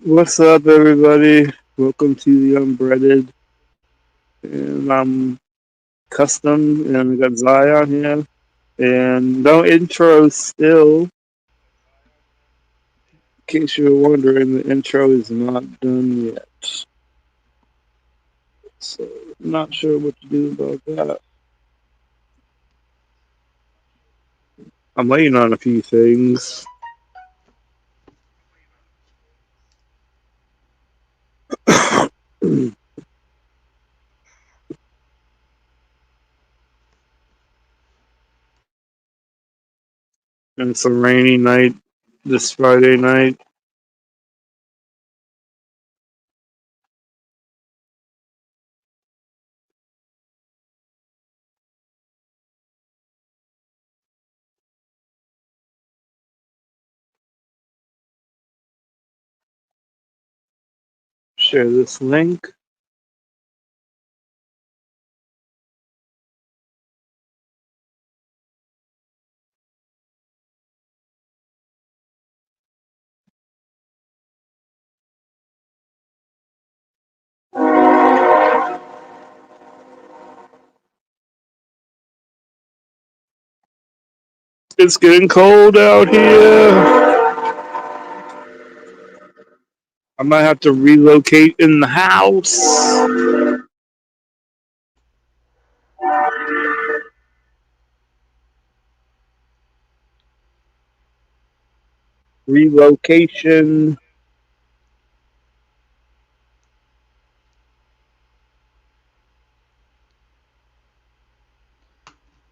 What's up, everybody? Welcome to the Unbreaded. And I'm Custom, and we got Zion here. And no intro still. In case you were wondering, the intro is not done yet. So, not sure what to do about that. I'm waiting on a few things. And it's a rainy night this Friday night. Share this link. It's getting cold out here. I might have to relocate in the house. Relocation.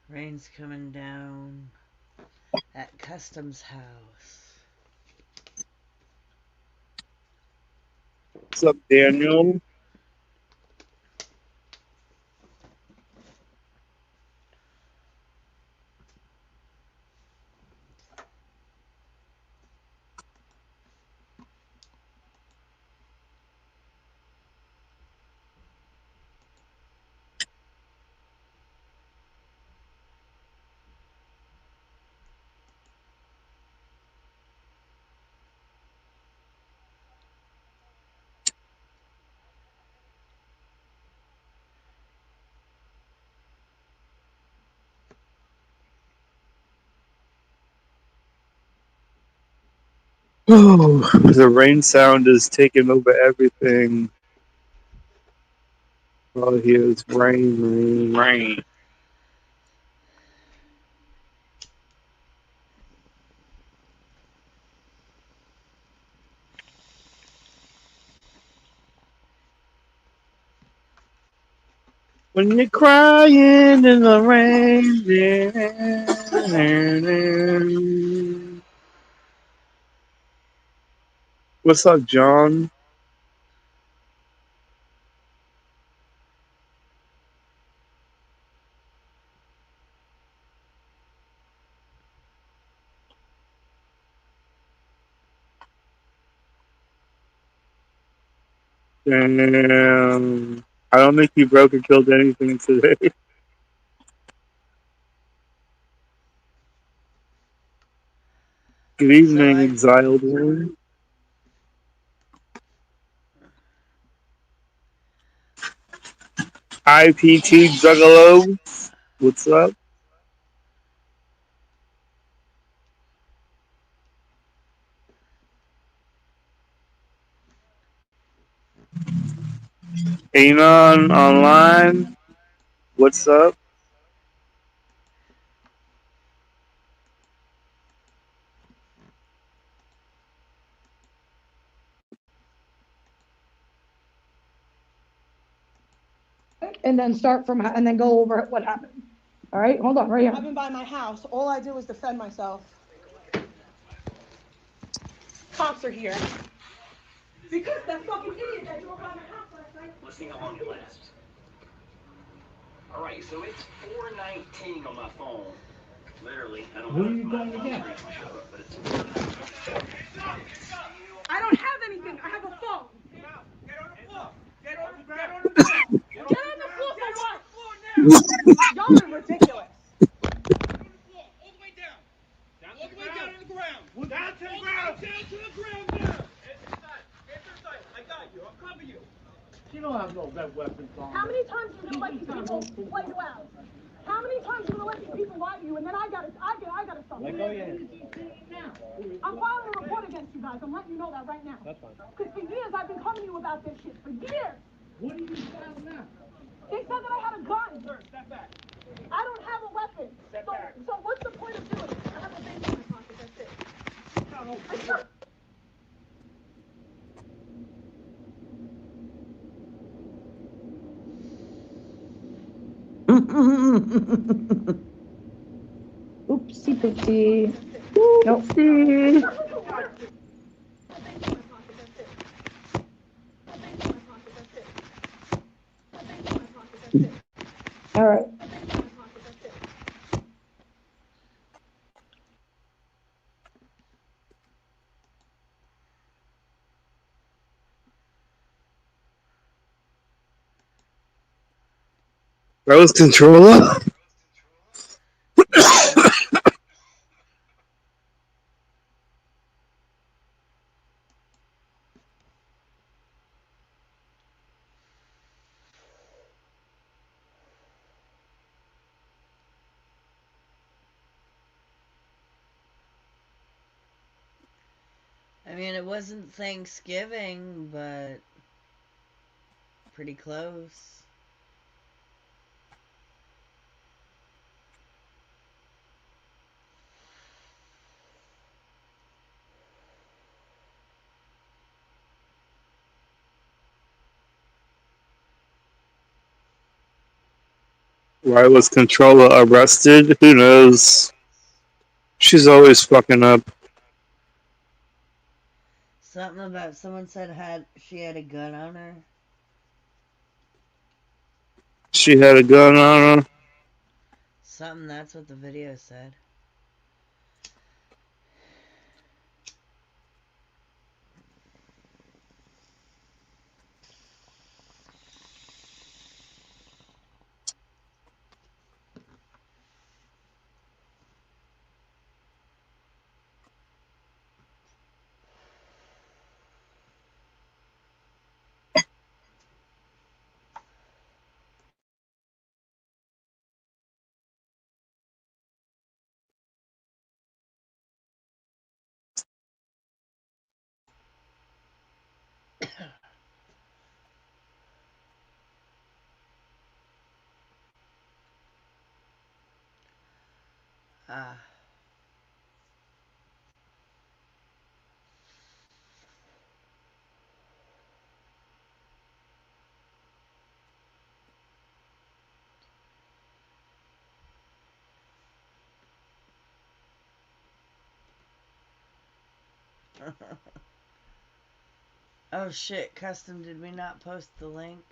Rain's coming down at Custom's house. What's up, Daniel? Oh, the rain sound is taking over everything. All I hear is rain, rain, rain. When you're crying in the rain, yeah. What's up, John? Damn. I don't think you broke or killed anything today. Good So evening, I exiled one. IPT Juggalo. What's up? Anon online. What's up? And then start from and then go over what happened. All right, hold on, right here. I've been by my house. All I do is defend myself. Cops are here. Because that fucking idiot that drove by my house last night. Let's see how long it lasts. Alright, so it's 4:19 on my phone. Literally, I don't know. Who are you going against? But it's I don't have anything. I have a phone. Get out. Get on the floor. Get on the floor. Get on the floor for what? Y'all are ridiculous. All the way down. All the way down to the ground. Down to the ground. Down to the ground now. She don't have no red weapons on. How many times are you gonna let these people play you out? How many times are you gonna let these people lie to you, and then I gotta stop. Let go your hand. I'm filing a report against you guys. I'm letting you know that right now. That's fine. Because for years I've been coming to you about this shit. For years. What are you filing now? They said that I had a gun. Sir, step back. I don't have a weapon. Step back. So what's the point of doing it? I have a baby in my pocket. That's it. Oopsie poopsie. Nope. All right. That was controller. I mean, it wasn't Thanksgiving, but pretty close. Why was controller arrested? Who knows? She's always fucking up. Something about someone said she had a gun on her. She had a gun on her. Something, that's what the video said. Ah. Oh shit, Custom, did we not post the link?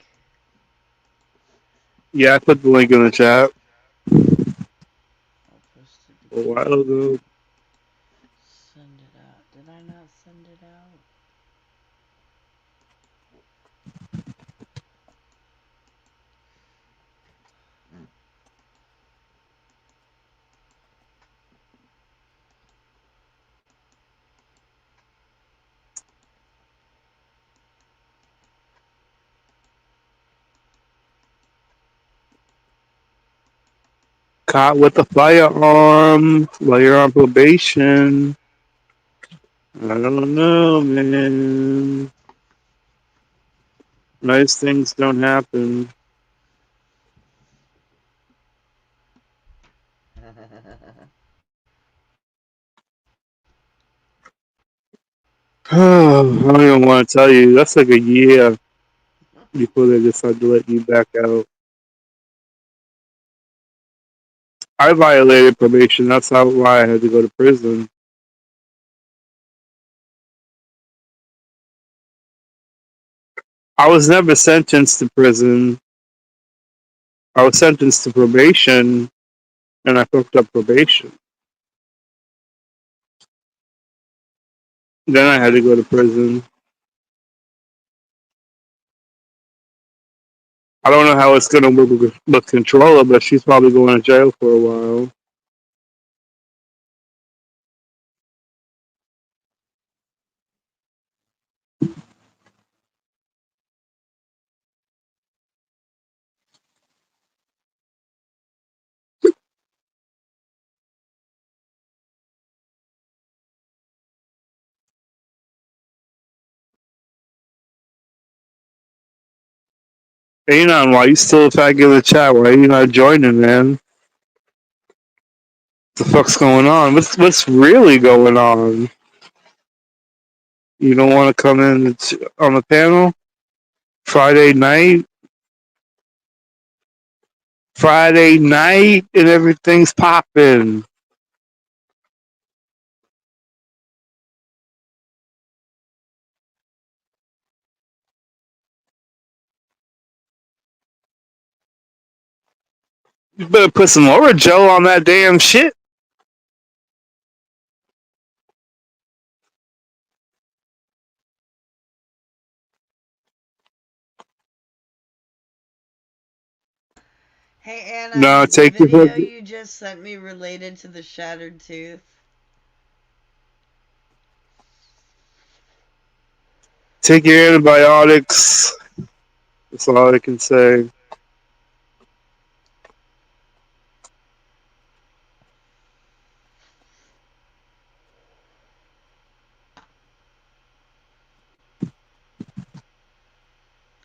Yeah, I put the link in the chat I'll post it a again. while ago. Send it out. Did I not send it out? Caught with a firearm while you're on probation. I don't know, man. Nice things don't happen. I don't even want to tell you. That's like a year before they decide to let you back out. I violated probation. That's why I had to go to prison. I was never sentenced to prison. I was sentenced to probation, and I fucked up probation. Then I had to go to prison. I don't know how it's going to work with controller, but she's probably going to jail for a while. Anon, why you still a faggot in the chat? Why you not joining, man? What the fuck's going on? What's really going on? You don't want to come in on the panel Friday night? Friday night and everything's popping. You better put some Orajel on that damn shit. Hey Anna, No, is the take your video you just sent me related to the shattered tooth? take your antibiotics. That's all I can say.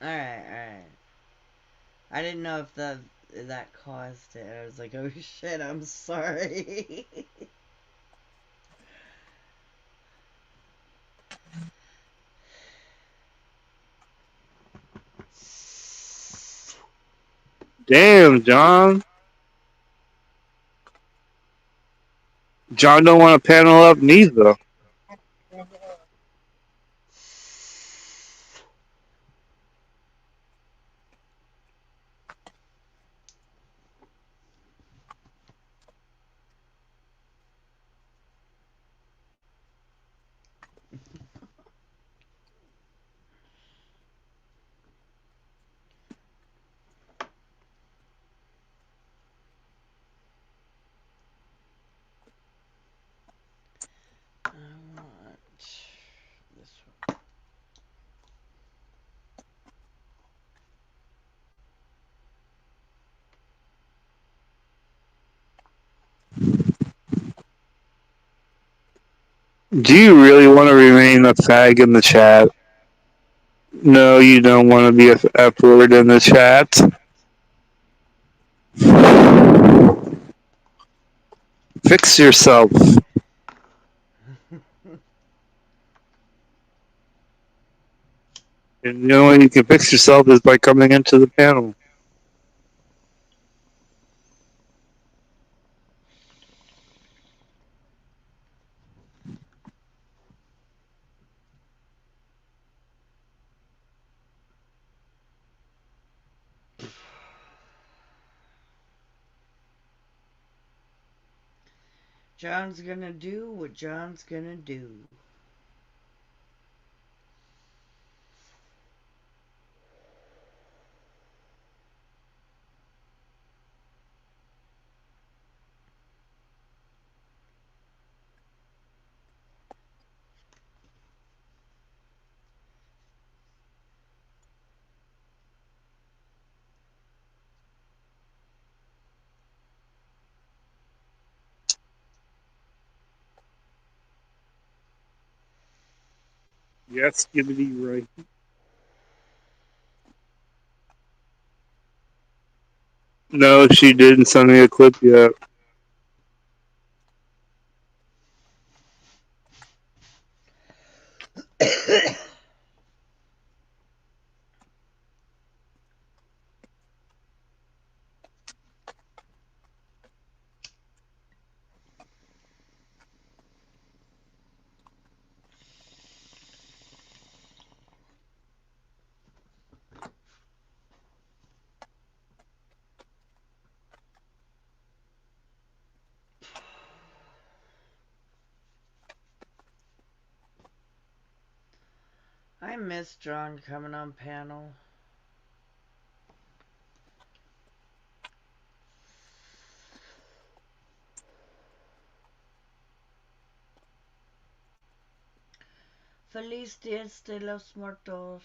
Alright. I didn't know if that caused it. I was like, oh shit, I'm sorry. Damn, John. John don't want to panel up neither. I want this one. Do you really want to remain a fag in the chat? No, you don't want to be a F word in the chat. Fix yourself. And the only way you can fix yourself is by coming into the panel. John's gonna do what John's gonna do. Yes, Skibbity right. No, she didn't send me a clip yet. I miss John coming on panel. Feliz Dias de los Muertos.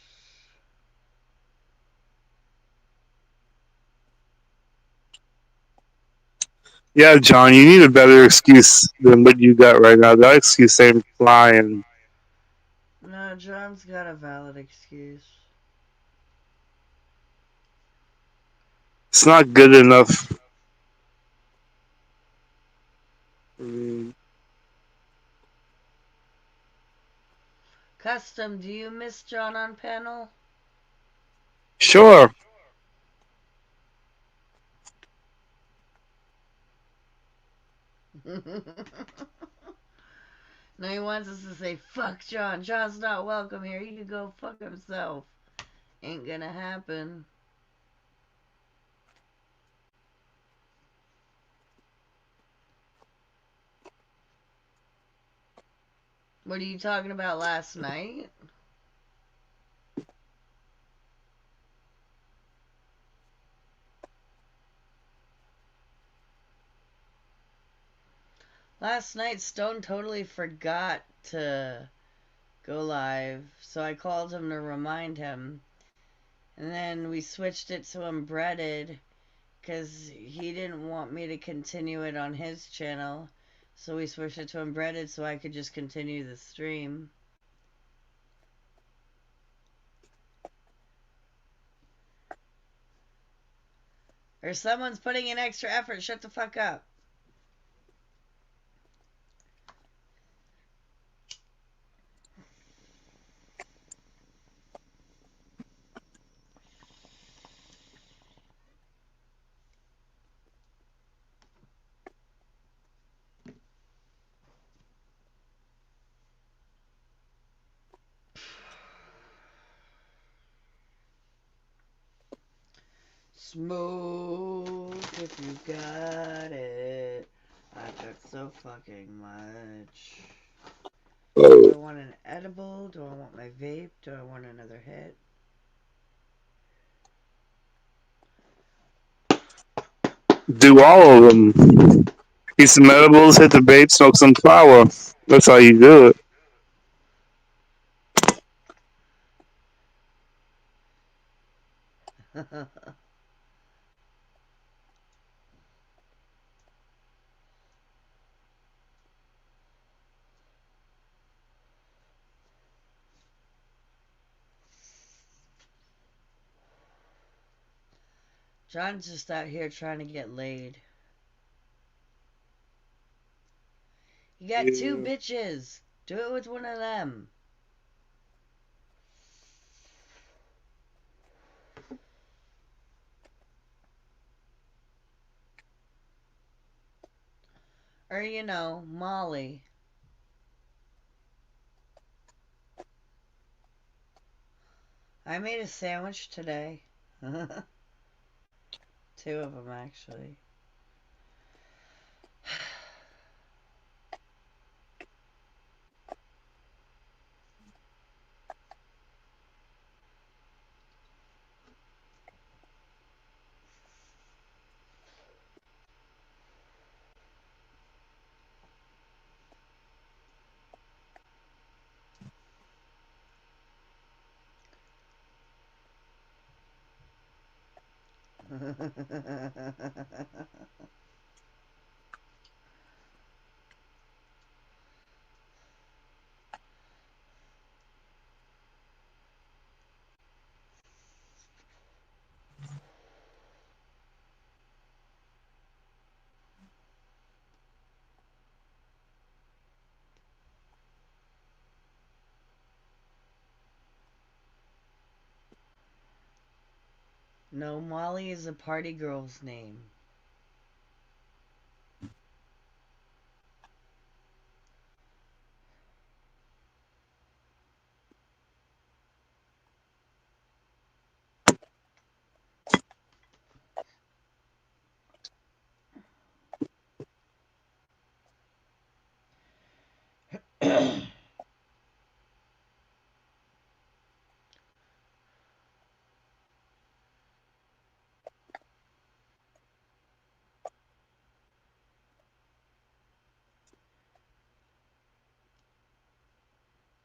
Yeah, John, you need a better excuse than what you got right now. That excuse ain't flying. No, John's got a valid excuse. It's not good enough. I mean, Custom, do you miss John on panel? sure. No, he wants us to say, fuck John. John's not welcome here. He can go fuck himself. Ain't gonna happen. What are you talking about last night? Last night, Stone totally forgot to go live, so I called him to remind him. And then we switched it to Unbreaded because he didn't want me to continue it on his channel. So we switched it to Unbreaded so I could just continue the stream. Or someone's putting in extra effort. Shut the fuck up. Smoke if you got it. I got so fucking much. Do I want an edible? Do I want my vape? Do I want another hit? Do all of them. Eat some edibles, hit the vape, smoke some flower. That's how you do it. John's just out here trying to get laid. You got two Yeah. bitches. Do it with one of them. Or, you know, Molly. I made a sandwich today. Two of them, actually. No, Molly is a party girl's name.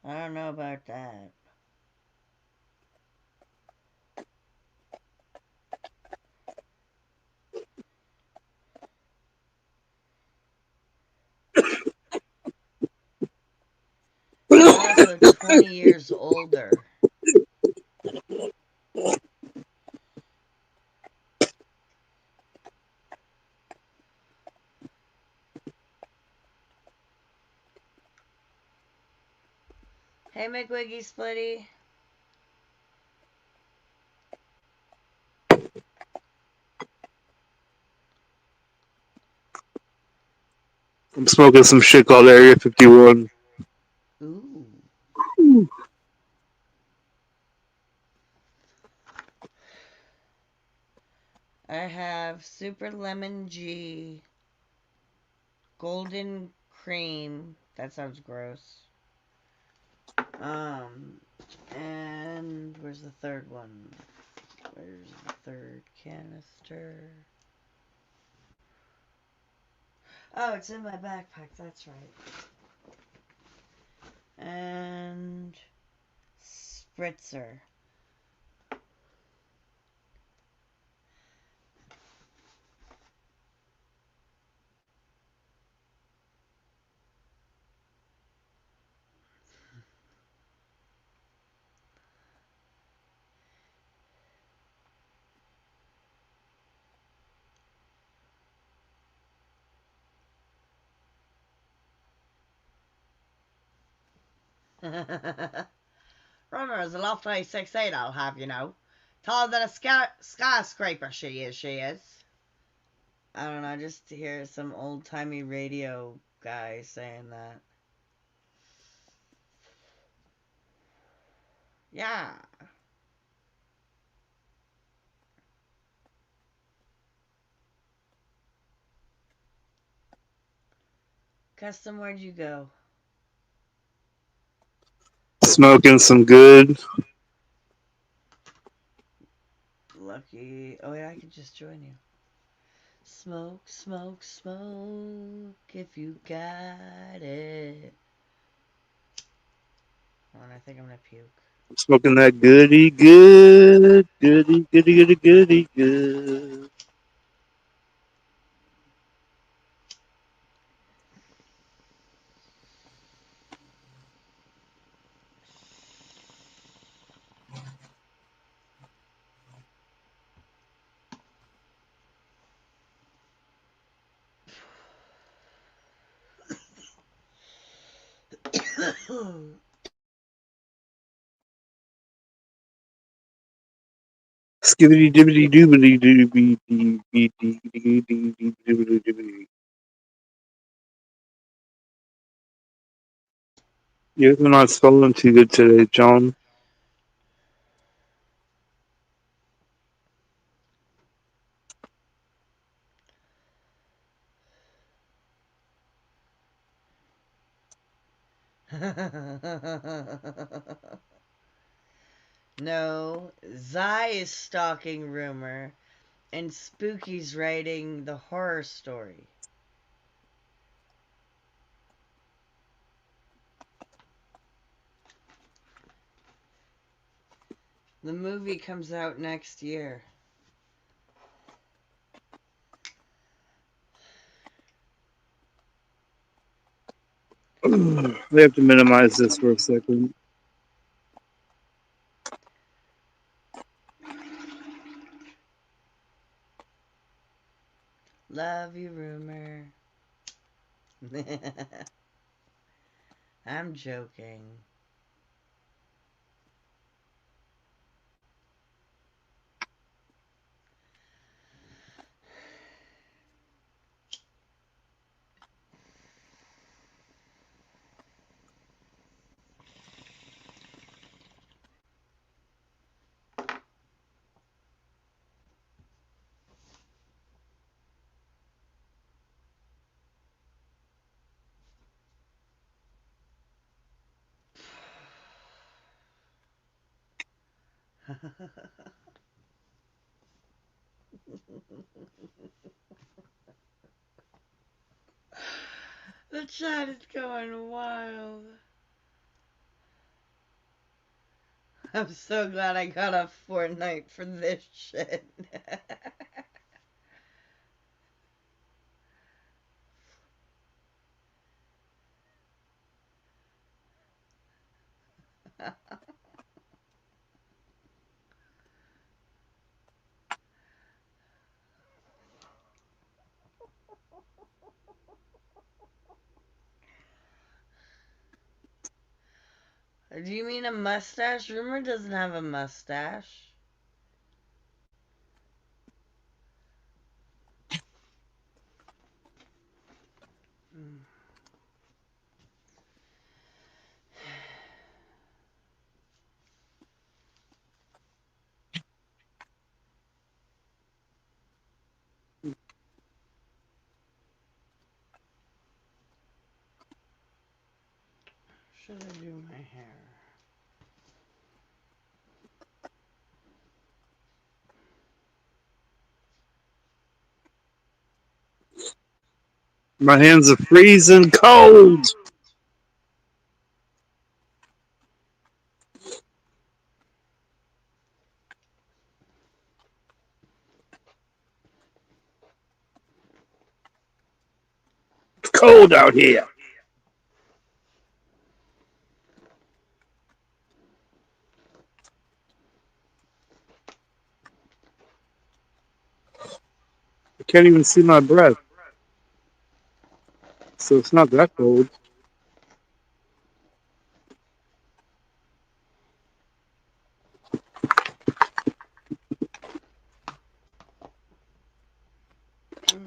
I don't know about that. You're also 20 years older. Hey, McWiggy Splitty. I'm smoking some shit called Area 51. Ooh. Ooh. I have Super Lemon G, Golden Cream. That sounds gross. And where's the third one? Where's the third canister? Oh, it's in my backpack. That's right. And spritzer. Rumor is a lofty 6'8" I'll have you know. Taller than a skyscraper she is. I don't know, I just hear some old-timey radio guy saying that. Yeah. Custom, where'd you go? Smoking some good. Lucky. Oh, yeah, I could just join you. Smoke, smoke, smoke if you got it. Hold on, I think I'm gonna puke. Smoking that goody good. Goody, goody, goody, goody good. Skibbity dibbity doobity doobity doobity doobity. You're not spelling too good today, John. No, Zai is stalking Rumor, and Spooky's writing the horror story. The movie comes out next year. We have to minimize this for a second. Love you, Rumor. I'm joking. The chat is going wild. I'm so glad I got off Fortnite for this shit. Or do you mean a mustache? Rumor doesn't have a mustache. Mm. Should I do my hair? My hands are freezing cold. It's cold out here. I can't even see my breath. So it's not that cold. There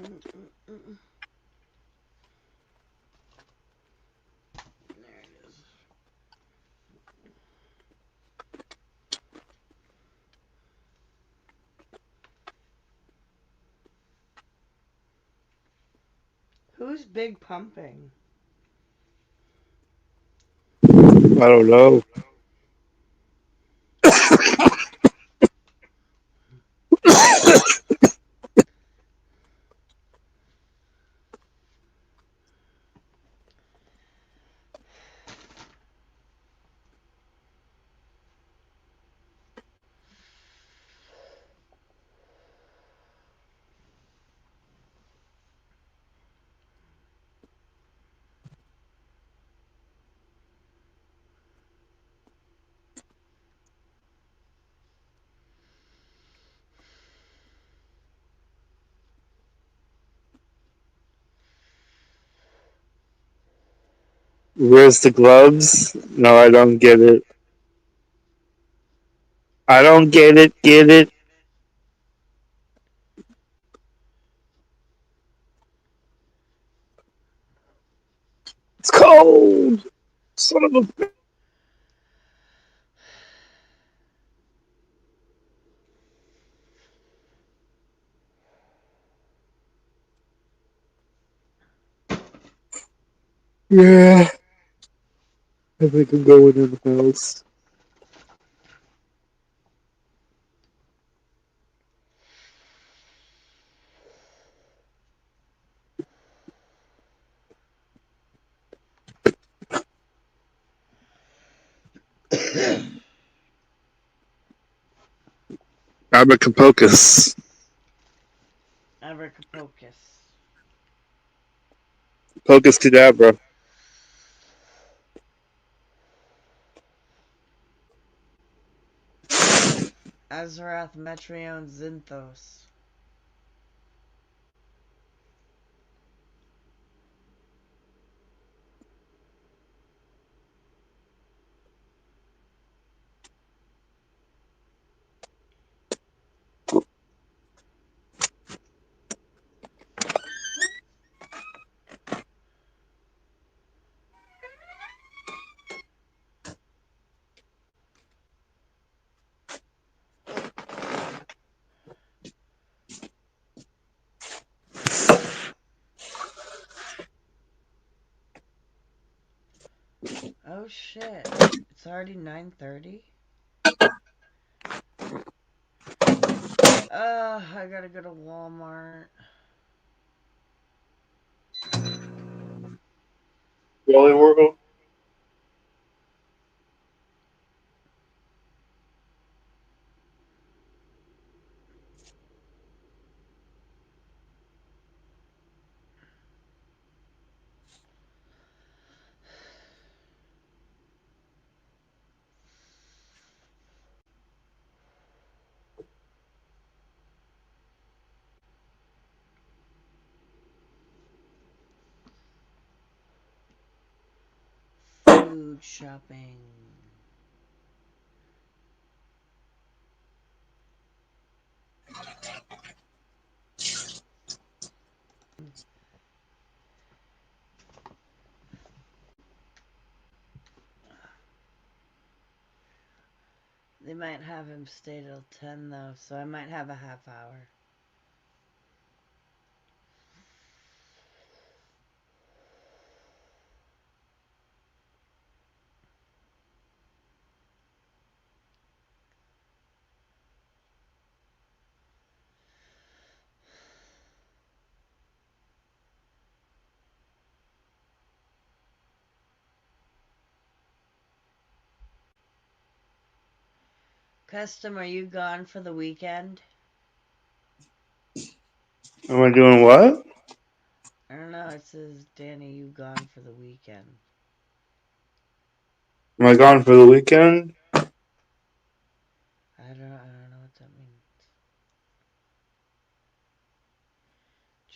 it is. Who's big pumping? I don't know. Where's the gloves? No, I don't get it. I don't get it. Get it? It's cold. Son of a. Yeah. I think I'm going in the house. Abacapocus. Abracapocus. Pocus cadabra. Azarath Metrion Zinthos. Oh shit. It's already 9:30? I gotta go to Walmart. Really, Worgo? Food shopping. They might have him stay till 10 though, so I might have a half hour. Custom, are you gone for the weekend? Am I doing what? I don't know, it says, Danny, you gone for the weekend. Am I gone for the weekend? I don't know what that means.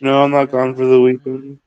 No, I'm not gone for the weekend.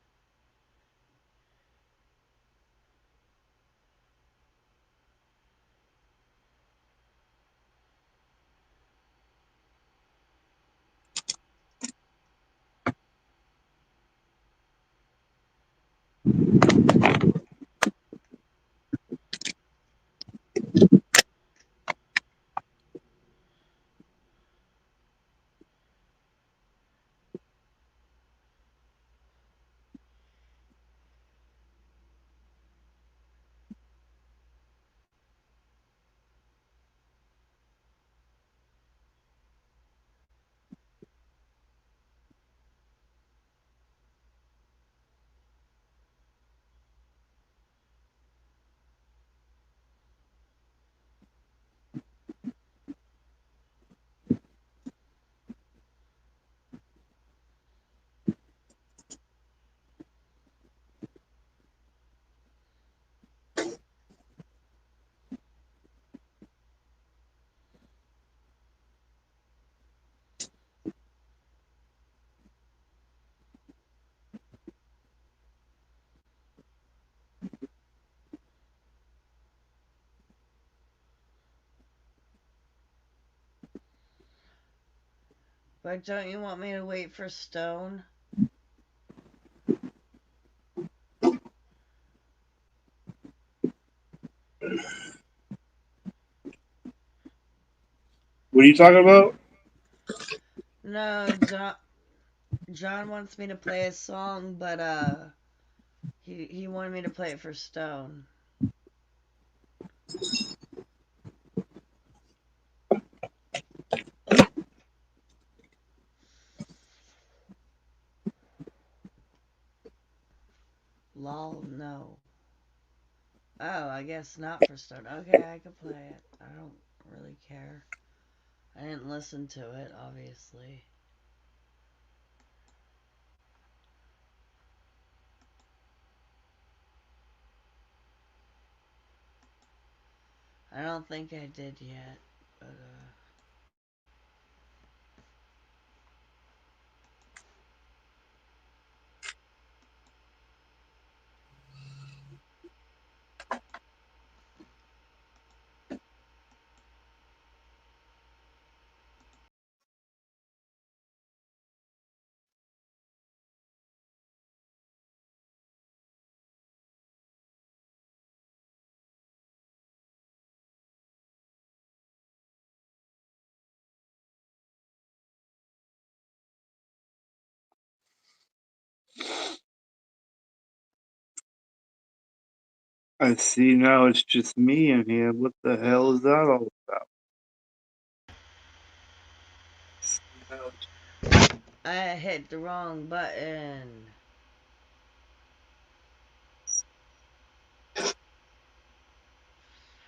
But don't you want me to wait for Stone? What are you talking about? No, John wants me to play a song, but he wanted me to play it for Stone. Lol, no. Oh, I guess not for Stone. Okay, I could play it. I don't really care. I didn't listen to it, obviously. I don't think I did yet, but I see now it's just me in here. What the hell is that all about? I hit the wrong button.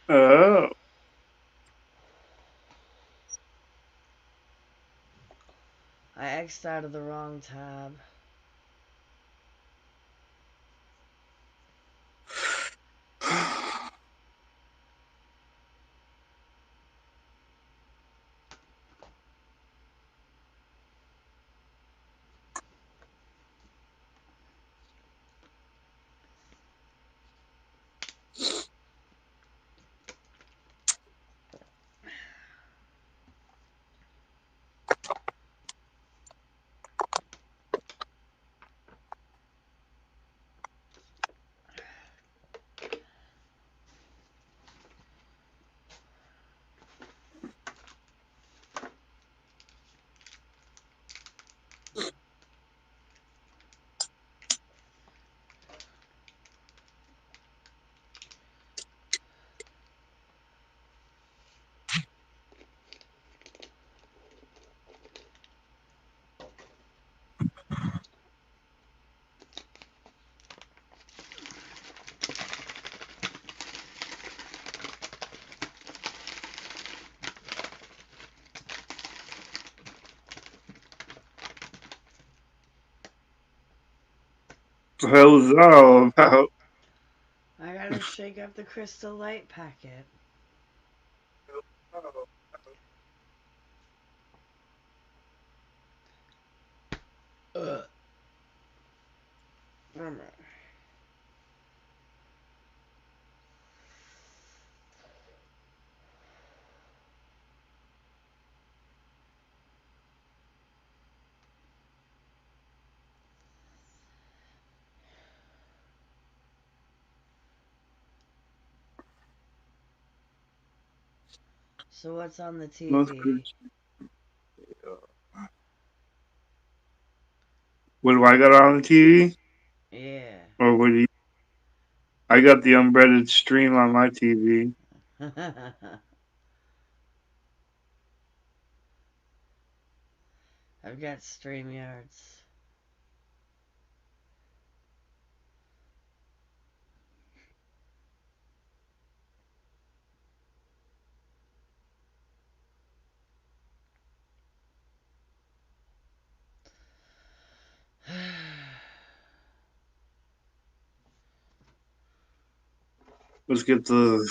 Oh. I X'd out of the wrong tab. What the hell was that all about? I gotta shake up the Crystal Light packet. Ugh. So what's on the Most TV? Christian. What do I got on the TV? Yeah. Or what do you? I got the unbreaded stream on my TV. I've got StreamYards. Let's get the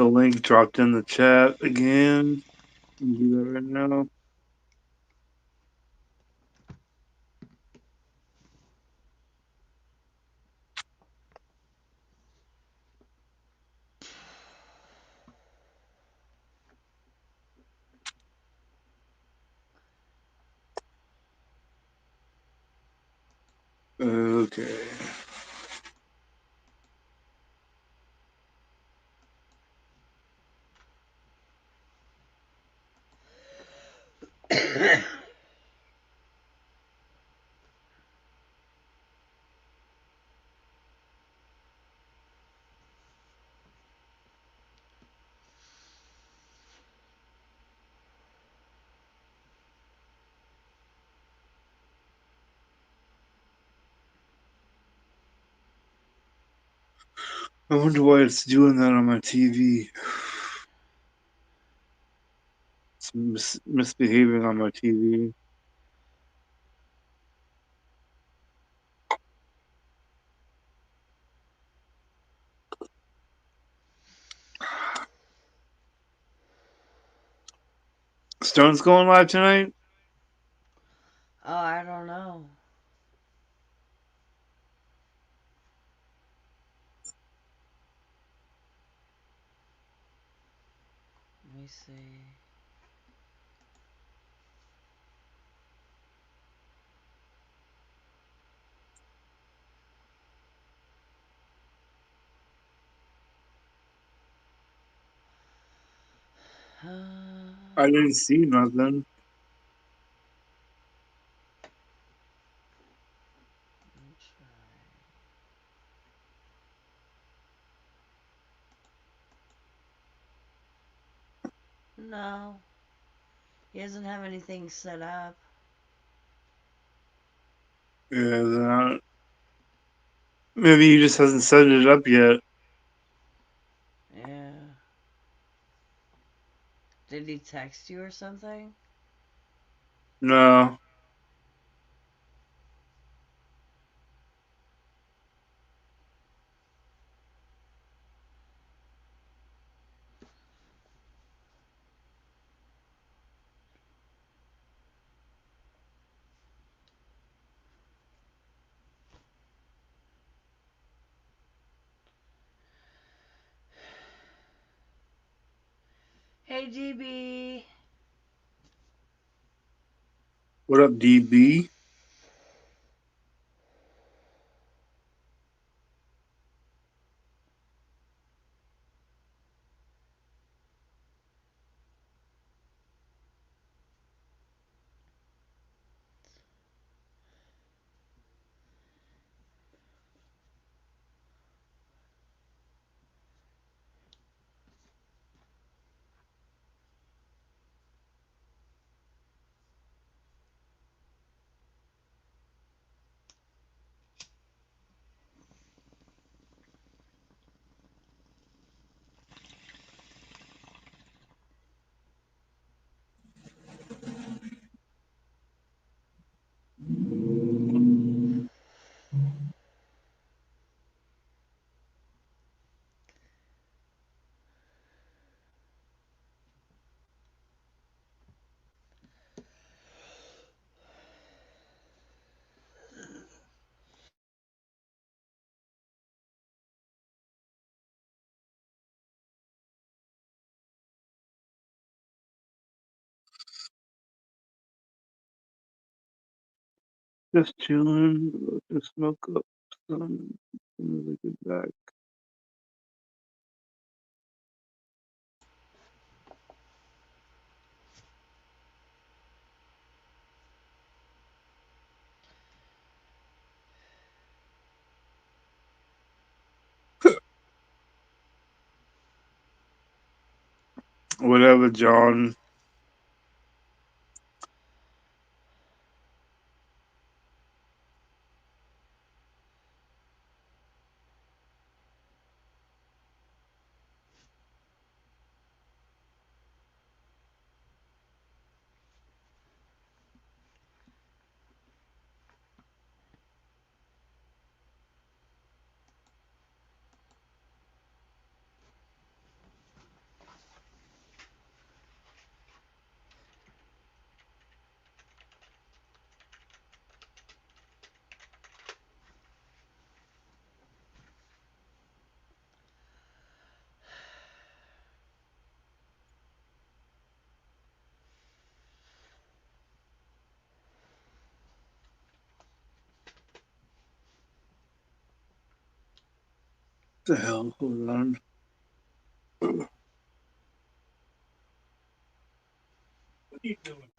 link dropped in the chat again. Do that right now. Okay. I wonder why it's doing that on my TV. It's misbehaving on my TV. Stone's going live tonight? Oh, I don't know. Let me see. I didn't see nothing. No. He doesn't have anything set up. Yeah, maybe he just hasn't set it up yet. Yeah. Did he text you or something? No. Hey, DB. What up, DB? Just chilling. Just smoke up some. As soon as I get back. Whatever, John. What the hell? Hold on. What are you doing?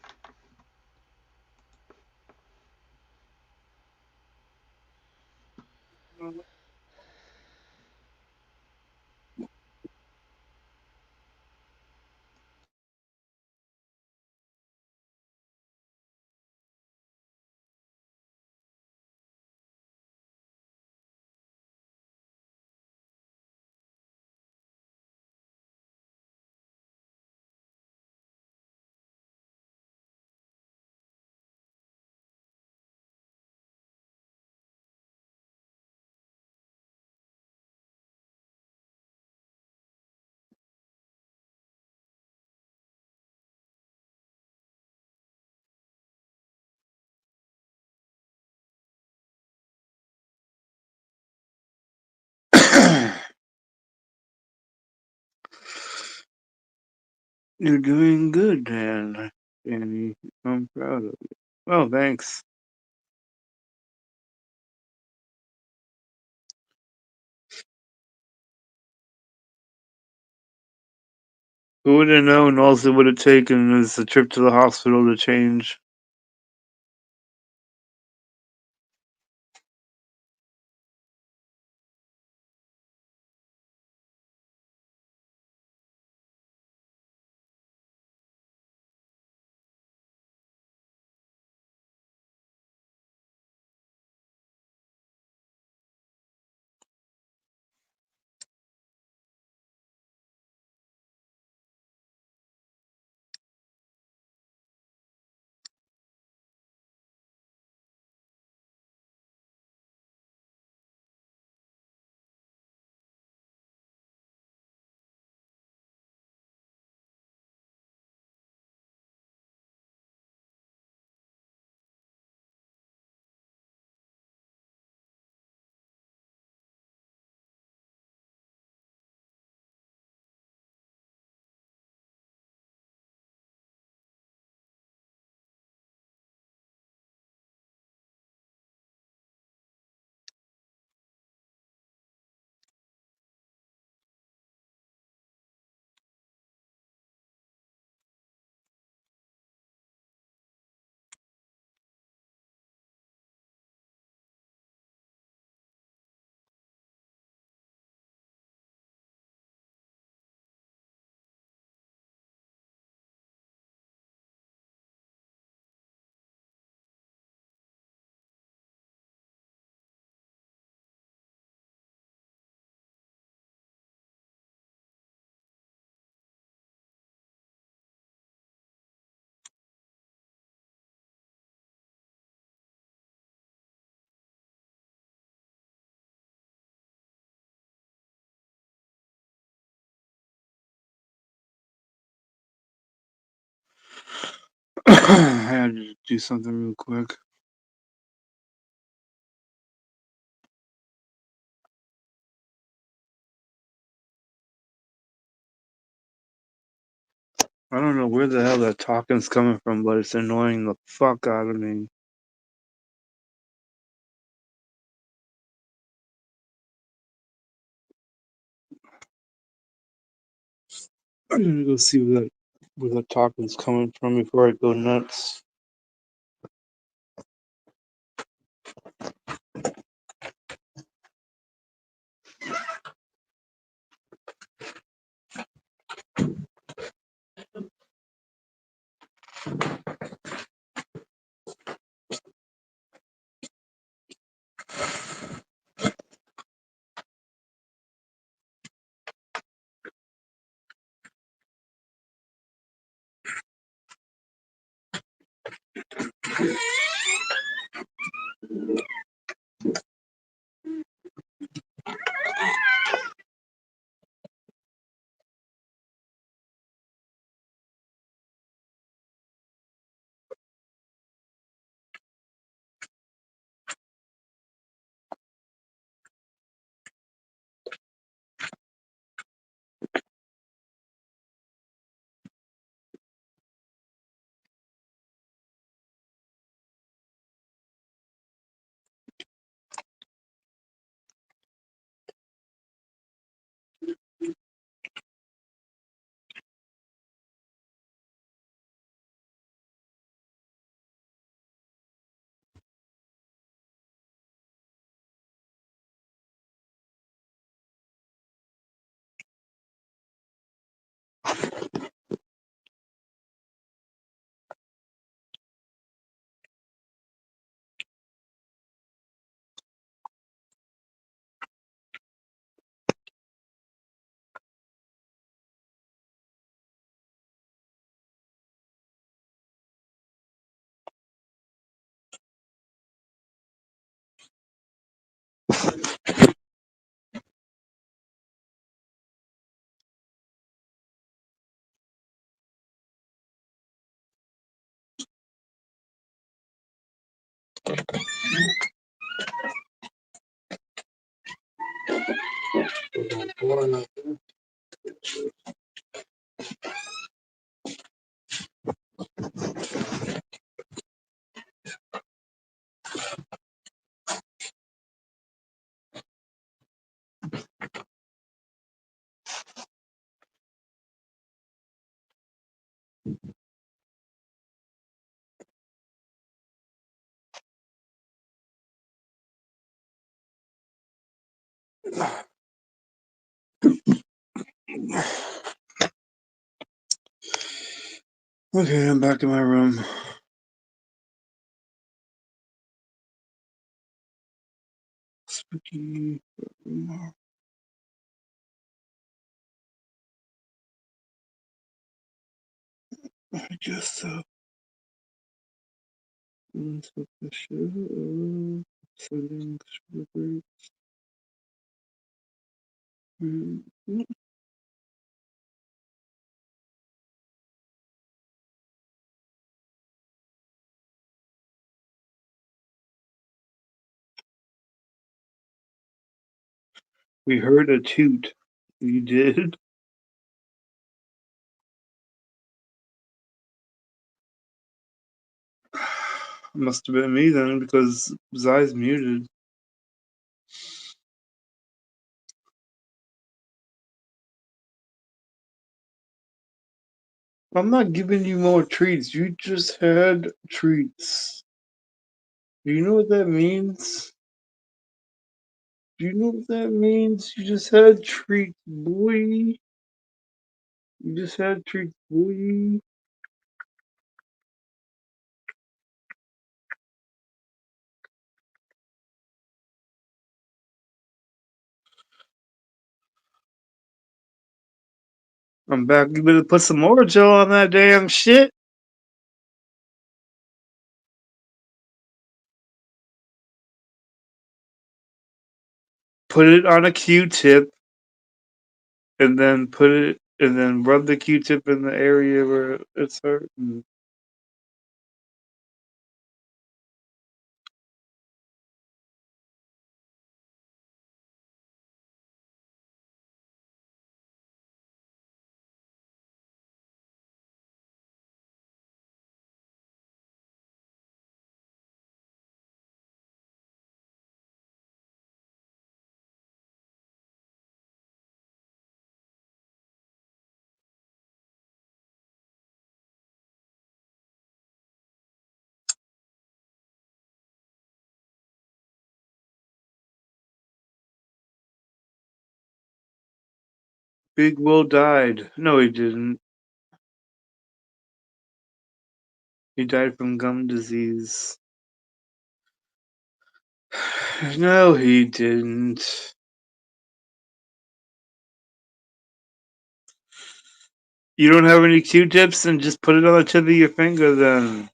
You're doing good, Dan. Danny. I'm proud of you. Oh, thanks. Who would have known all it would have taken is a trip to the hospital to change? I had to do something real quick. I don't know where the hell that talking's coming from, but it's annoying the fuck out of me. I'm gonna go see where that taco's coming from before I go nuts. Okay, I'm back in my room. Spooky. I guess so. Let's put the show. Settings. We heard a toot. You did? Must have been me then, because Zai's muted. I'm not giving you more treats. You just had treats. Do you know what that means? Do you know what that means? You just had treats, boy. You just had treats, boy. I'm back. You better put some more gel on that damn shit. Put it on a Q-tip, and then rub the Q-tip in the area where it's hurting. Big Will died. No, he didn't. He died from gum disease. No, he didn't. You don't have any Q-tips, and just put it on the tip of your finger then.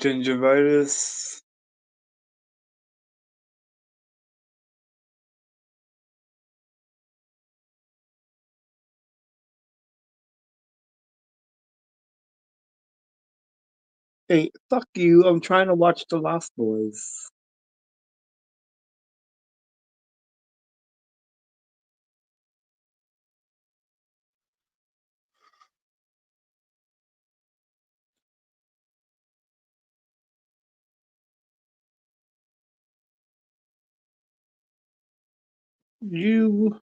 Gingivitis. Hey, fuck you. I'm trying to watch The Lost Boys. You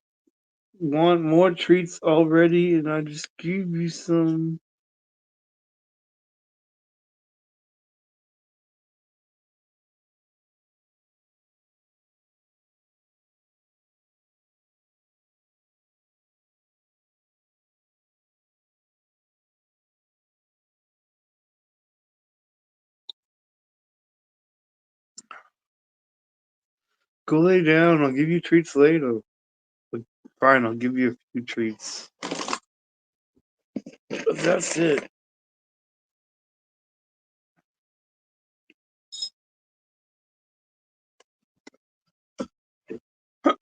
want more treats already, and I just give you some. Go lay down. I'll give you treats later. But fine, I'll give you a few treats. But that's it. If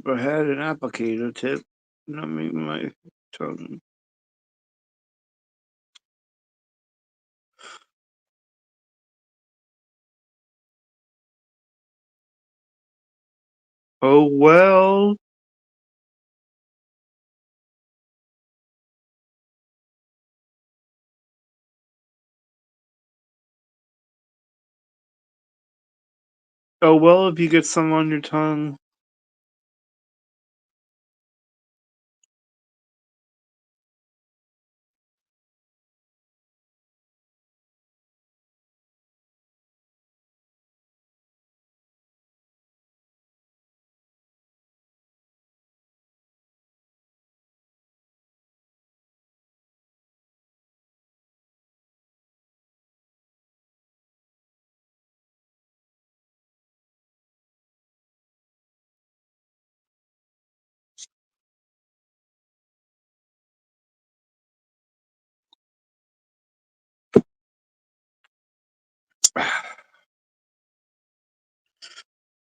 I had an applicator tip, not make my tongue. Oh well. Oh well, if you get some on your tongue.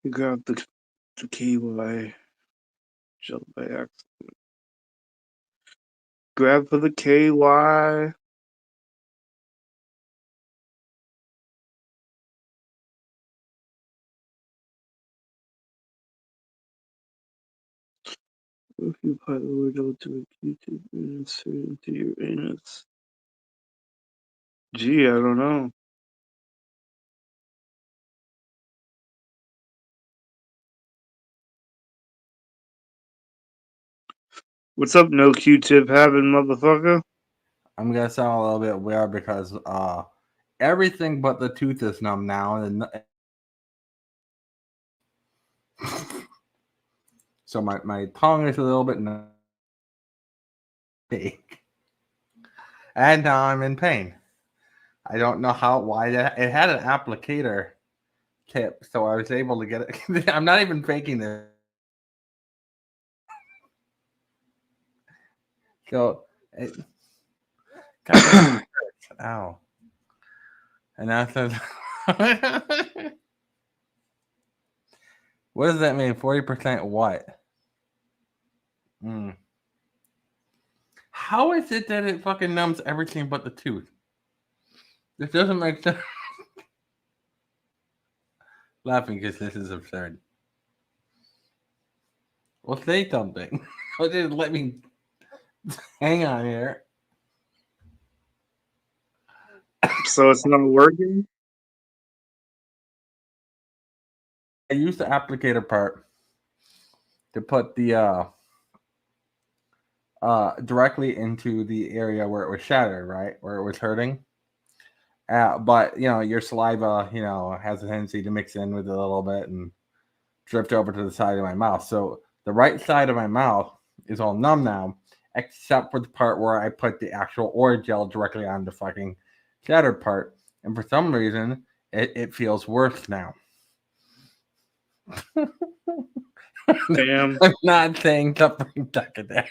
You got the KY gel by accident. Grab for the KY. If you apply the word out to a Q-tip and insert it into your anus. Gee, I don't know. What's up, no Q-tip having motherfucker? I'm gonna sound a little bit weird because everything but the tooth is numb now, and so my tongue is a little bit big, and now I'm in pain. I don't know why that it had an applicator tip, so I was able to get it. I'm not even faking this. So it, God, ow, and that's what does that mean? 40% what? How is it that it fucking numbs everything but the tooth? This doesn't make sense. Laughing because this is absurd. Well, say something. Just let me hang on here. So it's not working? I used the applicator part to put the directly into the area where it was shattered, right? Where it was hurting. But your saliva, has a tendency to mix in with it a little bit and drift over to the side of my mouth. So the right side of my mouth is all numb now, except for the part where I put the actual Orajel directly on the fucking shattered part. And for some reason, it feels worse now. Damn. I'm not saying something decadent.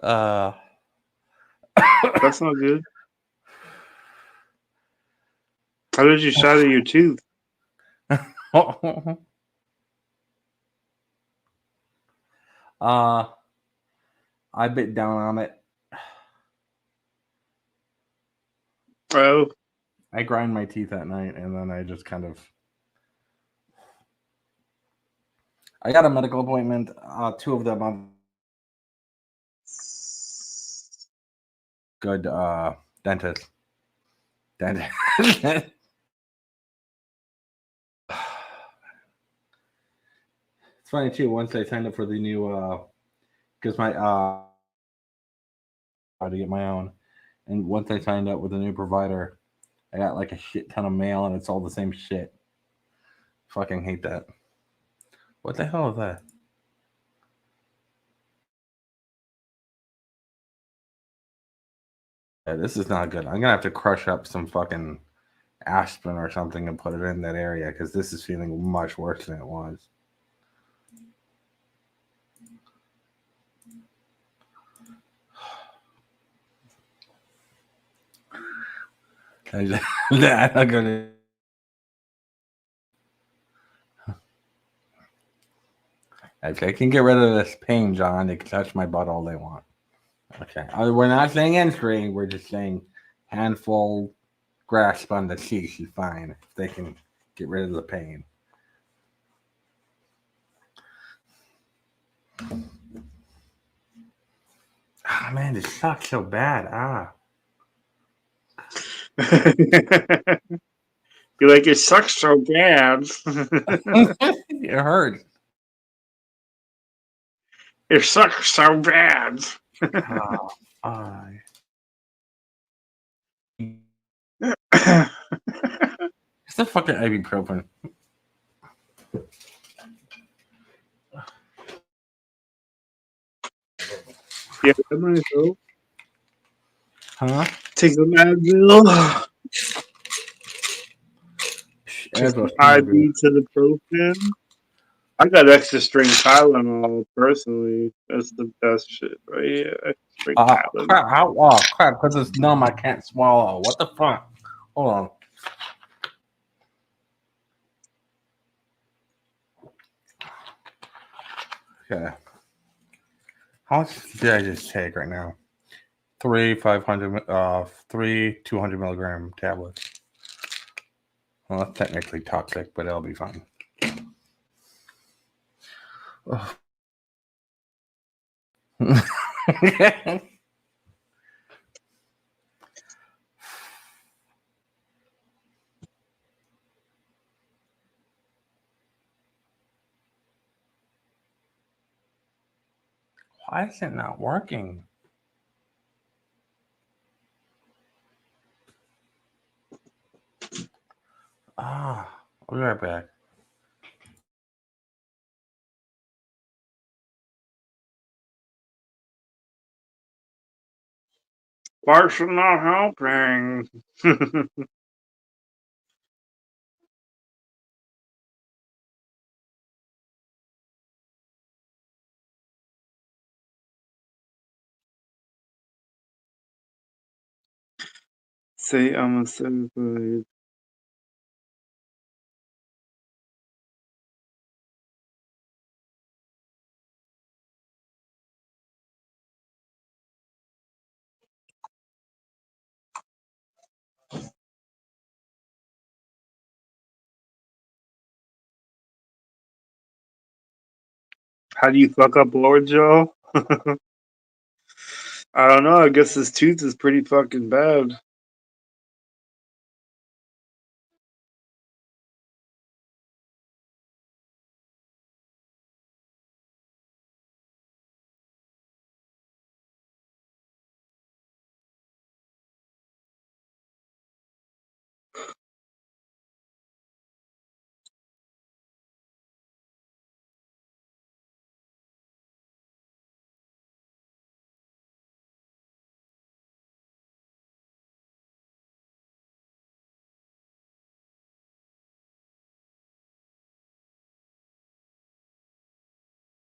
That's not good. How did you shatter your tooth? I bit down on it. Oh, I grind my teeth at night, and then I just kind of. I got a medical appointment. 2 of them on good dentist. It's funny too. Once I signed up for the new, because my to get my own, and once I signed up with a new provider, I got like a shit ton of mail, and it's all the same shit. Fucking hate that. What the hell is that? Yeah, this is not good. I'm gonna have to crush up some fucking aspirin or something and put it in that area because this is feeling much worse than it was. I'm gonna. If I can get rid of this pain, John, they can touch my butt all they want. Okay. We're not saying entry. We're just saying handful grasp on the cheek is fine. If they can get rid of the pain. Ah, man, this sucks so bad. you're like, it sucks so bad. It hurts. It sucks so bad. It's the fucking ibuprofen. Yeah, that might help. Huh? Take some Advil. Just Advil IV seems to the profan. I got extra strength Tylenol personally. That's the best shit right here. Extra strength Tylenol. crap. Crap, because it's numb, I can't swallow. What the fuck? Hold on. Okay. How much did I just take right now? 3 200 milligram tablets. Well, that's technically toxic, but it'll be fine. Why is it not working? I'll be right back. Why's it not helping? Say I'm a certified. How do you fuck up Lord Joe? I don't know. I guess his tooth is pretty fucking bad.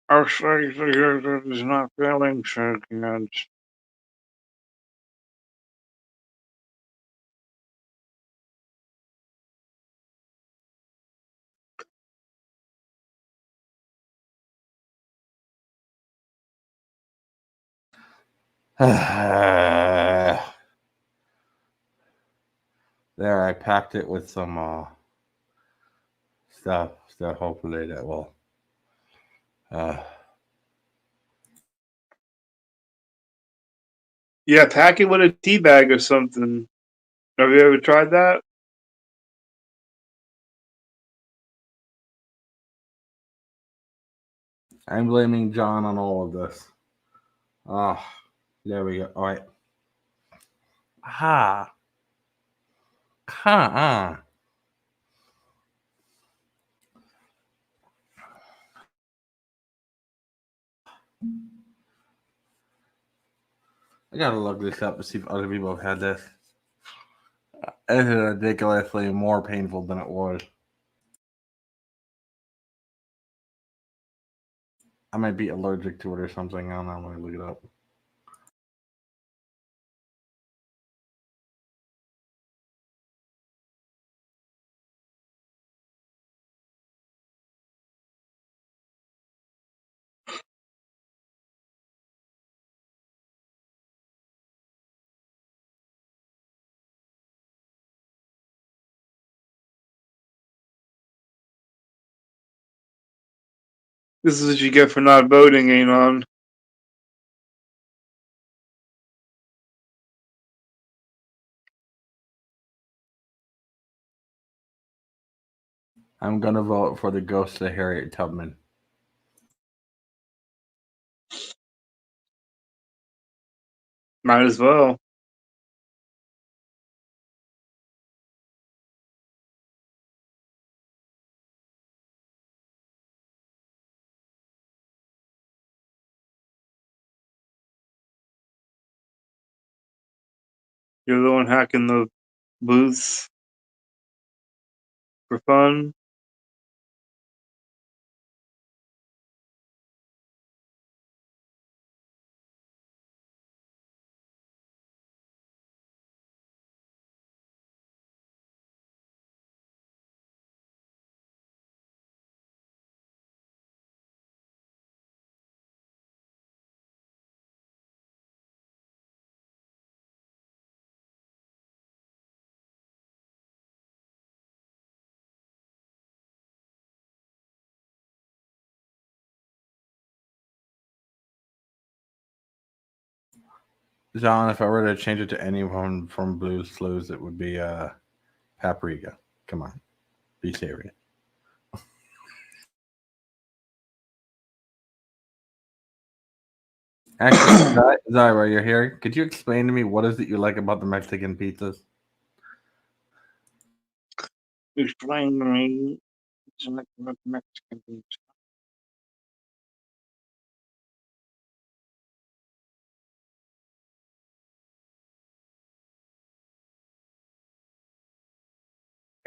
Our site is not feeling so good. There, I packed it with some stuff. So hopefully that will. Yeah, pack it with a tea bag or something. Have you ever tried that? I'm blaming John on all of this. There we go. All right. Ha. Ha. I gotta look this up to see if other people have had this. This is ridiculously more painful than it was. I might be allergic to it or something. I don't know. I'm gonna look it up. This is what you get for not voting, Anon. I'm gonna vote for the ghost of Harriet Tubman. Might as well. You're the one hacking the booths for fun. John, if I were to change it to anyone from Blues Clues, it would be Paprika. Come on, be serious. Actually, Zyra, you're here. Could you explain to me what is it you like about the Mexican pizzas? Explain to me. It's like Mexican pizza.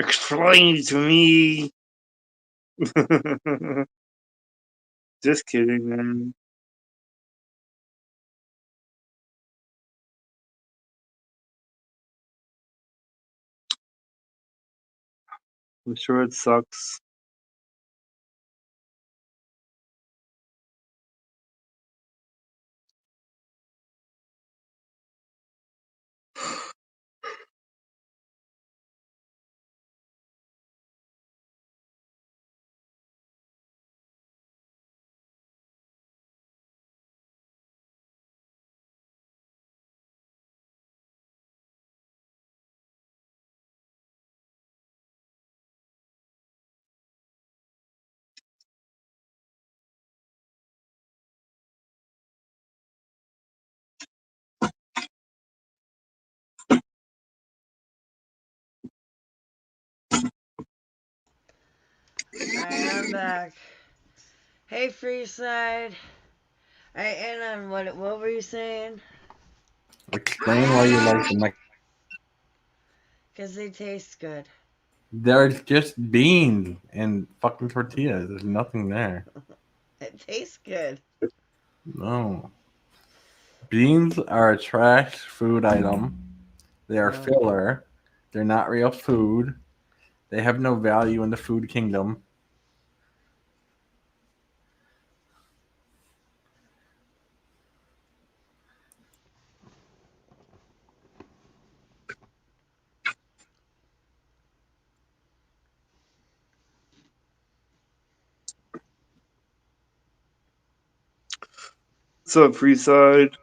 Explain to me. Just kidding, man. I'm sure it sucks. Alright, I'm back. Hey, Freeside. Alright, and what were you saying? Explain why you like the Mexican. Because they taste good. There's just beans and fucking tortillas. There's nothing there. It tastes good. No. Beans are a trash food item. They are No. filler. They're not real food. They have no value in the food kingdom. What's up, Freeside?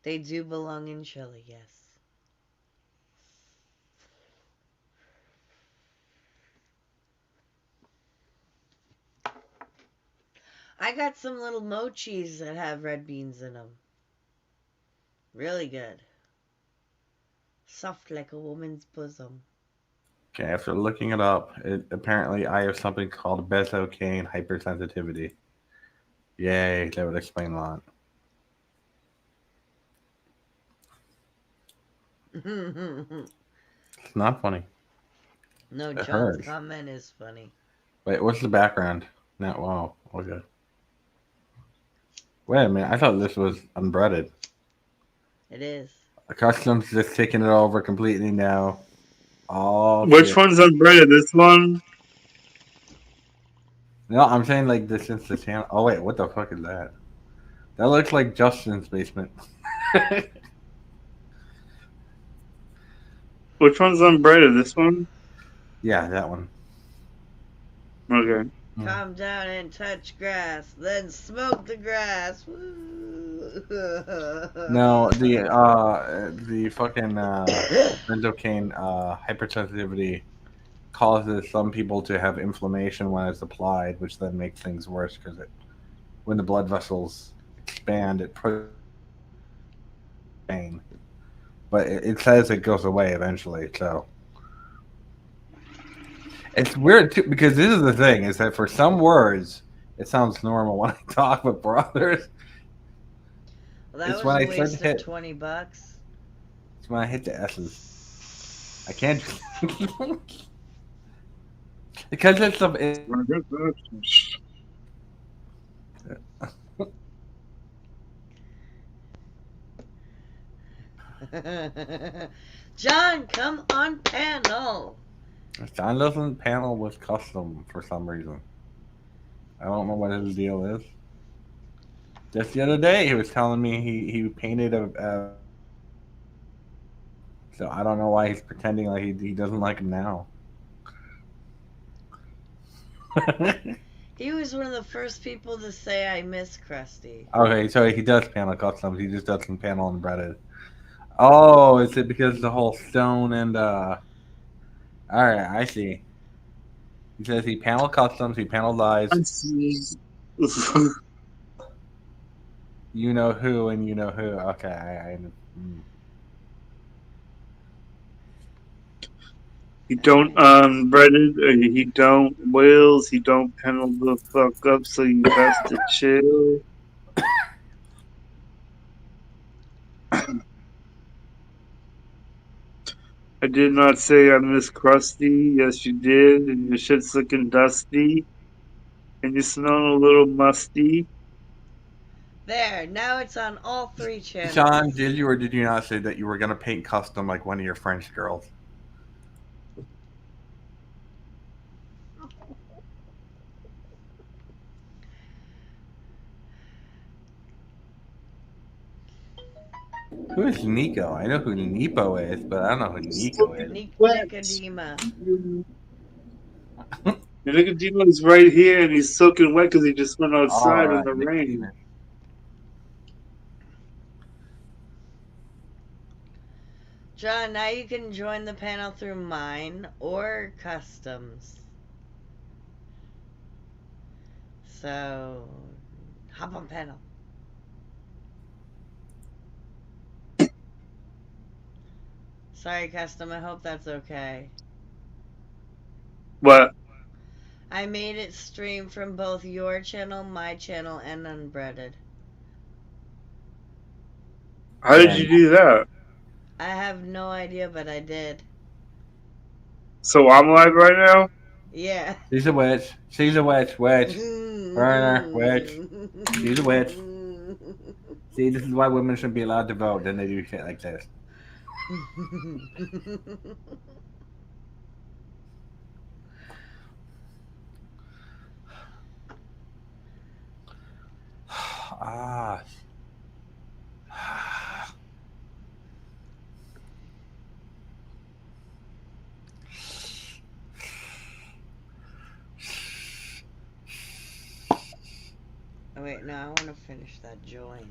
They do belong in chili, yes. I got some little mochis that have red beans in them. Really good. Soft like a woman's bosom. Okay, after looking it up, apparently I have something called benzocaine hypersensitivity. Yay, that would explain a lot. No, It's not funny. John's hurts. comment is funny. Wait, what's the background? Not wow. Okay. Wait a minute. I thought this was unbreaded. It is. Customs just taking it over completely now. Oh, Which shit. one's unbreaded? This one? No, I'm saying like this is the channel. Oh wait, what the fuck is that? That looks like Justin's basement. Which one's unbreaded? This one? Yeah, that one. Okay. Calm down and touch grass, then smoke the grass. No, the fucking benzocaine hypersensitivity causes some people to have inflammation when it's applied, which then makes things worse because when the blood vessels expand, it puts pain. But it says it goes away eventually, so it's weird too because this is the thing: is that for some words it sounds normal when I talk, but for others, Well, that It's was when a I start waste to of hit- $20. it's when I hit the S's. I can't because it's John, come on panel. John doesn't panel with custom for some reason. I don't know what his deal is. Just the other day, he was telling me he painted a so I don't know why he's pretending like he doesn't like him now. He was one of the first people to say I miss Krusty. Okay, so he does panel customs. He just doesn't panel unbreaded. Oh, is it because the whole stone and All right, I see. He says he panel customs, he panel dyes. I see. You know who and you know who. Okay, He don't unbreaded, or he don't wills, he don't panel the fuck up, so you best to chill. I did not say I miss Krusty. Yes, you did, and your shit's looking dusty, and you smell a little musty. There, now it's on all 3 channels. John, did you or did you not say that you were gonna paint custom like one of your French girls? Who is Nico? I know who Nepo is, but I don't know who Nico is. Nicodema. The Nicodemus right here, and he's soaking wet because he just went outside in Alright, the rain. Nicodemus. John, now you can join the panel through mine or customs. So, hop on panel. Sorry, custom. I hope that's okay. What? I made it stream from both your channel, my channel, and Unbreaded. How did you do that? I have no idea, but I did. So I'm live right now? Yeah. She's a witch. She's a witch. Witch. Burner. Witch. She's a witch. See, this is why women shouldn't be allowed to vote. Then they do shit like this. Ah. Oh, wait, no, I want to finish that joint.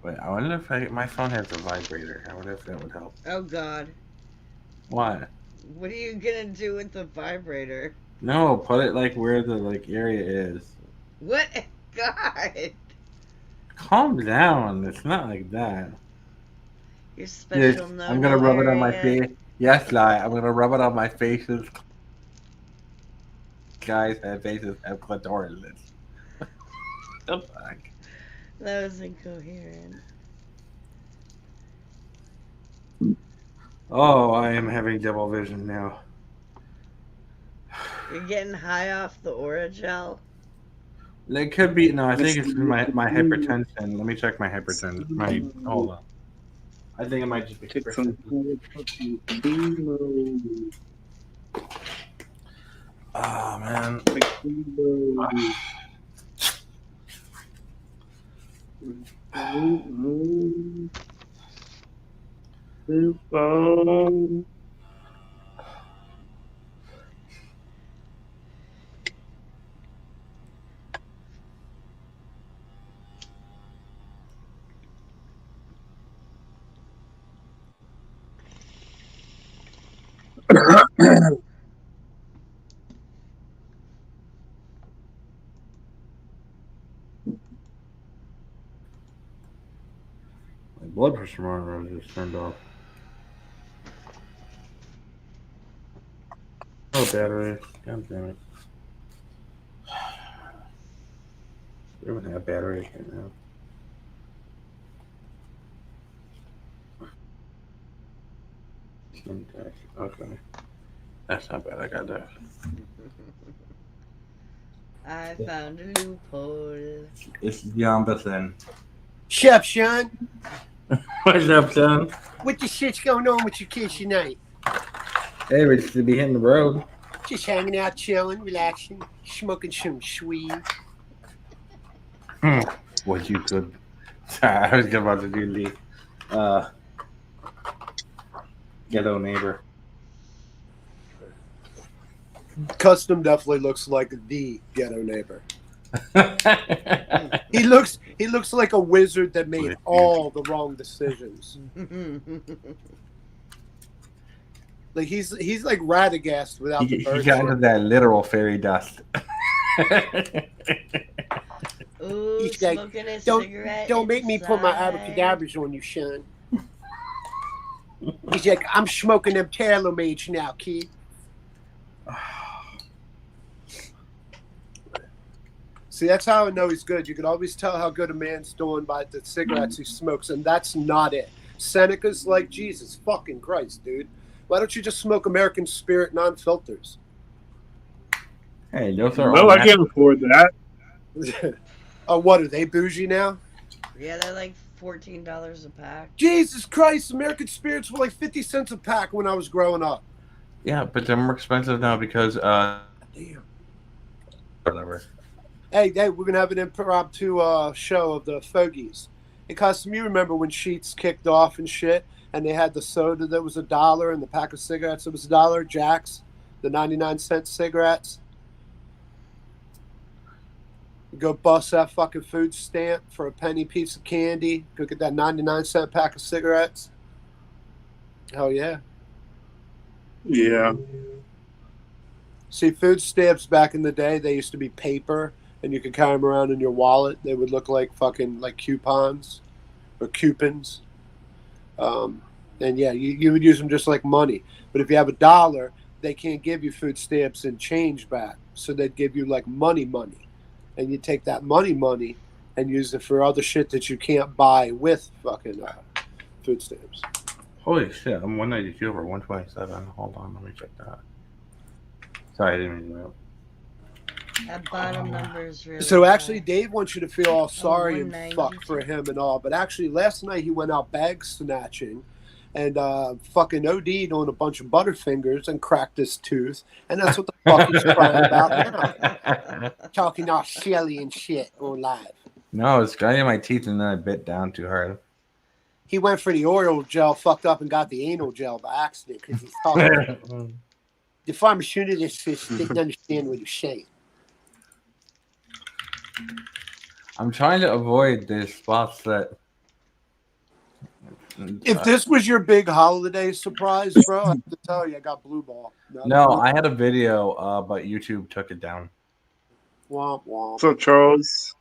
Wait, I wonder if my phone has a vibrator. I wonder if that would help. Oh, God. What? What are you gonna do with the vibrator? No, put it like where the area is. What? God. Calm down. It's not like that. Your Yes, special I'm gonna rub it on my area. face. Yes, lie. I'm gonna rub it on my faces. Guys have faces have clitoris. The fuck? That was incoherent. Oh, I am having double vision now. You're getting high off the Aura gel? It could be. No, I think it's my hypertension. Let me check my hypertension. Hold on. I think it might just be Take some hypertension. fucking chemo. Oh man. Like chemo. Phone. My blood pressure monitor just turned off. Oh, battery. God damn it. We don't have batteries right now. Okay. That's not bad. I got that. I found a loophole. It's Yamba then. Chef Sean, What's up, son? what the shit's going on with your kids tonight? Hey, we're just to be hitting the road. Just hanging out, chilling, relaxing, smoking some sweet. What you could. Sorry, I was about to do the ghetto neighbor. Custom definitely looks like the ghetto neighbor. He looks like a wizard that made all the wrong decisions. Like he's like Radagast without he the bird. got into that literal fairy dust. Ooh, He's like, smoking a don't cigarette make me put my inside. abracadabras on you, Sean. He's like, I'm smoking them TaylorMades now, kid. See, that's how I know he's good. You can always tell how good a man's doing by the cigarettes he smokes, and that's not it. Seneca's like, Jesus fucking Christ, dude. Why don't you just smoke American Spirit non-filters? Hey, those are No, all I can't afford that. Oh, what, are they bougie now? Yeah, they're like $14 a pack. Jesus Christ, American Spirits were like 50 cents a pack when I was growing up. Yeah, but they're more expensive now because Damn. whatever. Hey, we're going to have an impromptu show of the Fogies. Hey, Custom, you remember when Sheets kicked off and shit, and they had the soda that was $1 and the pack of cigarettes that was $1, Jack's, the 99-cent cigarettes? You go bust that fucking food stamp for a penny piece of candy, go get that 99-cent pack of cigarettes. Hell yeah. Yeah. See, food stamps back in the day, they used to be paper, and you could carry them around in your wallet. They would look like fucking like coupons or coupons. And yeah, you would use them just like money. But if you have $1, they can't give you food stamps and change back, so they'd give you like money, and you take that money and use it for other shit that you can't buy with fucking food stamps. Holy shit! I'm 192 over 127. Hold on, let me check that. Sorry, I didn't mean to move. That bottom number is really So high. actually, Dave wants you to feel all sorry and 192. fuck for him and all, but actually, last night he went out bag snatching and fucking OD'd on a bunch of Butterfingers and cracked his tooth, and that's what the fuck he's crying about now. Talking all silly and shit on live. No, it's grinding my teeth and then I bit down too hard. He went for the oral gel, fucked up, and got the anal gel by accident because he's talking. The pharmaceuticist just didn't understand what he was saying. I'm trying to avoid the spots that. If this was your big holiday surprise, bro, I have to tell you, I got blue ball. No, I had a video, but YouTube took it down. Womp womp. What's up, Charles?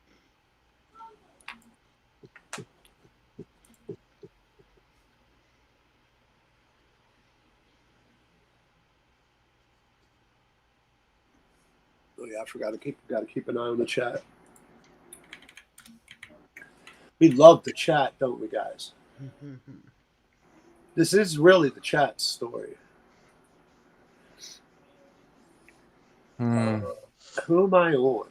Oh yeah, I forgot to keep an eye on the chat. We love the chat, don't we, guys? This is really the chat story. Who am I on?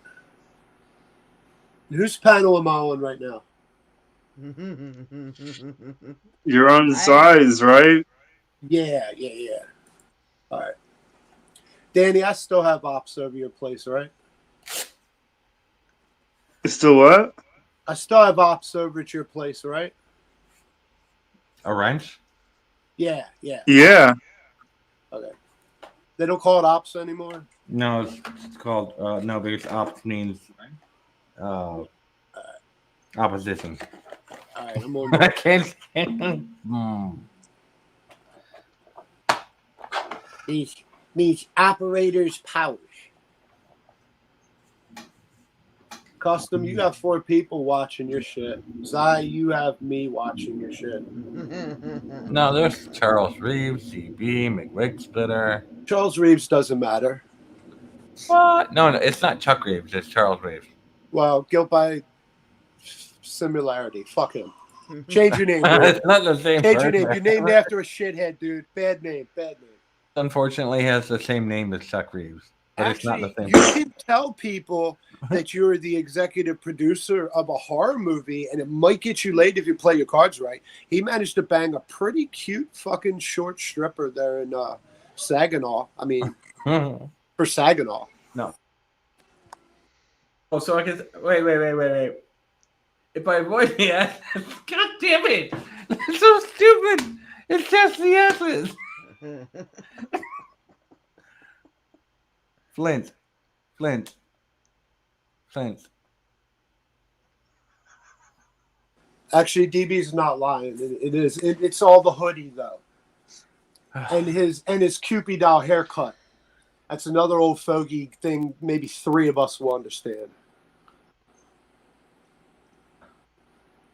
Whose panel am I on right now? You're on Zai's, right? Yeah. All right. Danny, I still have ops over your place, right? It's still what? I still have ops over at your place, right? A wrench? Yeah. Yeah. Okay. They don't call it ops anymore? No, it's called no, because ops means opposition. All right, I'm on. I can't. These operators' powers. Custom, you got 4 people watching your shit. Zai, you have me watching your shit. No, there's Charles Reeves, CB, McWick Splitter. Charles Reeves doesn't matter. What? No, it's not Chuck Reeves. It's Charles Reeves. Well, guilt by similarity. Fuck him. Change your name, dude. It's not the same Change your person. name. You're named after a shithead, dude. Bad name. Unfortunately, has the same name as Chuck Reeves, but Actually, it's not the same. you can tell people that you're the executive producer of a horror movie, and it might get you laid if you play your cards right. He managed to bang a pretty cute fucking short stripper there in Saginaw. I mean, for Saginaw. No. Oh, so I guess. Wait. If I avoid the ass, God damn it! That's so stupid. It's just the asses. Flint. Actually, DB's not lying. It's all the hoodie though, and his Cupid doll haircut. That's another old fogey thing. Maybe 3 of us will understand.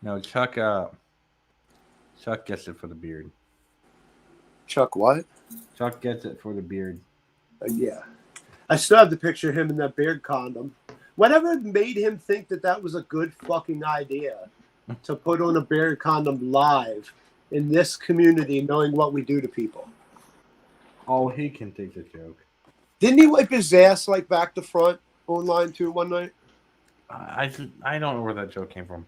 No, Chuck gets it for the beard. Chuck, what? Chuck gets it for the beard. Yeah. I still have the picture of him in that beard condom. Whatever made him think that was a good fucking idea to put on a beard condom live in this community, knowing what we do to people? Oh, he can take the joke. Didn't he wipe his ass like back to front online too one night? I don't know where that joke came from.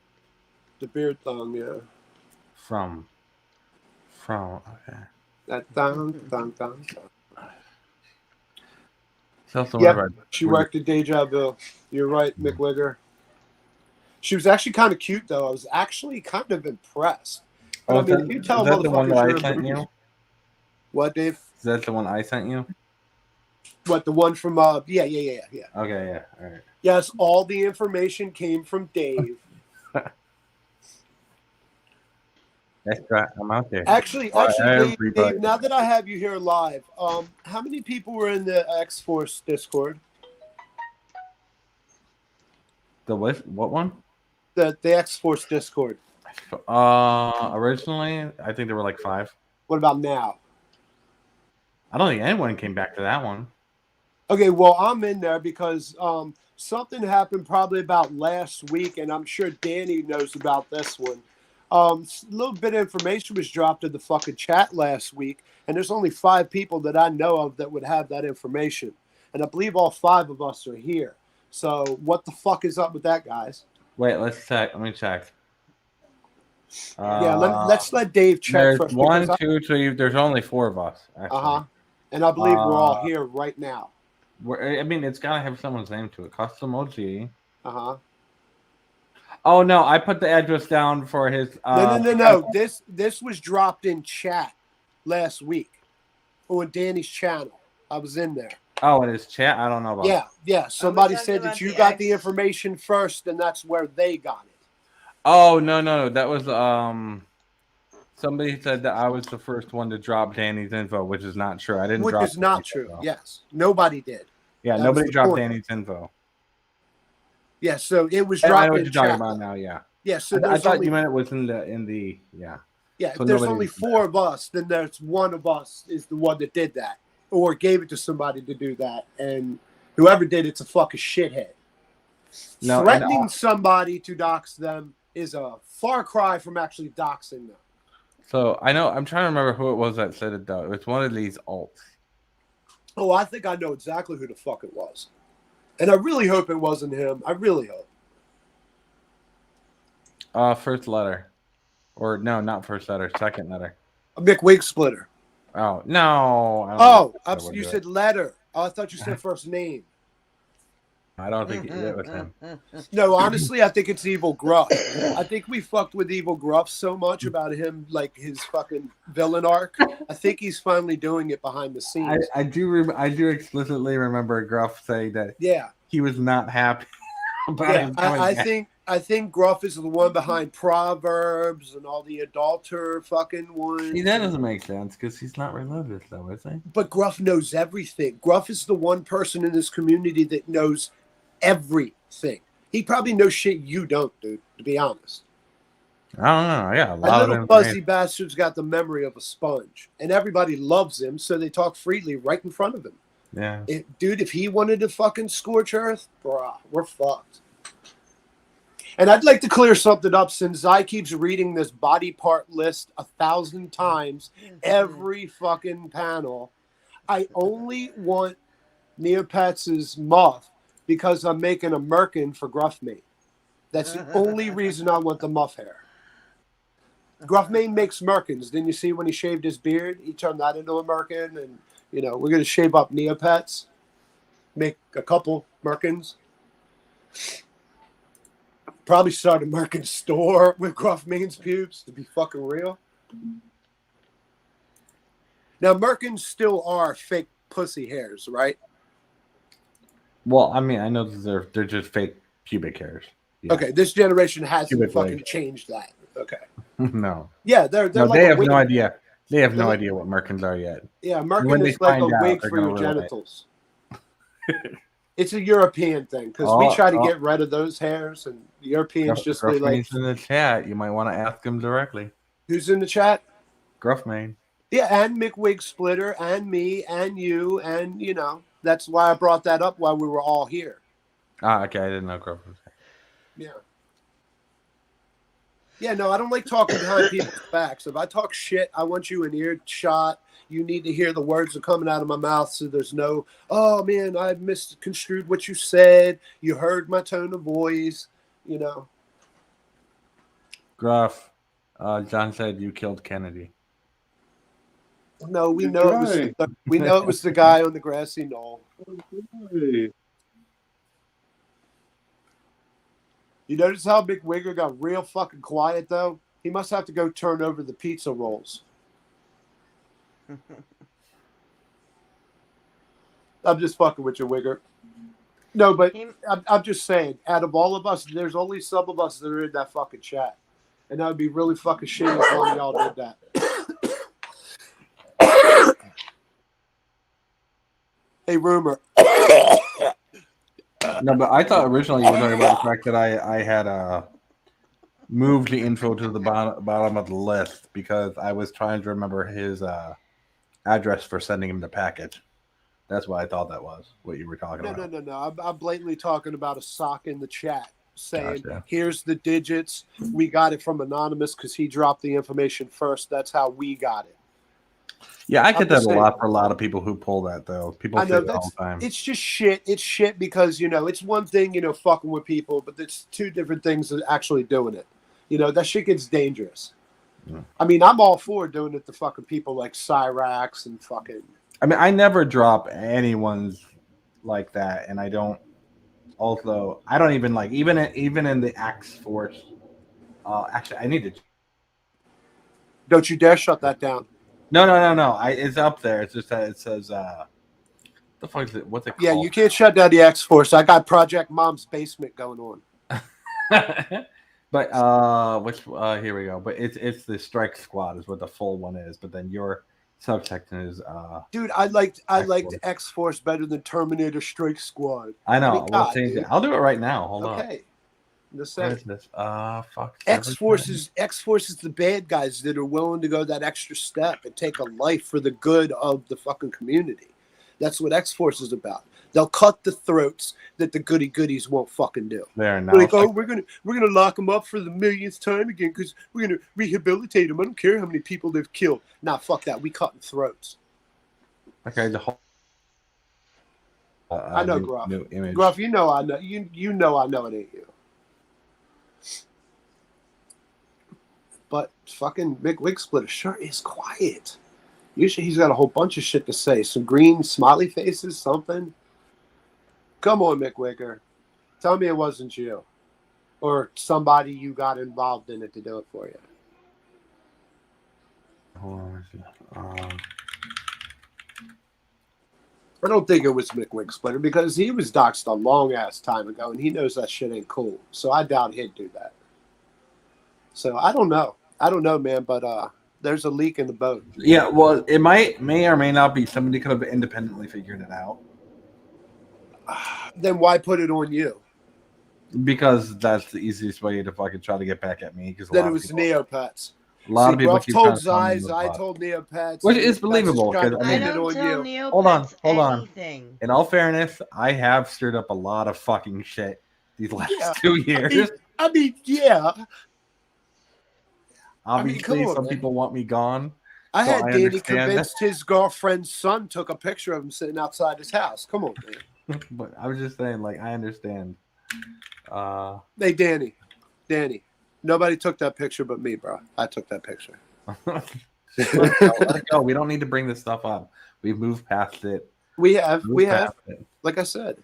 The beard thong, yeah. From. Okay. That thong. Yep, she worked at Deja Vu. You're right, McWigger. She was actually kind of cute, though. I was actually kind of impressed. Oh, I mean, if you tell is that the one that I motherfuckers sent you? What, Dave? Is that the one I sent you? What, the one from, yeah. Okay, yeah, all right. Yes, all the information came from Dave. That's right, I'm out there. Actually, Everybody. Dave, now that I have you here live, how many people were in the X-Force Discord? The what one? The X-Force Discord. Originally, I think there were like 5. What about now? I don't think anyone came back to that one. Okay, well, I'm in there because something happened probably about last week, and I'm sure Danny knows about this one. A little bit of information was dropped in the fucking chat last week, and there's only 5 people that I know of that would have that information. And I believe all 5 of us are here. So what the fuck is up with that, guys? Wait, let's check. Let me check. Yeah, let's let Dave check There's first. 1, 2, 3. There's only 4 of us. Actually. And I believe we're all here right now. I mean, it's gotta have someone's name to it. Custom OG. Oh no, I put the address down for his. No. This was dropped in chat last week on Danny's channel. I was in there. Oh, in his chat. I don't know about. Yeah. Somebody talking said that about you the got X? the information first, and that's where they got it. Oh no, that was somebody said that I was the first one to drop Danny's info, which is not true. I didn't. Which drop is not Danny's true. info. Yes, nobody did. Yeah, That nobody was the dropped point. Danny's info. Yeah, so it was I dropped know what in you're talking chat. about now. Yeah. Yeah, so I there's thought only, you meant it was in the yeah. yeah. so If there's nobody only did 4 of us, then there's one of us is the one that did that, or gave it to somebody to do that, and whoever did it's a fucking shithead. No, and, Threatening somebody to dox them is a far cry from actually doxing them. So I know I'm trying to remember who it was that said it though. It's one of these alts. Oh, I think I know exactly who the fuck it was. And I really hope it wasn't him. I really hope. First letter, or no, not first letter. Second letter. A McWig splitter. Oh no. I don't Oh, think that would you do said letter. Oh, I thought you said first name. it. I don't think it was him. No, honestly, I think it's Evil Gruff. I think we fucked with Evil Gruff so much about him, like his fucking villain arc. I think he's finally doing it behind the scenes. I do explicitly remember Gruff saying that Yeah, he was not happy about yeah. him coming back. I think Gruff is the one behind Proverbs and all the adulterer fucking ones. See, that doesn't make sense because he's not religious, though, is he? But Gruff knows everything. Gruff is the one person in this community that knows everything. He probably knows shit you don't, dude, to be honest. I don't know. Yeah, a That lot of little information. fuzzy bastard's got the memory of a sponge, and everybody loves him, so they talk freely right in front of him. Yeah. Dude, if he wanted to fucking scorch earth, bruh, we're fucked. And I'd like to clear something up since Zai keeps reading this body part list 1,000 times every fucking panel. I only want Neopets' muff because I'm making a merkin for Gruffmane. That's the only reason I want the muff hair. Gruffmane makes merkins. Didn't you see when he shaved his beard? He turned that into a merkin, and we're going to shave up Neopets, make a couple merkins. Probably start a merkin store with Gruffmane's pubes, to be fucking real. Now, merkins still are fake pussy hairs, right? Well, I mean, I know that they're just fake pubic hairs. Yeah. Okay, this generation hasn't Pubic fucking leg. changed that. Okay. No. Yeah, they're No, like they a have wig. no idea. They have no They're- idea what merkins are yet. Yeah, When merkin they is like a find out, wig they're for your gonna realize. genitals. It's a European thing because Oh, we try to oh. get rid of those hairs, and the Europeans just be like, Gruffmane's in the chat. You might want to ask him directly. "Who's in the chat?" Gruffmane. Yeah, and McWig Splitter, and me, and you, and that's why I brought that up while we were all here. Ah, okay. I didn't know Gruff was there. Yeah. Yeah, no, I don't like talking behind people's backs. If I talk shit, I want you in earshot. You need to hear the words that are coming out of my mouth, so there's no, oh man, I misconstrued what you said. You heard my tone of voice. Gruff. John said you killed Kennedy. No, we Good know it was the guy on the grassy knoll. Hey. You notice how Big Wigger got real fucking quiet though? He must have to go turn over the pizza rolls. I'm just fucking with you, Wigger. No, but I'm just saying, out of all of us, there's only some of us that are in that fucking chat. And that would be really fucking shitty if one of y'all did that. Hey, Rumor. No, but I thought originally you were talking about the fact that I had moved the info to the bottom of the list because I was trying to remember his address for sending him the package. That's what I thought that was. What you were talking about. No. I'm blatantly talking about a sock in the chat saying, Gotcha. here's the digits. We got it from Anonymous because he dropped the information first. That's how we got it. Yeah, I get I'm that just a saying. lot for a lot of people who pull that though. People I say know it all the time. it's just shit. It's shit because, you know, it's one thing, you know, fucking with people, but it's two different things of actually doing it. You know, that shit gets dangerous. Yeah. I mean, I'm all for doing it to fucking people like Cyrax and fucking. I mean, I never drop anyone's like that, and I don't. Also, I don't even like even in the X Force. Actually, I need to. Don't you dare shut that down. No. It's up there. It's just that it says. The fuck is it? What's it called? Yeah, you can't shut down the X Force. I got Project Mom's Basement going on. But which here we go. But it's the Strike Squad is what the full one is. But then your subsection is Dude, I liked X-Force. X Force better than Terminator Strike Squad. I know. I mean, We'll God, change it. dude. I'll do it right now. Hold on. Okay. The Where same. is this? Fuck. X Force is the bad guys that are willing to go that extra step and take a life for the good of the fucking community. That's what X Force is about. They'll cut the throats that the goody goodies won't fucking do. There now. They're like, oh, we're gonna lock them up for the millionth time again because we're gonna rehabilitate them. I don't care how many people they've killed. Nah, fuck that. We cutting throats. Okay, the whole. I know, new, Gruff. New image. Gruff, you know I know you know I know it ain't you. But fucking Mick Wig Splitter sure is quiet. Usually he's got a whole bunch of shit to say. Some green smiley faces, something. Come on, Mick Wigger. Tell me it wasn't you. Or somebody you got involved in it to do it for you. Hold on. I don't think it was Mick Wig Splitter because he was doxxed a long ass time ago and he knows that shit ain't cool. So I doubt he'd do that. So I don't know. I don't know, man, but there's a leak in the boat. Yeah, well, it may or may not be. Somebody could have independently figured it out. Then why put it on you? Because that's the easiest way to fucking try to get back at me. Because Then it was Neopets. A lot of people Gruff keep told trying to tell me Zeiss, the I fuck. told Neopets. Which is Neopets believable, trying to 'cause, I I mean- pin it don't on tell you. Neopets Hold on. anything. In all fairness, I have stirred up a lot of fucking shit these last Yeah. 2 years. I mean, yeah. Obviously, come on, some man. people want me gone. I So had I Danny understand. convinced his girlfriend's son took a picture of him sitting outside his house. Come on, man. But I was just saying, like, I understand. Hey, Danny. Nobody took that picture but me, bro. I took that picture. Let it go. We don't need to bring this stuff up. We've moved past it. We have, Moved have, past it. like I said.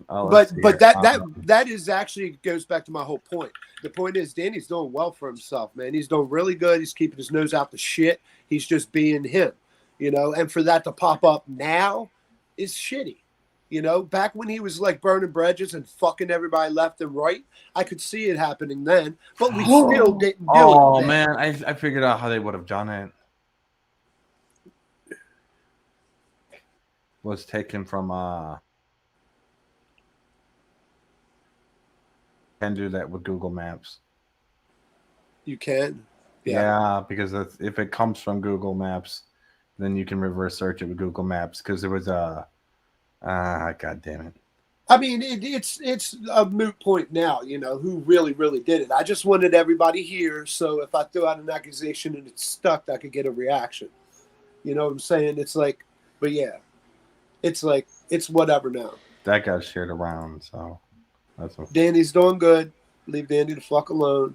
Let's see But here. that is actually goes back to my whole point. The point is Danny's doing well for himself, man. He's doing really good. He's keeping his nose out the shit. He's just being him, you know. And for that to pop up now is shitty, you know. Back when he was like burning bridges and fucking everybody left and right, I could see it happening then. But we still didn't do it. Oh then. man, I figured out how they would have done it. Was taken from can do that with Google Maps. You can. Yeah, because if it comes from Google Maps, then you can reverse search it with Google Maps. Because there was god damn it. I mean, it's a moot point now, you know, who really did it. I just wanted everybody here, so if I threw out an accusation and it stuck, I could get a reaction. You know what I'm saying? It's like, but yeah, it's like, it's whatever now. That got shared around, so that's what. Danny's doing good. Leave Danny the fuck alone.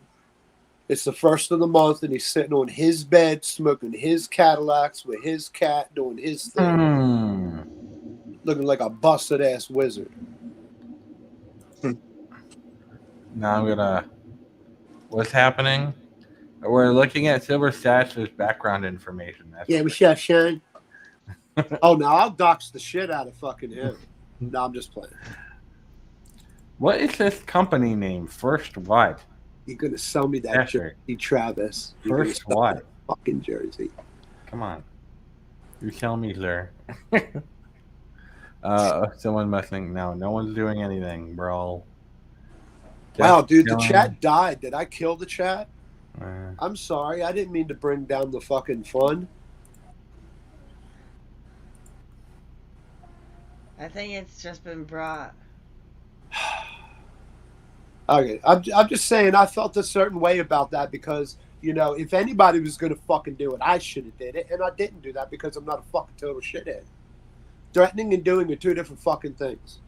It's the first of the month, and he's sitting on his bed, smoking his Cadillacs with his cat, doing his thing, looking like a busted ass wizard. Now I'm gonna. What's happening? We're looking at Silver Statue's background information. That's Yeah, we shall shine. Oh, no, I'll dox the shit out of fucking him. No, I'm just playing. What is this company name? First what? You're gonna sell me that Effort. jersey, Travis. You're gonna First sell what? that fucking jersey. Come on. You tell me, sir. Someone messing. No one's doing anything, bro. Wow, Just dude, the chilling. chat died. Did I kill the chat? Uh, I'm sorry. I didn't mean to bring down the fucking fun. I think it's just been brought. Okay, I'm just saying I felt a certain way about that because, you know, if anybody was going to fucking do it, I should have did it, and I didn't do that because I'm not a fucking total shithead. Threatening and doing are two different fucking things.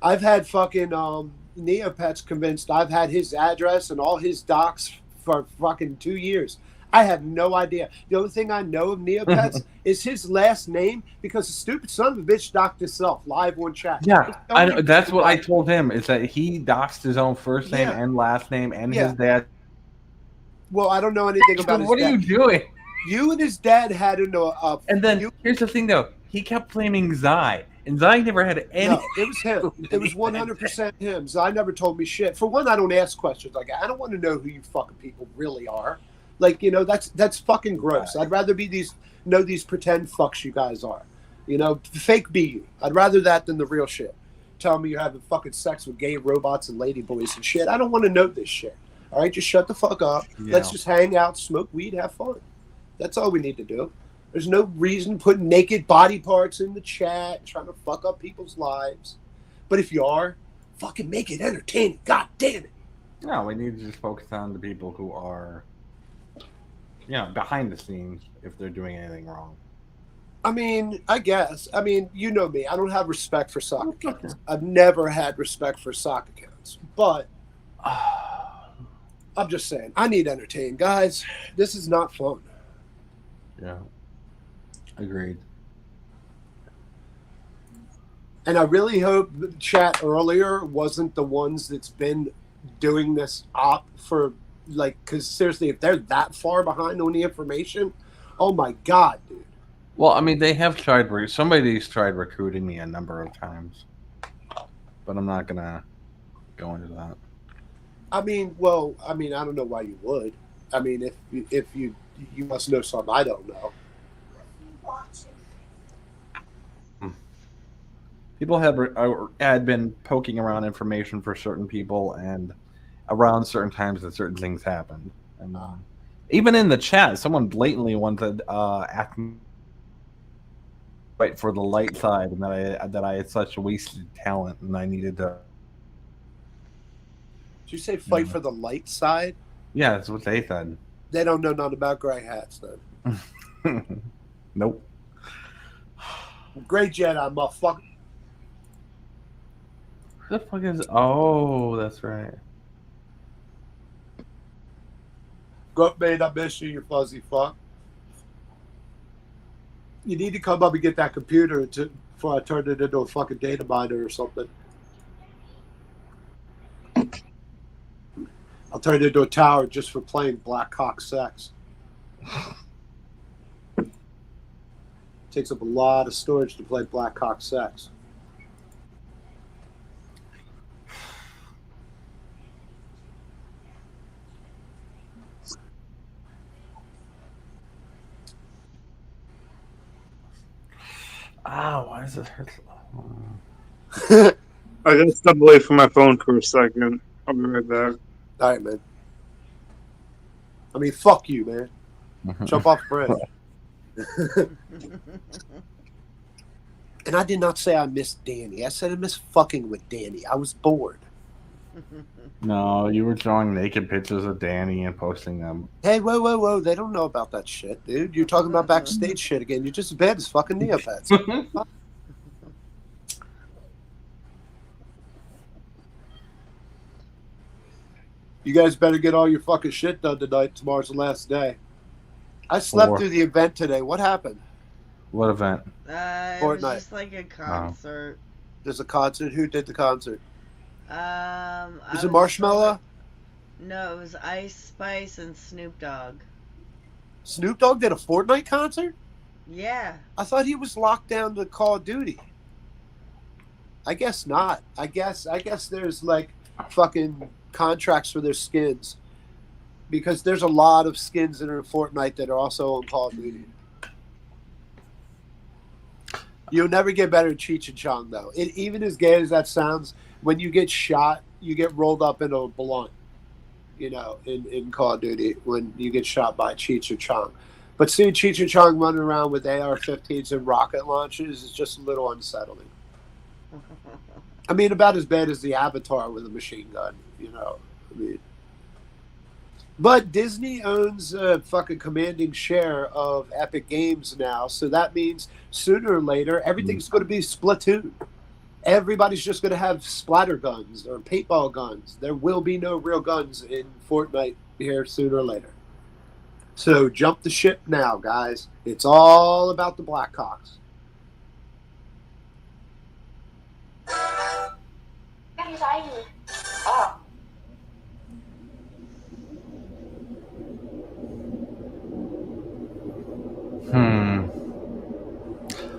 I've had fucking Neopets convinced I've had his address and all his docs for fucking 2 years. I have no idea. The only thing I know of Neopets is his last name because the stupid son of a bitch docked himself live on chat. Yeah, that's what I told him, is that he doxed his own first name Yeah. and last name and Yeah. his dad. Well, I don't know anything about his What dad. are you doing? You and his dad had And then you- here's the thing, though. He kept blaming Zai, and Zai never had any. No, it was him. It was 100% him. Zai never told me shit. For one, I don't ask questions like that. I don't want to know who you fucking people really are. Like, you know, that's fucking gross. I'd rather be these pretend fucks you guys are. You know, fake be you. I'd rather that than the real shit. Tell me you're having fucking sex with gay robots and ladyboys and shit. I don't want to know this shit. All right, just shut the fuck up. Yeah. Let's just hang out, smoke weed, have fun. That's all we need to do. There's no reason putting naked body parts in the chat, trying to fuck up people's lives. But if you are, fucking make it entertaining. God damn it. No, we need to just focus on the people who are, you know, behind the scenes if they're doing anything wrong. I mean, I guess. I mean, you know me. I don't have respect for sock accounts. I've never had respect for sock accounts. But I'm just saying, I need entertainment, guys. This is not fun. Yeah. Agreed. And I really hope the chat earlier wasn't the ones that's been doing this op for, like, because seriously, if they're that far behind on the information, oh my God, dude. Well, I mean, they have tried. Somebody's tried recruiting me a number of times, but I'm not gonna go into that. I mean, well, I don't know why you would. I mean, if you must know something I don't know. People had been poking around information for certain people, and around certain times that certain things happened. And even in the chat, someone blatantly wanted asked me fight for the light side, and that I had such wasted talent, and I needed to. Did you say fight for the light side? Yeah, that's what they said. They don't know nothing about gray hats, then. Nope. Gray Jedi, motherfucker. Who the fuck is? Oh, that's right. Grunt made, I miss you, you fuzzy fuck. You need to come up and get that computer before I turn it into a fucking data miner or something. I'll turn it into a tower just for playing black cock sex. Takes up a lot of storage to play black cock sex. Why does it hurt so? I gotta step away from my phone for a second. I'll be right back. All right, man. I mean, fuck you, man. Jump off the bridge. And I did not say I missed Danny. I said I miss fucking with Danny. I was bored. No, you were drawing naked pictures of Danny and posting them. Hey, whoa. They don't know about that shit, dude. You're talking about backstage shit again. You're just as bad as fucking Neopets. You guys better get all your fucking shit done tonight. Tomorrow's the last day. I slept through the event today. What happened? What event? It was Fortnite. just like a concert. There's a concert. Who did the concert? I Is it was Marshmello? No, it was Ice Spice and Snoop Dogg. Snoop Dogg did a Fortnite concert? Yeah. I thought he was locked down to Call of Duty. I guess not. I guess there's like fucking contracts for their skins. Because there's a lot of skins that are in Fortnite that are also on Call of Duty. You'll never get better at Cheech and Chong, though. Even as gay as that sounds, when you get shot, you get rolled up into a blunt, you know, in Call of Duty when you get shot by Cheech and Chong. But seeing Cheech and Chong running around with AR-15s and rocket launches is just a little unsettling. I mean, about as bad as the Avatar with a machine gun, you know. I mean, but Disney owns a fucking commanding share of Epic Games now, so that means sooner or later everything's going to be Splatoon. Everybody's just going to have splatter guns or paintball guns. There will be no real guns in Fortnite here sooner or later. So jump the ship now, guys. It's all about the Blackhawks.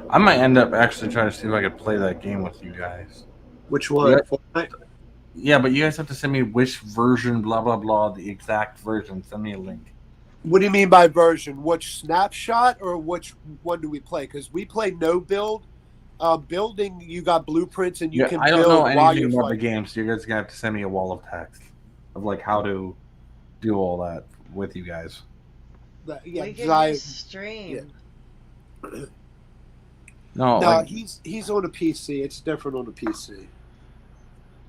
I might end up actually trying to see if I could play that game with you guys. Which one? Yeah. Fortnite? Yeah, but you guys have to send me which version, blah blah blah, the exact version. Send me a link. What do you mean by version? Which snapshot or which one do we play? Because we play no build. Building, you got blueprints and you Yeah, can I don't build know while anything you're about the fighting. game, so you guys are gonna have to send me a wall of text of like how to do all that with you guys. Yeah, We can I, just stream. No, no, like, he's on a PC. It's different on a PC.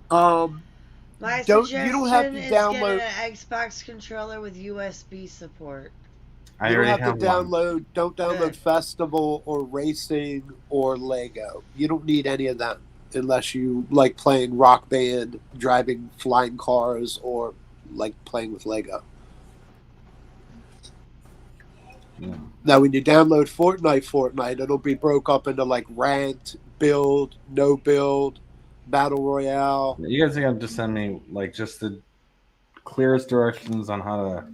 My Don't- suggestion you don't have to is download- get an Xbox controller with USB support. I You don't already have to have one. download. Don't download Good. Festival or Racing or Lego. You don't need any of them unless you like playing Rock Band, driving flying cars, or like playing with Lego. Yeah. Now, when you download Fortnite, it'll be broke up into like ranked, build, no build, battle royale. You guys are gonna just send me like just the clearest directions on how to.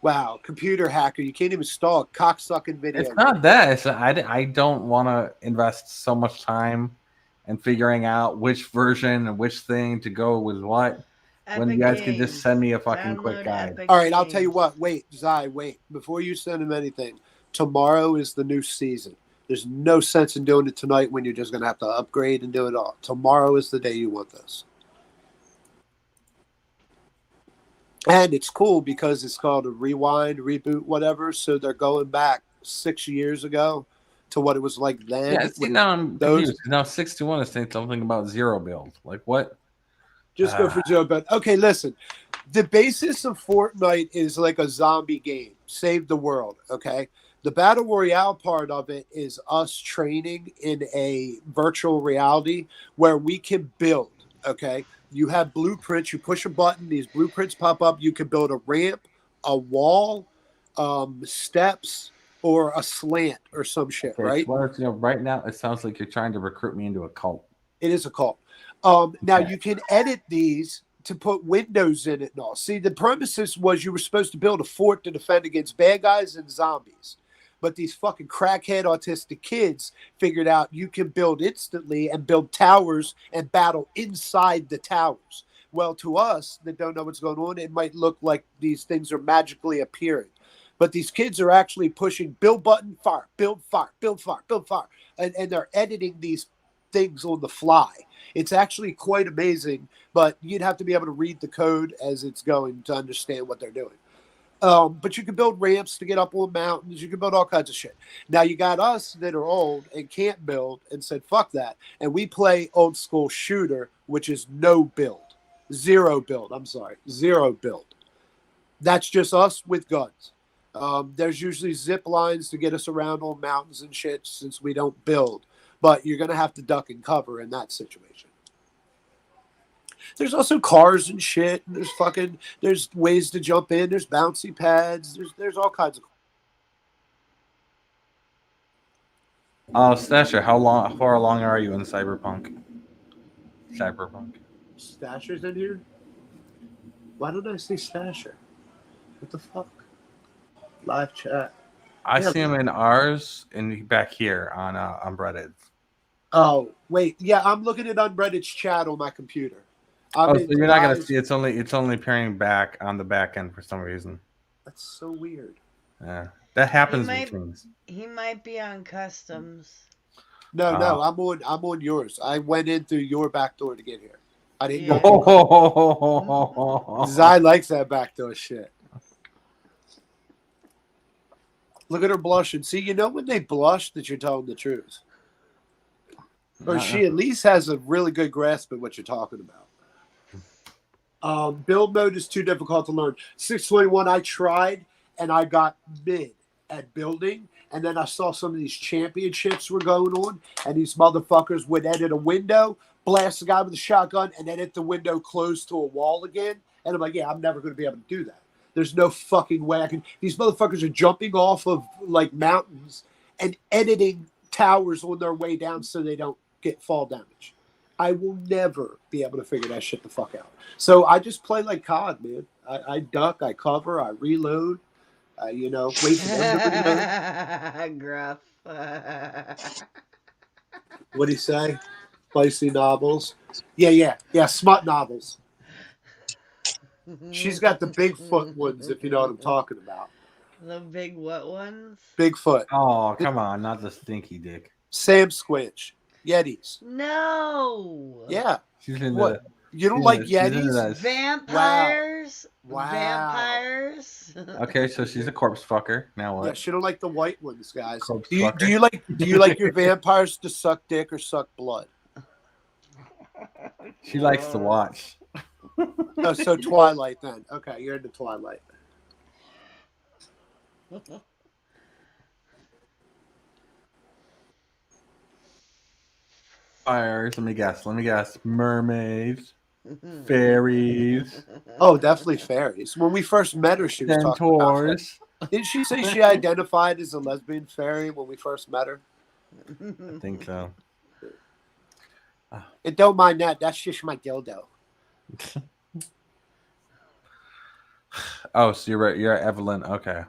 Wow, computer hacker! You can't even install a cocksucking video. It's not that. It's I don't want to invest so much time in figuring out which version and which thing to go with what. When you guys could just send me a fucking quick Download guide. Epic All right, I'll tell you Games. what. Wait, Zai, wait. Before you send him anything, tomorrow is the new season. There's no sense in doing it tonight when you're just going to have to upgrade and do it all. Tomorrow is the day you want this. And it's cool because it's called a rewind, reboot, whatever. So they're going back 6 years ago to what it was like then. Yeah, see, with now I'm those- confused. Now 61 is saying something about zero build. Like what? Just go for zero. But okay, listen. The basis of Fortnite is like a zombie game. Save the world. Okay. The battle royale part of it is us training in a virtual reality where we can build. Okay. You have blueprints. You push a button. These blueprints pop up. You can build a ramp, a wall, steps, or a slant or some shit. Okay, Right. well, you know, right now it sounds like you're trying to recruit me into a cult. It is a cult. Now Okay. you can edit these to put windows in it and all. See, the premises was you were supposed to build a fort to defend against bad guys and zombies. But these fucking crackhead autistic kids figured out you can build instantly and build towers and battle inside the towers. Well, to us that don't know what's going on, it might look like these things are magically appearing. But these kids are actually pushing build button, fire, build fire, build fire, build fire. And they're editing these things on the fly. It's actually quite amazing, but you'd have to be able to read the code as it's going to understand what they're doing. But you can build ramps to get up on mountains. You can build all kinds of shit. Now you got us that are old and can't build and said, fuck that. And we play old school shooter, which is no build. Zero build. I'm sorry. Zero build. That's just us with guns. There's usually zip lines to get us around on mountains and shit since we don't build. But you're going to have to duck and cover in that situation. There's also cars and shit. And there's ways to jump in. There's bouncy pads. There's all kinds of. Stasher, how far along are you in Cyberpunk? Stashers in here? Why don't I see Stasher? What the fuck? Live chat. I Yeah. see him in ours and back here on Unbreaded. Oh, wait. Yeah, I'm looking at Unbreaded's chat on my computer. Oh, so in you're not gonna Live- see it's only appearing back on the back end for some reason. That's so weird. Yeah, that happens might- with things. He might be on customs. No, I'm on yours. I went in through your back door to get here. I didn't Yeah. go. Zai likes that backdoor shit. Look at her blushing. See, you know when they blush that you're telling the truth. Or she at least has a really good grasp of what you're talking about. Build mode is too difficult to learn. 621, I tried and I got mid at building. And then I saw some of these championships were going on, and these motherfuckers would edit a window, blast a guy with a shotgun, and edit the window closed to a wall again. And I'm like, yeah, I'm never going to be able to do that. There's no fucking way I can. These motherfuckers are jumping off of like mountains and editing towers on their way down so they don't get fall damage. I will never be able to figure that shit the fuck out. So I just play like COD, man. I duck, I cover, I reload. Wait for them to reload. Gruff. What'd he say? Spicy novels. Yeah. Smut novels. She's got the Bigfoot ones, if you know what I'm talking about. The big what ones? Bigfoot. Oh, come on, not the stinky dick. Sam Squinch. Yetis. No. Yeah. She's in What? the. You don't she's like in- she's into Yetis? that- Vampires. Wow. Vampires. Okay, so she's a corpse fucker. Now what? Yeah, she don't like the white ones, guys. Corpse Do fucker. you like your vampires to suck dick or suck blood? She likes to watch. Oh, so Twilight then. Okay, you're into Twilight. Fires. Let me guess. Mermaids, fairies, Oh, definitely fairies. When we first met her, she was talking about centaurs. Didn't she say she identified as a lesbian fairy when we first met her? I think so. And don't mind that. That's just my dildo. Oh, so you're right. You're Evelyn. Okay.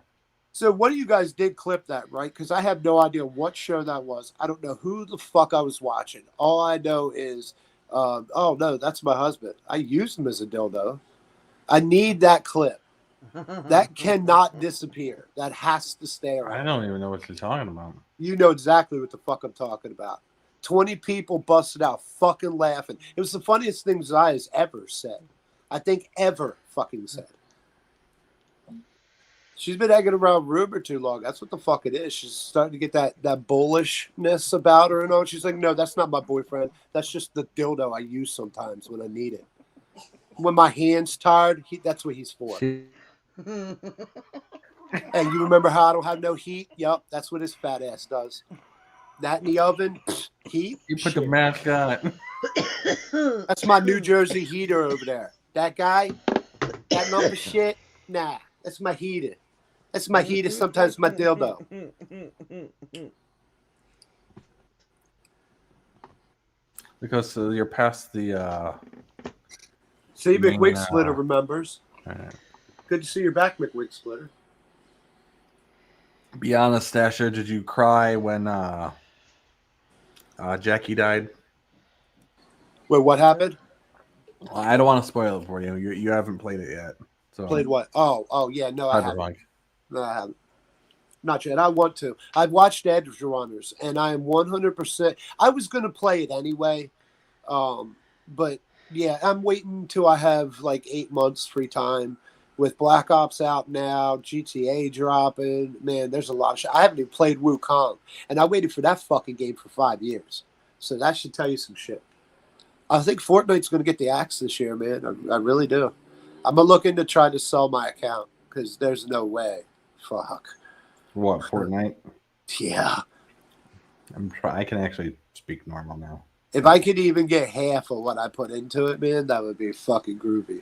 So one of you guys did clip that, right? Because I have no idea what show that was. I don't know who the fuck I was watching. All I know is, oh no, that's my husband. I used him as a dildo. I need that clip. That cannot disappear. That has to stay around. I don't even know what you're talking about. You know exactly what the fuck I'm talking about. 20 people busted out fucking laughing. It was the funniest thing Zaya has ever said. I think ever fucking said. She's been hanging around Rumor too long. That's what the fuck it is. She's starting to get that bullishness about her and all. She's like, no, that's not my boyfriend. That's just the dildo I use sometimes when I need it. When my hand's tired, that's what he's for. She- Hey, you remember how I don't have no heat? Yup, that's what his fat ass does. That in the oven, heat. You put the mask on. That's my New Jersey heater over there. That guy, that number shit, nah, that's my heater. That's my heater, sometimes my dildo. Because you're past the. See, You mean, McWig Splitter remembers. Alright. Good to see you're back, McWig Splitter. Be honest, Stasher, did you cry when Jackie died? Wait, what happened? I don't want to spoil it for you. You haven't played it yet. So Played what? Oh, yeah, no, I haven't. Cyberpunk. No, I haven't. Not yet. I want to. I've watched Edge Runners, and I am 100%. I was going to play it anyway, but yeah, I'm waiting until I have like 8 months free time. With Black Ops out now, GTA dropping, man, there's a lot of shit. I haven't even played Wukong, and I waited for that fucking game for 5 years. So that should tell you some shit. I think Fortnite's going to get the axe this year, man. I really do. I'm going to look into trying to sell my account because there's no way. Fuck. What, Fortnite? Yeah. I can actually speak normal now. If I could even get half of what I put into it, man, that would be fucking groovy.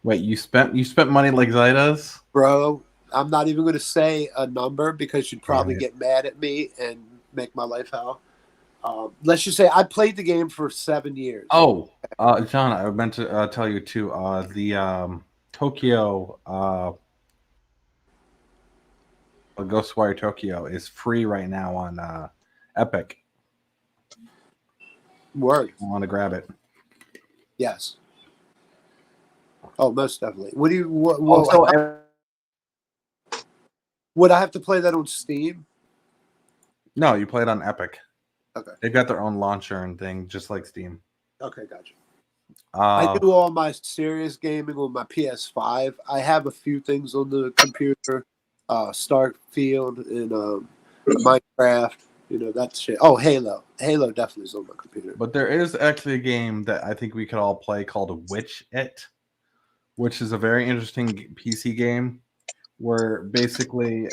Wait, you spent money like Zai does? Bro, I'm not even going to say a number because you'd probably Right. get mad at me and make my life hell. Let's just say I played the game for 7 years. Oh, John, I meant to tell you too. The Tokyo Ghostwire Tokyo is free right now on Epic. Word. I want to grab it. Yes. Oh, most definitely. What do you? Also, Would I have to play that on Steam? no, you play it on Epic. Okay. They've got their own launcher and thing, just like Steam. Okay, gotcha. I Uh, do all my serious gaming on my PS5. I have a few things on the computer, Starfield and Minecraft, You know, that shit. Oh, Halo. Halo definitely is on my computer. But there is actually a game that I think we could all play called Witch It, which is a very interesting PC game where basically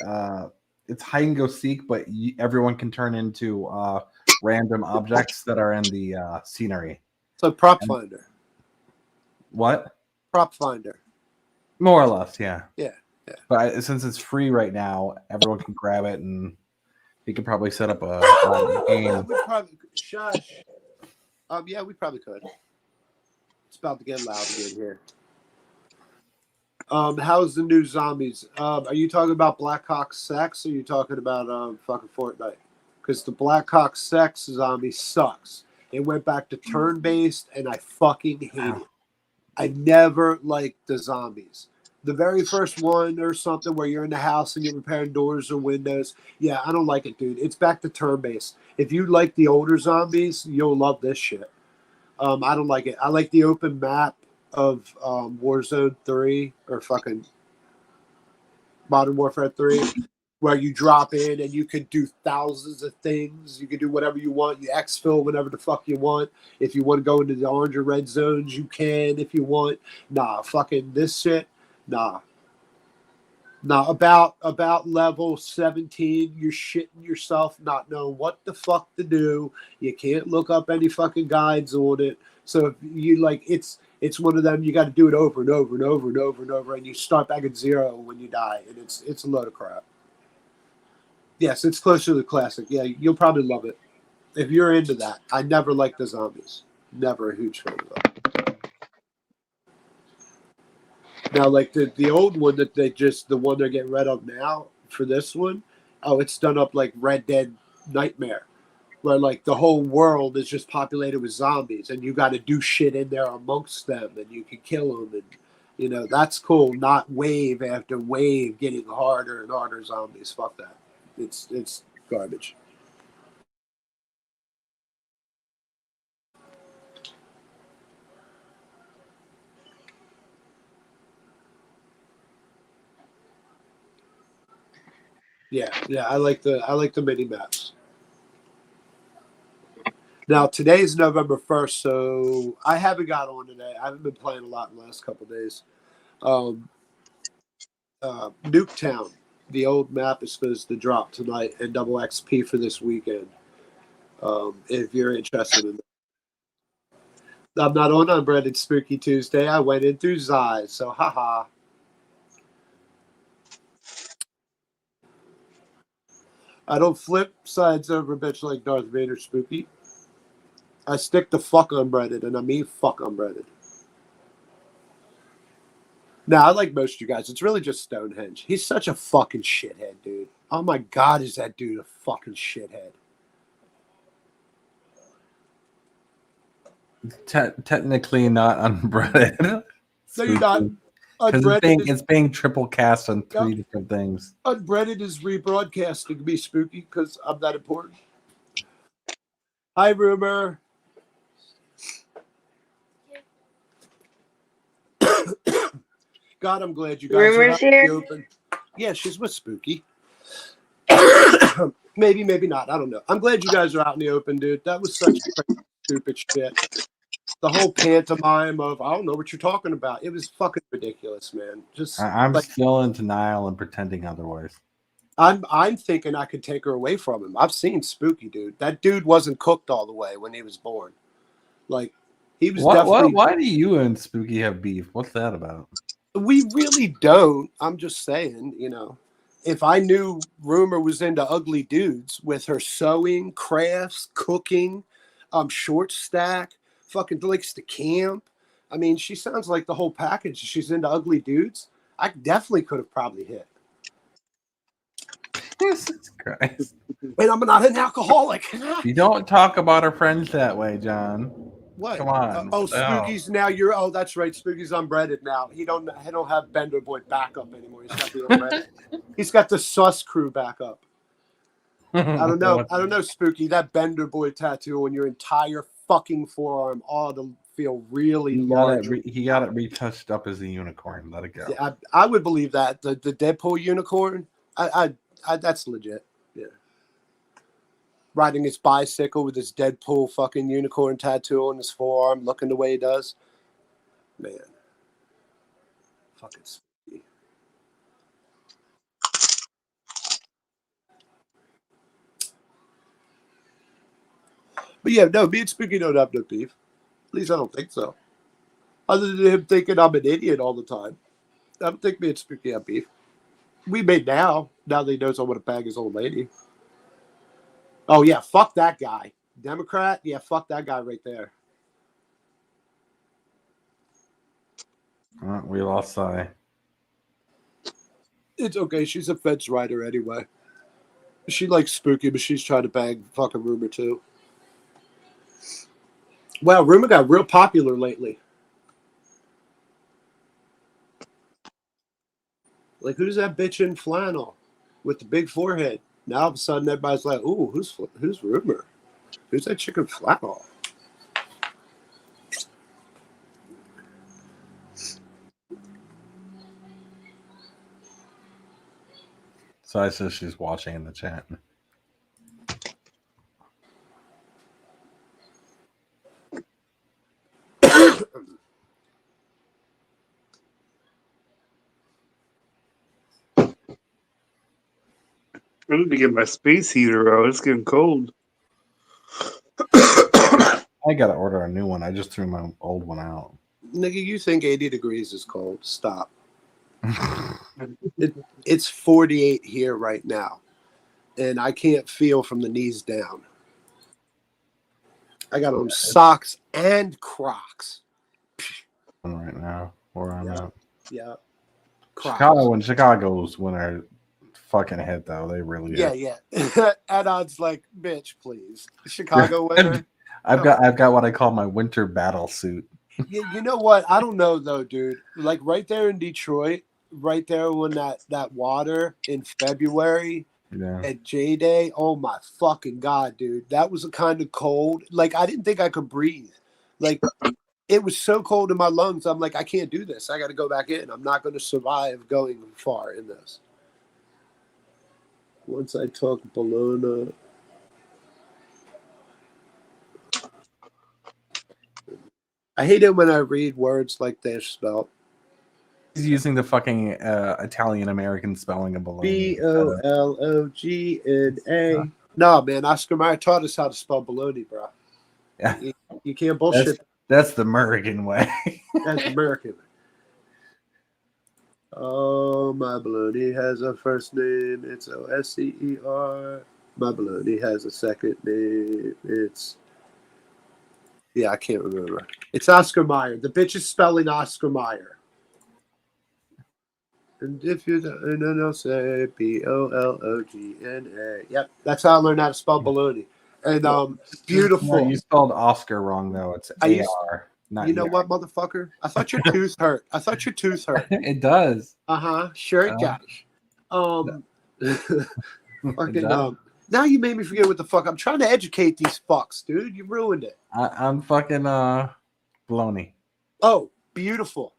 it's hide and go seek, but everyone can turn into random objects that are in the scenery. So Prop Finder. What? Prop Finder. More or less, yeah. Yeah. But since it's free right now, everyone can grab it, and you could probably set up a game. We probably shush. Yeah, we probably could. It's about to get loud again here. How's the new zombies? Are you talking about Black Ops 6 or are you talking about fucking Fortnite? Because the Black Ops 6 zombie sucks. It went back to turn-based, and I fucking hate it. I never liked the zombies. The very first one or something where you're in the house and you're repairing doors or windows. Yeah, I don't like it, dude. It's back to turn-based. If you like the older zombies, you'll love this shit. I don't like it. I like the open map of Warzone 3 or fucking Modern Warfare 3 where you drop in and you can do thousands of things. You can do whatever you want. You exfil whenever the fuck you want. If you want to go into the orange or red zones, you can if you want. Nah, fucking this shit. Nah. About level 17, you're shitting yourself, not knowing what the fuck to do. You can't look up any fucking guides on it. So if you like, it's one of them. You got to do it over and over and over and over and over, and you start back at zero when you die, and it's a load of crap. Yes, it's closer to the classic. Yeah, you'll probably love it if you're into that. I never liked the zombies. Never a huge fan of them. Now, like the old one that the one they're getting rid of now for this one, it's done up like Red Dead Nightmare, where like the whole world is just populated with zombies, and you got to do shit in there amongst them, and you can kill them, and you know that's cool. Not wave after wave getting harder and harder zombies. Fuck that. It's garbage. Yeah, I like the mini maps. Now today's November 1st, so I haven't got on today. I haven't been playing a lot in the last couple of days. Nuketown, the old map is supposed to drop tonight, and double XP for this weekend. If you're interested in that. I'm not on Unbreaded Spooky Tuesday. I went in through Zai, so haha. I don't flip sides over a bitch like Darth Vader Spooky. I stick to fuck Unbreaded, and I mean fuck Unbreaded. Now, I like most of you guys. It's really just Stonehenge. He's such a fucking shithead, dude. Oh my God, is that dude a fucking shithead? Technically not Unbreaded. No, you're not. Because it's being triple cast on three different things. Unbreaded is rebroadcasting me, Spooky, because I'm that important. Hi, Rumor. God, I'm glad you guys Rumor's are out in here? the open. Yeah, she's with Spooky. Maybe not. I don't know. I'm glad you guys are out in the open, dude. That was such stupid shit. The whole pantomime of I don't know what you're talking about. It was fucking ridiculous, man. Just I'm still in denial and pretending otherwise. I'm thinking I could take her away from him. I've seen Spooky, dude. That dude wasn't cooked all the way when he was born. Like he was definitely. Why do you and Spooky have beef? What's that about? We really don't. I'm just saying, you know, if I knew Rumor was into ugly dudes with her sewing, crafts, cooking, short stack, fucking likes to camp. I mean, she sounds like the whole package. She's into ugly dudes. I definitely could have probably hit. Jesus Christ. And I'm not an alcoholic. You don't talk about our friends that way, John. What? Come on. Spooky's now. That's right. Spooky's Unbreaded now. He don't have Bender Boy backup anymore. He's got the Unbreaded. He's got the Sus crew backup. I don't know, Spooky. That Bender Boy tattoo on your entire fucking forearm ought to feel really large. He got it retouched up as a unicorn. Let it go. Yeah, I would believe that. The Deadpool unicorn, I that's legit. Yeah. riding his bicycle with his Deadpool fucking unicorn tattoo on his forearm, looking the way he does. Man. Fucking spooky. But yeah, no, me and Spooky don't have no beef. At least I don't think so. Other than him thinking I'm an idiot all the time. I don't think me and Spooky have beef. We may now that he knows I want to bang his old lady. Oh, yeah, fuck that guy. Democrat? Yeah, fuck that guy right there. We lost Sai. It's okay. She's a fence rider anyway. She likes Spooky, but she's trying to bang fucking Rumor too. Wow, Rumor got real popular lately. Like, who's that bitch in flannel with the big forehead? Now all of a sudden everybody's like, ooh, who's Rumor? Who's that chick in flannel? Sai says she's watching in the chat. I need to get my space heater out. It's getting cold. I gotta order a new one. I just threw my old one out. Nigga, you think 80 degrees is cold. Stop. It's 48 here right now. And I can't feel from the knees down. I got on socks and Crocs. Right now, where I'm at. Yeah. Crocs. Chicago's winner fucking hit though. They really Yeah, hit. yeah. Adon's like, bitch, please. Chicago winner. I've got what I call my winter battle suit. You know what? I don't know though, dude. Like right there in Detroit, right there when that water in February at J Day. Oh my fucking god, dude. That was a kind of cold. Like I didn't think I could breathe. Like it was so cold in my lungs. I'm like, I can't do this. I got to go back in. I'm not going to survive going far in this. Once I took Bologna. I hate it when I read words like they're spelled. He's using the fucking Italian American spelling of bologna. Bologna. No, man, Oscar Mayer taught us how to spell bologna, bro. Yeah. You can't bullshit. That's the American way. That's American. Oh, my bologna has a first name. It's Oscer. My bologna has a second name. I can't remember. It's Oscar Mayer. The bitch is spelling Oscar Mayer. And if you don't know, I'll say Bologna. Yep, that's how I learned how to spell bologna. And beautiful. No, you spelled Oscar wrong though. It's AR. You know what, motherfucker? I thought your tooth hurt. It does. Sure it does. Fucking now you made me forget what the fuck. I'm trying to educate these fucks, dude. You ruined it. I'm fucking bologna. Oh, beautiful.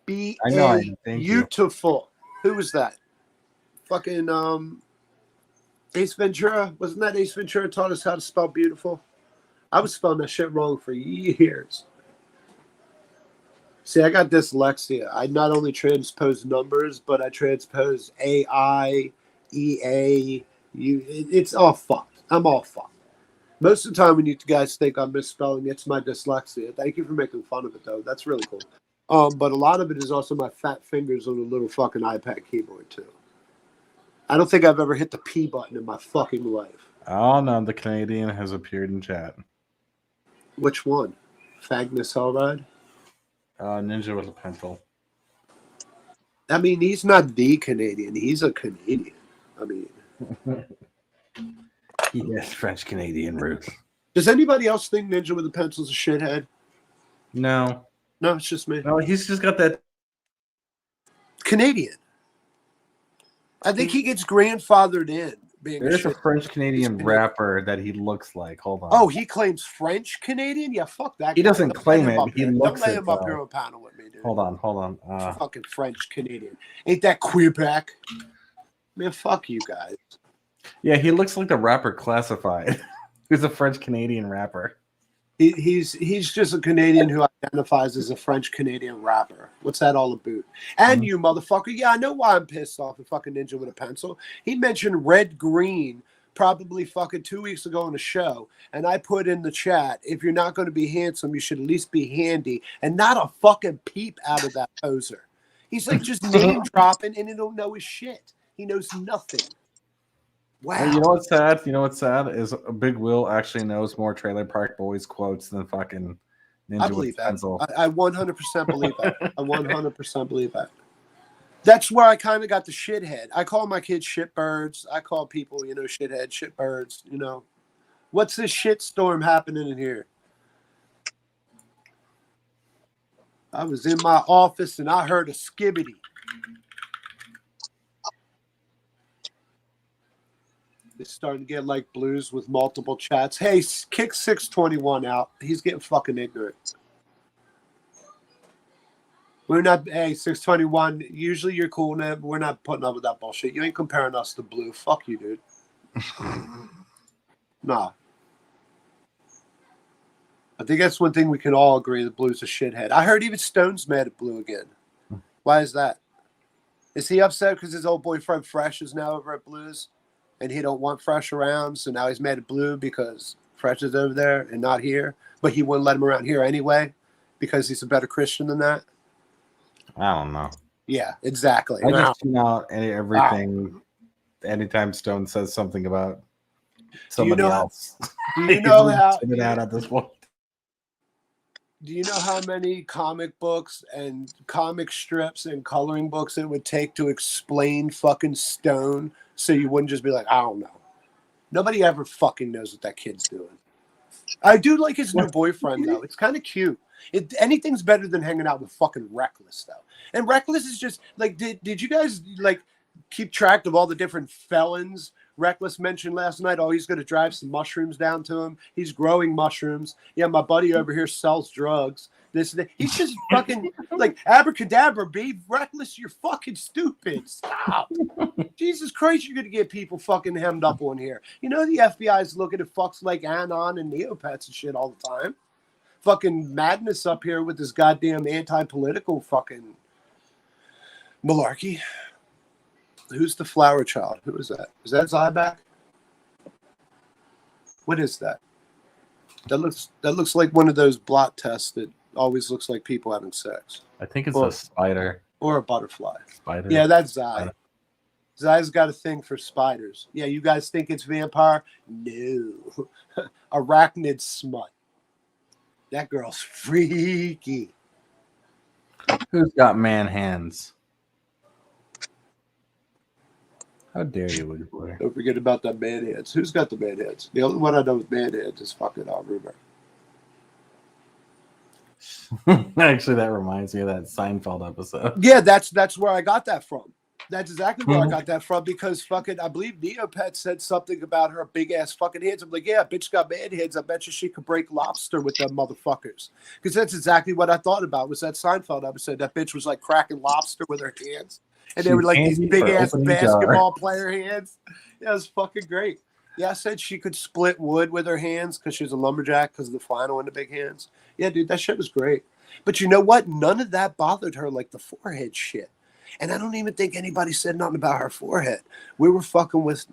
Beautiful. Who was that? Fucking Ace Ventura. Wasn't that Ace Ventura taught us how to spell beautiful? I was spelling that shit wrong for years. See, I got dyslexia. I not only transpose numbers, but I transpose AI, EA. It's all fucked. I'm all fucked. Most of the time when you guys think I'm misspelling, it's my dyslexia. Thank you for making fun of it, though. That's really cool. But a lot of it is also my fat fingers on a little fucking iPad keyboard, too. I don't think I've ever hit the P button in my fucking life. Oh, no. The Canadian has appeared in chat. Which one? Fagnus Hellride? Ninja with a pencil. I mean, he's not the Canadian. He's a Canadian. I mean... He has French-Canadian roots. Does anybody else think Ninja with a Pencil's a shithead? No. No, it's just me. No, he's just got that... Canadian. I think he gets grandfathered in. There's a French-Canadian rapper that he looks like. Hold on. Oh, he claims French-Canadian? Yeah, fuck that guy. He doesn't claim it. He looks Don't lay it, him up though. here on a panel with me, dude. Hold on. Fucking French-Canadian. Ain't that Quebec? Man, fuck you guys. Yeah, he looks like the rapper Classified. He's a French Canadian rapper. He's just a Canadian who identifies as a French Canadian rapper. What's that all about? And you motherfucker, yeah, I know why I'm pissed off at fucking Ninja with a Pencil. He mentioned Red Green probably fucking 2 weeks ago on the show, and I put in the chat, if you're not going to be handsome, you should at least be handy, and not a fucking peep out of that poser. He's like just name dropping, and he don't know his shit. He knows nothing. Wow. And you know what's sad? You know what's sad is Big Will actually knows more Trailer Park Boys quotes than fucking Ninja I believe with that. Pencil. I 100% believe that. I 100% believe that. That's where I kind of got the shithead. I call my kids shitbirds. I call people, shithead, shitbirds, What's this shitstorm happening in here? I was in my office and I heard a skibbity. It's starting to get like Blues with multiple chats. Hey, kick 621 out. He's getting fucking ignorant. We're not, hey, 621, usually you're cool now, but we're not putting up with that bullshit. You ain't comparing us to Blue. Fuck you, dude. Nah. I think that's one thing we can all agree, that Blue's a shithead. I heard even Stone's mad at Blue again. Why is that? Is he upset because his old boyfriend Fresh is now over at Blues? And he don't want Fresh around, so now he's mad at Blue because Fresh is over there and not here. But he wouldn't let him around here anyway because he's a better Christian than that. I don't know. Yeah, exactly. I just tune out everything anytime Stone says something about somebody else. Do you know how? Tune it out at this point. Do you know how many comic books and comic strips and coloring books it would take to explain fucking Stone so you wouldn't just be like, I don't know. Nobody ever fucking knows what that kid's doing. I do like his new boyfriend, though. It's kind of cute. Anything's better than hanging out with fucking Reckless, though. And Reckless is just, like, did you guys, like, keep track of all the different felons Reckless mentioned last night? Oh, he's going to drive some mushrooms down to him. He's growing mushrooms. Yeah, my buddy over here sells drugs. This and that. He's just fucking, like, abracadabra, be Reckless, you're fucking stupid. Stop. Jesus Christ, you're going to get people fucking hemmed up on here. You know the FBI's looking at fucks like Anon and Neopets and shit all the time. Fucking madness up here with this goddamn anti-political fucking malarkey. Who's the flower child? Who is that? Is that Zyback? What is that? That looks like one of those blot tests that always looks like people having sex. I think it's a spider. Or a butterfly. Spider. Yeah, that's Zy. Zy's got a thing for spiders. Yeah, you guys think it's vampire? No. Arachnid smut. That girl's freaky. Who's got man hands? How dare you, Woody Boy? Don't forget about that man hands. Who's got the man hands? The only one I know with man hands is fucking Rumor. Actually, that reminds me of that Seinfeld episode. Yeah, that's where I got that from. That's exactly where I got that from because fucking, I believe Neopet said something about her big ass fucking hands. I'm like, yeah, bitch got man hands. I bet you she could break lobster with them motherfuckers. Because that's exactly what I thought about was that Seinfeld episode. That bitch was like cracking lobster with her hands. And they were like these big ass basketball player hands. Yeah, it was fucking great. Yeah, I said she could split wood with her hands because she's a lumberjack because of the flannel and the big hands. Yeah, dude, that shit was great. But you know what? None of that bothered her like the forehead shit. And I don't even think anybody said nothing about her forehead. We were fucking with,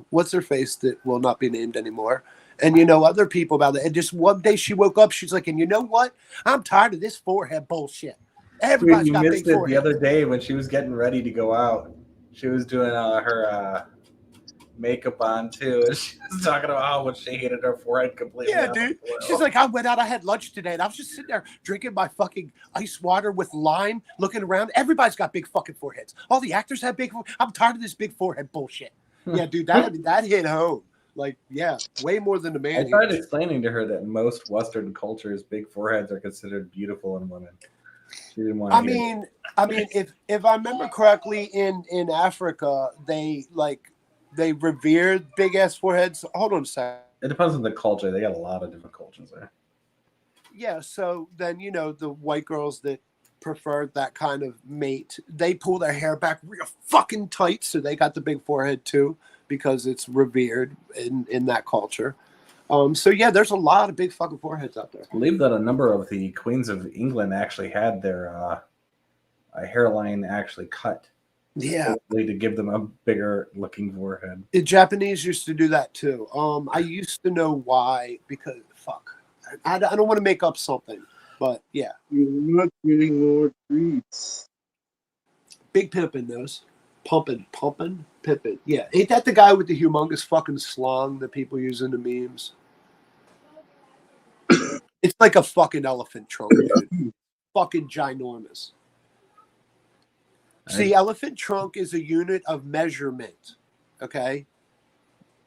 what's her face that will not be named anymore. And, other people about it. And just one day she woke up, she's like, and you know what? I'm tired of this forehead bullshit. Everybody's got big forehead. You missed it the other day when she was getting ready to go out. She was doing her makeup on too. And she was talking about how much she hated her forehead completely. Yeah, dude. She's like, I went out, I had lunch today, and I was just sitting there drinking my fucking ice water with lime, looking around. Everybody's got big fucking foreheads. All the actors have big. I'm tired of this big forehead bullshit. Yeah, dude, that hit home. Like, yeah, way more than the man. I tried explaining to her that most Western cultures, big foreheads are considered beautiful in women. She didn't want to I mean, if I remember correctly, in Africa, they revered big ass foreheads. Hold on a second. It depends on the culture. They got a lot of different cultures there. Yeah, so then the white girls that preferred that kind of mate, they pull their hair back real fucking tight, so they got the big forehead too. because it's revered in that culture. So yeah, there's a lot of big fucking foreheads out there. I believe that a number of the queens of England actually had their hairline actually cut. Yeah, To give them a bigger looking forehead. the Japanese used to do that too. I used to know why, because fuck, I don't want to make up something, but yeah, You're not getting more treats. Big Pimpin' knows. Pumpin', Pimpin'. Yeah, ain't that the guy with the humongous fucking slung that people use in the memes? It's like a fucking elephant trunk, dude. Fucking ginormous. See, elephant trunk is a unit of measurement. Okay,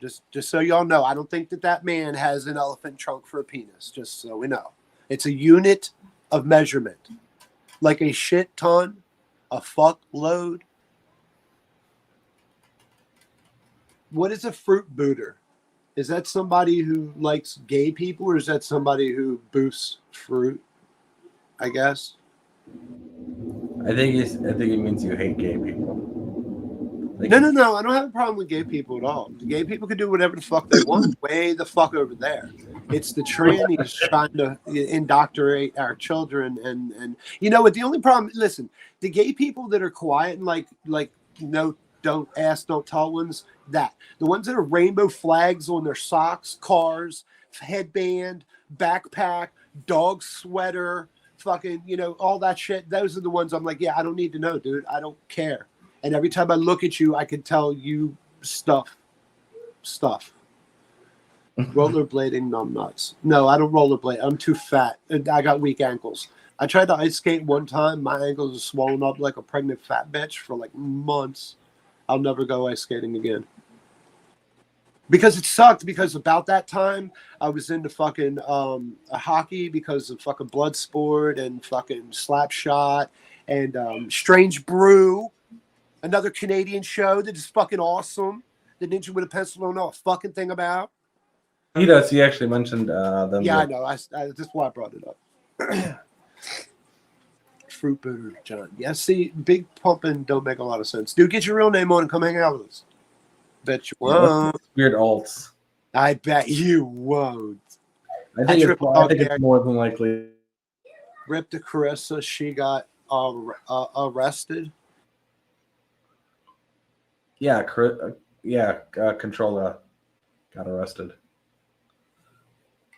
just so y'all know, I don't think that man has an elephant trunk for a penis. Just so we know, it's a unit of measurement, like a shit ton, a fuck load. What is a fruit booter? Is that somebody who likes gay people, or is that somebody who boosts fruit? I guess. I think it means you hate gay people. Like, No. I don't have a problem with gay people at all. The gay people can do whatever the fuck they want. Way the fuck over there. It's the trannies trying to indoctrinate our children, and you know what? The only problem. Listen, the gay people that are quiet and like no, don't ask, don't tell ones. That the ones that are rainbow flags on their socks, cars, headband, backpack, dog sweater, fucking, all that shit. Those are the ones I'm like, yeah, I don't need to know, dude. I don't care. And every time I look at you, I can tell you stuff. Rollerblading, numb nuts. No, I don't rollerblade. I'm too fat. I got weak ankles. I tried to ice skate one time. My ankles are swollen up like a pregnant fat bitch for like months. I'll never go ice skating again. Because it sucked, because about that time I was into fucking hockey because of fucking Bloodsport and fucking Slapshot and Strange Brew, another Canadian show that is fucking awesome. The Ninja with a Pencil don't know a fucking thing about. He does. He actually mentioned them. Yeah, I know. That's why I brought it up. Fruit booter, John. Yeah, see, big pumping don't make a lot of sense. Dude, get your real name on and come hang out with us. Bet you won't. Weird alts. I bet you won't. I think it's more than likely. Rip to Carissa. She got arrested. Yeah, Controlla got arrested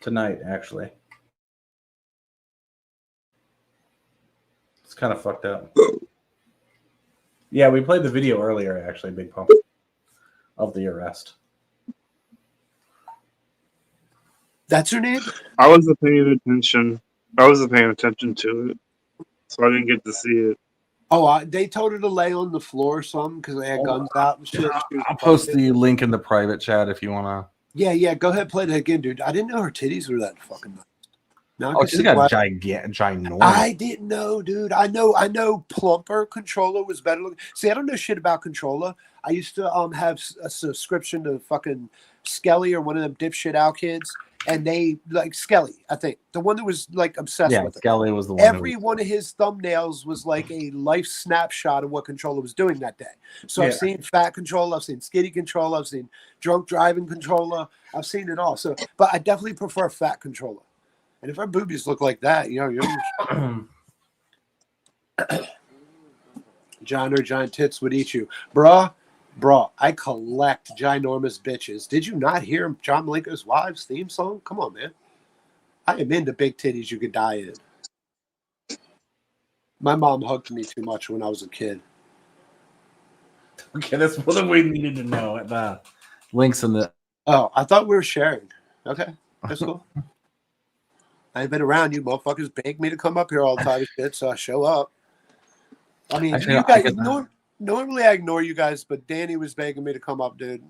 tonight. Actually, it's kind of fucked up. Yeah, we played the video earlier. Actually, Big Pump of the arrest. That's her name? I wasn't paying attention. I wasn't paying attention to it, so I didn't get to see it. Oh, they told her to lay on the floor or something because they had guns out and shit. I'll post the link in the private chat if you want to. Yeah. Go ahead, play that again, dude. I didn't know her titties were that fucking nice. Now Oh, she's got ginormous. I didn't know, dude. I know plumper Controlla was better looking. See, I don't know shit about Controlla. I used to have a subscription to fucking Skelly or one of them dipshit out kids, and they like Skelly, I think. The one that was like obsessed with it. Skelly was the one. Every one of his thumbnails was like a life snapshot of what Controlla was doing that day. So I've seen fat Controlla, I've seen skinny Controlla, I've seen drunk driving Controlla, I've seen it all. So, but I definitely prefer fat Controlla. And if our boobies look like that, you're John or giant tits would eat you. Bruh, I collect ginormous bitches. Did you not hear John Malenko's Wives theme song? Come on, man. I am into big titties you could die in. My mom hugged me too much when I was a kid. Okay, that's what we needed to know. The links in the. Oh, I thought we were sharing. Okay, that's cool. I ain't been around you motherfuckers. Beg me to come up here all the time, shit, so I show up. I mean, actually, you guys, normally I ignore you guys, but Danny was begging me to come up, dude.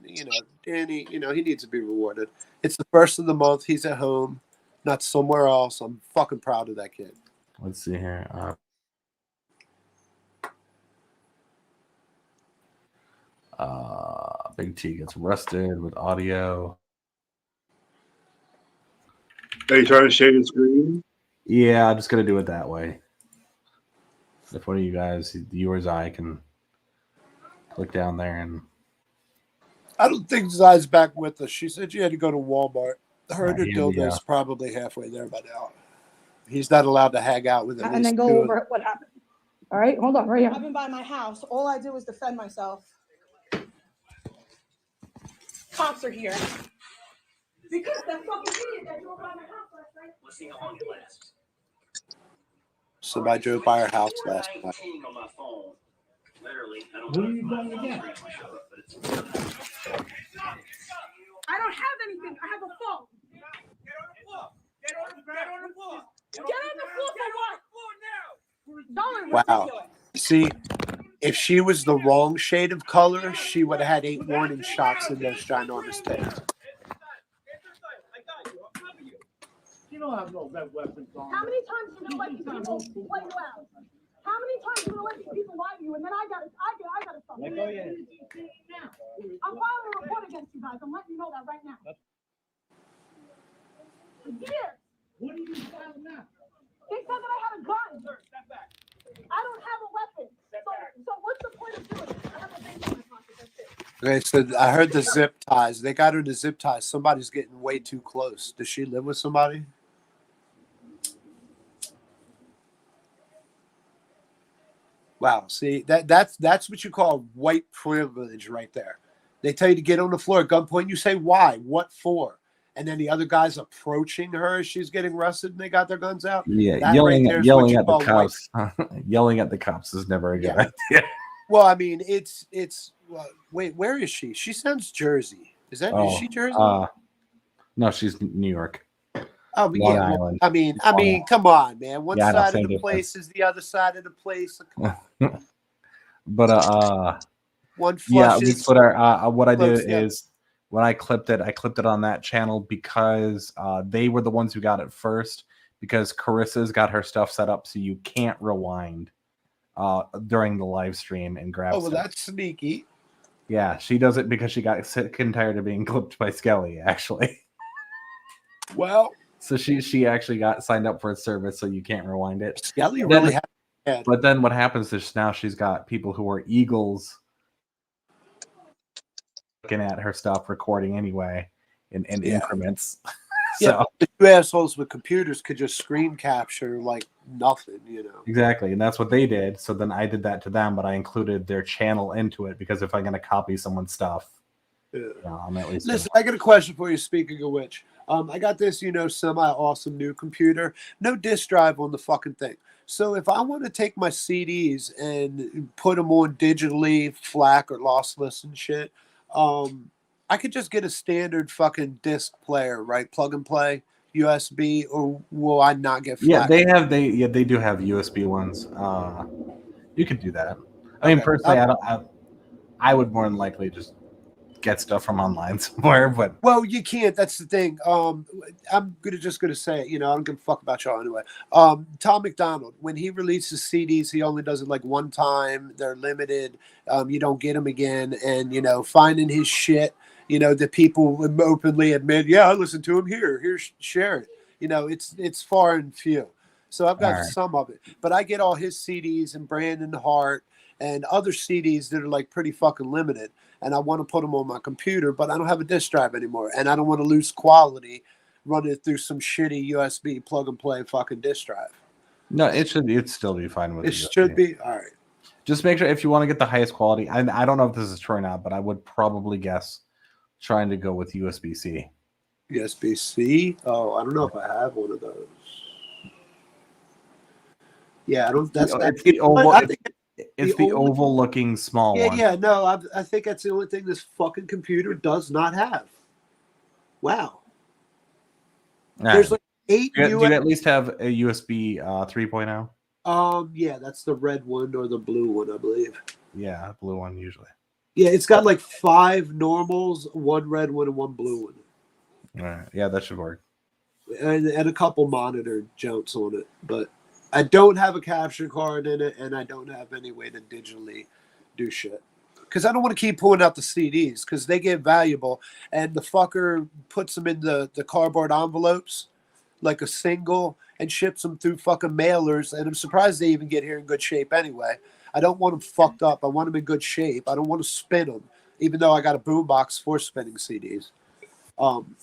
Danny, he needs to be rewarded. It's the first of the month. He's at home, not somewhere else. I'm fucking proud of that kid. Let's see here. Big T gets arrested with audio. Are you trying to share your screen? Yeah, I'm just gonna do it that way. If one of you guys, you or I, can click down there and. I don't think Zai's back with us. She said she had to go to Walmart. Her and her He'll be, dildo's probably halfway there by now. He's not allowed to hang out with at And least then go two. over what happened. All right, hold on, right I've here. been by my house. All I do is defend myself. Cops are here. Because that fucking idiot that drove by my house last night. Let's see how long it lasts. Somebody drove by her house last night. 4:19 on my phone. Literally, I don't What are know you if my going to phone's get? pretty much up, but it's. I don't have anything. I have a phone. Get on the floor. Get on the floor. Get on the floor for what? Y'all are Wow. ridiculous. See, if she was the wrong shade of color, she would have had 8 warning shots in those ginormous tails. You don't have no red weapons on. How many times are you gonna let these people play you out? How many times are you gonna let these people lie to you? And then I gotta stop. Let go of your hand. I'm filing a report against you guys. I'm letting you know that right now. Here, What are you filing now? they said that I had a gun. I don't have a weapon. So what's the point of doing it? I have a baby in my pocket. That's it. Okay, so I heard the zip ties. They got her to zip ties. Somebody's getting way too close. Does she live with somebody? Wow, see that's what you call white privilege right there. They tell you to get on the floor at gunpoint. You say why? What for? And then the other guy's approaching her as she's getting arrested, and they got their guns out. Yeah, That yelling right there is yelling what you at the call white. cops. Yelling at the cops is never a good Yeah. idea. Well, I mean, it's. Wait, where is she? She sounds Jersey. Is she Jersey? No, she's New York. Oh, but Long yeah. Well, Island. I mean, come on, man. One Yeah, I know, side same of the difference. place is the other side of the place. Come on. But One yeah, flushes. we put our what I close did together. is when I clipped it on that channel because they were the ones who got it first because Carissa's got her stuff set up so you can't rewind during the live stream and grab Oh, well, stuff. that's sneaky. Yeah, she does it because she got sick and tired of being clipped by Skelly, actually. Well, So she actually got signed up for a service so you can't rewind it. Skelly Then- really had. But then what happens is now she's got people who are Eagles looking at her stuff recording anyway in Yeah. increments. Yeah, So you assholes with computers could just screen capture like nothing, you know. exactly, and that's what they did. So then I did that to them, but I included their channel into it because if I'm going to copy someone's stuff, Yeah. I'm at least Listen, I got a question for you. Speaking of which, I got this, semi-awesome new computer. No disk drive on the fucking thing. So if I want to take my CDs and put them on digitally, FLAC or lossless and shit, I could just get a standard fucking disc player, right? Plug and play USB, or will I not get yeah, FLAC? they do have USB ones. You could do that. I mean, Okay. personally, I would more than likely just get stuff from online somewhere, but Well, you can't. That's the thing. I'm just gonna say it. I don't give a fuck about y'all anyway. Tom McDonald, when he releases CDs, he only does it like one time. They're limited. You don't get them again. And finding his shit. The people openly admit, yeah, I listen to him here. Share it. It's far and few. So I've got All right. some of it, but I get all his CDs and Brandon Hart and other CDs that are like pretty fucking limited. And I want to put them on my computer, but I don't have a disk drive anymore. And I don't want to lose quality running it through some shitty USB plug and play fucking disk drive. no, it'd still be fine with It USB. should be. All right. Just make sure if you want to get the highest quality, and I don't know if this is true or not, but I would probably guess trying to go with USB-C. USB-C. Oh, I don't know if I have one of those. Yeah, I don't. That's It's the oval. I think It's the the only- oval-looking small Yeah, one. yeah, no, I think that's the only thing this fucking computer does not have. Wow. Nah. There's like 8 do you US. at least have a USB 3.0? Yeah, that's the red one or the blue one, I believe. Yeah, blue one usually. Yeah, it's got like 5 normals, 1 red one, and 1 blue one, All right. Yeah, that should work. and a couple monitor junks on it. But I don't have a capture card in it, and I don't have any way to digitally do shit. Because I don't want to keep pulling out the CDs because they get valuable, and the fucker puts them in the cardboard envelopes like a single and ships them through fucking mailers, and I'm surprised they even get here in good shape anyway. I don't want them fucked up. I want them in good shape. I don't want to spin them even though I got a boombox for spinning CDs.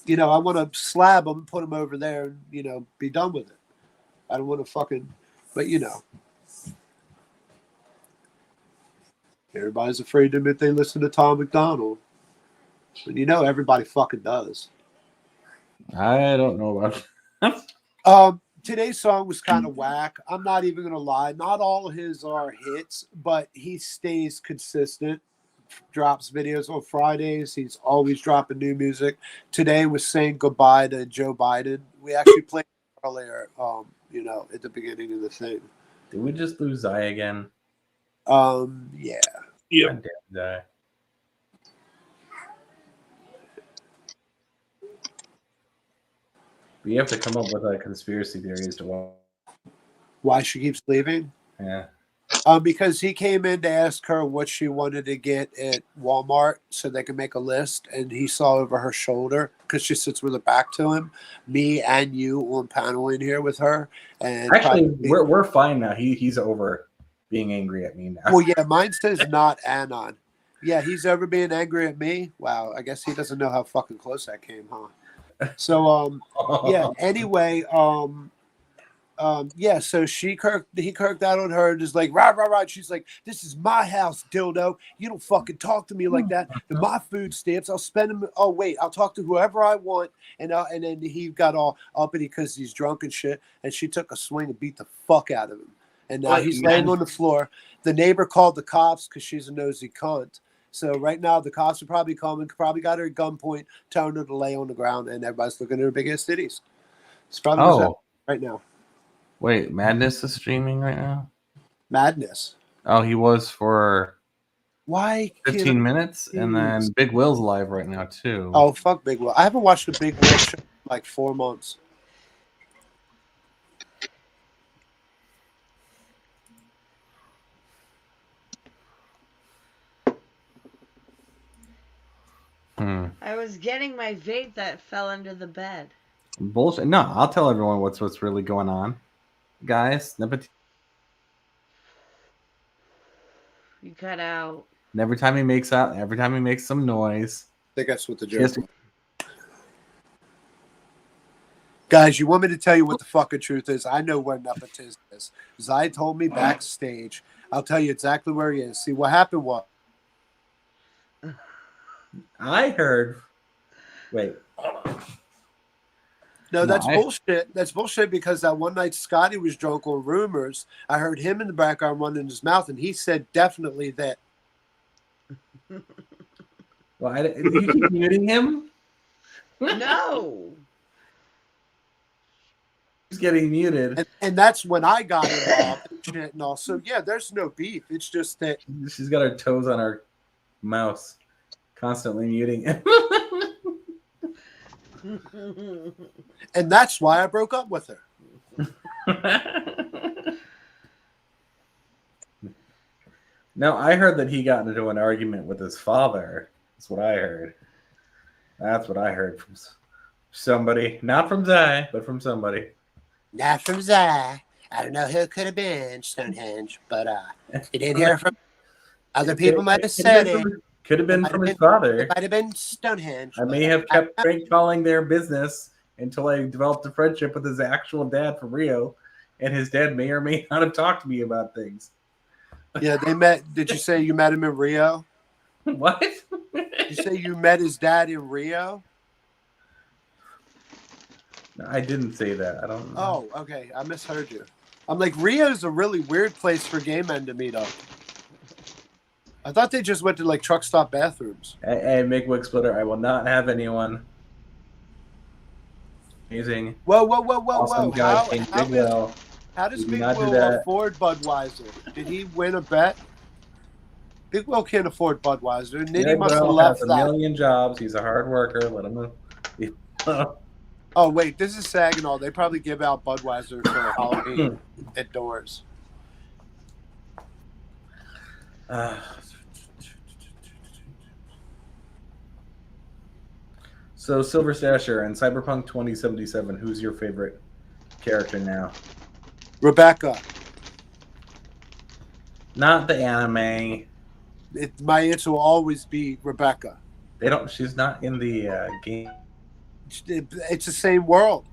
You know, I want to slab them, put them over there, and, you know, be done with it. I don't want to fucking, but you know. Everybody's afraid to admit they listen to Tom McDonald. And you know everybody fucking does. I don't know about Today's song was kind of whack. I'm not even going to lie. Not all of his are hits, but he stays consistent. Drops videos on Fridays. He's always dropping new music. Today was saying goodbye to Joe Biden. We actually played earlier, you know, at the beginning of the thing. Did we just lose Zai again? Yeah. Yep. God damn Zai. We have to come up with a conspiracy theory as to why. Why she keeps leaving? Yeah. Because he came in to ask her what she wanted to get at Walmart so they could make a list, and he saw over her shoulder because she sits with her back to him. Me and you on panel in here with her, and Actually, we're fine now. He's over being angry at me now. well, yeah, mine says not Anon. Yeah, he's over being angry at me. Wow, I guess he doesn't know how fucking close that came, huh? So, yeah. Anyway, yeah. So he kirked out on her, just like rah rah rah. She's like, "This is my house, dildo. You don't fucking talk to me like that. And my food stamps, I'll spend them. Oh wait, I'll talk to whoever I want." And then he got all uppity because he's drunk and shit. And she took a swing and beat the fuck out of him. And now he's laying on the floor. The neighbor called the cops because she's a nosy cunt. So right now the cops are probably coming, probably got her at gunpoint, telling her to lay on the ground, and everybody's looking at her big ass titties. It's probably what's happening right now. Wait, Madness is streaming right now? Madness. Oh, he was for Why 15 minutes, and then Big Will's live right now too. Oh, fuck Big Will. I haven't watched the Big Will show in like 4 months. I was getting my vape that fell under the bed. Bullshit. No, I'll tell everyone what's really going on, guys. You cut out. And every time he makes some noise. I think that's what the joke was. Guys, you want me to tell you what the fucking truth is? I know where nepotism is. Zai told me backstage. I'll tell you exactly where he is. See, what happened was. I heard. Wait. No, that's bullshit. That's bullshit because that one night Scotty was drunk on Rumors. I heard him in the background running his mouth, and he said definitely that. Well, you keep muting him? No. He's getting muted. And that's when I got involved and shit and all. So, yeah, there's no beef. It's just that. She's got her toes on her mouse, constantly muting him. And that's why I broke up with her. No, I heard that he got into an argument with his father. That's what I heard. That's what I heard from somebody. Not from Zai, but from somebody. Not from Zai. I don't know who it could have been, Stonehenge, but you didn't hear from other people. Might have said it. Could have been from his father. It might have been Stonehenge. I may have kept prank calling their business until I developed a friendship with his actual dad from Rio, and his dad may or may not have talked to me about things. Yeah, they met. Did you say you met him in Rio? What? Did you say you met his dad in Rio? No, I didn't say that. I don't know. Oh, okay. I misheard you. I'm like, Rio's a really weird place for gay men to meet up. I thought they just went to like truck stop bathrooms. Hey, Mick Splitter, I will not have anyone using. Whoa. Awesome guy named Big Will. How does Do Big not do Will that. afford Budweiser? Did he win a bet? Big Will can't afford Budweiser. Nitty Big must have Will left has a that. million jobs. He's a hard worker. Let him know. Oh, wait. This is Saginaw. They probably give out Budweiser for Halloween indoors. So, Silver Stasher and Cyberpunk 2077, who's your favorite character now? Rebecca. Not the anime. My answer will always be Rebecca. They don't. She's not in the game. It's the same world.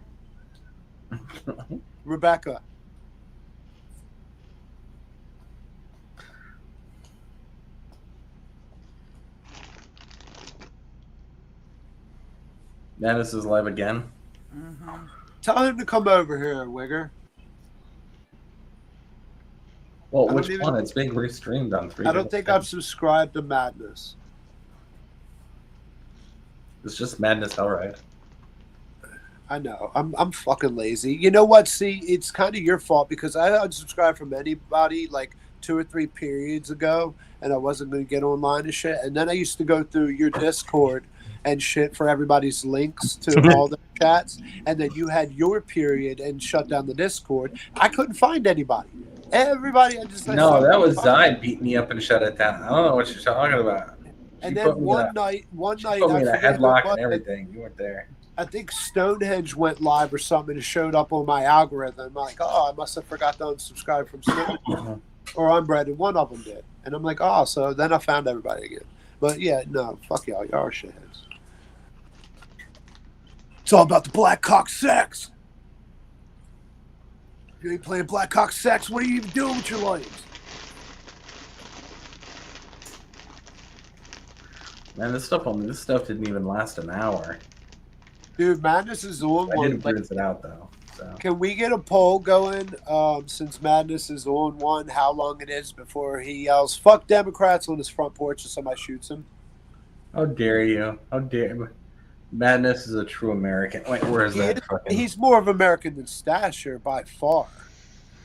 Rebecca. Madness is live again. Mm-hmm. Tell him to come over here, Wigger. Well, I don't which even- one? It's being restreamed on 3. I don't think I've subscribed to Madness. It's just Madness, all right. I know. I'm fucking lazy. You know what? See, it's kind of your fault because I unsubscribed from anybody like 2 or 3 periods ago, and I wasn't going to get online and shit. And then I used to go through your Discord and shit for everybody's links to all the chats, and then you had your period and shut down the Discord. I couldn't find anybody. Everybody, I just No, that was Zai beat me up and shut it down. I don't know what you're talking about. And She then put me one in a- night, She put me in a I forget who it headlock was, and everything. You weren't there. I think Stonehenge went live or something and showed up on my algorithm. I'm like, oh, I must have forgot to unsubscribe from Stonehenge or Unbreaded. One of them did. And I'm like, oh, so then I found everybody again. But yeah, no, fuck y'all. Y'all are shitheads. It's all about the black cock sex. If you ain't playing black cock sex, what are you even doing with your lives? Man, this stuff didn't even last an hour. Dude, Madness is on I one. didn't print it out though. So Can we get a poll going since Madness is on one, how long it is before he yells, fuck Democrats on his front porch and somebody shoots him? how dare you? How dare Madness is a true American. Wait, where is that? fucking... He's more of American than Stasher by far.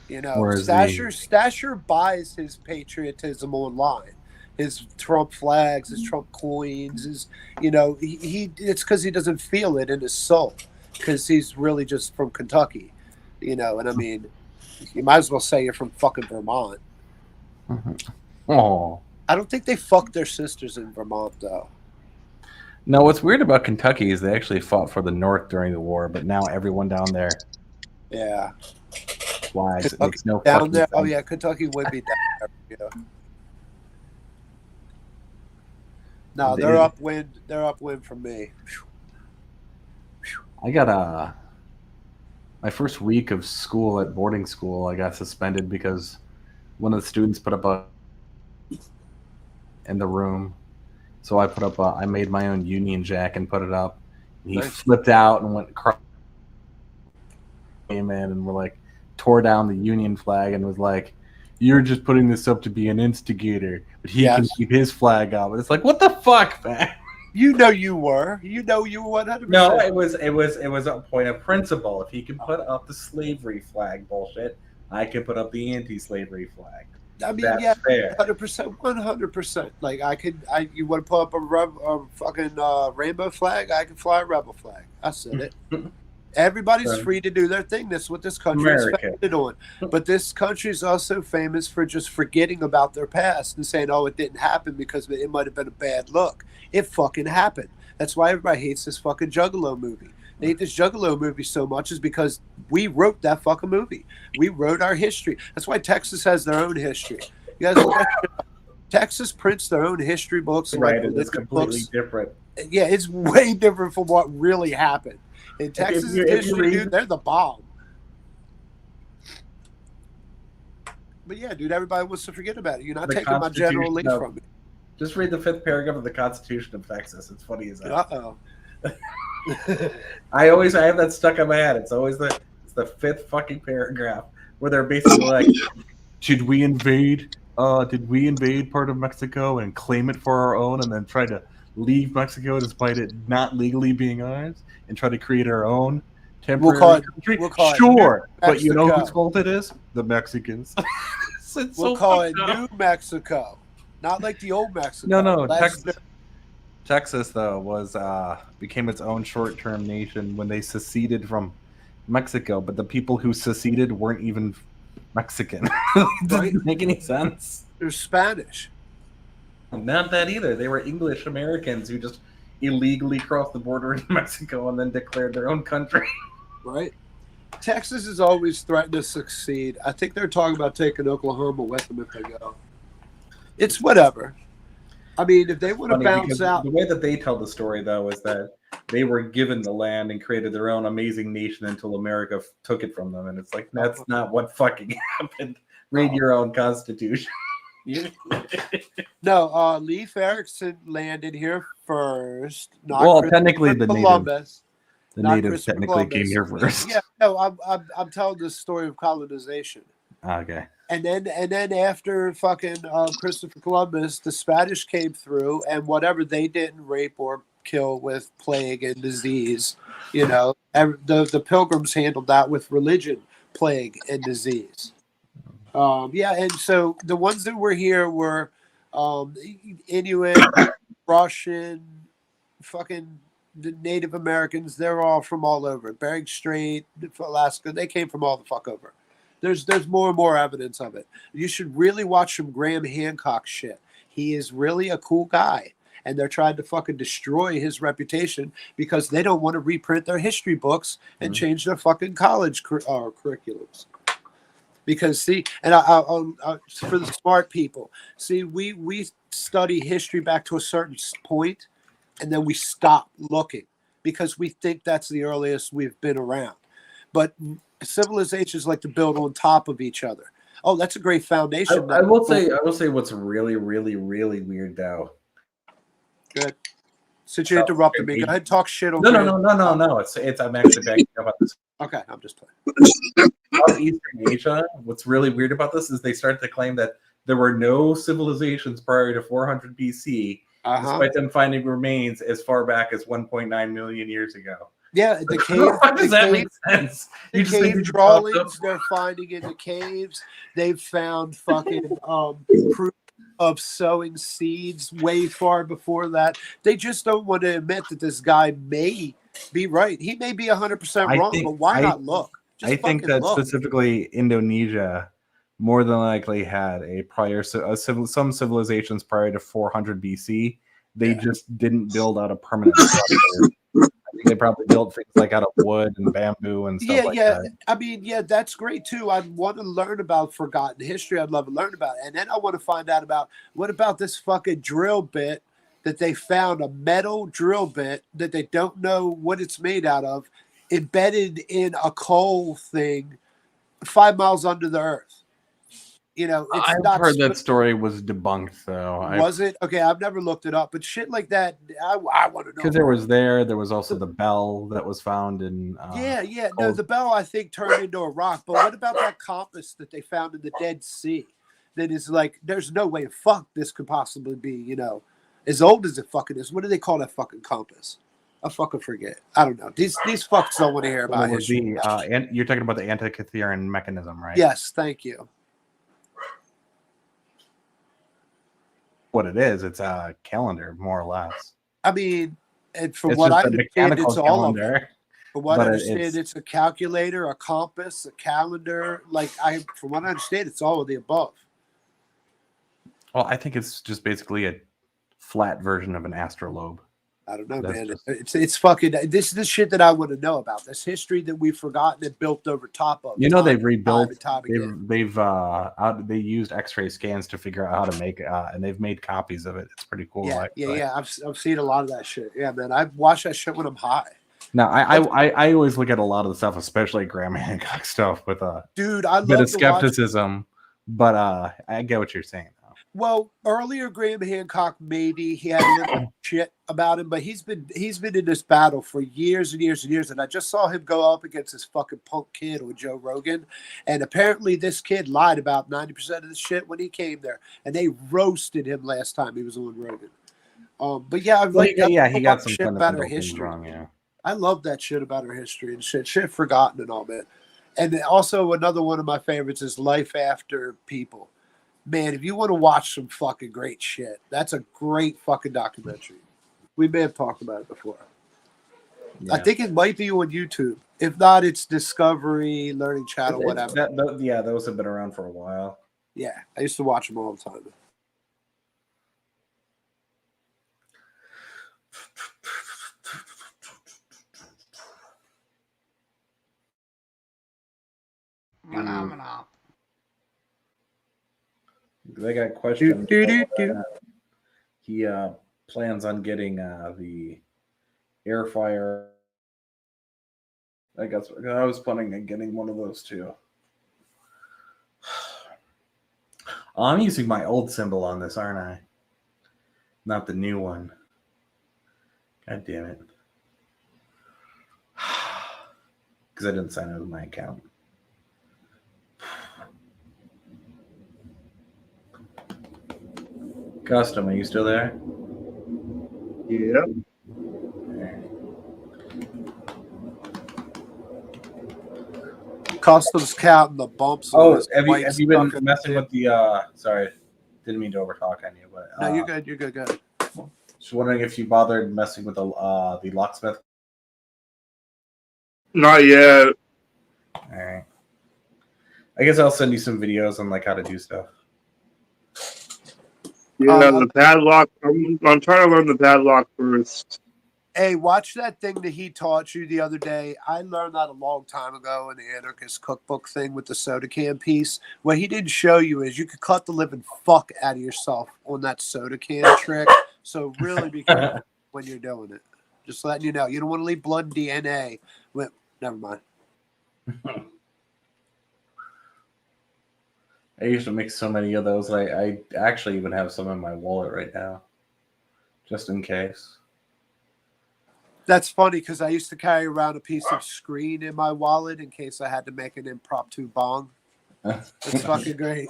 You know, Where is Stasher buys his patriotism online. His Trump flags, his Trump coins, his, you know, he it's because he doesn't feel it in his soul because he's really just from Kentucky, you know. And I mean, you might as well say you're from fucking Vermont. Oh I don't think they fucked their sisters in Vermont though. no! What's weird about Kentucky is they actually fought for the North during the war, but now everyone down there Yeah, flies. It makes no down fucking there. sense. Oh yeah, Kentucky would be down there. Yeah. No, they're They- upwind. They're upwind from me. I got my first week of school at boarding school. I got suspended because one of the students put up a in the room. So I put up I made my own Union Jack and put it up. And he Nice. flipped out and went came in and tore down the Union flag and was like, "You're just putting this up to be an instigator, but he can Yes. keep his flag up." And it's like, what the fuck, man? You know you were. You know you were 100%. No, it was a point of principle. If he can put up the slavery flag bullshit, I can put up the anti-slavery flag. I mean, That's yeah, fair. 100%, 100%. Like you want to put up a fucking rainbow flag? I can fly a rebel flag. I said it. Everybody's Right. free to do their thing. That's what this country is America. founded on. But this country is also famous for just forgetting about their past and saying, "Oh, it didn't happen because it might have been a bad look." It fucking happened. That's why everybody hates this fucking Juggalo movie. They hate this Juggalo movie so much is because we wrote that fucking movie. We wrote our history. That's why Texas has their own history. You guys look at shit up. Texas prints their own history books, and, Right, like, and it's religion completely books. different. Yeah, it's way different from what really happened. In Texas you history, read- dude, they're the bomb. But yeah, dude, everybody wants to forget about it. You're not The taking my general lead Constitution of- from me. Just read the 5th paragraph of the Constitution of Texas. It's funny as hell. Uh-oh. I have that stuck in my head. It's always the 5th fucking paragraph where they're basically like, "Did we invade part of Mexico and claim it for our own, and then try to leave Mexico despite it not legally being ours, and try to create our own temporary We'll call it- country?" we'll call it Sure, New but you know Mexico. whose fault it is? The Mexicans. It's We'll so call it fucked up. New Mexico. Not like the old Mexico. No, That's Texas though was became its own short-term nation when they seceded from Mexico, but the people who seceded weren't even Mexican. It Right. doesn't make any sense. They're Spanish. Not that either. They were English Americans who just illegally crossed the border into Mexico and then declared their own country. Right? Texas has always threatened to succeed. I think they're talking about taking Oklahoma with them if they go. It's whatever. I mean, if they want to Funny bounce because out, the way that they tell the story, though, is that they were given the land and created their own amazing nation until America took it from them, and it's like that's not what fucking happened. Read your own constitution. no, Leif Erikson landed here first. Not Well, Christopher technically, the Columbus. The Not natives Christopher technically Columbus. came here first. Yeah, no, I'm telling the story of colonization. Okay. And then after fucking Christopher Columbus, the Spanish came through, and whatever they didn't rape or kill with plague and disease, you know, the Pilgrims handled that with religion, plague and disease. Yeah, and so the ones that were here were Inuit, Russian, fucking the Native Americans. They're all from all over. Bering Strait, Alaska. They came from all the fuck over. There's more and more evidence of it. You should really watch some Graham Hancock shit. He is really a cool guy. And they're trying to fucking destroy his reputation because they don't want to reprint their history books and change their fucking college curriculums. Because see, and for the smart people, see, we study history back to a certain point, and then we stop looking because we think that's the earliest we've been around. But civilizations like to build on top of each other. Oh, that's a great foundation. I will say what's really, really, really weird though. Good. Since you interrupted me, go ahead and talk shit on No. It's I'm actually backing up on this. Okay, I'm just playing. Eastern Asia, what's really weird about this is they start to claim that there were no civilizations prior to 400 BC, despite them finding remains as far back as 1.9 million years ago. Yeah, the cave. How does that make sense? The cave drawings they're finding in the caves. They've found fucking proof of sowing seeds way far before that. They just don't want to admit that this guy may be right. He may be 100% wrong, but why not look? I think that specifically Indonesia more than likely had some civilizations prior to 400 BC. They just didn't build out a permanent structure. I think they probably built things like out of wood and bamboo and stuff like that. I mean, that's great too. I'd want to learn about forgotten history. I'd love to learn about it. And then I want to find out about what about this fucking drill bit that they found, a metal drill bit that they don't know what it's made out of, embedded in a coal thing 5 miles under the earth. You know, I've heard that story was debunked, though. Was it? Okay, I've never looked it up, but shit like that, I want to know. Because there was also the bell that was found in. No, the bell I think turned into a rock. But what about that compass that they found in the Dead Sea? That is like, there's no way fuck this could possibly be, you know, as old as it fucking is. What do they call that fucking compass? I fucking forget. I don't know. These fucks don't want to hear about history. And you're talking about the Antikythera mechanism, right? Yes, thank you. What it is, it's a calendar, more or less. I mean, and from what I understand, it's all of it. From what I understand, it's a calculator, a compass, a calendar. From what I understand, it's all of the above. Well, I think it's just basically a flat version of an astrolabe. I don't know, man. It's fucking this is the shit that I want to know about. This history that we've forgotten and built over top of. You know, they've rebuilt. They used X-ray scans to figure out how to make and they've made copies of it. It's pretty cool. Yeah. I've seen a lot of that shit. Yeah, man. I watch that shit when I'm high. Now, I always look at a lot of the stuff, especially Graham Hancock stuff, with a dude. I love bit of skepticism, but I get what you're saying. Well, earlier Graham Hancock, maybe he had a little shit about him, but he's been in this battle for years and years and years. And I just saw him go up against this fucking punk kid with Joe Rogan, and apparently this kid lied about 90% of the shit when he came there, and they roasted him last time he was on Rogan. But yeah, he got some shit about our history. Wrong, yeah. I love that shit about our history and shit forgotten and all that. And also another one of my favorites is Life After People. Man, if you want to watch some fucking great shit, that's a great fucking documentary. We may have talked about it before. Yeah. I think it might be on YouTube. If not, it's Discovery, Learning Channel, whatever. Those have been around for a while. Yeah, I used to watch them all the time. They got questions. he plans on getting the air fryer. I guess I was planning on getting one of those too. I'm using my old symbol on this, aren't I? Not the new one. God damn it. Because I didn't sign up with my account. Custom, are you still there? Yeah. Customs counting the bumps. on Oh, his have white you been sucker messing tip. with the sorry, didn't mean to overtalk on you, but No, you're good. You're good. Good. just wondering if you bothered messing with the locksmith. Not yet. All right. I guess I'll send you some videos on like how to do stuff. Yeah, the padlock. I'm trying to learn the padlock first. Hey, watch that thing that he taught you the other day. I learned that a long time ago in the Anarchist Cookbook thing with the soda can piece. What he didn't show you is you could cut the living fuck out of yourself on that soda can trick. So really be careful when you're doing it. Just letting you know. You don't want to leave blood and DNA. Well, never mind. I used to make so many of those. I actually even have some in my wallet right now, just in case. That's funny because I used to carry around a piece of screen in my wallet in case I had to make an impromptu bong. It's fucking great.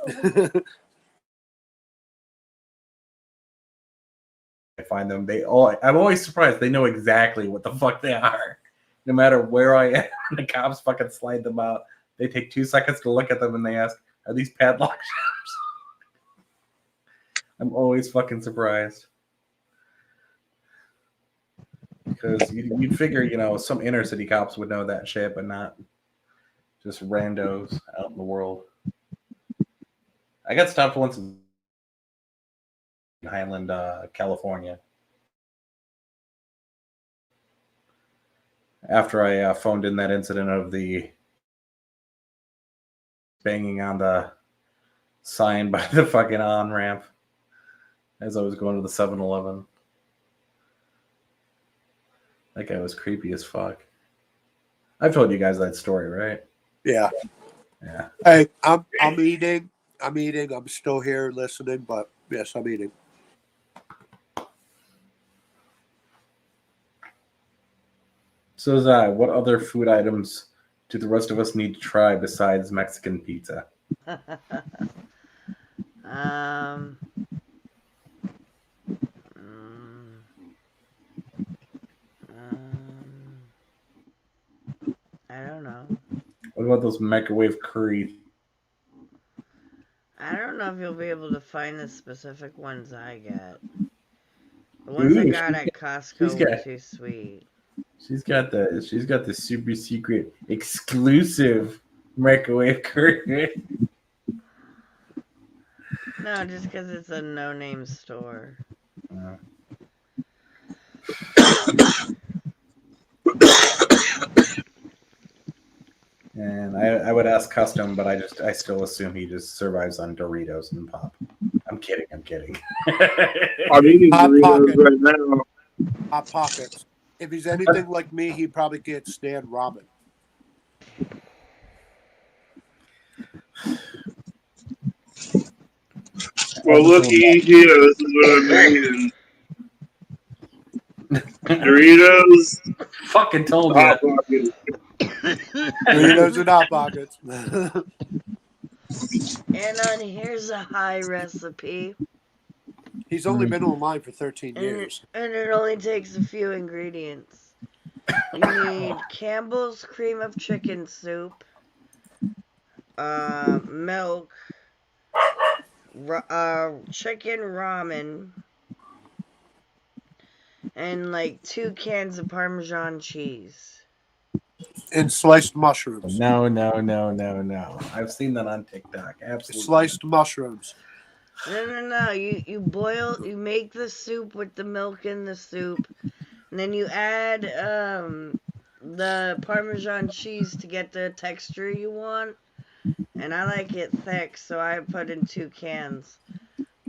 I find them. I'm always surprised. They know exactly what the fuck they are, no matter where I am. The cops fucking slide them out. They take 2 seconds to look at them and they ask, "Are these padlock shops?" I'm always fucking surprised because you'd figure, some inner city cops would know that shit, but not just randos out in the world. I got stopped once in Highland, California. After I phoned in that incident of the banging on the sign by the fucking on-ramp as I was going to the 7-Eleven. That guy was creepy as fuck. I've told you guys that story, right? Yeah. Yeah. Hey, I'm eating. I'm still here listening, but yes, I'm eating. So, Zai, what other food items do the rest of us need to try besides Mexican pizza? I don't know. What about those microwave curry? I don't know if you'll be able to find the specific ones I get. The ones I got at Costco were too sweet. She's got the super secret exclusive microwave curry. No, just because it's a no-name store. And I would ask Custom, but I still assume he just survives on Doritos and pop. I'm kidding. I'm eating Doritos right now. Hot Pockets. If he's anything like me, he'd probably get Stan Robin. Well, looky here. This is what I'm eating. Doritos. Fucking told Hot you. Pockets. Doritos and Hot Pockets. And on here's a high recipe. He's only been online for 13 years. And it only takes a few ingredients. You need Campbell's cream of chicken soup, milk, chicken ramen, and like 2 cans of Parmesan cheese. And sliced mushrooms. No. I've seen that on TikTok. Absolutely. Sliced mushrooms. No. You make the soup with the milk in the soup, and then you add the Parmesan cheese to get the texture you want. And I like it thick, so I put in 2 cans.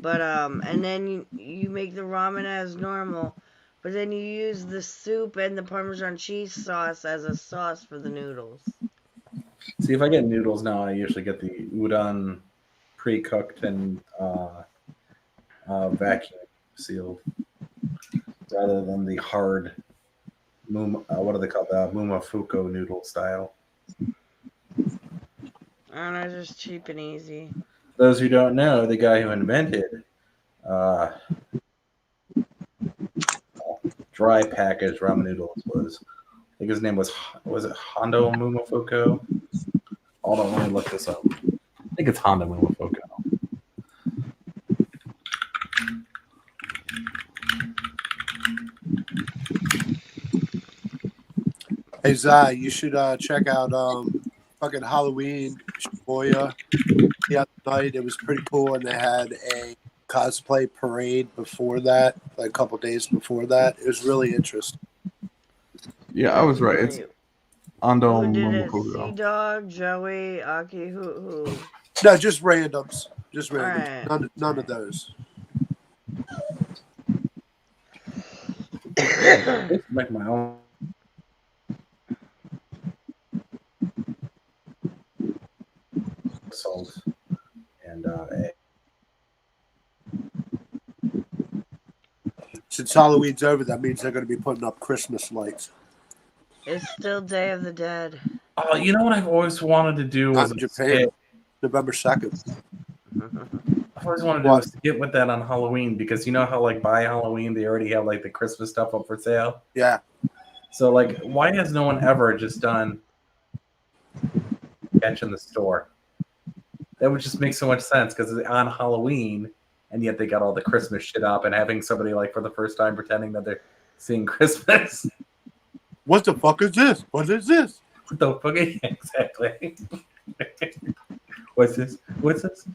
But and then you make the ramen as normal, but then you use the soup and the Parmesan cheese sauce as a sauce for the noodles. See, if I get noodles now, I usually get the udon pre-cooked and vacuum sealed, rather than the hard what do they call that? Mumafuko noodle style. I don't know, just cheap and easy. Those who don't know, the guy who invented dry packaged ramen noodles was, I think his name was it Hondo Mumafuko? Hold on, let me look this up. I think it's Hondo Mumafuko. Hey, Zai, you should check out fucking Halloween Shibuya the other night. It was pretty cool, and they had a cosplay parade before that, like a couple days before that. It was really interesting. Yeah, I was right. It's Hondo Who did it? Mumafuko. Sea Dog, Joey, Aki, who? No, just randoms. Just randoms. Alright. None of those. Make my own. Salt and Since Halloween's over, that means they're going to be putting up Christmas lights. It's still Day of the Dead. oh, you know what I've always wanted to do Not was in a Japan. skit. November 2nd. I've always wanted to do a skit with that on Halloween, because you know how like by Halloween they already have like the Christmas stuff up for sale. Yeah. So like, why has no one ever just done catch in the store? That would just make so much sense, because it's on Halloween, and yet they got all the Christmas shit up, and having somebody like for the first time pretending that they're seeing Christmas. What the fuck is this? What is this? What the fuck? Exactly. What's this? What's this?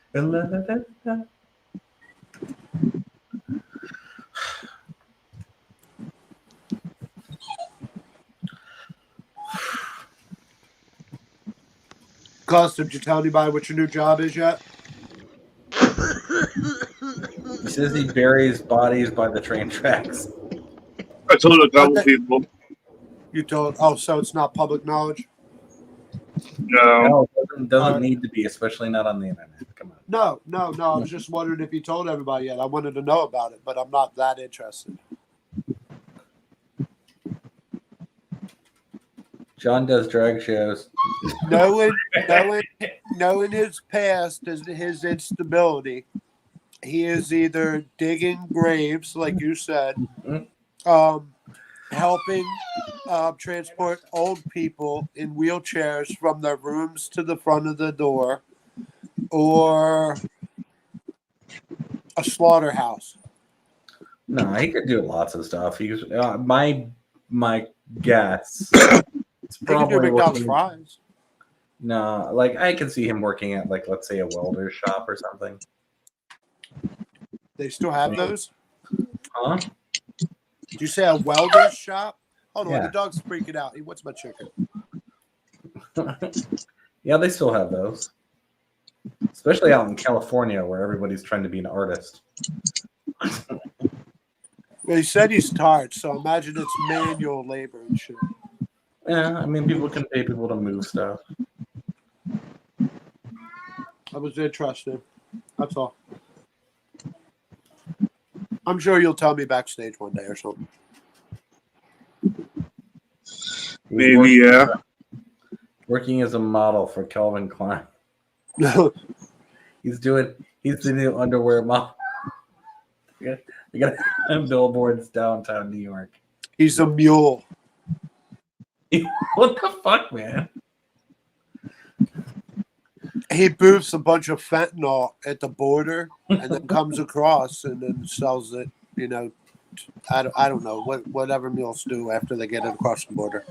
Gus, did you tell anybody what your new job is yet? He says he buries bodies by the train tracks. I told a couple Okay. people. You told. Oh, so it's not public knowledge? No. No, it doesn't need to be, especially not on the internet. Come on. No. I was just wondering if you told everybody yet. I wanted to know about it, but I'm not that interested. John does drag shows. Knowing his past, his instability, he is either digging graves, like you said, helping transport old people in wheelchairs from their rooms to the front of the door, or a slaughterhouse. No, he could do lots of stuff. He's my guess. It's He can do probably McDonald's working. fries. No, like I can see him working at like, let's say, a welder's shop or something. They still have those? Huh? Did you say a welder's shop? Hold on, Yeah. the dog's freaking out. He wants my chicken. Yeah, they still have those. Especially out in California, where everybody's trying to be an artist. Well, he said he's tired, so imagine it's manual labor and shit. Yeah, I mean, people can pay people to move stuff. I was interested. That's all. I'm sure you'll tell me backstage one day or something. Maybe, yeah. Working as a model for Calvin Klein. He's the new underwear model. You got billboards downtown New York. He's a mule. What the fuck, man? He booths a bunch of fentanyl at the border and then comes across and then sells it, you know, I don't know, whatever mules do after they get it across the border.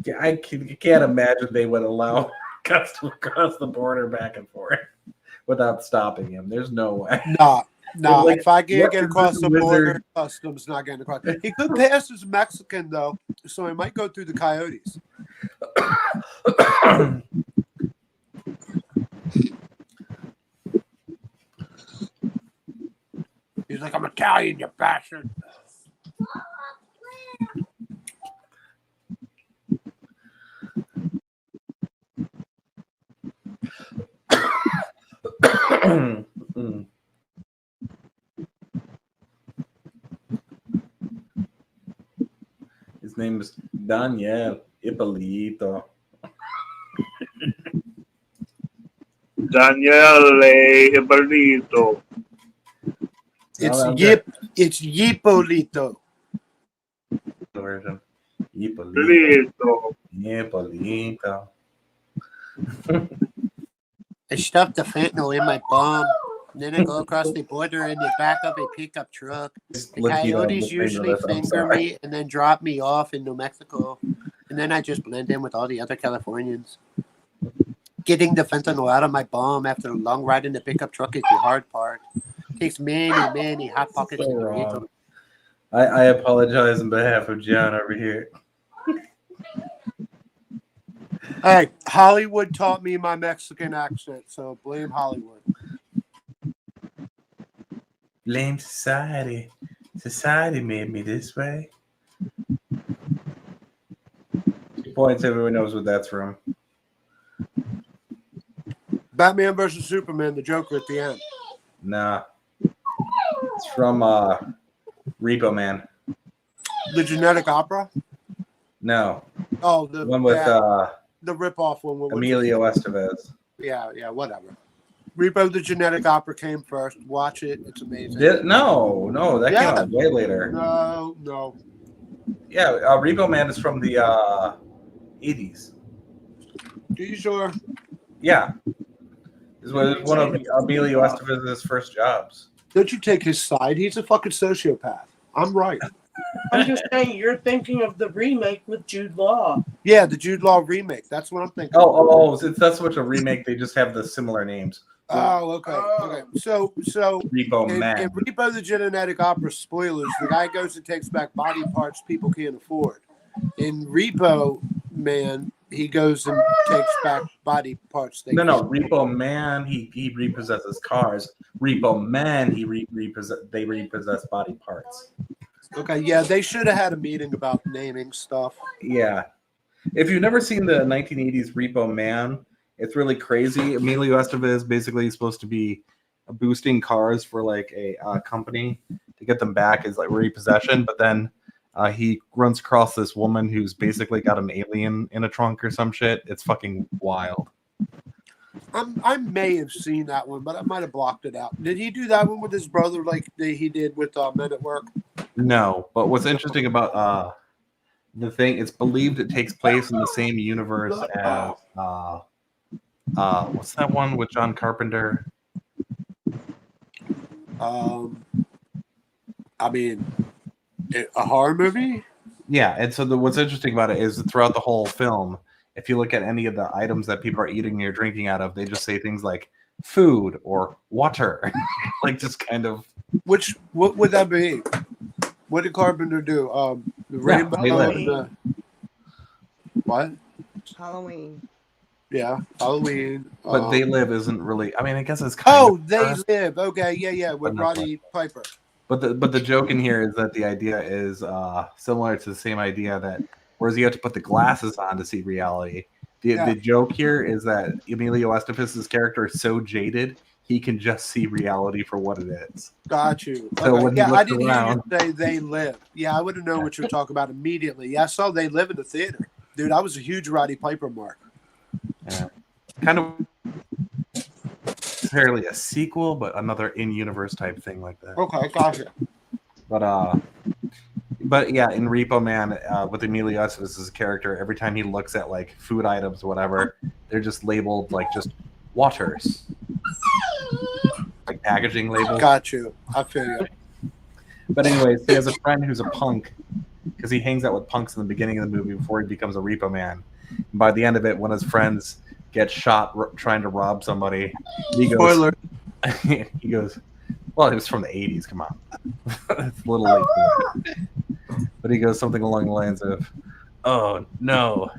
Yeah, I can't imagine they would allow custom across the border back and forth without stopping him. There's no way. No, Like, if I can't what get is across this the border, wizard? customs not getting across. He could pass as Mexican though, so he might go through the coyotes. He's like, I'm Italian, you bastard. Mm. His name is Daniel Ippolito. Daniele Ippolito. It's Yipolito. Version. Ippolito. Ippolito. Ippolito. I stuffed the fentanyl in my bum. Then I go across the border in the back of a pickup truck. The coyotes usually finger me and then drop me off in New Mexico. And then I just blend in with all the other Californians. Getting the fentanyl out of my bum after a long ride in the pickup truck is the hard part. It takes many hot pockets to create them. I apologize on behalf of John over here. Hey, Hollywood taught me my Mexican accent, so blame Hollywood. Blame society. Society made me this way. 2 points, everyone knows what that's from. Batman versus Superman, the Joker at the end. Nah. It's from Repo Man. The Genetic Opera? No. Oh, the one with the rip-off one. With Emilio Estevez. Yeah, whatever. Repo the Genetic Opera came first. Watch it. It's amazing. No, that came out way later. No. Yeah, Repo Man is from the 80s. Are you sure? Yeah. This was one of Emilio Estevez's first jobs. Don't you take his side? He's a fucking sociopath. I'm right. I'm just saying, you're thinking of the remake with Jude Law. Yeah, the Jude Law remake. That's what I'm thinking. Oh, since that's such a remake, they just have the similar names. Oh, okay. So Repo Man. In Repo the Genetic Opera, spoilers, the guy goes and takes back body parts people can't afford. In Repo Man, he goes and takes back body parts. No. Repo Man, he repossesses cars. Repo Man, they repossess body parts. Okay, yeah, they should have had a meeting about naming stuff. Yeah. If you've never seen the 1980s Repo Man, it's really crazy. Emilio Estevez basically is supposed to be boosting cars for like a company to get them back as like repossession, but then he runs across this woman who's basically got an alien in a trunk or some shit. It's fucking wild. I may have seen that one, but I might have blocked it out. Did he do that one with his brother like he did with Men at Work? No, but what's interesting about the thing, it's believed it takes place in the same universe as what's that one with John Carpenter? I mean, a horror movie? Yeah, and so what's interesting about it is throughout the whole film, if you look at any of the items that people are eating or drinking out of, they just say things like food or water, like just kind of. What would that be? What did Carpenter do? The rainbow. What? Halloween. Yeah, Halloween. But They Live isn't really. I mean, I guess it's kind of. They Live. Okay, yeah, with Roddy Piper. But the joke in here is that the idea is similar to the same idea that whereas you have to put the glasses on to see reality. The joke here is that Emilio Estevez's character is so jaded he can just see reality for what it is. Got you. So okay. when he I didn't around, hear you say They Live. Yeah, I wouldn't know what you're talking about immediately. Yeah, I saw They Live in the theater. Dude, I was a huge Roddy Piper mark. Yeah. Kind of necessarily a sequel, but another in-universe type thing like that. Okay, gotcha. But yeah, in Repo Man, with Emilio Estevez's character, every time he looks at like food items, or whatever, they're just labeled like just waters, like packaging labels. Got you. I feel you. But anyways, he has a friend who's a punk because he hangs out with punks in the beginning of the movie before he becomes a Repo Man. And by the end of it, one of his friends gets shot trying to rob somebody. He goes, Spoiler. He goes, well, it was from the 80s. Come on. It's a little late for that. But he goes something along the lines of, oh, no,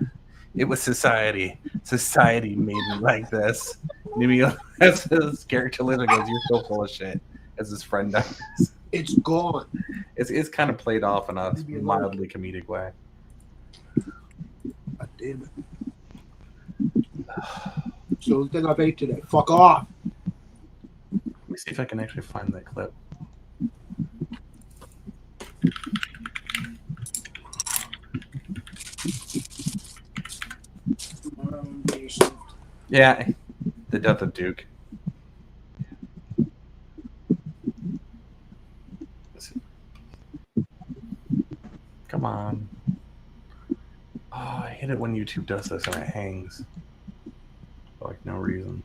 it was society. Society made me like this. And as his character later goes, you're so full of shit, as his friend dies. It's gone. It's kind of played off in a mildly comedic way. God damn it. It's the only thing I've ate today. Fuck off. Let me see if I can actually find that clip. Yeah, the death of Duke. Come on. Oh, I hate it when YouTube does this and it hangs. For like no reason.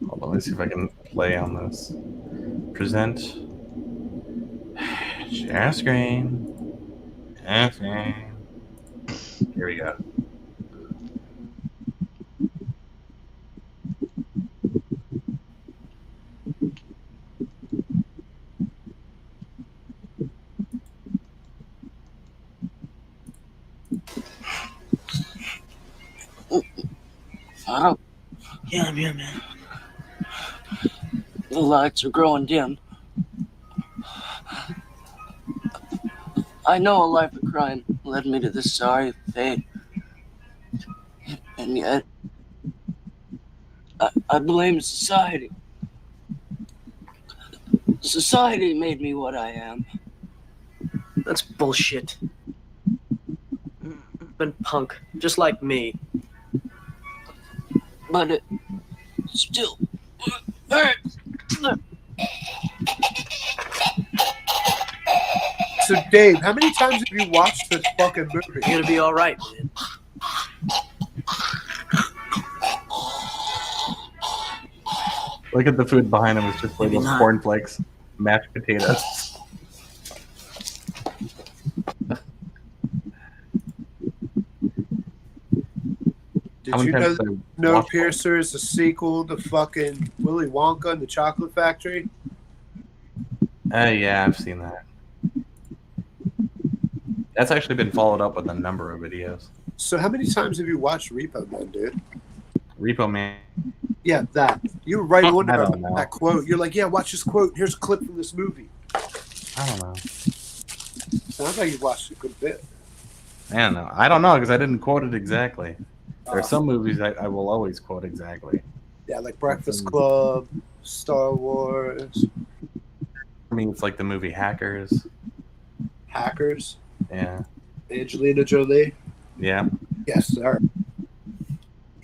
Hold on, let's see if I can play on this. Present. Share screen. Share screen. Here we go. Oh, yeah, I'm here, man. The lights are growing dim. I know a life of crime led me to this sorry fate. And yet, I blame society. Society made me what I am. That's bullshit. Been punk, just like me. But it still hurts. So, Dave, how many times have you watched this fucking movie? You're gonna be all right, man. Look at the food behind him. It's just like Maybe those not. cornflakes, mashed potatoes. Did How many you know times that did I watch Snowpiercer is a sequel to fucking Willy Wonka and the Chocolate Factory? Yeah, I've seen that. That's actually been followed up with a number of videos. So how many times have you watched Repo Man, dude? Repo Man. Yeah, that. You were right on I there don't on know. that quote. You're like, yeah, watch this quote. Here's a clip from this movie. I don't know. Sounds like you watched a good bit. I don't know. I don't know because I didn't quote it exactly. There are some movies I will always quote exactly. Yeah, like Breakfast Club, Star Wars, I mean, it's like the movie Hackers. Hackers, Yeah. Angelina Jolie. Yeah. Yes, sir.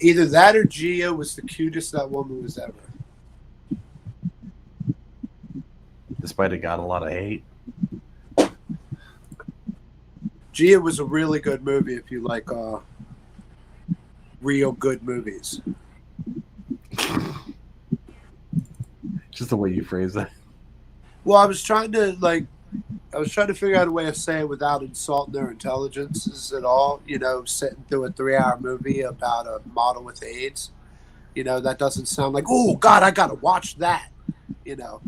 Either that or Gia was the cutest that woman was ever. Despite it got a lot of hate. Gia was a really good movie if you like real good movies. Just the way you phrase that. Well, I was trying to figure out a way of saying it without insulting their intelligences at all. You know, sitting through a 3-hour movie about a model with AIDS. You know, that doesn't sound like, oh God, I gotta watch that. You know,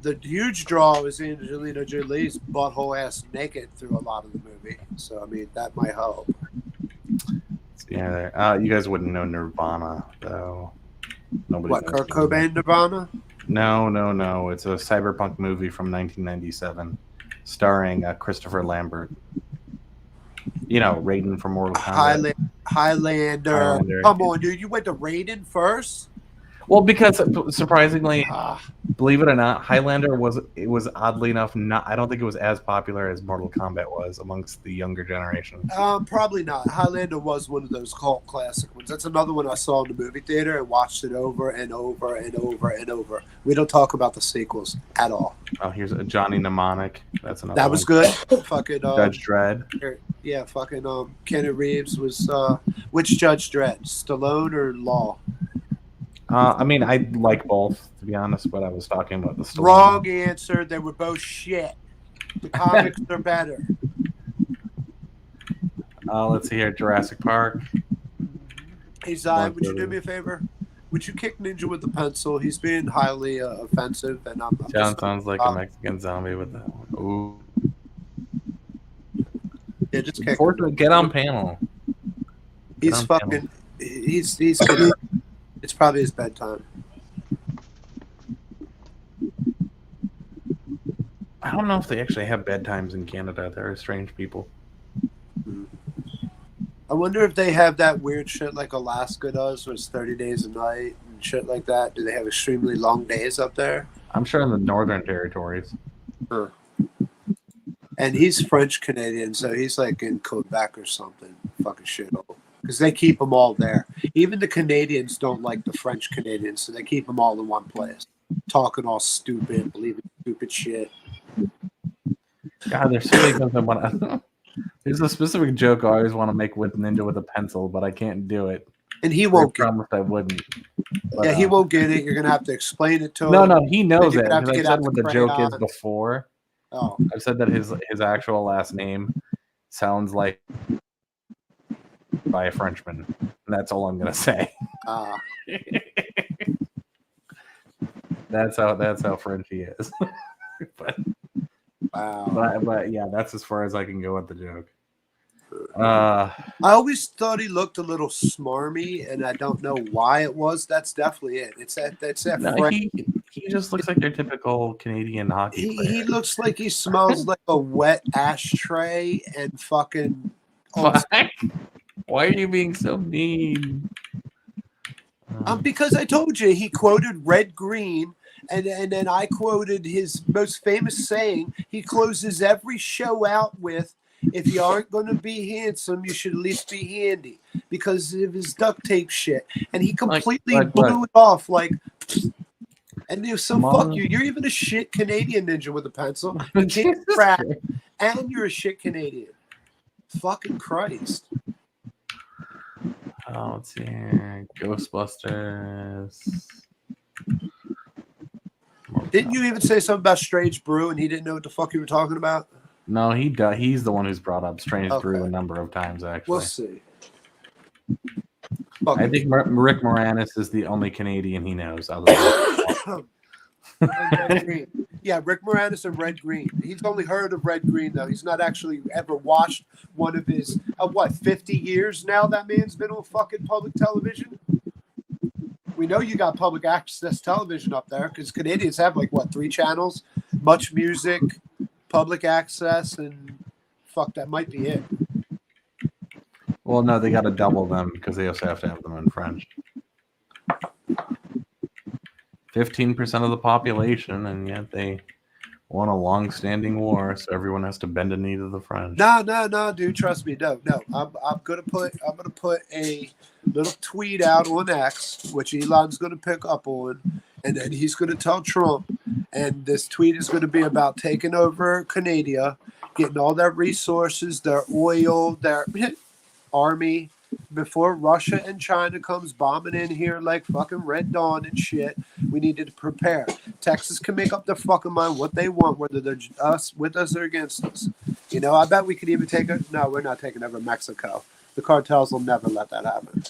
the huge draw is Angelina Jolie's butthole ass naked through a lot of the movie. So I mean, that might help. Yeah. You guys wouldn't know Nirvana though. Nobody. What, knows Kurt Nirvana. Cobain, Nirvana? No. It's a cyberpunk movie from 1997, starring Christopher Lambert. You know, Raiden from Mortal Kombat. Highlander. Come on, dude. You went to Raiden first? Well, because surprisingly, believe it or not, Highlander was oddly enough not. I don't think it was as popular as Mortal Kombat was amongst the younger generation. Probably not. Highlander was one of those cult classic ones. That's another one I saw in the movie theater and watched it over and over and over and over. We don't talk about the sequels at all. Oh, here's a Johnny Mnemonic. That's another. That was one. good. Fucking Judge Dredd. Yeah, fucking Keanu Reeves was which Judge Dredd? Stallone or Law? I mean, I like both, to be honest, but I was talking about the Stallone. Wrong answer. They were both shit. The comics are better. Let's see here, Jurassic Park. Hey, Zion, would you do me a favor? would you kick Ninja with the pencil? He's being highly offensive, and I'm John just, sounds like a Mexican zombie with that one. Ooh. yeah, just kick him. Unfortunately, get on panel. He's on fucking. panel. He's. It's probably his bedtime. I don't know if they actually have bedtimes in Canada. They're strange people. I wonder if they have that weird shit like Alaska does, where it's 30 days a night and shit like that. Do they have extremely long days up there? I'm sure in the Northern Territories. Huh. And he's French Canadian, so he's like in Quebec or something. Fucking shit. Because they keep them all there. Even the Canadians don't like the French Canadians, so they keep them all in one place. Talking all stupid, believing stupid shit. God, there's so many things I want to. There's a specific joke I always want to make with Ninja with a pencil, but I can't do it. And he won't get it. I promised I wouldn't. But, yeah, he won't get it. You're going to have to explain it to him. No, he knows it. I've Said what the joke is before. Oh. I've said that his actual last name sounds like by a Frenchman. And that's all I'm going to say. That's how French he is. But yeah, that's as far as I can go with the joke. I always thought he looked a little smarmy, and I don't know why it was. That's definitely it. It's that. No, he just looks like your typical Canadian hockey player. He looks like he smells like a wet ashtray and fucking. Why are you being so mean? Because I told you he quoted Red Green. And then I quoted his most famous saying. He closes every show out with, "If you aren't going to be handsome, you should at least be handy," because of his duct tape shit. And he completely blew it off like. And he was so fuck you. You're even a shit Canadian Ninja with a pencil. You can't rap, and you're a shit Canadian. Fucking Christ. Oh, let's see here. Ghostbusters. Didn't you even say something about Strange Brew and he didn't know what the fuck you were talking about? No, he does. He's the one who's brought up Strange Brew a number of times, actually. We'll see. I think Rick Moranis is the only Canadian he knows. Other than Red Green. Yeah, Rick Moranis and Red Green. He's only heard of Red Green, though. He's not actually ever watched one of his, 50 years now that man's been on fucking public television? We know you got public access television up there because Canadians have 3 channels? Much Music, public access, and fuck, that might be it. Well, no, they got to double them because they also have to have them in French. 15% of the population, and yet they won a long-standing war, so everyone has to bend a knee to the French. No, dude, trust me, no. I'm gonna put a little tweet out on X, which Elon's gonna pick up on, and then he's gonna tell Trump, and this tweet is gonna be about taking over Canada, getting all their resources, their oil, their army, before Russia and China comes bombing in here like fucking Red Dawn and shit. We needed to prepare. Texas can make up their fucking mind what they want, whether they're with us or against us. I bet we could even take it. No, we're not taking over Mexico. The cartels will never let that happen.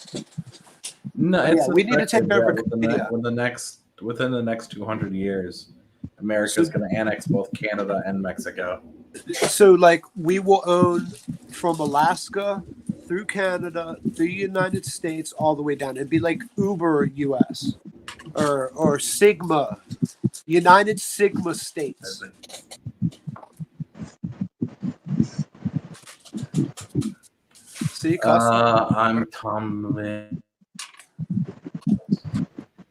No, we need to take over within the next 200 years. America's going to annex both Canada and Mexico. So, we will own from Alaska through Canada, through the United States, all the way down. It'd be like Uber US or Sigma, United Sigma States. See, I'm Tom.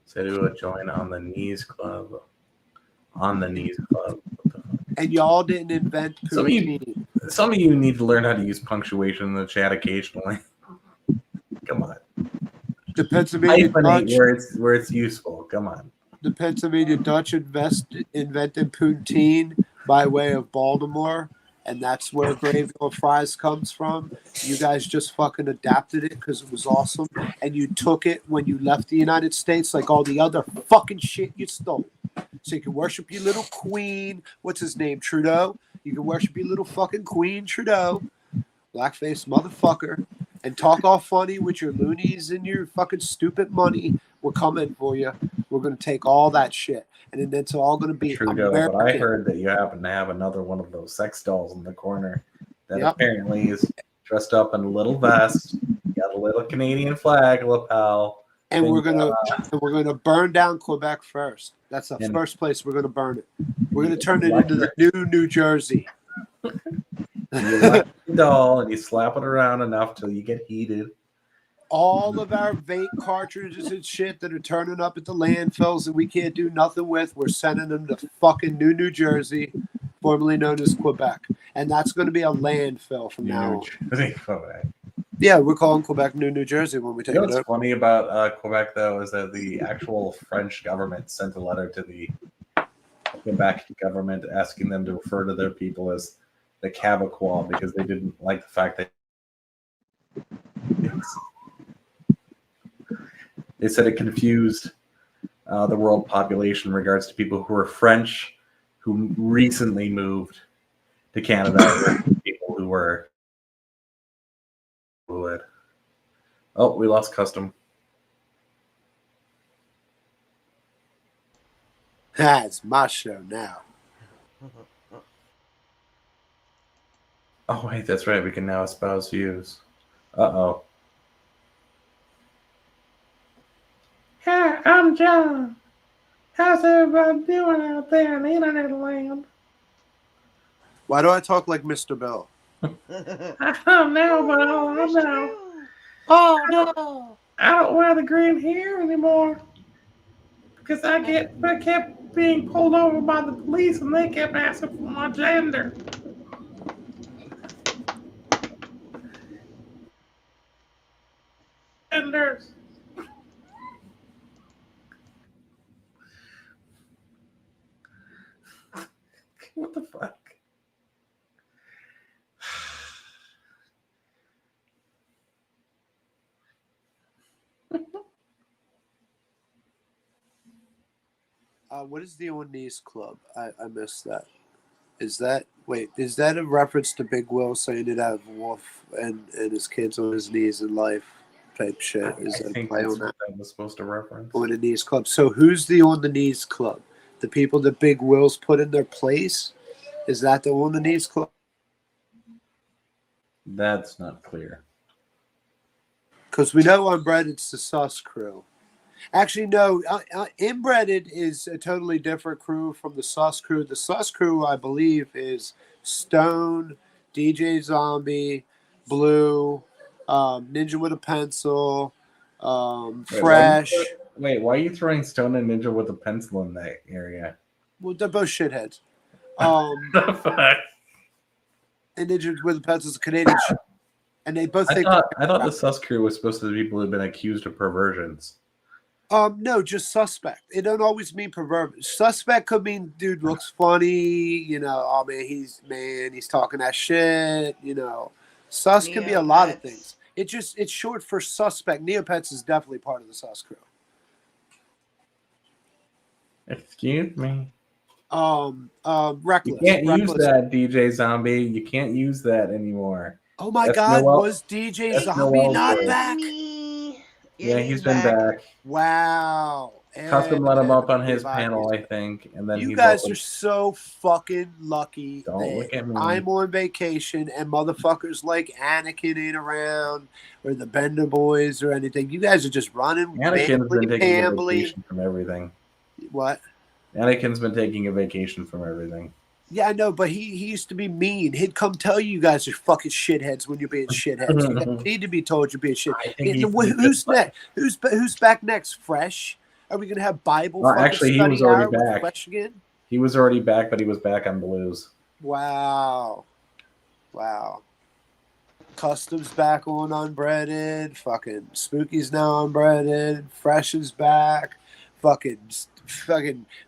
Said he would join on the Knees Club. On the Knees Club. And y'all didn't invent poutine. Some of you need to learn how to use punctuation in the chat occasionally. Come on. The Pennsylvania Dutch, where it's useful. Come on. The Pennsylvania Dutch invented poutine by way of Baltimore, and that's where Greyville fries comes from. You guys just fucking adapted it because it was awesome, and you took it when you left the United States like all the other fucking shit you stole. So you can worship your little queen. What's his name? Trudeau. You can worship your little fucking queen, Trudeau. Blackface motherfucker. And talk all funny with your loonies and your fucking stupid money We're coming for you. We're going to take all that shit. And then it's all going to be Trudeau, American. but I heard that you happen to have another one of those sex dolls in the corner that Yep. apparently is dressed up in a little vest, got a little Canadian flag lapel. And we're gonna burn down Quebec first. That's the first place we're gonna burn it. We're gonna turn it into the New Jersey. You light the doll and you slap it around enough till you get heated. All of our vape cartridges and shit that are turning up at the landfills and we can't do nothing with, we're sending them to fucking New Jersey, formerly known as Quebec. And that's going to be a landfill from now on. Yeah, we're calling Quebec New Jersey when we take You know it what's over. funny about Quebec, though, is that the actual French government sent a letter to the Quebec government asking them to refer to their people as the Quebecois because they didn't like the fact that they said it confused the world population in regards to people who were French who recently moved to Canada versus people who were fluid. Oh, we lost custom. That's my show now. Oh, wait, that's right. We can now espouse views. Uh-oh. Hi, I'm John. How's everybody doing out there in the internet land? Why do I talk like Mr. Bell? I don't know, but all I know. Oh, no. I don't wear the green hair anymore. Because I kept being pulled over by the police and they kept asking for my gender. Genders. What the fuck? What is the On Knees Club? I missed that. Is that a reference to Big Will saying it out of Wolf and his kids on his knees in life type shit? Is that a play on that? That was supposed to reference. On the Knees Club. So who's the On the Knees Club? The people that Big Will's put in their place? Is that the On the Knees Club? That's not clear. Because we know Unbreaded it's the Sus crew. Actually, no. Inbreaded is a totally different crew from the Sus crew. The Sus crew, I believe, is Stone, DJ Zombie, Blue, Ninja with a Pencil, Fresh. Wait, why are you throwing Stone and Ninja with a pencil in that area? Well, they're both shitheads. The fuck? And Ninja with a Pencil is a Canadian shit. And they both I think... thought the Sus crew was supposed to be people who have been accused of perversions. No, just suspect. It don't always mean pervert. Suspect could mean dude looks funny, you know, oh man, he's talking that shit, you know. Sus can be a lot of things. It's short for suspect. Neopets is definitely part of the Sus crew. Excuse me. Reckless. You can't use Reckless. that, DJ Zombie. You can't use that anymore. Oh my That's God, Noel- was DJ that's Zombie Noel's not voice. back? Yeah, he's been back. Wow. Custom let him up on his panel, I think, and then You he's guys also- are so fucking lucky Don't that look at me. I'm on vacation and motherfuckers like Anakin ain't around or the Bender Boys or anything. You guys are just running. Anakin's been taking a family. vacation from everything. What? Anakin's been taking a vacation from everything. Yeah, I know, but he used to be mean. He'd come tell you guys are fucking shitheads when you're being shitheads. You guys need to be told you're being shit. Who's next? Who's back next? Fresh? Are we gonna have Bible? Well, fucking actually, he study was already hour with back. Fresh again? He was already back, but he was back on Blues. Wow. Custom's back on Unbreaded. Fucking Spooky's now Unbreaded. Fresh is back. Fucking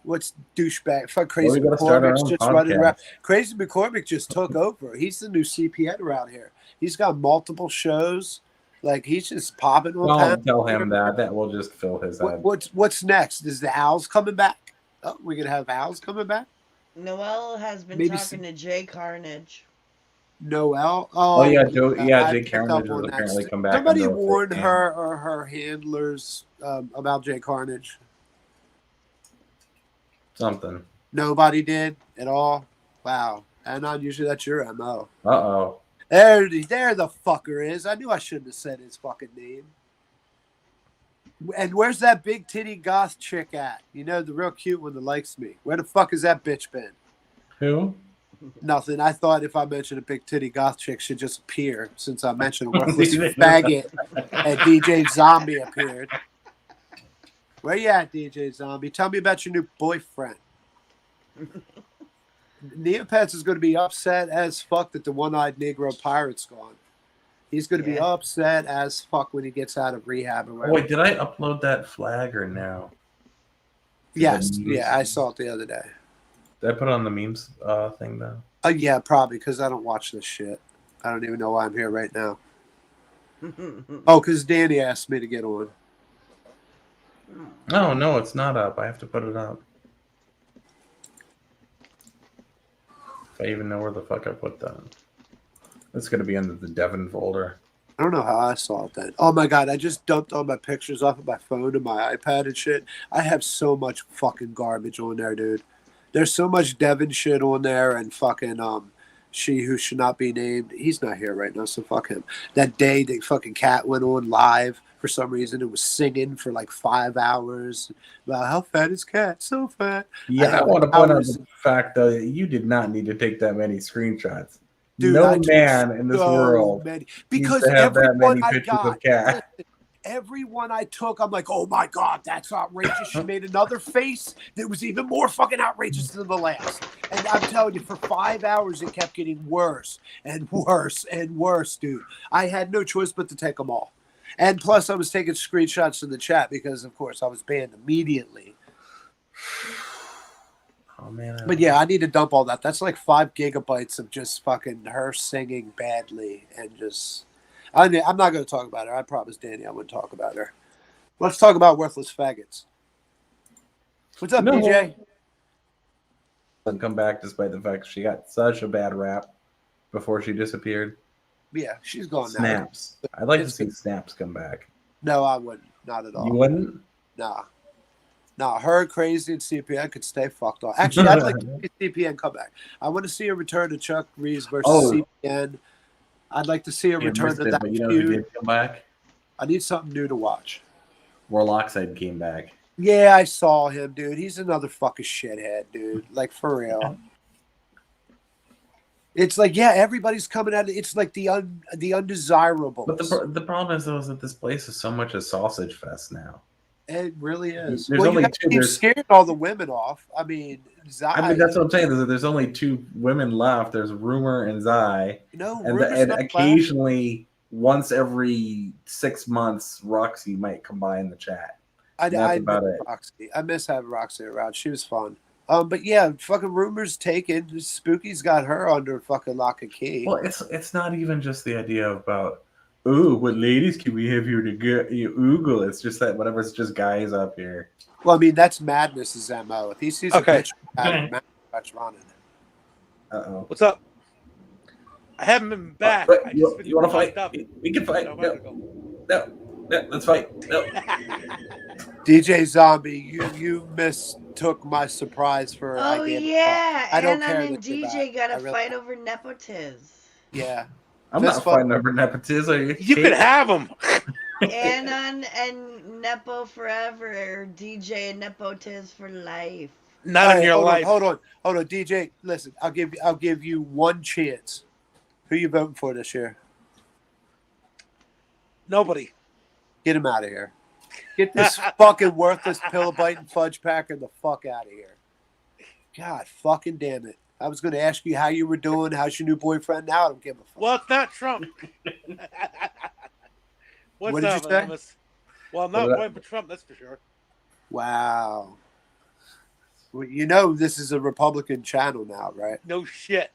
what's douchebag? Fuck Crazy Well, we gotta start our McCormick's own just running around. podcast. Crazy McCormick just took over. He's the new CPN around here. He's got multiple shows. Like he's just popping on. Don't tell him that. That will just fill his head. What's next? Is the Owls coming back? Oh, we're gonna have Owls coming back. Noel has been Maybe talking to Jay Carnage. Noel. Oh yeah, Joe. I Yeah, Jake picked up Carnage on has that. apparently come back. Somebody under a fake warned name. her or her handlers about Jake Carnage. Something. Nobody did at all. Wow. And not usually that's your MO. Uh-oh. There the fucker is. I knew I shouldn't have said his fucking name. And where's that big titty goth chick at? You know, the real cute one that likes me. Where the fuck has that bitch been? Who? Nothing. I thought if I mentioned a big titty goth chick, she'd just appear since I mentioned a worthless faggot and DJ Zombie appeared. Where you at, DJ Zombie? Tell me about your new boyfriend. Neopets is going to be upset as fuck that the one-eyed Negro pirate's gone. He's going to be upset as fuck when he gets out of rehab. Or Oh, wait, did I upload that flag or no? Yes. Yeah, I saw it the other day. Did I put it on the memes thing though? Yeah, probably because I don't watch this shit. I don't even know why I'm here right now. Oh, because Danny asked me to get on. Oh no, it's not up. I have to put it up. If I even know where the fuck I put that. It's gonna be under the Devon folder. I don't know how I saw it then. Oh my god, I just dumped all my pictures off of my phone and my iPad and shit. I have so much fucking garbage on there, dude. There's so much Devon shit on there and fucking she who should not be named. He's not here right now, so fuck him. That day the fucking cat went on live for some reason. It was singing for like 5 hours about how fat is Cat, so fat. Yeah, I want to point out the fact though that you did not need to take that many screenshots. Dude, no man in this world because needs to have that many I pictures got, of Cat. everyone I took, I'm like, oh my god, that's outrageous. She made another face that was even more fucking outrageous than the last. And I'm telling you, for 5 hours, it kept getting worse and worse and worse, dude. I had no choice but to take them all. And plus, I was taking screenshots in the chat because, of course, I was banned immediately. Oh man! But yeah, I need to dump all that. That's like 5 gigabytes of just fucking her singing badly and just. I'm not going to talk about her. I promised Danny I wouldn't talk about her. Let's talk about worthless faggots. What's up, DJ? Doesn't come back despite the fact she got such a bad rap before she disappeared. Yeah, she's gone now. Snaps. I'd like to see Snaps come back. No, I wouldn't. Not at all. You wouldn't? Nah. Nah, her, Crazy, and CPN could stay fucked off. Actually, I'd like to see CPN come back. I want to see a return to Chuck Reeves versus CPN. I'd like to see a return to that but you know who feud. did come back? I need something new to watch. Warlockside came back. Yeah, I saw him, dude. He's another fucking shithead, dude. Like, for real. It's like, yeah, everybody's coming at it. It's like the undesirables. But the problem is, though, is that this place is so much a sausage fest now. It really is. There's well, only you two. keep scaring all the women off. I mean, Zai. that's what I'm saying. There's only 2 women left. There's Rumor and Zai. No, and occasionally, once every 6 months, Roxy might come by in the chat. That's about it. Roxy. I miss having Roxy around. She was fun. But yeah, fucking Rumor's taken. Spooky's got her under fucking lock and key. Well, it's not even just the idea about, ooh, what ladies can we have here to get you oogle? It's just that whatever, it's just guys up here. Well, I mean, that's Madness's MO. If he sees a bitch, that's running. Uh-oh. What's up? I haven't been back. You want to fight? We can fight. No, let's fight. No. DJ Zombie, you mistook my surprise for. Oh yeah, I don't and care then that you're DJ back. got a fight over nepotism. Yeah, I'm not fighting over nepotism. You could have them. and Nepo forever, DJ and nepotism for life. Not in your life. Hold on, DJ. Listen, I'll give you one chance. Who you voting for this year? Nobody. Get him out of here. Get this fucking worthless pill biting fudge packer the fuck out of here. God fucking damn it. I was going to ask you how you were doing. How's your new boyfriend now? I don't give a fuck. Well, it's not Trump. What's What did up, you say? Elvis? Well, I'm not voting for Trump, that's for sure. Wow. Well, you know this is a Republican channel now, right? No shit.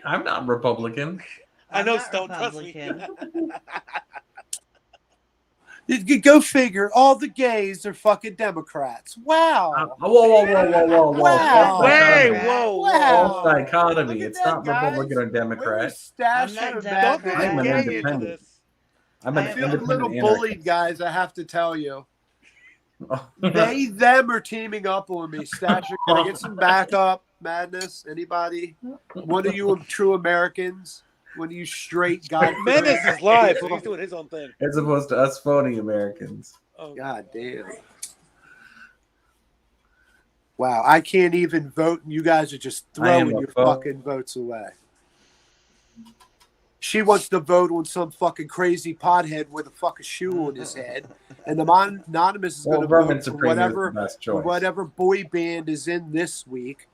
I'm not Republican. I know, not Stone. Trust me. Go figure. All the gays are fucking Democrats. Wow. Whoa. Wow. False Hey, dichotomy. whoa, Wow. False dichotomy. Look at It's that, not guys. Republican or We're Democrat. a stash I'm of not Don't bring Democrat. I'm the an gay into independent. this. I'm I an feel a little independent bullied, guys. I have to tell you. They, them are teaming up on me. Stasher, can I get some backup? Madness? Anybody? One of you true Americans? One of you straight God? Menace is live, so he's doing his own thing. As opposed to us phony Americans. Oh, God damn. Wow, I can't even vote, and you guys are just throwing your fucking votes away. She wants to vote on some fucking crazy pothead with a fucking shoe on his head, and the anonymous is going to vote for whatever boy band is in this week.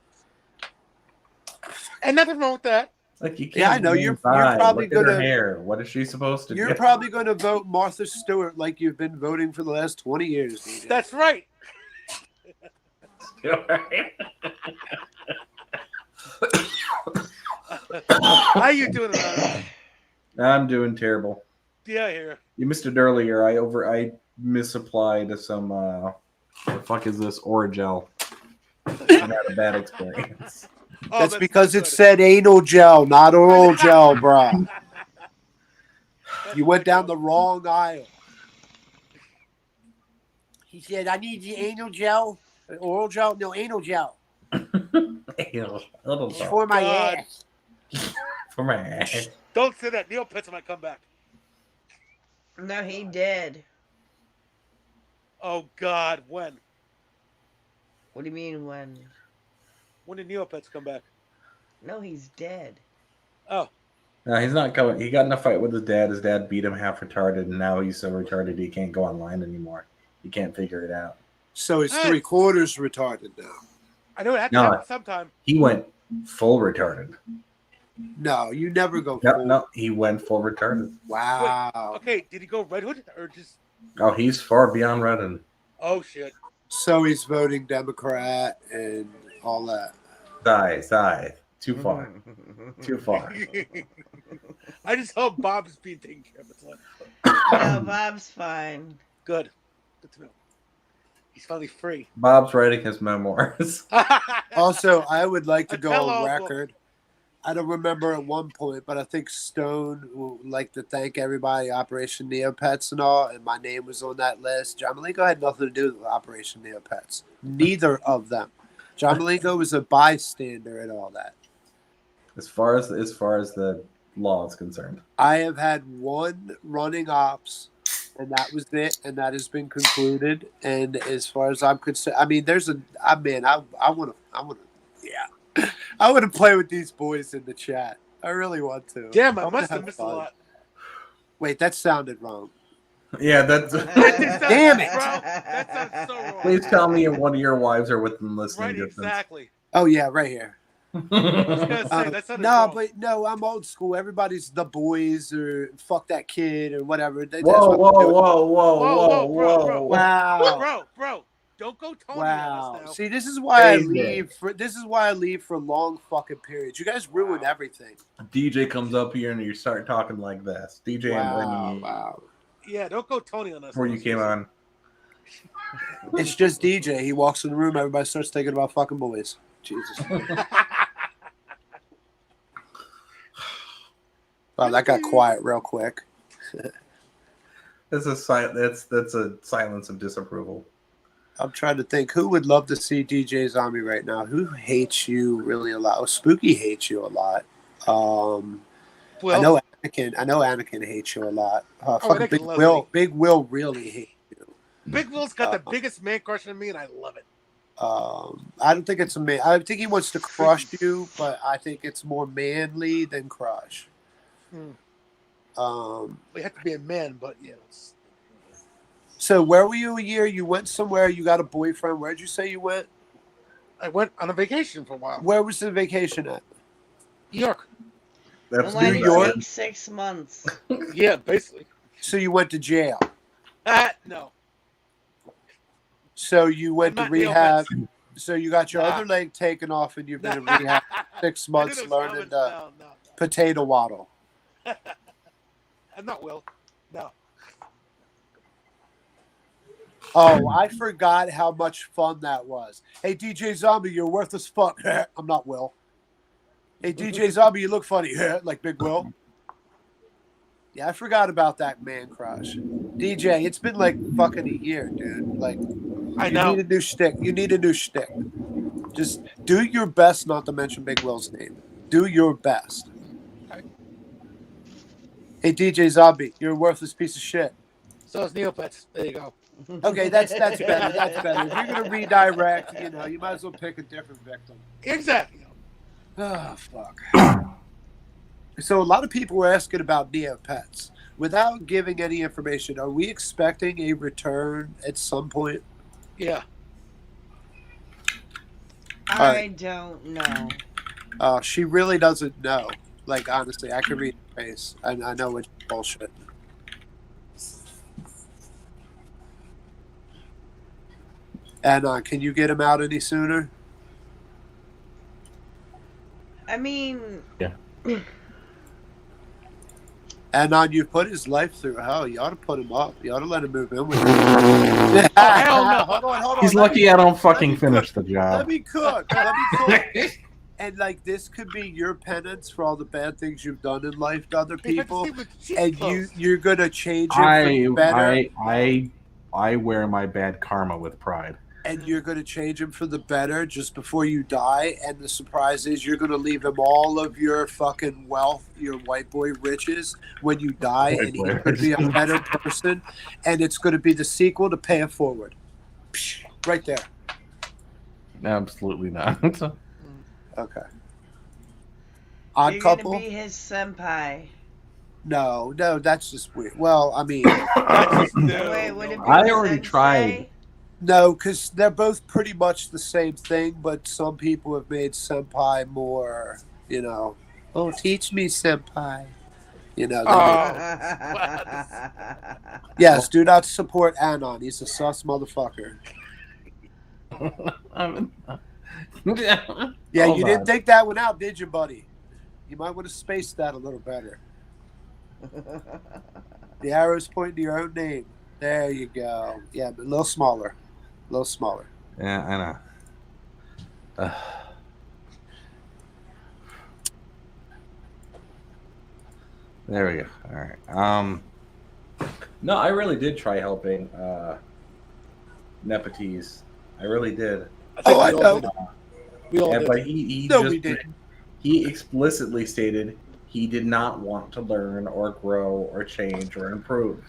And nothing wrong with that. Like you can't. Yeah, I know you're probably Look at her going to. hair. What is she supposed to do? You're probably going to vote Martha Stewart like you've been voting for the last 20 years. DJ. That's right. How you doing, Anonymous? I'm doing terrible. Yeah, I hear. You missed it earlier. I misapplied some what the fuck is this Oragel? I had a bad experience. Oh, that's because it said anal gel, not oral gel, bro. You went down the wrong aisle. He said, I need the anal gel. Oral gel? No, anal gel. Anal. Little gel. For my ass. For my ass. Don't say that. Neil Pitts might come back. No, he did. Oh, God. When? What do you mean when? When did Neopets come back? No, he's dead. Oh. No, he's not coming. He got in a fight with his dad. His dad beat him half retarded, and now he's so retarded he can't go online anymore. He can't figure it out. So he's 3/4 retarded now. I know it had to happen sometime. He went full retarded. No, you never go full. No, he went full retarded. Wow. Wait, okay, did he go Red Hood or just? Oh, he's far beyond Redden. Oh shit. So he's voting Democrat and all that. Sigh. Too far. Too far. I just hope Bob's being taken care of. No, Bob's fine. Good to know. He's finally free. Bob's writing his memoirs. Also, I would like to go on record. I don't remember at one point, but I think Stone would like to thank everybody, Operation Neopets and all, and my name was on that list. John Malenko had nothing to do with Operation Neopets. Neither of them. John Malenko was a bystander and all that. As far as the law is concerned, I have had one running ops, and that was it, and that has been concluded. And as far as I'm concerned, I mean, I want to play with these boys in the chat. I really want to. Damn, I must have missed a lot. Wait, that sounded wrong. yeah, that's. Damn it! Bro, that sounds so wrong. Please tell me if one of your wives are within listening Right, distance. exactly. Oh yeah, right here. I was gonna say, that sounded No, wrong. but no, I'm old school. Everybody's the boys or fuck that kid or whatever. Whoa, Wow. Bro, don't go Tony Wow. on us now. See, this is why I Crazy. leave for long fucking periods. You guys ruin everything. DJ comes up here and you start talking like this. DJ, I'm blaming you Wow. Yeah, don't go Tony on us. before you came on. It's just DJ. He walks in the room, everybody starts thinking about fucking boys. Jesus. Wow, that got quiet real quick. That's a silence of disapproval. I'm trying to think who would love to see DJ Zombie right now. Who hates you really a lot? Oh, Spooky hates you a lot. I know Anakin hates you a lot. Fucking Big Will really hates you. Big Will's got the biggest man crush on me, and I love it. I don't think it's a man. I think he wants to crush you, but I think it's more manly than crush. We have to be a man, but yeah. So where were you a year? You went somewhere. You got a boyfriend. Where'd you say you went? I went on a vacation for a while. Where was the vacation at? New York. That's New York? Like 6 months. Yeah, basically. So you went to jail. No. So you went to Not rehab. Neopets. So you got your other leg taken off, and you've been in rehab 6 months learning No. potato waddle. I'm not Will. No. Oh, I forgot how much fun that was. Hey, DJ Zombie, you're worthless fuck. I'm not Will. Hey, DJ Zombie, you look funny. Like Big Will. Yeah, I forgot about that man crush. DJ, it's been like fucking a year, dude. Like, I know. You need a new shtick. You need a new shtick. Just do your best not to mention Big Will's name. Do your best. Hey, DJ Zombie, you're a worthless piece of shit. So it's Neopets. There you go. Okay, that's better. That's better. If you're gonna redirect, you might as well pick a different victim. Exactly. Oh fuck. So a lot of people were asking about Neopets. Without giving any information, are we expecting a return at some point? Yeah. I don't know. She really doesn't know. Like, honestly, I can read her face. I know it's bullshit. And can you get him out any sooner? I mean, Yeah. And you put his life through hell. You ought to put him up. You ought to let him move in with you. Hell no. Hold on. He's lucky I don't fucking finish the job. Let me cook. Let me cook. And like this could be your penance for all the bad things you've done in life to other people, and you're gonna change it for better. I wear my bad karma with pride. And you're gonna change him for the better just before you die. And the surprise is you're gonna leave him all of your fucking wealth, your white boy riches, when you die, and he's gonna be a better person. And it's gonna be the sequel to Pay It Forward. Right there. Absolutely not. Okay. Odd you're Couple? gonna be his senpai. No, that's just weird. Well, I mean, Wait, would it be I already tried. No, because they're both pretty much the same thing, but some people have made senpai more, oh, teach me senpai. Yes, do not support Anon. He's a sus motherfucker. Yeah, you didn't think that one out, did you, buddy? You might want to space that a little better. The arrow's pointing to your own name. There you go. Yeah, but a little smaller. A little smaller. Yeah, I know. There we go. All right. No, I really did try helping Nepotes. I really did. I know. We all Yeah, did. but he No, just we didn't. he explicitly stated he did not want to learn or grow or change or improve.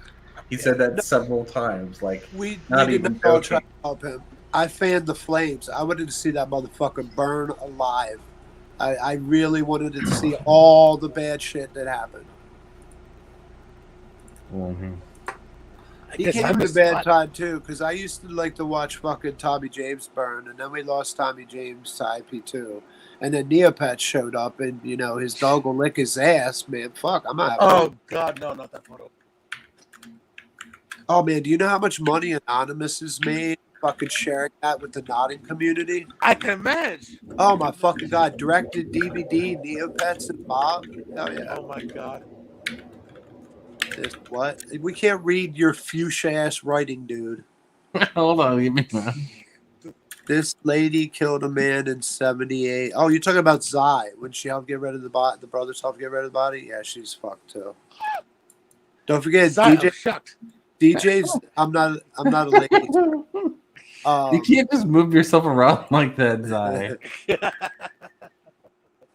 He said that several times. Like We not did even not all joking. try to help him. I fanned the flames. I wanted to see that motherfucker burn alive. I really wanted to see all the bad shit that happened. Mm-hmm. He guess came I at a missed bad a lot. time too, because I used to like to watch fucking Tommy James burn, and then we lost Tommy James to IP2, and then Neopets showed up, and his dog will lick his ass, man. Fuck, I'm not. Oh God, no, not that photo. Oh man, do you know how much money Anonymous has made? Fucking sharing that with the nodding community. I can imagine. Oh my fucking god! Directed DVD, Neopets and Bob. Oh yeah. Oh my God. This, what? We can't read your fuchsia ass writing, dude. Hold on, give me that. This lady killed a man in 78. Oh, you're talking about Zai when she helped get rid of the body. The brothers helped get rid of the body. Yeah, she's fucked too. Don't forget, Sorry, DJ. I'm shocked. DJ's. I'm not a lady. You can't just move yourself around like that, Zai.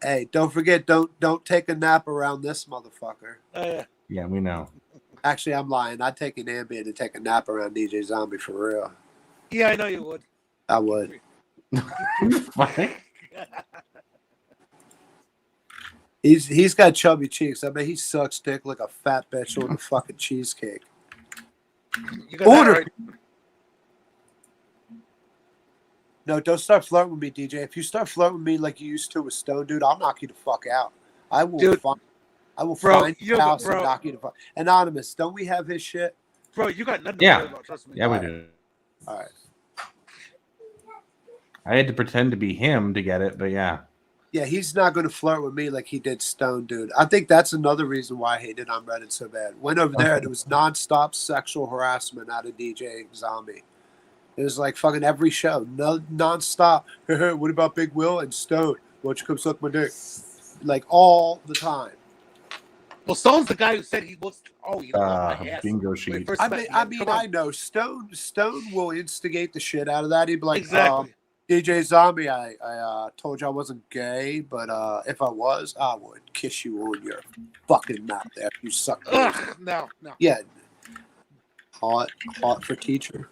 Hey, don't forget. Don't take a nap around this motherfucker. Yeah, we know. Actually, I'm lying. I'd take an Ambien to take a nap around DJ Zombie for real. Yeah, I know you would. I would. He's got chubby cheeks. I mean, he sucks dick like a fat bitch on a fucking cheesecake. You got that Order. right. No, don't start flirting with me, DJ. If you start flirting with me like you used to with Stone, dude, I'll knock you the fuck out. I will Dude. find Bro, find you're your the- house and bro. knock you the fuck. Anonymous, don't we have his shit? Bro, you got nothing to Yeah. worry about. Trust me. Yeah, we do. All right. I had to pretend to be him to get it, but yeah. Yeah, he's not going to flirt with me like he did Stone, dude. I think that's another reason why I hated on Reddit so bad. Went over there and it was nonstop sexual harassment out of DJ Zombie. It was like fucking every show, no nonstop. What about Big Will and Stone? Why don't you come suck my dick? Like all the time. Well, Stone's the guy who said he looks. Oh, you love my ass. Bingo When he sheet. first I met mean, me. Come on. I know Stone will instigate the shit out of that. He'd be like, Exactly. DJ Zombie, I told you I wasn't gay, but if I was, I would kiss you on your fucking mouth after you suck. Ugh, no. Yeah. Hot for teacher.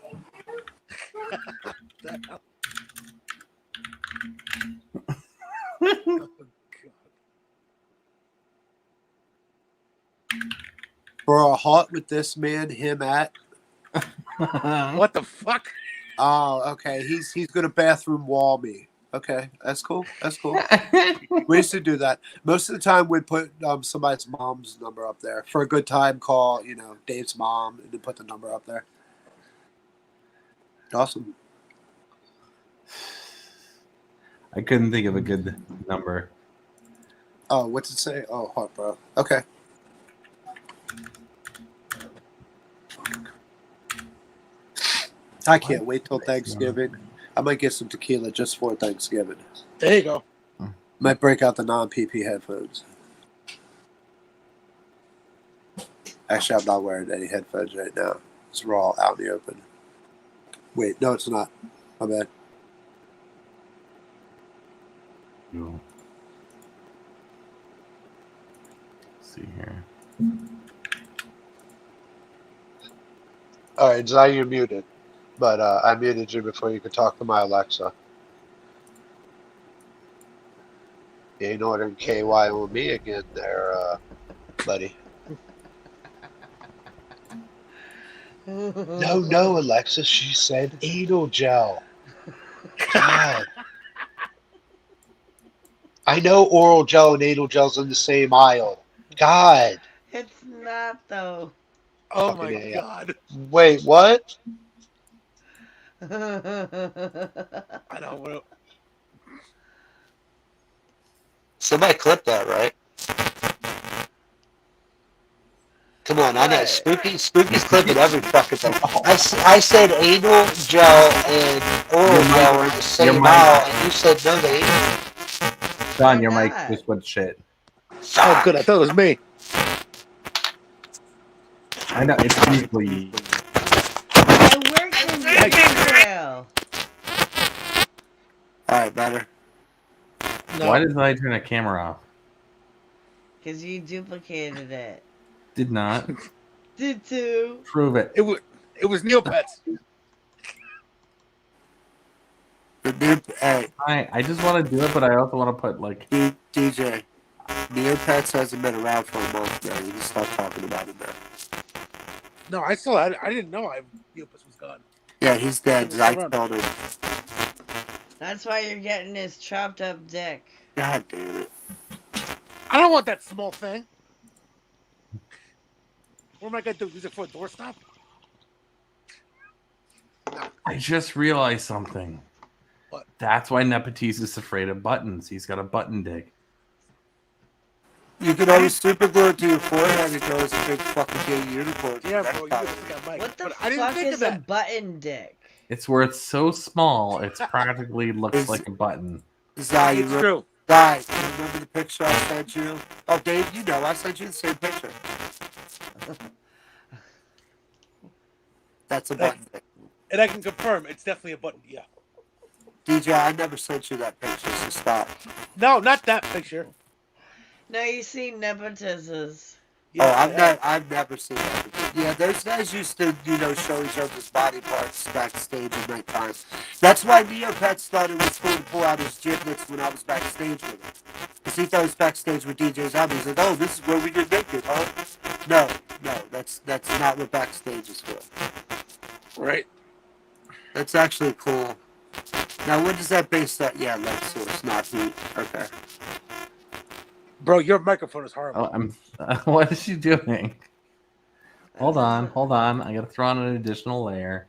Bro, hot with this man, him at. What the fuck? Oh, okay. He's gonna bathroom wall me. Okay, that's cool. That's cool. We used to do that. Most of the time, we'd put somebody's mom's number up there for a good time. Call, Dave's mom, and then put the number up there. Awesome. I couldn't think of a good number. Oh, what's it say? Oh, hot, bro. Okay. I can't wait till Thanksgiving. I might get some tequila just for Thanksgiving. There you go. Might break out the non-PP headphones. Actually, I'm not wearing any headphones right now. It's raw out in the open. Wait, no, it's not. My bad. Let's see here. All right, Zai, you're muted. But I muted you before you could talk to my Alexa. You ain't ordering KY on me again there, buddy. No, Alexa, she said anal gel. God. I know oral gel and anal gel's in the same aisle. God. It's not though. Oh my God. Wait, what? I don't know. Somebody clip that, right? Come on, I know. Spooky's clipping every fucking thing. I said anal gel and oral gel are the same aisle, and you said no, they ain't. Don, your mic just went shit. Oh, good. I thought it was me. I know, it's usually... I worked in Israel. Alright, better. No. Why did I turn a camera off? Because you duplicated it. Did not. Did too. Prove it. It was Neopets. Hey, I just want to do it, but I also want to put, like... DJ, Neopets hasn't been around for a month now. You can stop talking about it now. No, I didn't know Neopets was gone. Yeah, he's dead. I told him. That's why you're getting his chopped up dick. God damn it. I don't want that small thing. What am I going to do? Use it for a doorstop? I just realized something. What? That's why Nepotis is afraid of buttons. He's got a button dick. You can always super glue it to your forehead and go as a big fucking gay unicorn. Yeah, bro. You got Mike. What the But I didn't fuck think of is a that. button dick? It's where it's so small, it's practically looks like a button. Zai, It's true. Zai, you remember the picture I sent you? Oh, Dave, you know I sent you the same picture. That's a button. And I can confirm it's definitely a button. Yeah. DJ, I never sent you that picture, so stop. No, not that picture. No, you see Nepotis's. Yeah, I've never seen that. Yeah, those guys used to, show each other's body parts backstage at night time. That's why Neopets thought it was cool to pull out his gymnasts when I was backstage with him. Because he thought he was backstage with DJ Zombie. He's like, oh, this is where we get naked, huh? No, that's not what backstage is for. Right. That's actually cool. Now, what does that base that? Yeah, light source, not heat. Okay. Bro, your microphone is horrible. What is she doing? Hold on. I gotta throw on an additional layer.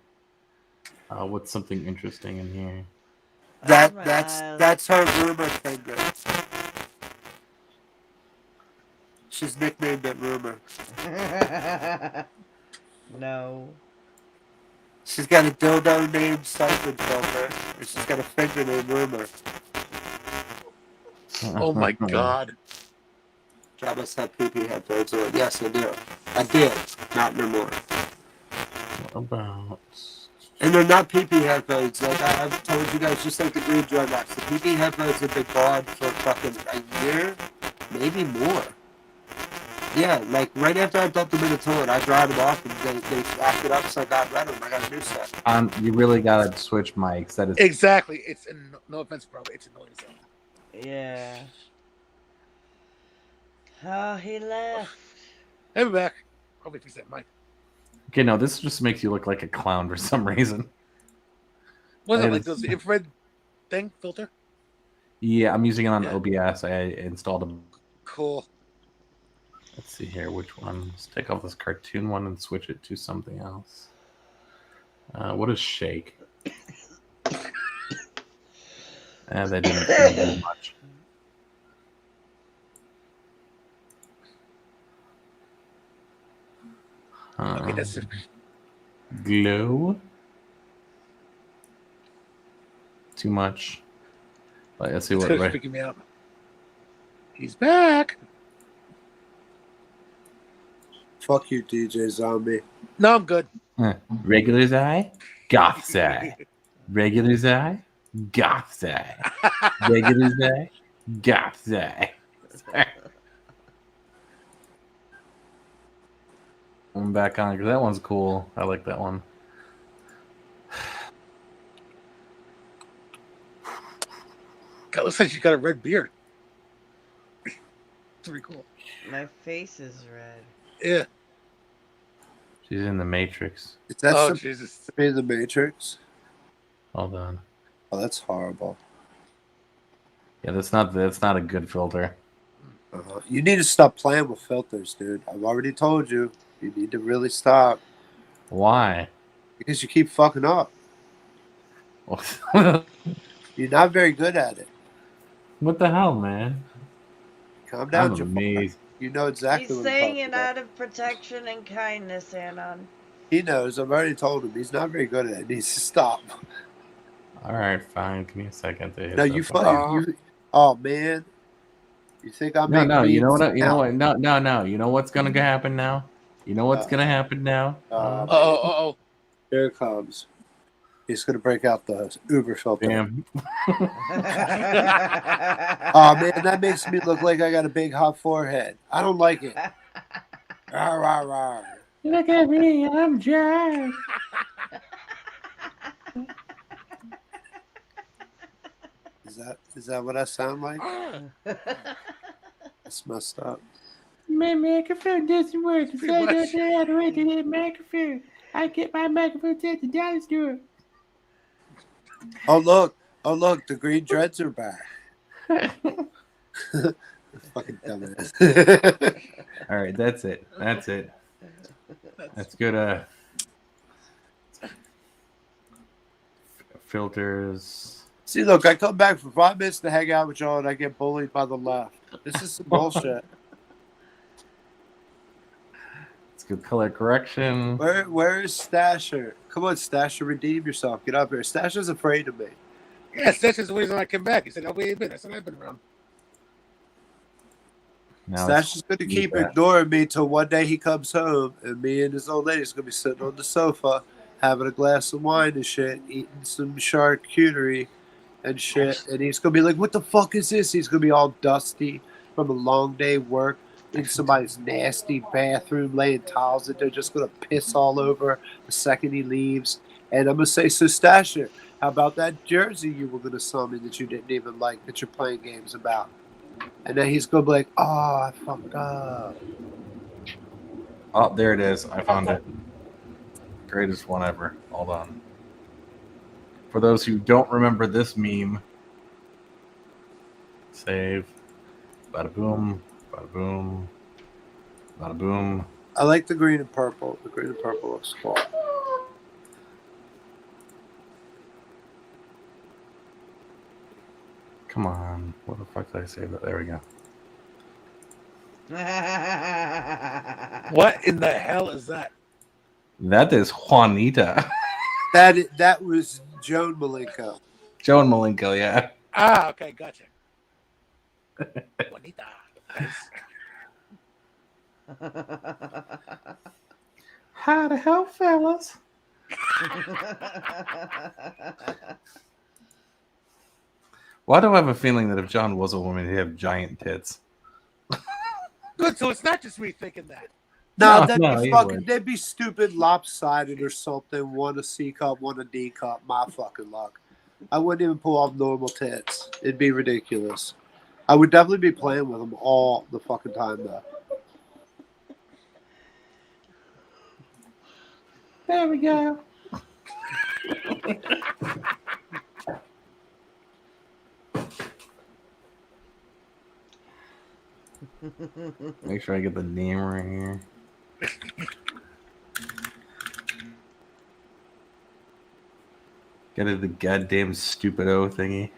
What's something interesting in here? That's her rumor finger. She's nicknamed it Rumor. No. She's got a dildo named Siphon Filter, and she's got a finger named Rumor. Oh my god. I must have PP headphones on. Yes, I do. I did. Not no more. What about? And they're not PP headphones. Like I've told you guys, just like the green drug maps. The PP headphones have been gone for fucking a year, maybe more. Yeah, like right after I dumped them in the toilet, I dried them off and they acted up, so I got rid of them. I got a new set. You really gotta switch mics. That is Exactly. It's no offense, bro. It's annoying as hell. Yeah. Oh, he left. Hey, we're back. Probably fix that mic. okay. No, this just makes you look like a clown for some reason. What's It it like? is- Those infrared thing filter? Yeah, I'm using it on OBS. I installed them. Cool. Let's see here. Which one? Let's take off this cartoon one and switch it to something else. What is shake? That didn't do much. Okay, that's it. Glow. Too much. Let's see what. It's freaking me out. He's back. Fuck you, DJ Zombie. No, I'm good. Regular Zai, Goth Zai. Regular Zai, Goth Zai. Regular Zai, Goth Zai. I'm back on because that one's cool. I like that one. God, looks like she's got a red beard. It's pretty cool. My face is red. Yeah. She's in the Matrix. Is that Oh, some- Jesus. to be the Matrix? Hold on. Oh, that's horrible. Yeah, that's not a good filter. You need to stop playing with filters, dude. I've already told you. You need to really stop. Why? Because you keep fucking up. You're not very good at it. What the hell, man? Calm down, I'm Jafar. amazed. You know exactly He's what I'm saying talking it about. out of protection and kindness, Anon. He knows. I've already told him. He's not very good at it. He needs to stop. All right, fine. Give me a second to hit No, that you button. fucking. Oh man. You think I'm No, no. You know what? memes? You know what? No, no, no. You know what's gonna happen now? You know what's gonna happen now? Oh. Here it comes. He's gonna break out the Uber filter. Damn. Oh man, that makes me look like I got a big hot forehead. I don't like it. Rah, rah, rah. Look at me, I'm Jack. Is that what I sound like? That's messed up. My microphone doesn't work. So I don't know how to work the microphone. I get my microphone at the dollar store. Oh look, the green dreads are back. Fucking dumbass. All right, that's it. That's it. That's good. Filters. See, look, I come back for 5 minutes to hang out with y'all, and I get bullied by the left. This is some bullshit. It's good color correction. Where is Stasher? Come on, Stasher, redeem yourself. Get up here. Stasher's afraid of me. Yes, that's just the reason I came back. He said, "Oh, where you been?" I said, "I've been around." Now Stasher's going to keep ignoring me till one day he comes home, and me and his old lady's going to be sitting on the sofa, having a glass of wine and shit, eating some charcuterie and shit, and he's going to be like, "What the fuck is this?" He's going to be all dusty from a long day of work in somebody's nasty bathroom, laying towels that they're just going to piss all over the second he leaves. And I'm going to say, "So Stasher, how about that jersey you were going to sell me that you didn't even like, that you're playing games about?" And then he's going to be like, "Oh, I fucked up." Oh, there it is. I found it. Greatest one ever. Hold on. For those who don't remember this meme, save. Bada boom. Bada boom. Bada boom. I like the green and purple. The green and purple looks cool. Come on. What the fuck did I save that? There we go. What in the hell is that? That is Juanita. That was Joan Malenko. Joan Malenko, yeah. Ah, okay, gotcha. Juanita. How the hell, fellas? Why do I have a feeling that if John was a woman, he'd have giant tits? Good, so it's not just me thinking that. No, No, be you fucking. wouldn't. They'd be stupid, lopsided or something. One a C cup, one a D cup. My fucking luck. I wouldn't even pull off normal tits. It'd be ridiculous. I would definitely be playing with them all the fucking time, though. There we go. Make sure I get the name right here. Get it, the goddamn stupid O thingy.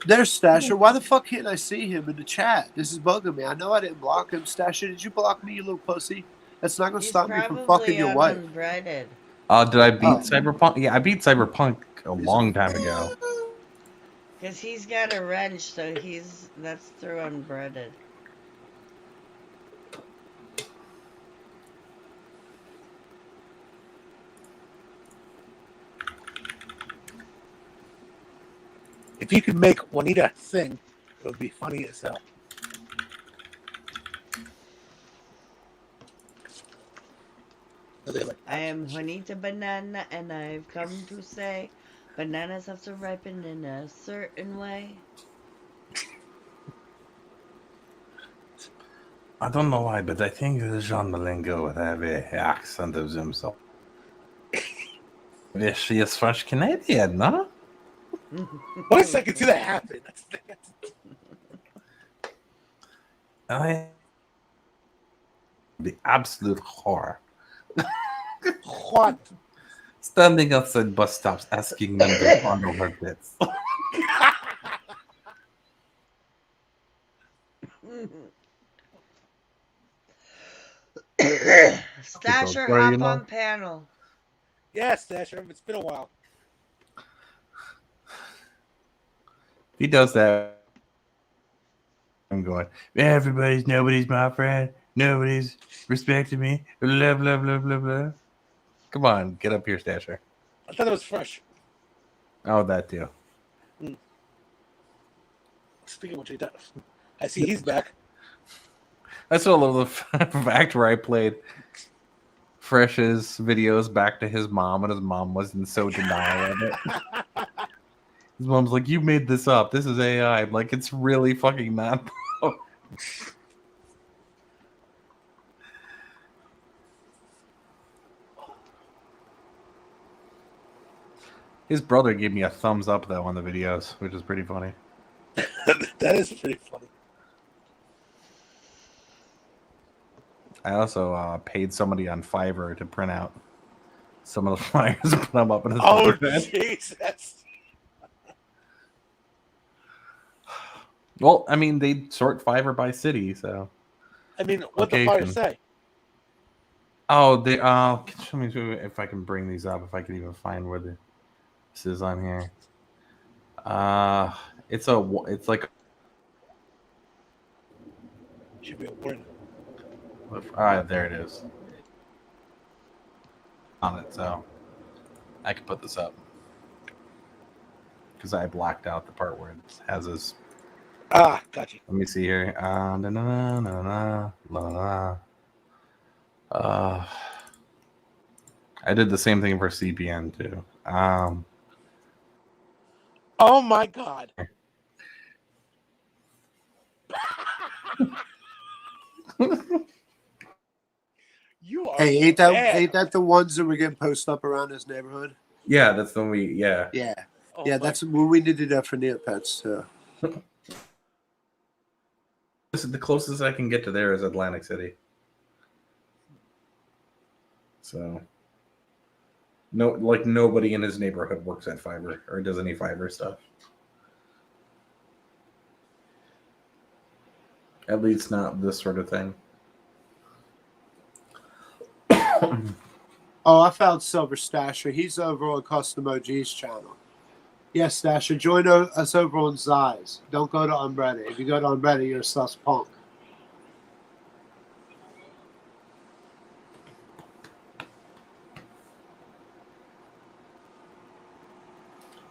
There's Stasher. Why the fuck can't I see him in the chat? This is bugging me. I know I didn't block him. Stasher, did you block me, you little pussy? That's not gonna stop me from fucking your wife. Unbreaded. Did I beat Cyberpunk? Yeah, I beat Cyberpunk a long time ago. Because he's got a wrench, so that's through unbreaded. If you could make Juanita sing, it would be funny as hell. I am Juanita Banana, and I've come to say bananas have to ripen in a certain way. I don't know why, but I think Jean Malenko would have a accent of himself. She is French Canadian, no? What a second see that happen. The absolute horror. What? Standing outside bus stops asking men to fondle her tits. Stasher, Where are hop you now? on panel. Yes, Stasher. It's been a while. If he does that, I'm going, nobody's my friend. Nobody's respecting me. Blah, blah, blah, blah, blah. Come on, get up here, Stasher. I thought it was fresh. Oh, that too. Speaking of which, I see he's back. I still love the fact where I played Fresh's videos back to his mom, and his mom was in so denial of it. His mom's like, "You made this up. This is AI." I'm like, it's really fucking not. His brother gave me a thumbs up though on the videos, which is pretty funny. That is pretty funny. I also paid somebody on Fiverr to print out some of the flyers and put them up in his brother's head. Jesus. Well, I mean, they sort Fiverr by city, so. I mean, what the fire say? Oh, they. Show me if I can bring these up. If I can even find where this is on here. It's like. Should be a word. There it is. On it, so I can put this up because I blacked out the part where it has his. Gotcha. Let me see here. I did the same thing for CPN too. Oh my god. You are Hey, ain't bad. that the ones that were getting posted up around this neighborhood? Yeah, that's the one Yeah, Oh yeah, my- that's when we did that for Neopets too. This is the closest I can get to there is Atlantic City. So, nobody in his neighborhood works at Fiverr or does any Fiverr stuff. At least not this sort of thing. Oh, I found Silver Stasher. He's over on Custom OG's channel. Yes, Stasher, join us over on Zai's. Don't go to Unreddit. If you go to Unreddit, you're a sus punk.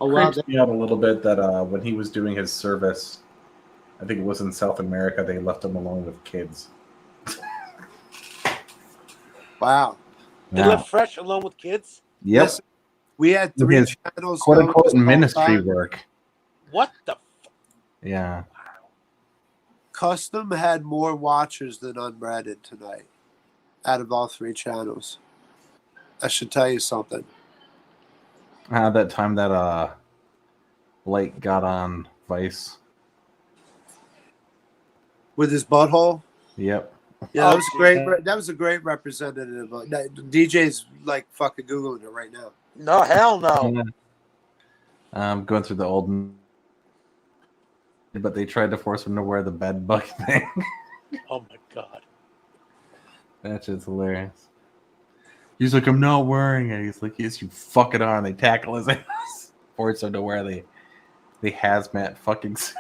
Oh, wow. Creeps me out a little bit that when he was doing his service, I think it was in South America, they left him alone with kids. Wow. They Yeah. live fresh alone with kids? Yep. Listen, we had 3 His channels. quote going unquote this whole ministry time. work. What the? Yeah. Custom had more watchers than Unreddit tonight out of all 3 channels. I should tell you something. That time that Blake got on Vice. With his butthole? Yep. Yeah, that was great. That was a great representative. DJ's like fucking Googling it right now. No, hell no. I'm going through the old, but they tried to force him to wear the bed bug thing. Oh my god. That's just hilarious. He's like, I'm not wearing it. He's like, yes, you fucking are. And they tackle his ass. Force him to wear the hazmat fucking suit.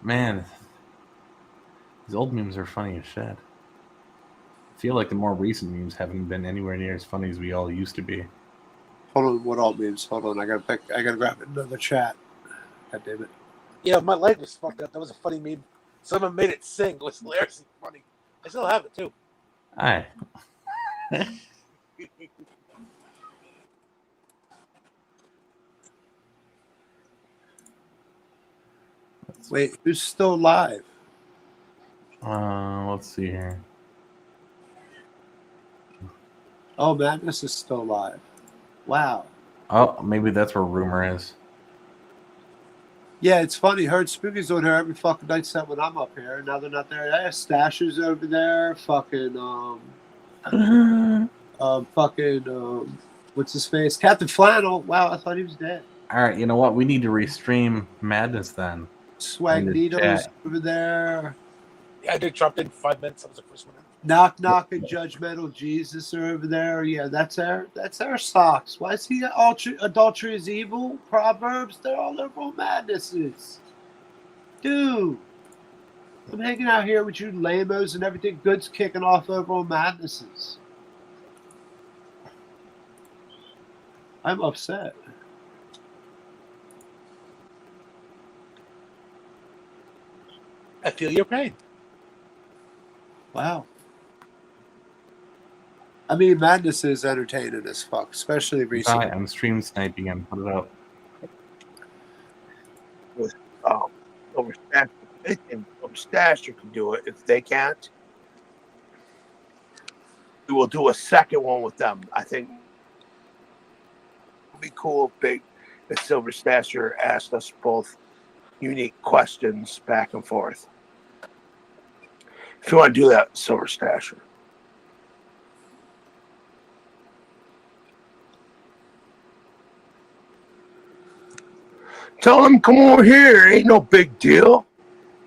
Man, these old memes are funny as shit. I feel like the more recent memes haven't been anywhere near as funny as we all used to be. Hold on, what all memes? Hold on, I gotta grab another chat. God damn it. Yeah, my leg was fucked up. That was a funny meme. Someone made it sing. It was hilariously funny. I still have it too. Aye. Wait, who's still live? Let's see here. Oh, Madness is still live. Wow. Oh, maybe that's where Rumor is. Yeah, it's funny. Heard Spooky's on here every fucking night set when I'm up here. Now they're not there. Yeah, Stasher's over there. Fucking what's his face? Captain Flannel. Wow, I thought he was dead. All right, you know what? We need to restream Madness then. Swagnito's over there. Yeah, I did drop in 5 minutes. That was the first one. Knock Knock and Judgmental Jesus are over there. Yeah, that's our socks. Why is he adultery is evil? Proverbs, they're all over on Madnesses. Dude. I'm hanging out here with you lamos and everything good's kicking off over on Madnesses. I'm upset. I feel your pain. Wow. I mean, Madness is entertaining as fuck, especially recently. I'm stream sniping and put it up. Over Stasher can do it. If they can't, we will do a second one with them. I think it would be cool if Silver Stasher asked us both unique questions back and forth. If you want to do that, Silver Stasher. Tell them, come over here. Ain't no big deal.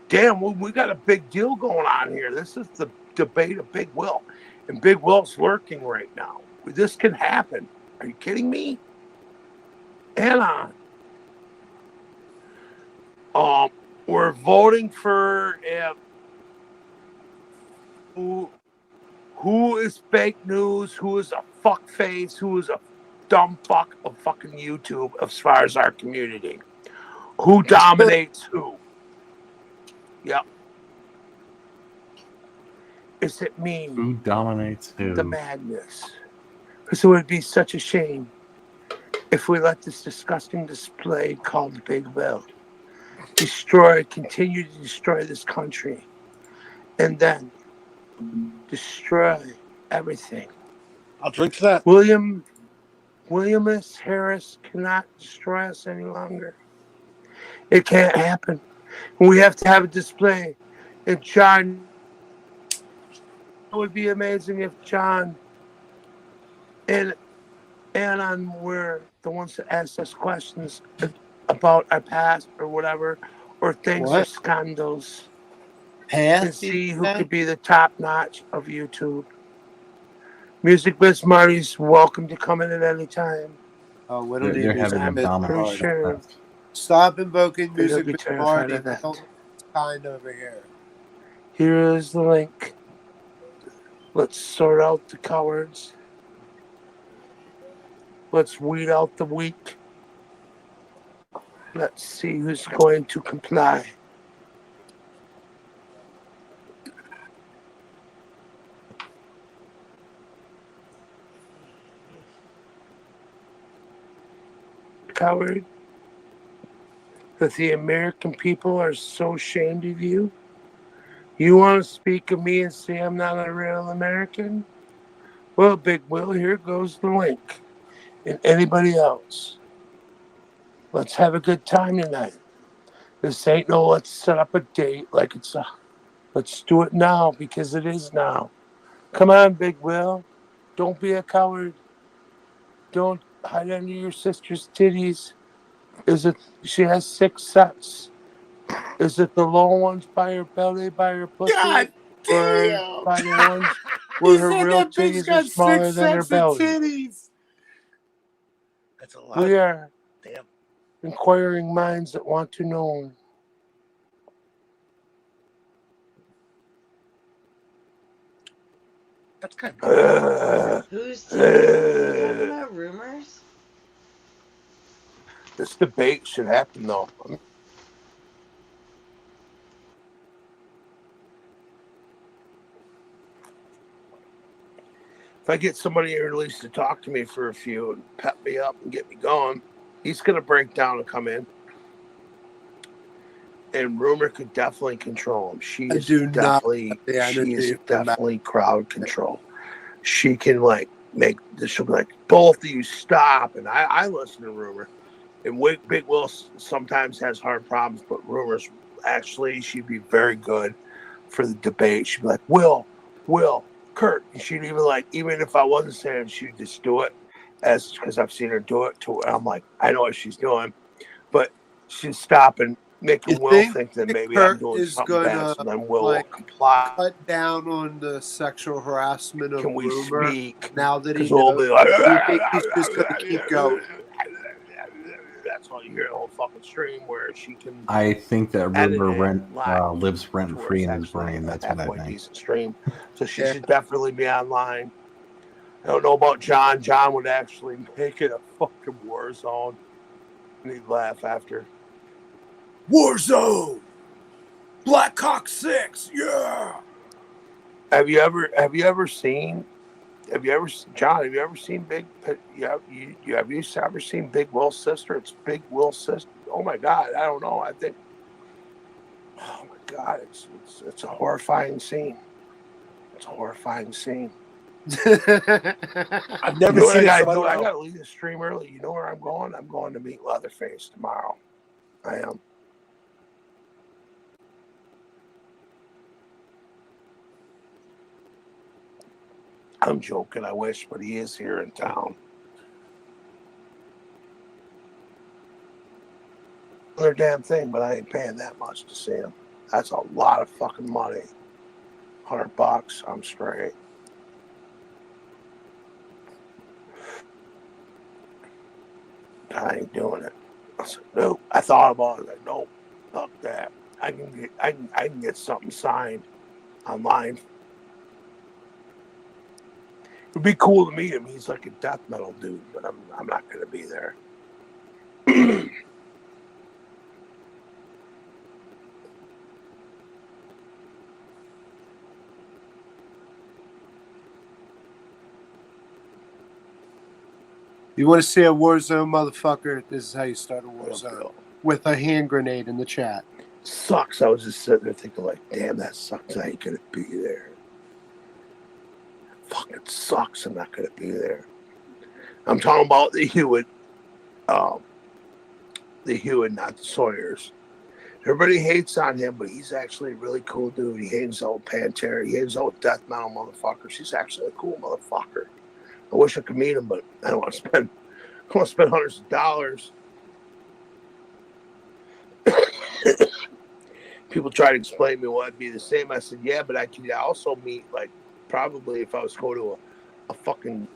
Damn, we got a big deal going on here. This is the debate of Big Will. And Big Will's lurking right now. This can happen. Are you kidding me? Anna. We're voting for who is fake news, who is a fuck face, who is a dumb fuck of fucking YouTube as far as our community. Who dominates who? Yep. Is it mean? Who dominates who? The madness. Because it would be such a shame if we let this disgusting display called Big Will continue to destroy this country, and then destroy everything. I'll drink to that. William S. Harris cannot destroy us any longer. It can't happen. We have to have a display. And John, it would be amazing if John and Anon were the ones that ask us questions about our past or whatever, or things or What? scandals, Past? and see who could be the top notch of YouTube. Music Biz Marty's welcome to come in at any time. Oh, we They're, don't they're need having music. a Biz dominant Marty. sure. Stop invoking They'll music be Biz terrified Marty. of that. It's kind over here. Here is the link. Let's sort out the cowards. Let's weed out the weak. Let's see who's going to comply. Coward, that the American people are so ashamed of you. You want to speak of me and say I'm not a real American? Well, Big Will, here goes the link. And anybody else, let's have a good time tonight. This ain't no let's set up a date like it's a, let's do it now because it is now. Come on, Big Will. Don't be a coward. Don't hide under your sister's titties. Is it, she has 6 sets. Is it the low ones by her belly, by her pussy? God or damn. by the ones where her said real that bitch titties got are smaller 6 than her sets of belly? titties. That's a lot. We are Damn. inquiring minds that want to know. That's kind of. Who's talking about? Rumors? This debate should happen, though. If I get somebody here at least to talk to me for a few and pep me up and get me going, he's going to break down and come in. And Rumor could definitely control him. She is definitely crowd control. She can like make this. She'll be like, both of you stop. And I listen to Rumor. And Big Will sometimes has hard problems, but Rumor's actually, she'd be very good for the debate. She'd be like, Will, Kurt. And she'd even like, even if I wasn't saying, she'd just do it as because I've seen her do it to her. I'm like, I know what she's doing, but she'd stop and making Will think that maybe Kurt I'm doing is something bad, gonna, so then Will like, will comply. Cut down on the sexual harassment of Can we Rumor speak? now that he 'Cause we'll knows. be like, Do you think he's just going to keep going? That's why you hear the whole fucking stream where she can. I think that edit Rumor it lives rent free in his brain. That's what I halfway think. decent stream, so she should definitely be online. I don't know about John. John would actually make it a fucking war zone, and he'd laugh after. Warzone, Blackhawk 6, yeah. Have you ever seen John? Have you ever seen Big? Have you ever seen Big Will's sister? It's Big Will's sister. Oh my God, I don't know. I think. Oh my God, it's a horrifying scene. It's a horrifying scene. I've never seen it. I gotta leave the stream early. You know where I'm going? I'm going to meet Leatherface tomorrow. I am. I'm joking, I wish, but he is here in town. Another damn thing, but I ain't paying that much to see him. That's a lot of fucking money. $100, I'm straight. I ain't doing it. I said, nope. I thought about it. Like, nope, fuck that. I can get something signed online. It'd be cool to meet him. He's like a death metal dude, but I'm not going to be there. You want to see a Warzone, motherfucker? This is how you start a Warzone. With a hand grenade in the chat. Sucks. I was just sitting there thinking like, damn, that sucks. I ain't going to be there. Fucking sucks. I'm not going to be there. I'm talking about the Hewitt, not the Sawyers. Everybody hates on him, but he's actually a really cool dude. He hangs out with Pantera. He hangs out with death metal motherfuckers. He's actually a cool motherfucker. I wish I could meet him, but I don't want to spend I want to spend hundreds of dollars. People try to explain to me why it'd be the same. I said, yeah, but I could also meet, like, probably if I was going to a fucking,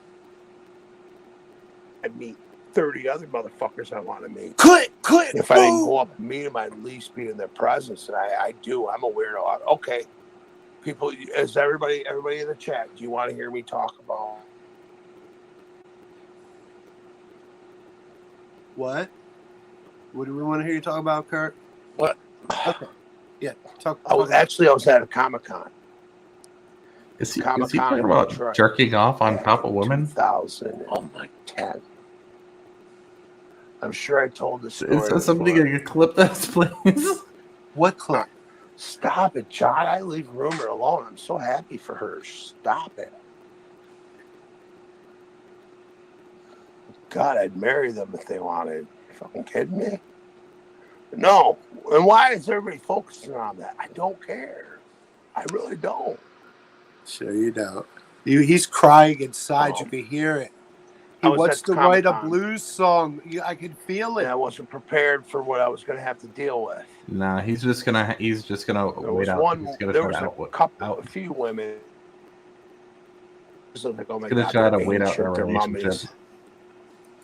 I'd meet 30 other motherfuckers I want to meet. Click. If I didn't go up and meet them, I'd at least be in their presence. And I do. I'm a weirdo. Okay. People, is everybody in the chat, do you want to hear me talk about What? What do we want to hear you talk about, Kurt? what? Okay. Yeah. I was at a Comic-Con. Is he Comic-Con talking in about Detroit. jerking off on top of women? 2010. I'm sure I told this story. Is somebody before. going to clip this, please? What clip? Stop it, John. I leave Rumor alone. I'm so happy for her. Stop it. God, I'd marry them if they wanted. You fucking kidding me? No. And why is everybody focusing on that? I don't care. I really don't. Sure you don't. He's crying inside. You can hear it. He wants to write a blues song. I can feel it. And I wasn't prepared for what I was going to have to deal with. Nah, he's just gonna There wait was out. He's gonna there try was to a few women. So like, oh my gonna God, try to they're wait out ancient, our they're relationship. mummies.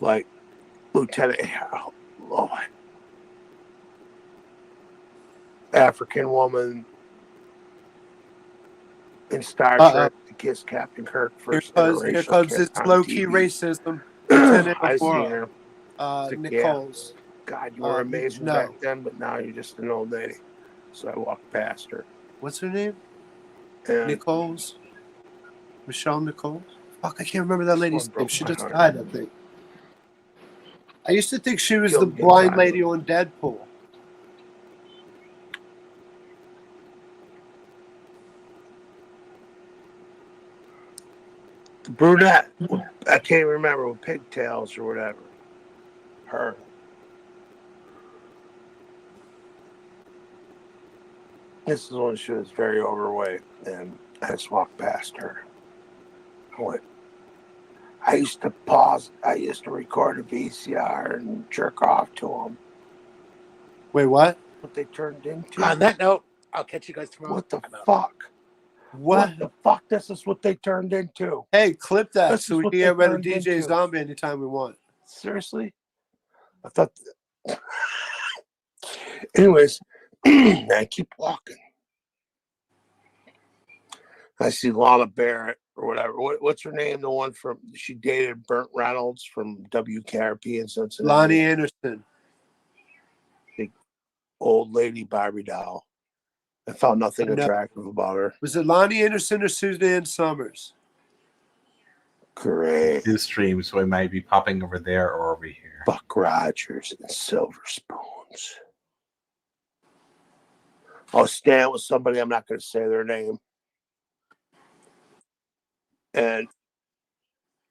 Like Lieutenant, oh, Lord. African woman in Star Trek to kiss Captain Kirk first. Here comes this low-key racism. Lieutenant I seen Uhura, her. Nichols. God, you were amazing back then, but now you're just an old lady. So I walked past her. What's her name? And Nichols? Michelle Nichols? Fuck, I can't remember that lady's name. She just heart. died, I think. I used to think she was Killed the me blind inside. lady on Deadpool. The brunette, I can't remember, with pigtails or whatever. Her. This is when she was very overweight, and I just walked past her. I went, I used to pause, I used to record a VCR and jerk off to them. Wait, what? What they turned into. On that note, I'll catch you guys tomorrow. What the fuck? What the fuck? This is what they turned into. Hey, clip that This so is we what can they get rid of turned DJ into. Zombie anytime we want. Seriously? I thought. Anyways, I keep walking. I see Lana Barrett or whatever. What's her name? The one from she dated Burt Reynolds from WKRP in Cincinnati. Lonnie Anderson. Big old lady Barbie doll. I found nothing attractive about her. Was it Lonnie Anderson or Suzanne Summers? Great. His stream, so he might be popping over there or over here. Buck Rogers and Silver Spoons. I'll stand with somebody, I'm not going to say their name. And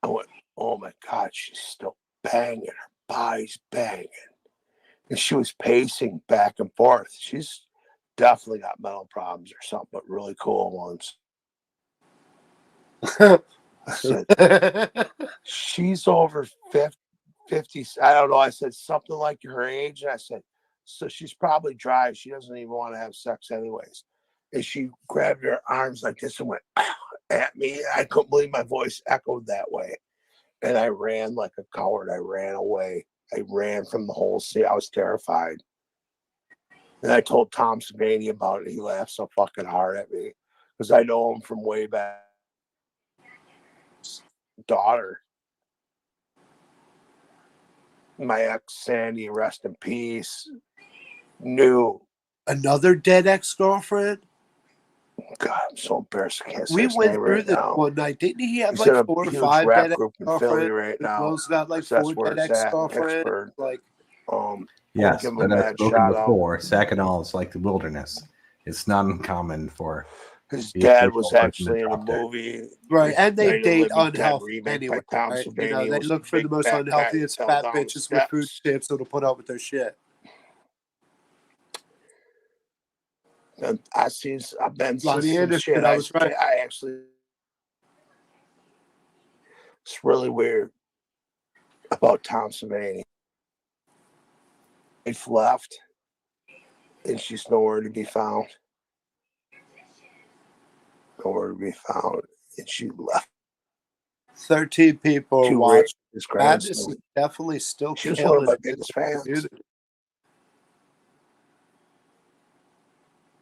I went, oh my God, she's still banging. Her body's banging. And she was pacing back and forth. She's definitely got mental problems or something, but really cool ones. I said, she's over 50. I don't know. I said something like her age. And I said, so she's probably dry. She doesn't even want to have sex anyways. And she grabbed her arms like this and went at me. I couldn't believe my voice echoed that way. And I ran like a coward. I ran away. I ran from the whole scene. I was terrified. And I told Tom Savini about it. He laughed so fucking hard at me because I know him from way back. Daughter. My ex Sandy, rest in peace, knew. Another dead ex-girlfriend? God, I'm so embarrassed. I can't say We his went name through right this now. one night. Didn't he have He's in like a 4 or huge 5 rap dead group in Philly ex-girlfriends? right now. Will's got like That's 4 where dead it's at, ex-girlfriends. Pittsburgh. Like, Yes, give him but a I've mad spoken shout out. before. Saginaw is like the wilderness. It's not uncommon for His the dad occasional was person to actually in the drop dead. movie. right, and they Night of date the Living Dead unhealthy remake anyway. by Tom Right? You Savini. know, they Was look a for the big most fat guy unhealthiest that fat fell down the bitches with food steps. stamps that'll put up with their shit. And I've been Lonnie some Anderson, shit. I was right. I actually, it's really weird. about Tom Savini. Wife left, and she's nowhere to be found. Nowhere to be found, and she left. 13 people Too watch. rich, his Madness grandson. is definitely still She was one of killing my it. biggest fans. Dude,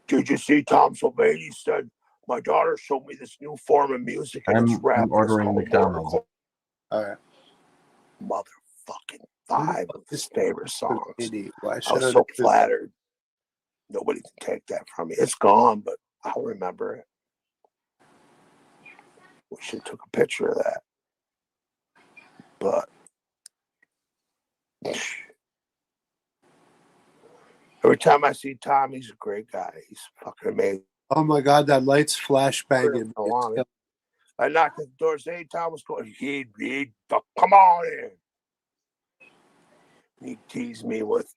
Did you see Tom Savini said, my daughter showed me this new form of music and it's rap. I'm ordering It's McDonald's. called all right. motherfucking 5 of his favorite songs. Why I should was so flattered. Nobody can take that from me. It's gone, but I'll remember it. We should have took a picture of that. But every time I see Tom, he's a great guy. He's fucking amazing. Oh my God, that light's flashbanging. I knocked at the door, say, hey, Tom, what's going on? He'd come on in. He teased me with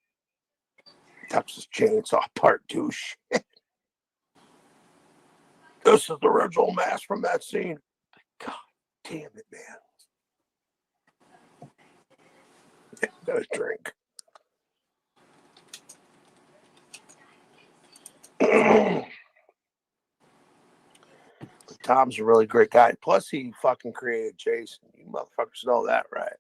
Texas Chainsaw Part 2 shit. This is the original mask from that scene. God damn it, man. Got a drink. Tom's a really great guy. Plus, he fucking created Jason. You motherfuckers know that, right?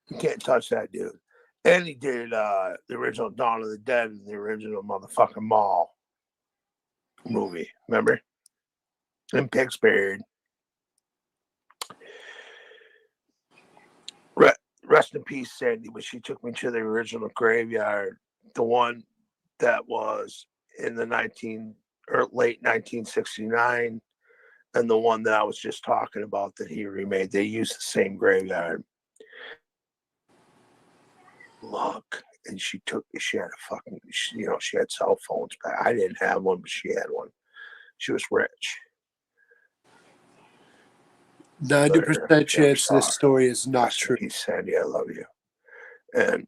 You can't touch that dude. And he did the original Dawn of the Dead and the original motherfucking Mall movie. Remember? In Pittsburgh. Rest in peace, Sandy, but she took me to the original graveyard, the one that was in the late 1969, and the one that I was just talking about that he remade. They used the same graveyard. Look, and she had a fucking, she had cell phones back. I didn't have one, but she had one. She was rich. 90% chance this story is not true. He said, "Yeah, I love you." And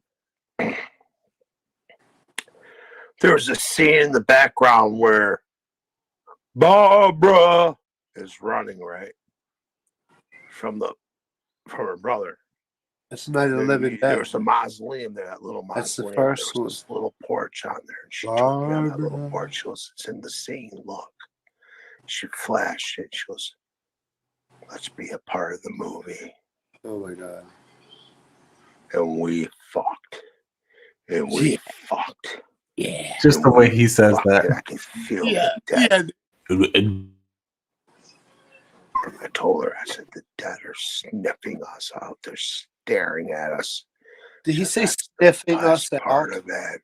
there was a scene in the background where Barbara is running right from her brother. That's Night of the Living Dead. There was a mausoleum there, that little mausoleum. That's the first there one. was this little porch on there. And she took me on that little porch. She goes, it's in the scene, look. She flashed it. She goes, let's be a part of the movie. Oh my God. And we fucked. And we fucked. Yeah. Just the way he says that. I can feel the dead. I told her, I said, the dead are sniffing us out. They're staring at us. Did he say sniffing us out? Part of that.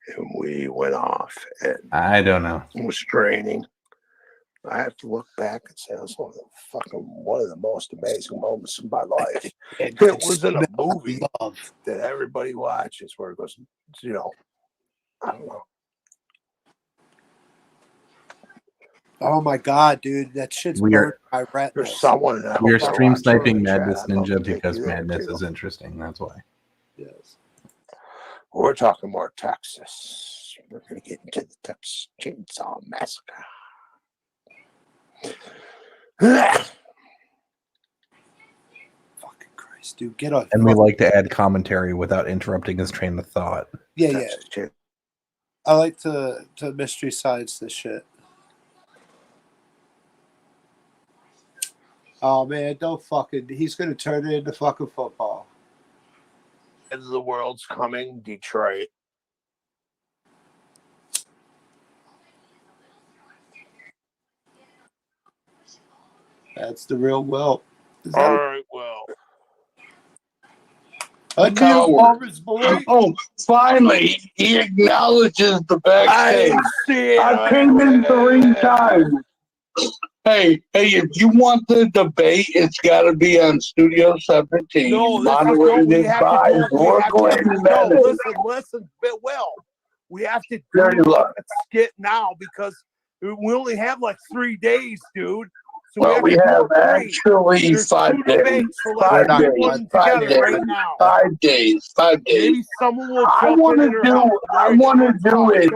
And we went off. And I don't know. It was draining. I have to look back and say, it was one of the most amazing moments of my life. It was in a movie that everybody watches where it goes, I don't know. Oh my God, dude, that shit's burned my retinas. There's someone that We're stream sniping Madness Ninja because Madness is interesting. That's why. Yes. We're talking more Texas. We're going to get into the Texas Chainsaw Massacre. Fucking Christ, dude, get off. And we like to add commentary without interrupting his train of thought. Yeah. I like to mystery science this shit. Oh man, he's gonna turn it into fucking football. End of the world's coming, Detroit. That's the real Will. All right, well. Oh, finally, he acknowledges the backstage. I came in 3 times. Hey, if you want the debate, it's got to be on Studio 17. Moderated by Brooklyn Menace. Listen, Will. We have to do a skit now because we only have like 3 days, dude. So well, we have actually 5 days. 5 days. 5 days. Right now. 5 days. 5 days. Maybe someone will I want to do it.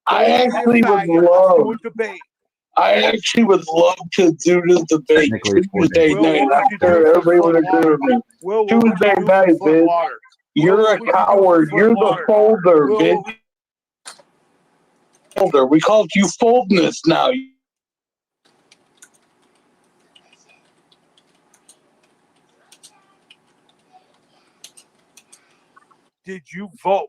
I actually would love. I actually would love to do the debate Technically, 4 days. Tuesday night. I'm sure everybody would agree with me. Tuesday night, bitch. You're a coward. You're the folder, bitch. Folder. We called you Foldness now. Did you vote?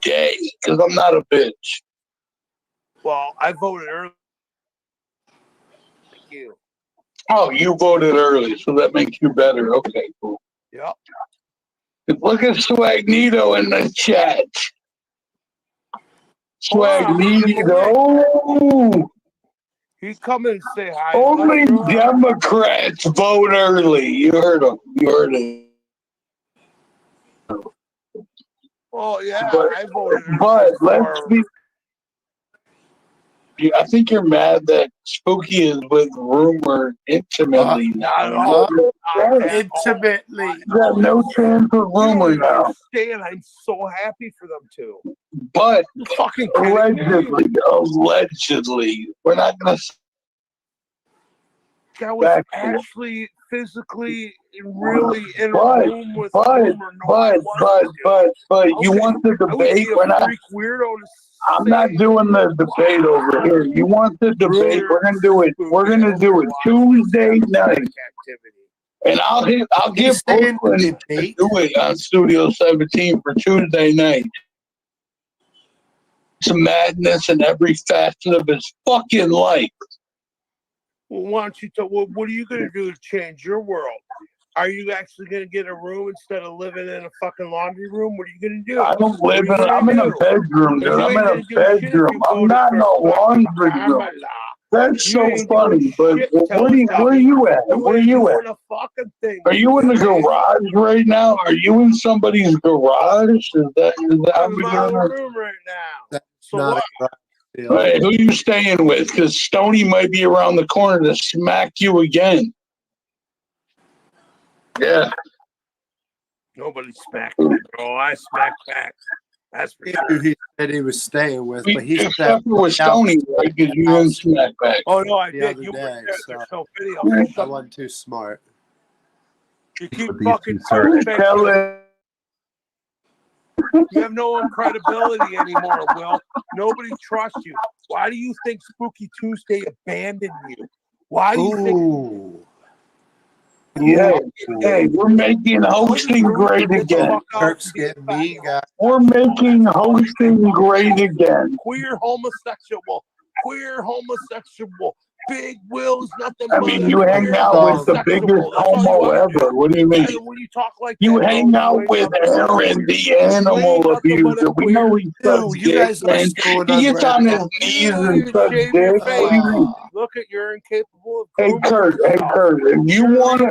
Gay, because I'm not a bitch. Well, I voted early. Thank you. Oh, you voted early, so that makes you better. Okay, cool. Yep. Look at Swagnito in the chat. Swagnito. He's coming and say hi. Only Democrats vote early. You heard him. You heard it. Oh yeah, But, I voted early. but let's be. I think you're mad that Spooky is with Rumor intimately now. Intimately. You got no chance with Rumor now. Understand? I'm so happy for them too. But fucking allegedly, we're not gonna. That was actually physically really in a room with Rumor. But you want the debate? We're not. I'm not doing the debate over here. You want the debate? We're gonna do it. We're gonna do it Tuesday night. And I'll give Oakland to do it on Studio 17 for Tuesday night. Some madness in every facet of his fucking life. Well, why don't you tell? What are you gonna do to change your world? Are you actually gonna get a room instead of living in a fucking laundry room? What are you gonna do? I don't live in. I'm in a bedroom, dude. I'm in a bedroom. I'm not in a laundry room. That's so funny. But where are you at? Where are you at? Are you in the garage right now? Are you in somebody's garage? Is that how we doing? Room right now. So what? Right, who you staying with? Because Stoney might be around the corner to smack you again. Yeah. Nobody smacked me, bro. I smacked back. That's for sure. He said he was staying with, but he Except for Stoney, right? Because you didn't smack back. Oh no, I the did. other You day, were there. so There's no video. I wasn't too smart. You keep fucking talking. You have no credibility anymore, Will. Nobody trusts you. Why do you think Spooky Tuesday abandoned you? Why do you think? Yeah, hey, we're making hosting great again. Kirk's getting mean, guys. We're making hosting great again. Queer homosexual. Big Will's nothing. I mean, you hang out with the biggest homo ever. What do you mean? When you talk like you hang out with Aaron, the animal abuser. We know he sucks dick, man. He gets on his knees and sucks dick. What do you mean? Look at you're incapable of. Hey Kurt, if you wanna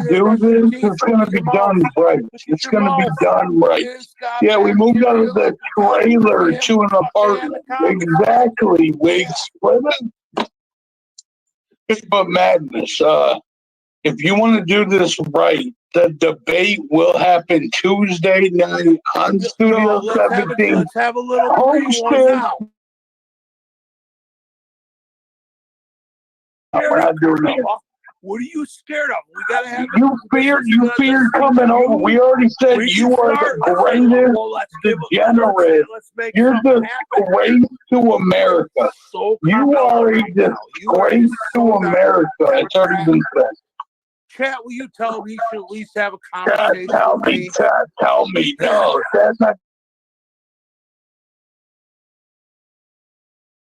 do this, it's gonna be done right. It's gonna be done right. Yeah, we moved out of the trailer to an apartment. Exactly, Wigs. But madness. If you want to do this right, the debate will happen Tuesday night on Studio 17. Let's have a little one now. We're not doing that. What are you scared of? We gotta have. You fear coming over. We already said you are the greatest degenerate. You're the disgrace to America. You are a disgrace to America. It's already been said. Chat, will you tell him he should at least have a conversation? Tell me. No, that's not.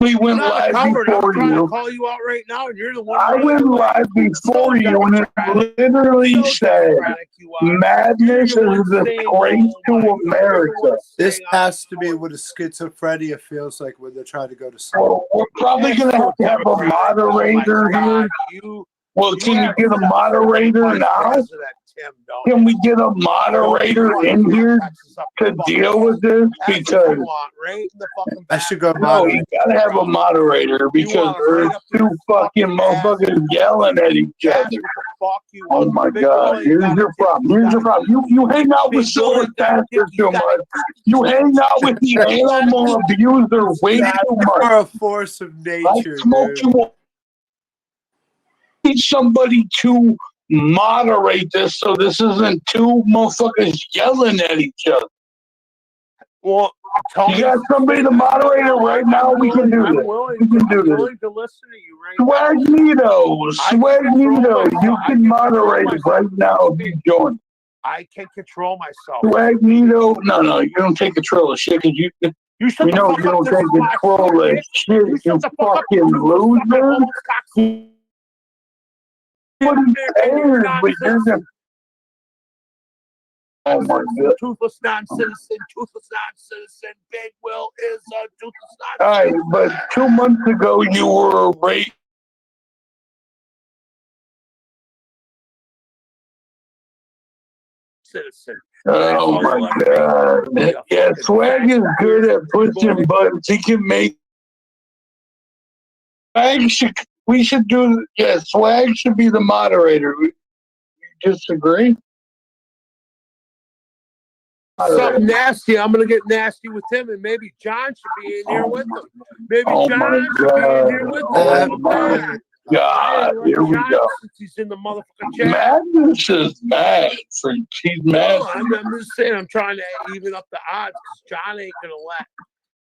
We went live before I'm trying you. to call you out right now, and you're the one. I went live before you, and it literally said, "Madness is a disgrace to America." This has to be what a schizophrenia feels like when they're trying to go to sleep. Well, we're probably going to have a moderator here. Well, can you get a moderator now? Can we get a moderator in here to deal with this? Because I should go no, moderate. you gotta have a moderator because there's two fucking motherfuckers yelling at each other. Oh my God! Here's your problem. Here's your problem. You hang out with Silver Stature too much. You hang out with the animal abuser way too much. You're a force of nature, Smoke dude. you. Need somebody to moderate this so this isn't two motherfuckers yelling at each other. Well, you got somebody to moderate it right now? We can do this. We can do this. willing to listen to you right Swagnito, you can moderate it right now if you join. I can control myself. Swagnito, no, you don't take control of shit because we know you don't take control of shit, you fucking loser. Nobody cares, but you're just... Oh my God. Toothless non-citizen, Big Will is a toothless non-citizen. All right, but 2 months ago you were raped. Citizen. Oh my God. Yeah, Swag is good at pushing buttons. He can make... We should do... Yeah, Swag should be the moderator. You disagree? Something nasty. I'm gonna get nasty with him, and maybe John should be in here with him. Maybe John should be in here with him. Oh my God! Here we go. He's in the motherfucking chat. Madness is mad. He's mad. No, I'm just saying. I'm trying to even up the odds because John ain't gonna let.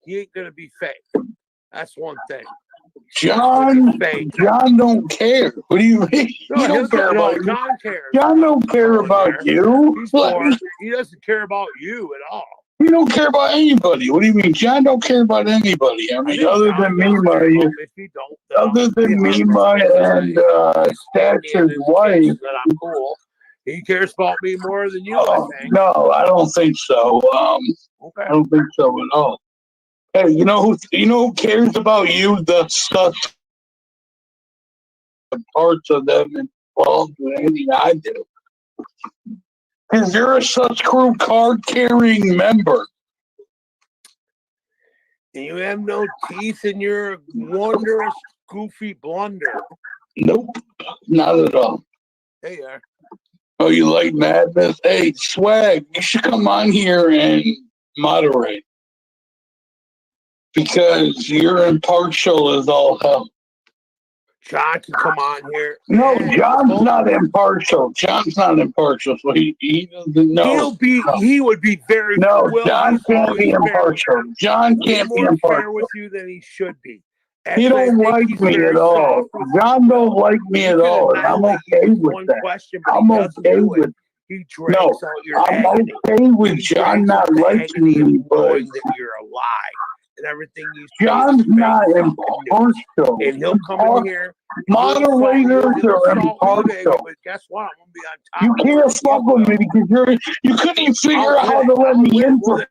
He ain't gonna be fake. That's one thing. John don't care. What do you mean? No, he don't care about John cares. John don't care about you. He doesn't care about you at all. He don't care about anybody. What do you mean? John don't care about anybody. I mean, other than Mima, and Thatcher's wife. That I'm cool. He cares about me more than you, I think. No, I don't think so. Okay. I don't think so at all. Hey, you know who cares about you? The parts of them involved with anything I do. Because you're a Such Crew card-carrying member. You have no teeth in your wondrous, goofy blunder. Nope, not at all. Hey, there. Oh, you like madness? Hey, Swag, you should come on here and moderate. Because you're impartial as all hell. John can come on here. No, John's not impartial. John's not impartial, so he doesn't know. He would be very. No, John can't be impartial. John can't be impartial. Fair with you than he should be. He don't like me at all. John don't like me at all, and I'm okay with that. I'm okay with. No, I'm okay with John not liking me, but you're a lie. And everything you say John's not impartial. And he'll come in here. Moderators are impartial. But guess what? I'm gonna be on top. You can't fuck with me because you couldn't even figure out how to let me in for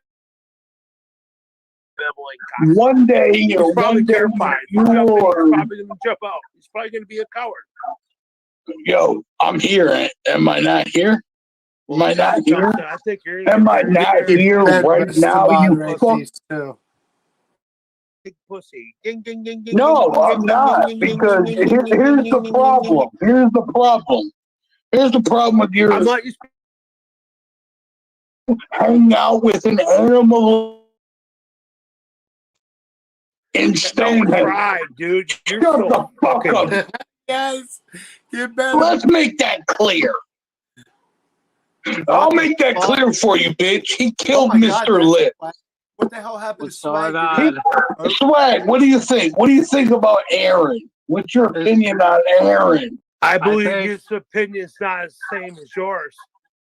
one day. He's probably terrified. He's probably gonna jump out. He's probably gonna be a coward. Yo, I'm here. Am I not here? Am I not here? I think you're. Am I not here right now? You fuck. Pussy. Ding, ding, ding, ding, no, ding, I'm ding, not, ding, because ding, ding, here's ding, the ding, problem. ding, Here's the problem. Here's the problem with your hang out with an animal in Stonehenge. Right, dude. You're Shut so the fuck up. Yes. Get better. Let's make that clear. I'll make that clear for you, bitch. He killed Mr. Lit. What the hell happened to Swag? Swag, what do you think? What do you think about Aaron? What's your opinion on Aaron? I believe his opinion's not the same as yours.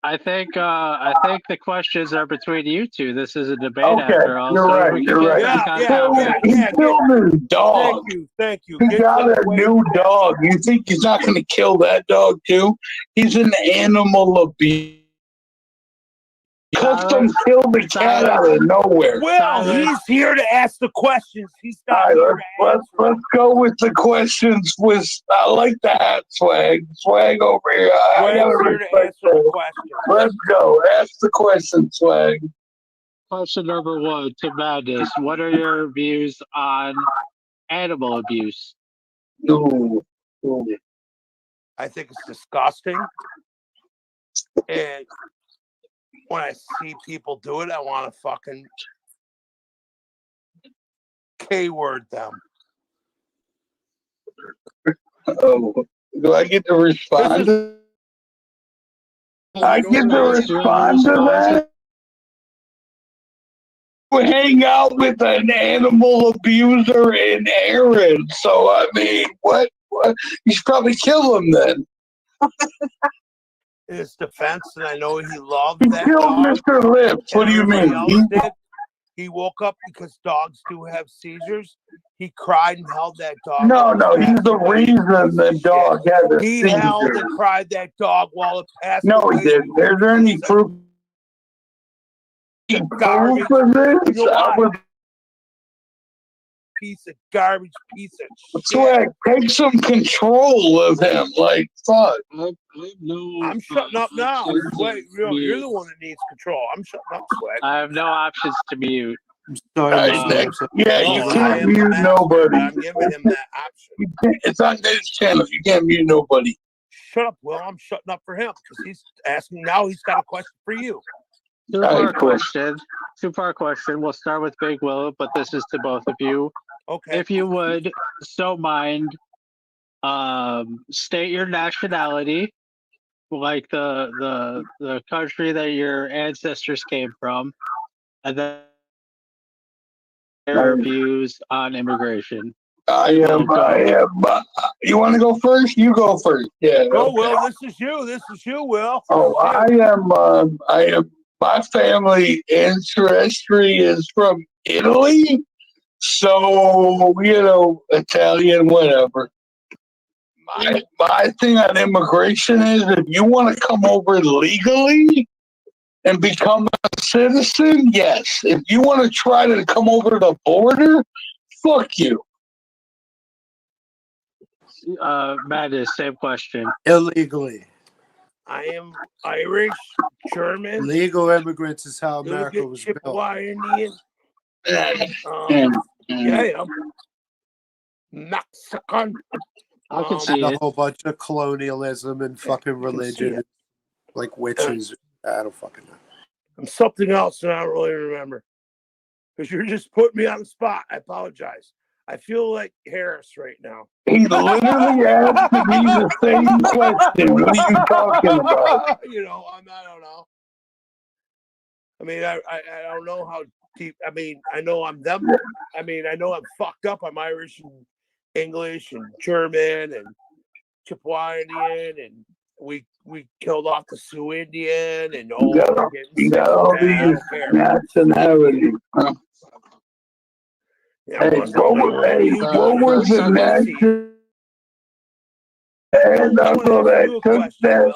I think the questions are between you two. This is a debate after all. You're right. You're right. He killed his dog. Thank you. He got a new dog. You think he's not going to kill that dog too? He's an animal abuser. Custom killed the cat out of nowhere. Well, he's here to ask the questions. He's not here to answer. Let's go with the questions. I like the hat, Swag. Swag over here. Swag's here to answer the questions. Let's go. Ask the question, Swag. Question number 1 to Madness. What are your views on animal abuse? Ooh. I think it's disgusting. And when I see people do it, I want to fucking K-word them. Oh, do I get to respond? I get to respond to that? We hang out with an animal abuser in Aaron, so I mean, what? You should probably kill him then. In his defense, and I know he loved He that killed dog. Mr. Lips. What do you mean? He woke up because dogs do have seizures. He cried and held that dog. No, he's the reason the dog had a He seizure. held and cried that dog while it passed No, away. he didn't. Is there any proof? Garbage. Proof of this? You know I what? would Piece of garbage, piece of shit. Swag, take some control of him. Like, fuck. I'm shutting up now. Wait, you're the one that needs control. I'm shutting up, Swag. I have no options to mute. Yeah, you can't mute nobody. I'm giving him that option. It's on this channel. You can't mute nobody. Shut up, Will. I'm shutting up for him because he's asking now. He's got a question for you. Two-part question. Two-part question. We'll start with Big Will, but this is to both of you. Okay. If you would, so mind, state your nationality, like the country that your ancestors came from, and then their views on immigration. I am. You want to go first? You go first. Yeah. Go, okay. Will. This is you, Will. Oh, I am. My family ancestry is from Italy, so Italian, whatever. My thing on immigration is if you want to come over legally and become a citizen, yes. If you want to try to come over the border, fuck you. Madness, same question. Illegally. I am Irish, German. Legal immigrants is how America was built. Chippewa Indian. Yeah. Mexican. I can see a it. whole bunch of colonialism and fucking religion, like witches. I don't fucking know. I'm something else and I don't really remember. Because you're just putting me on the spot. I apologize. I feel like Harris right now. He literally asked me the same question. What are you talking about? I don't know. I mean, I don't know how deep. I mean, I know I'm them. I mean, I know I'm fucked up. I'm Irish and English and German and Chippewa Indian, and we killed off the Sioux Indian and You got all these nationalities. Huh? Yeah, Hey, what was the next? And until that took that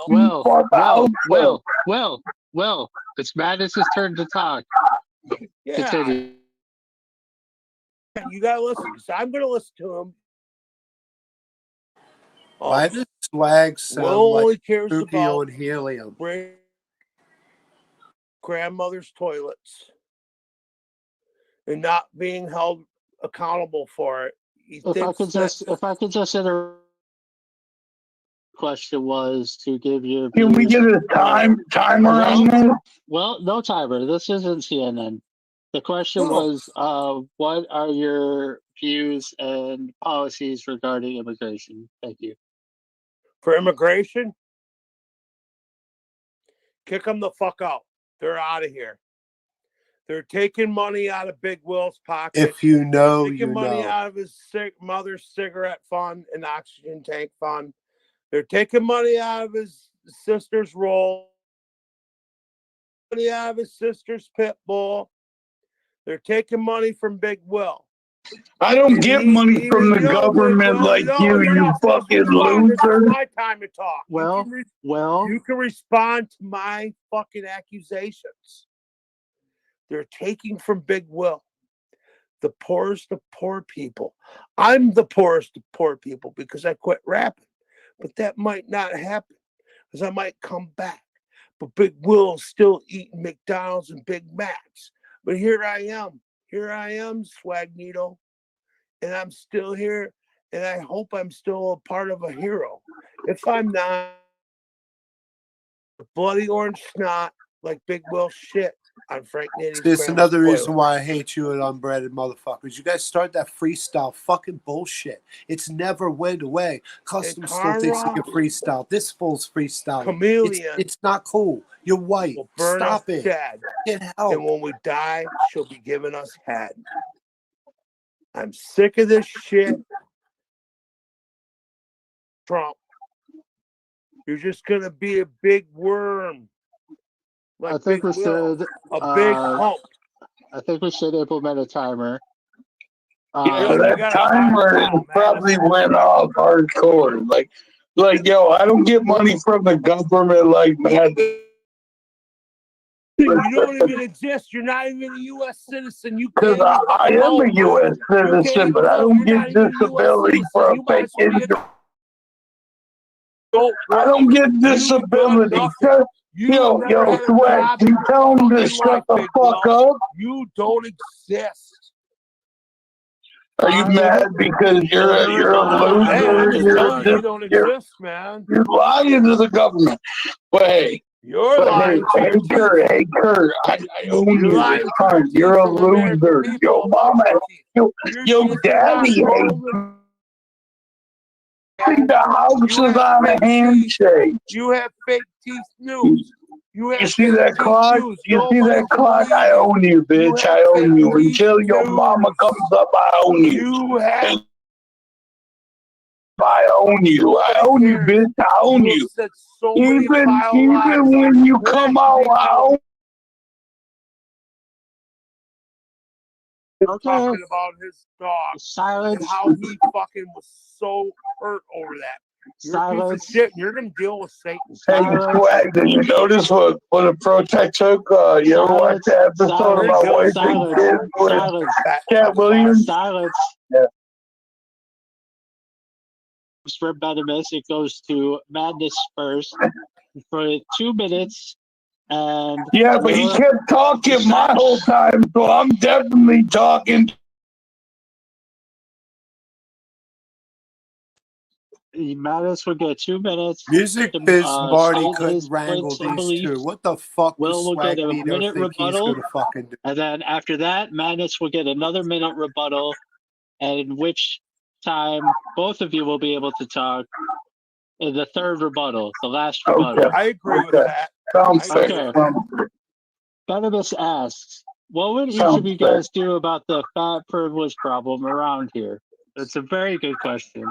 Well, it's Madness's turn to talk. Yeah. Continue. You gotta listen. So I'm gonna listen to him. Why does Swag sound Will only like cares Spooky about on helium? Grandmother's toilets and not being held accountable for it. If I could just interrupt. Question was to give your. Can we get a timer on this? Well, no timer. This isn't CNN. The question was, what are your views and policies regarding immigration? Thank you. For immigration, kick them the fuck out. They're out of here. They're taking money out of Big Will's pocket. If you know, taking you money know. out of his mother's cigarette fund and oxygen tank fund. They're taking money out of his sister's roll, money out of his sister's pit bull. They're taking money from Big Will. I don't get money from the government like you fucking loser. It's my time to talk. Well, you can respond to my fucking accusations. They're taking from Big Will. The poorest of poor people. I'm the poorest of poor people because I quit rapping. But that might not happen because I might come back. But Big Will's still eating McDonald's and Big Macs. But here I am. Here I am, Swagnito. And I'm still here. And I hope I'm still a part of a hero. If I'm not, bloody orange snot like Big Will shit on Frank Nitty's There's grandma's another toilet. reason why I hate you and unbreaded motherfuckers. You guys start that freestyle fucking bullshit. It's never went away. Custom still thinks he can freestyle. This fool's freestyle. Chameleon. It's not cool. You're white. Will burn Stop us it. dead. Get help. And when we die, she'll be giving us head. I'm sick of this shit. Trump. You're just gonna be a big worm. Like I think Big we Will. should. A big hump. I think we should implement a timer. Yeah, that timer probably went off hardcore. Like, yo, I don't get money from the government like that. You don't even exist. You're not even a U.S. citizen. You Because can't I even am a vote. U.S. citizen, but I don't get disability for a fake injury. I don't get disability. Yo, Sweat, you tell him to shut the fuck up. You don't exist. Are you mad because you're a loser? You don't exist, man. You're lying to the government. But hey, You're lying. Hey, Kurt, I own you this time. You're a loser. Yo, mama, yo, daddy hates you. The house is on a handshake. You have fake teeth news. You see that clock? You see that clock? I own you, bitch. I own you. Until your mama comes up, I own you. I own you. I own you, bitch. I own you. Even when you come out, I own Talking about his dog Silence. and how he fucking was so hurt over that. You're a piece of shit. You're gonna deal with Satan. Hey, Swag, did you notice what a Protect took? You ever watch the episode about wasting kids with Cat Williams? Silence. Yeah. For Betimus, it goes to Madness first for 2 minutes. And yeah, but he kept talking my whole time, so I'm definitely talking. Madness would get 2 minutes. Music to, Biz Marty state couldn't his wrangle points and these beliefs. two. What the fuck Will does will get a Swagnito minute think he's rebuttal, gonna fucking do? and then after that, Madness will get another minute rebuttal, and in which time both of you will be able to talk in the third rebuttal, the last rebuttal. I agree with that. Sounds Okay. fair. Betimus asks, what would each Sounds of you fair. guys do about the fat privilege problem around here? It's a very good question.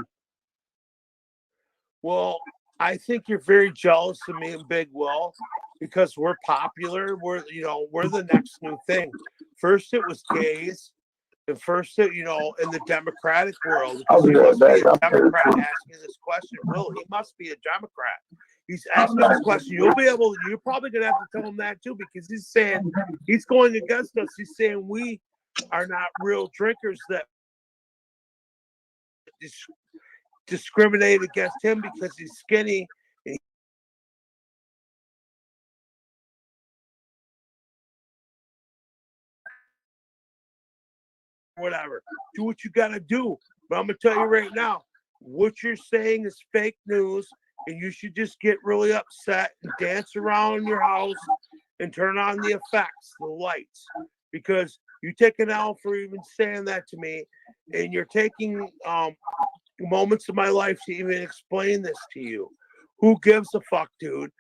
Well, I think you're very jealous of me and Big Will because we're popular. We're the next new thing. First it was gays, and first it, in the Democratic world. He must be a Democrat asking this question. Will, he must be a Democrat. He's asking this question. You're probably gonna have to tell him that too, because he's saying he's going against us. He's saying we are not real drinkers that discriminate against him because he's skinny. And whatever. Do what you gotta do. But I'm gonna tell you right now, what you're saying is fake news, and you should just get really upset and dance around your house and turn on the effects, the lights, because you take an L for even saying that to me, and you're taking moments of my life to even explain this to you. Who gives a fuck, dude?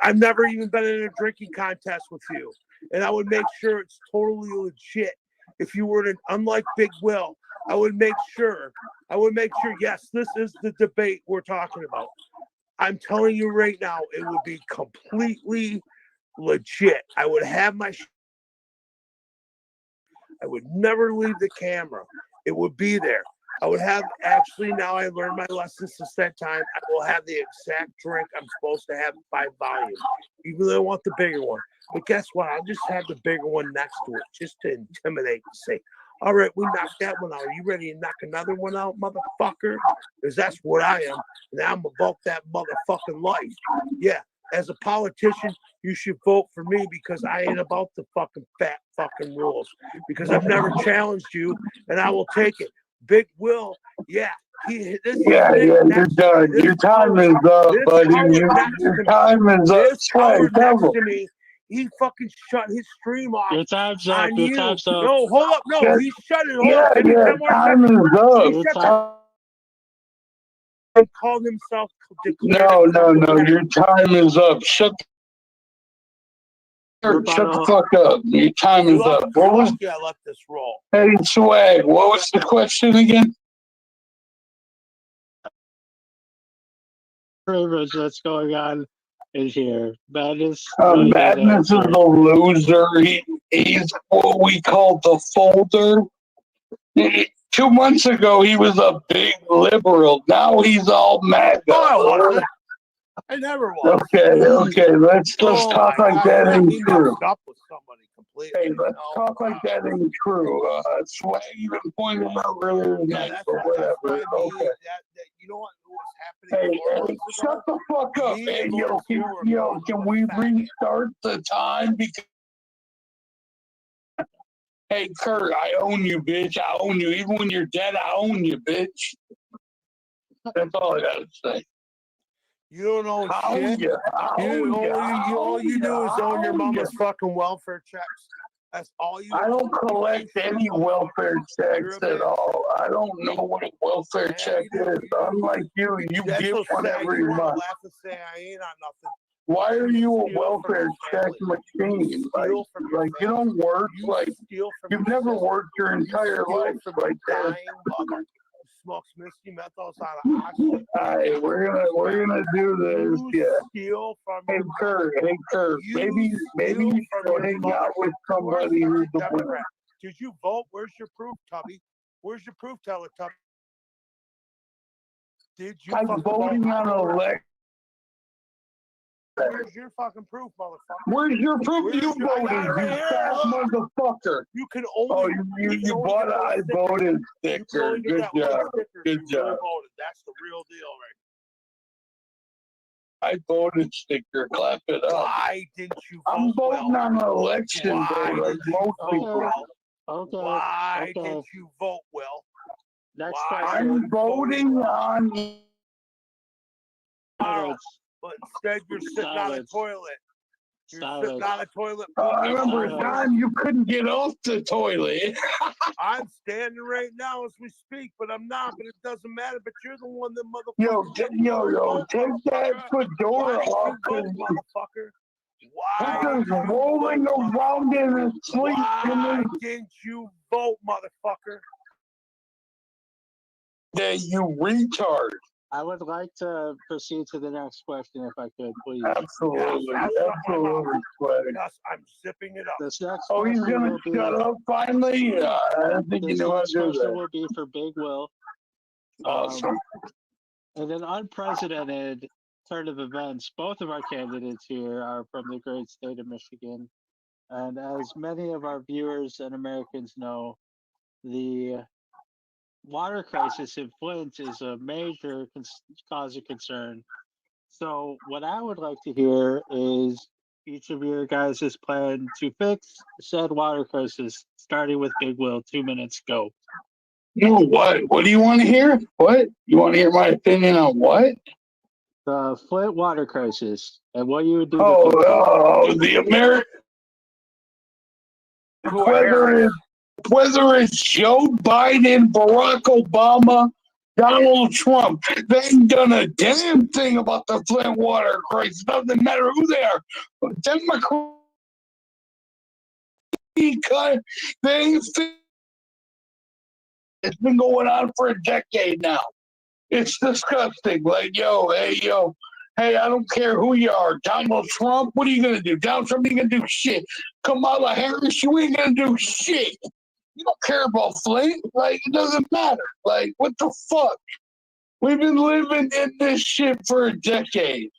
I've never even been in a drinking contest with you, and I would make sure it's totally legit. If you were unlike Big Will, I would make sure, yes, this is the debate we're talking about. I'm telling you right now, it would be completely legit. I would have I would never leave the camera. It would be there. I would have actually now I learned my lesson since that time. I will have the exact drink I'm supposed to have by volume, even though I want the bigger one. But guess what? I'll just have the bigger one next to it just to intimidate and say, all right, we knocked that one out. Are you ready to knock another one out, motherfucker? Because that's what I am. And I'm about that motherfucking life. Yeah, as a politician, you should vote for me because I ain't about the fucking fat fucking rules. Because I've never challenged you, and I will take it. Big Will, yeah. You're done. Your time is up, buddy. Your time is up. This coward next to me, he fucking shut his stream off. Your time's up. On Your you. time's up. No, hold up. No, Yeah. he shut it. Hold Yeah, up. Give me yeah, 10 more time seconds. is up. He shut and called himself. No. Your time is up. Shut the fuck up. Your time is up. What was? Yeah, let this roll. Hey, Swag. What was the question again? Pretty much what's going on in here. Madness. Madness is a loser. He's what we call the folder. 2 months ago, he was a big liberal. Now he's all mad. I never was. Okay. Let's talk like that ain't true. Up with somebody completely. Hey, let's talk like that ain't true. Swag even pointed out earlier tonight, but whatever. Okay. You know what's happening? Hey, shut the fuck up. Hey, can we restart the time? Because hey, Kurt, I own you, bitch. I own you. Even when you're dead, I own you, bitch. That's all I gotta say. You don't own shit. All you do is own your mama's fucking welfare checks. That's all you. I don't collect any welfare checks at all. I don't know what a welfare check is. Unlike you get one every month. Laugh and say I ain't on nothing. Why are you a welfare check machine? Like you don't work. Like you've never worked your entire life like that. Smokes misty methyls out of oxygen. Alright, we're gonna do this. Steal from Hey Kurt, maybe you should hang out with somebody who's the winner. Did you vote? Where's your proof, Tubby? Where's your proof? Tell it, Tubby. Did you? I'm voting on an election. Where's your fucking proof, motherfucker? Where's your proof you voted, you fat motherfucker? You can only. You bought an I voted sticker. Good job. Good job. That's the real deal, I right? voted sticker. Clap it up. Why didn't you vote? I'm voting on an election day like most people. Okay. Why didn't you vote, Will? Next I'm voting on. But instead, you're sitting on a toilet. You're sitting on a toilet. I remember a time you couldn't get off the toilet. I'm standing right now as we speak, but I'm not. But it doesn't matter. But you're the one that motherfucker. Yo, take that fedora off, motherfucker. Why? Just rolling around in his sleep. Why didn't you vote, motherfucker? That you retard. I would like to proceed to the next question if I could, please. Absolutely. Yes, I'm zipping it up. This next he's question gonna will be, shut up finally? I don't think you know how to do question that. will be for Big Will. Awesome. In an unprecedented turn of events, both of our candidates here are from the great state of Michigan. And as many of our viewers and Americans know, the water crisis in Flint is a major cause of concern. So what I would like to hear is each of your guys' plan to fix said water crisis, starting with Big Will. 2 minutes, go. You what? What do you want to hear? What? You want to hear my opinion on what? The Flint water crisis and what you would do. The American. Whether it's Joe Biden, Barack Obama, Donald Trump, they ain't done a damn thing about the Flint water crisis. Doesn't matter who they are. Democrat, they ain't. It's been going on for a decade now. It's disgusting. Like, hey, I don't care who you are. Donald Trump, what are you going to do? Donald Trump ain't going to do shit. Kamala Harris, you ain't going to do shit. You don't care about Flint. Like, it doesn't matter. Like, what the fuck? We've been living in this shit for a decade.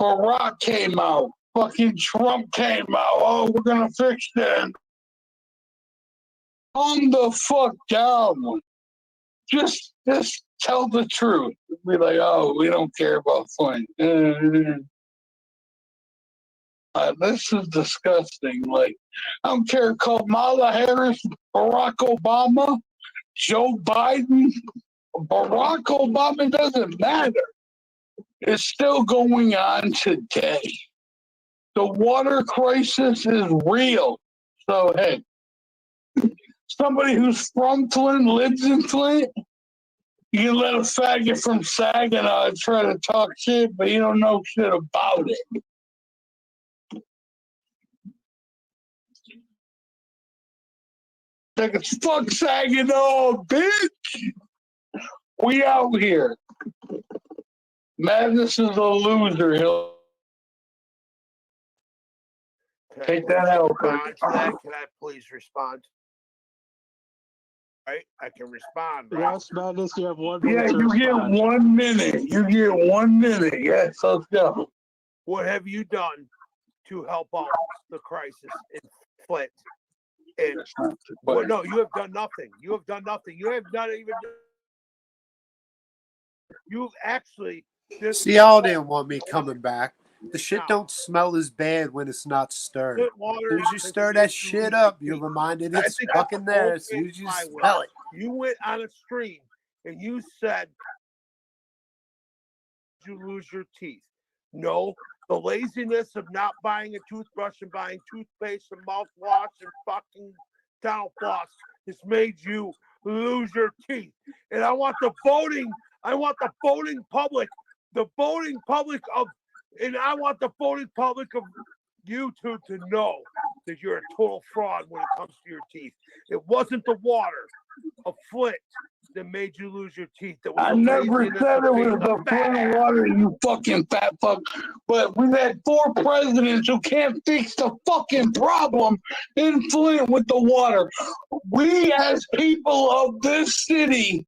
Barack came out. Fucking Trump came out. Oh, we're gonna fix that. Calm the fuck down. Just tell the truth. Be like, oh, we don't care about Flint. This is disgusting. Like, I don't care. Kamala Harris, Barack Obama, Joe Biden, Barack Obama, doesn't matter. It's still going on today. The water crisis is real. So, hey, somebody who's from Flint, lives in Flint, you can let a faggot from Saginaw try to talk shit, but you don't know shit about it. Like, it's fuck Saginaw, bitch! We out here. Madness is a loser. He'll take that out. Can I please respond? Right? I can respond. Right? Yes, Madness, you have 1 minute. Yeah, you get 1 minute. You get 1 minute. Yes, let's go. What have you done to help out the crisis in Flint? And well, no, you have done nothing. You have done nothing. You have not even. You've actually. See, y'all didn't want me coming back. The shit don't smell as bad when it's not stirred. As soon as you stir that shit up, you're reminded it's fucking there. As soon as you smell it. You went on a stream and you said you lose your teeth. No, the laziness of not buying a toothbrush and buying toothpaste and mouthwash and fucking dental floss has made you lose your teeth. And I want the voting public of, and I want the voting public of YouTube to know that you're a total fraud when it comes to your teeth. It wasn't the water of Flint that made you lose your teeth. That was I never said it was the Flint water, you fucking fat fuck. But we've had 4 presidents who can't fix the fucking problem in Flint with the water. We, as people of this city,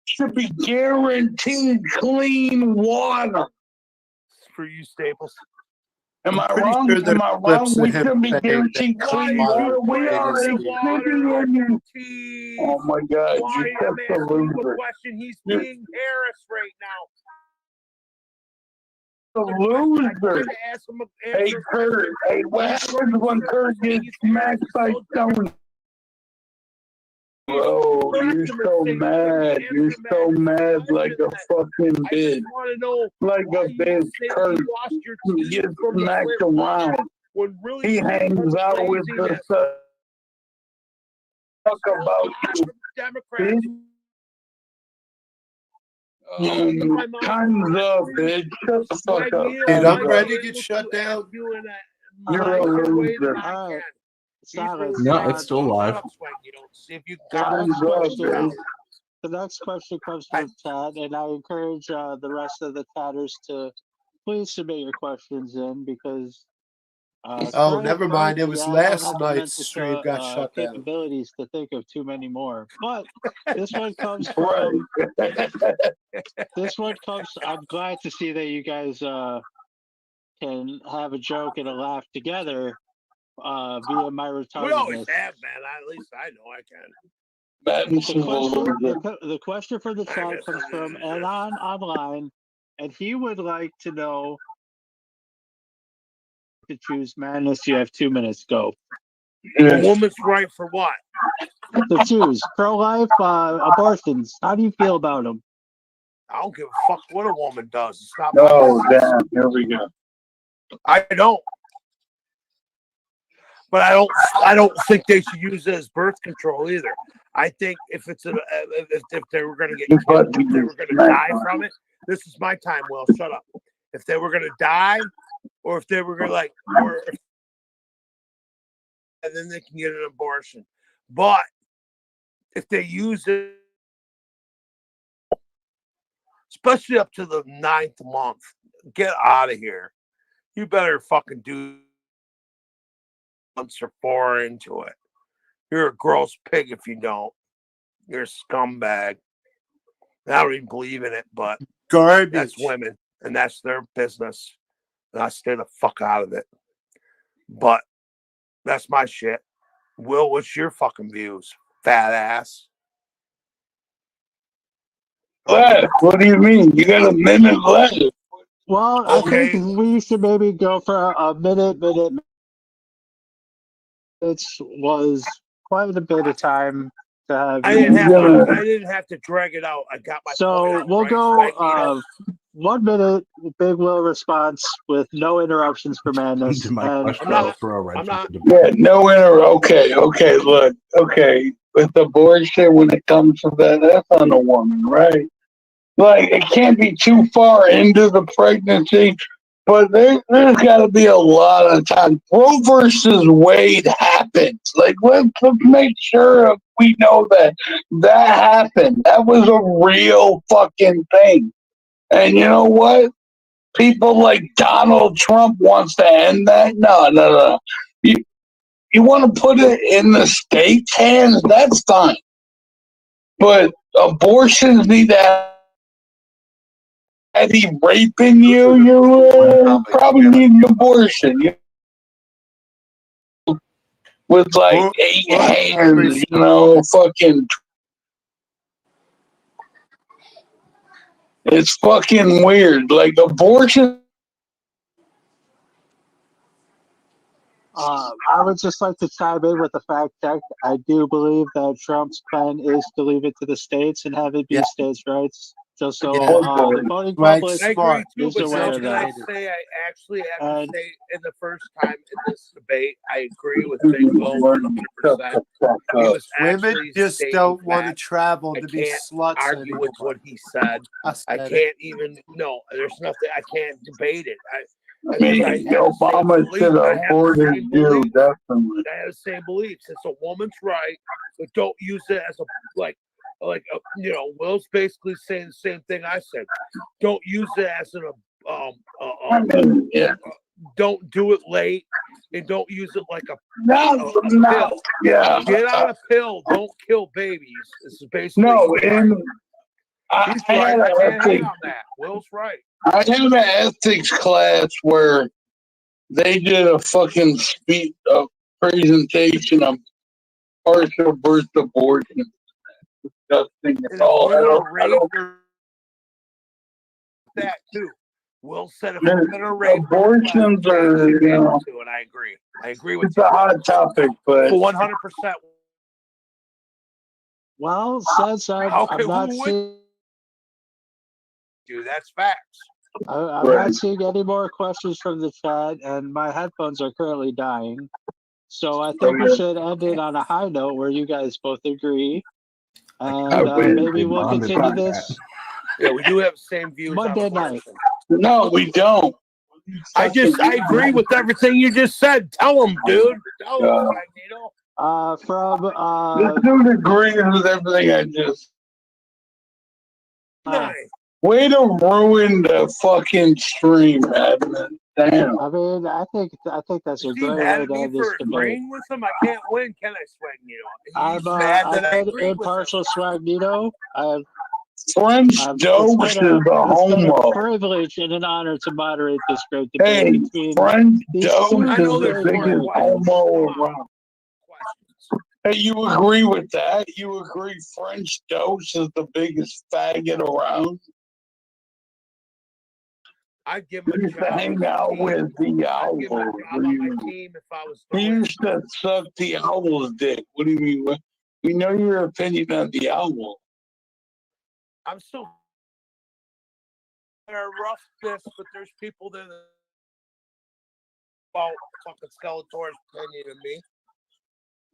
should be guaranteed clean water. For you, Staples. Am I wrong? Am I wrong? We should be guaranteed clean water. We are a city in. Oh my God! You kept the loser. He's being Harris right The now. loser. Hey Kurt. Hey, what happens when Kurt gets smacked by Stone? Bro, you're so mad. You're so mad like a fucking bitch. Like a bitch, Kurt. He gets smacked around. He hangs out with the fuck about you. Time's up, bitch. Shut the fuck up. Dude, I'm ready to get shut down. You're a loser. No, it's still live. The next question comes from Tad, and I encourage the rest of the Tatters to please submit your questions in because. Oh, never mind. It was last night's stream got shut down. Capabilities to think of too many more, but this one comes from. This one comes. I'm glad to see that you guys can have a joke and a laugh together. Via my retardedness. We always have, man. At least I know I can. The question from the chat comes from Elan Online, and he would like to know to choose Madness. You have 2 minutes. Go. A woman's right for what? To choose pro-life, abortions. How do you feel about them? I don't give a fuck what a woman does. It's not Oh, damn. Here we go. I don't. But I don't think they should use it as birth control either. I think if it's if they were going to get killed, if they were going to die from it, this is my time. Well, shut up. If they were going to die, or if they were going to and then they can get an abortion. But if they use it, especially up to the 9th month, get out of here. You better fucking do. Or 4 into it. You're a gross pig if you don't. You're a scumbag. I don't even believe in it, but garbage. That's women, and that's their business. And I stay the fuck out of it. But that's my shit. Will, what's your fucking views, fat ass? Left. What do you mean? You got a minute left. Well, I think we should maybe go for a minute. It was quite a bit of time to have. I didn't have to drag it out. I got my point So out, we'll right, go Magneto? 1 minute, Big Will response with no interruptions for Madness. And Yeah, no error. Okay, look. Okay, with the bullshit when it comes to that, that's on a woman, right? Like, it can't be too far into the pregnancy, but there's got to be a lot of time. Roe versus Wade happened. Like, let's make sure we know that happened. That was a real fucking thing. And you know what? People like Donald Trump wants to end that. No. You want to put it in the state's hands? That's fine. But abortions need to have he raping you, you probably need an abortion. With like 8 hands, fucking. It's fucking weird. Like, abortion. I would just like to chime in with the fact check. I do believe that Trump's plan is to leave it to the states and have it be states' rights. Just so the voting public I agree too, is but aware of can I that. say I actually have to say in the first time in this debate, I agree with Big Will 100%. Women just don't want to travel to be can't sluts argue anymore. with what he said. I can't even. No, there's nothing. I can't debate it. I mean, Obama should have aborted you, definitely. I have the same beliefs. It's a woman's right, but don't use it as a Will's basically saying the same thing I said. Don't use it as an don't do it late, and don't use it like a pill. Yeah. Get on a pill. Don't kill babies. This is basically he's right. I can't hang on that. Will's right. I had an ethics class where they did a fucking presentation of partial birth abortion. Disgusting at all. That too. Will said if we're gonna rape abortions are, and I agree. I agree with it's a hot topic, but 100%. Well, since I'm not seeing. Dude, that's facts. I'm not seeing any more questions from the chat, and my headphones are currently dying. So I think we should end it on a high note where you guys both agree. And maybe we'll continue this. Yeah, we do have the same views Monday night. No, we don't. I agree with everything you just said. Tell them, dude. Tell them, Magneto. This dude agrees with everything I just. Way to ruin the fucking stream, Admin. Damn. I mean, I think that's a great way to end this debate. Agreeing with him, I can't win, can I, Swagnito? He's I'm mad that I agree impartial Swagnito. French Dose is a homo. Privilege and an honor to moderate this great debate. Hey, French Dose is the biggest homo around. Hey, you agree with that? You agree French Dose is the biggest faggot around? I'd give him a job. Hang out with the Owls. He used to suck the Owl's dick. What do you mean? We know your opinion on the Owl. I'm still rough this, but there's people that about fucking Skeletor's opinion of me.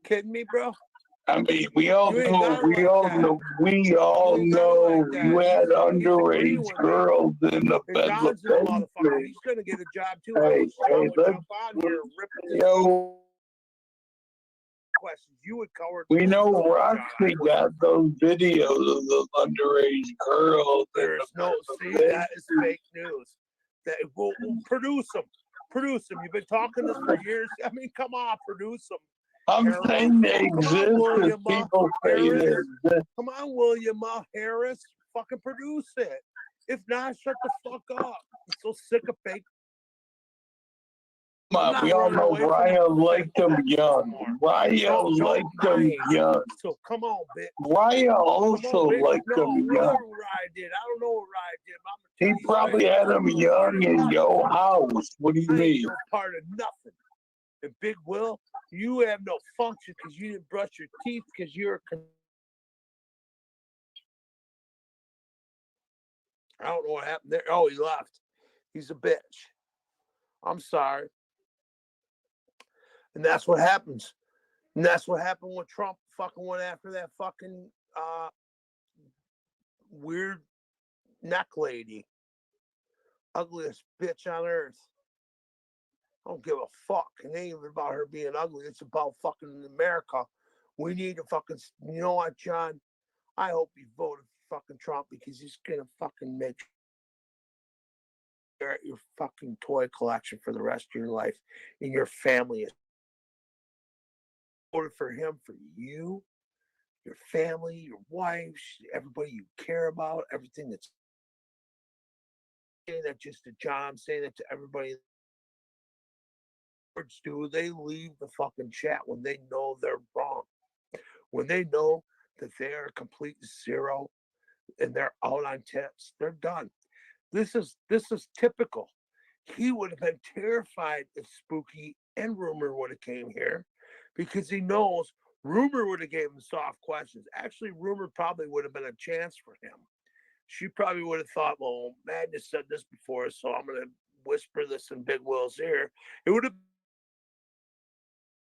Kidding me, bro? I mean, we all know you had underage girls in the bedroom. He's gonna get a job too. Hey, let's questions. You would cover. We know Roxy got those videos of the underage girls. There's that is fake news. That we'll produce them. You've been talking this for years. I mean, come on, produce them. I'm Harris. saying they Come on, exist because William people say they Harris. exist. Come on, William Harris. Fucking produce it. If not, shut the fuck up. I'm so sick of fake. Come on, we all know Ryan liked them young. Ryan liked them young. So come on, bitch. Ryan also liked them young. Ryan did. I don't know what Ryan did. But He probably had them young in your house. What do you mean? no part of nothing. And Big Will, you have no function because you didn't brush your teeth because you're a. I don't know what happened there. Oh, he left. He's a bitch. I'm sorry. And that's what happens. And that's what happened when Trump fucking went after that fucking weird neck lady. Ugliest bitch on earth. I don't give a fuck. It ain't even about her being ugly. It's about fucking America. We need to fucking, you know what, John? I hope you voted for fucking Trump because he's gonna fucking make your fucking toy collection for the rest of your life and your family is voted for him for you, your family, your wife, everybody you care about, everything that's saying that just to John, saying that to everybody. Do they leave the fucking chat when they know they're wrong? When they know that they are a complete zero and they're out on tips, they're done. This is typical. He would have been terrified if Spooky and Rumor would have came here because he knows Rumor would have gave him soft questions. Actually, Rumor probably would have been a chance for him. She probably would have thought, well, Madness said this before, so I'm going to whisper this in Big Will's ear. It would have,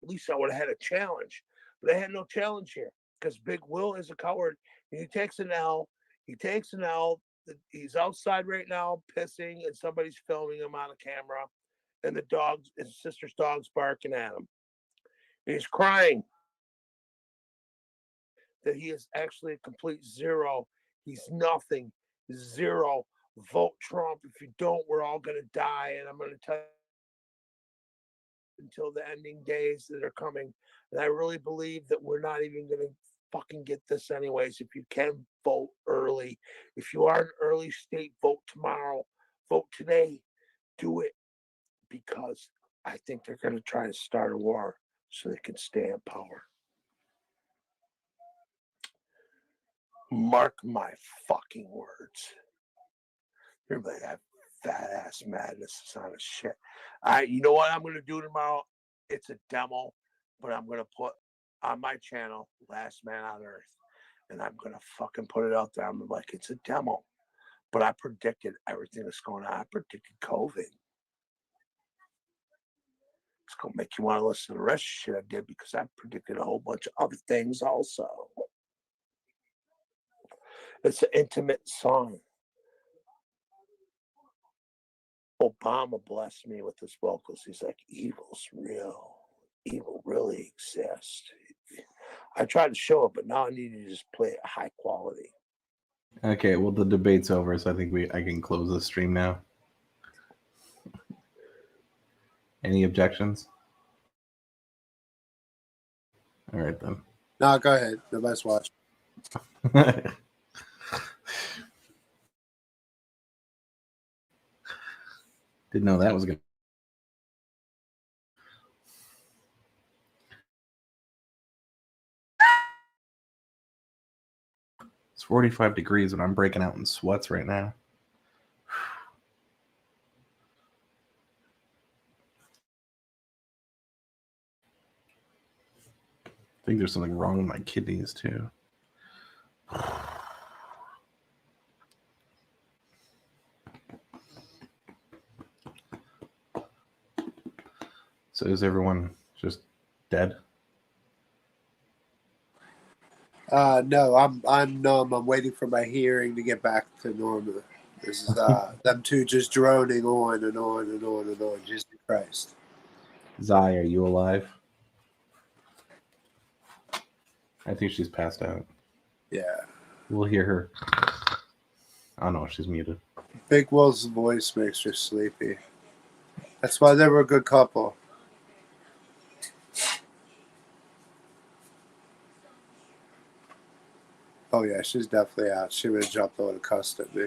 at least I would have had a challenge. But I had no challenge here because Big Will is a coward. And he takes an L. He's outside right now pissing, and somebody's filming him on a camera. And the dogs, his sister's dog's barking at him. And he's crying that he is actually a complete zero. He's nothing. Zero. Vote Trump. If you don't, we're all going to die. And I'm going to tell you until the ending days that are coming. And I really believe that we're not even going to fucking get this anyways. If you can vote early, if you are an early state, vote tomorrow, vote today, do it, because I think they're going to try to start a war so they can stay in power. Mark my fucking words. Everybody that fat ass Madness is on a shit. You know what I'm going to do tomorrow? It's a demo, but I'm going to put on my channel Last Man on Earth, and I'm going to fucking put it out there. I'm like, it's a demo, but I predicted everything that's going on. I predicted COVID. It's going to make you want to listen to the rest of the shit I did because I predicted a whole bunch of other things also. It's an intimate song. Obama blessed me with his vocals. He's like, evil's real. Evil really exists. I tried to show it, but now I need to just play it high quality. Okay, well, the debate's over, so I think I can close the stream now. Any objections? All right, then. No, go ahead. Nobody's watching. Didn't know that was good. It's 45 degrees and I'm breaking out in sweats right now. I think there's something wrong with my kidneys too. So is everyone just dead? No, I'm numb. I'm waiting for my hearing to get back to normal. This is them two just droning on and on and on and on. Jesus Christ. Zai, are you alive? I think she's passed out. Yeah. We'll hear her. Oh no, she's muted. Big Will's voice makes her sleepy. That's why they were a good couple. Oh yeah, she's definitely out. She would have jumped over and cussed at me.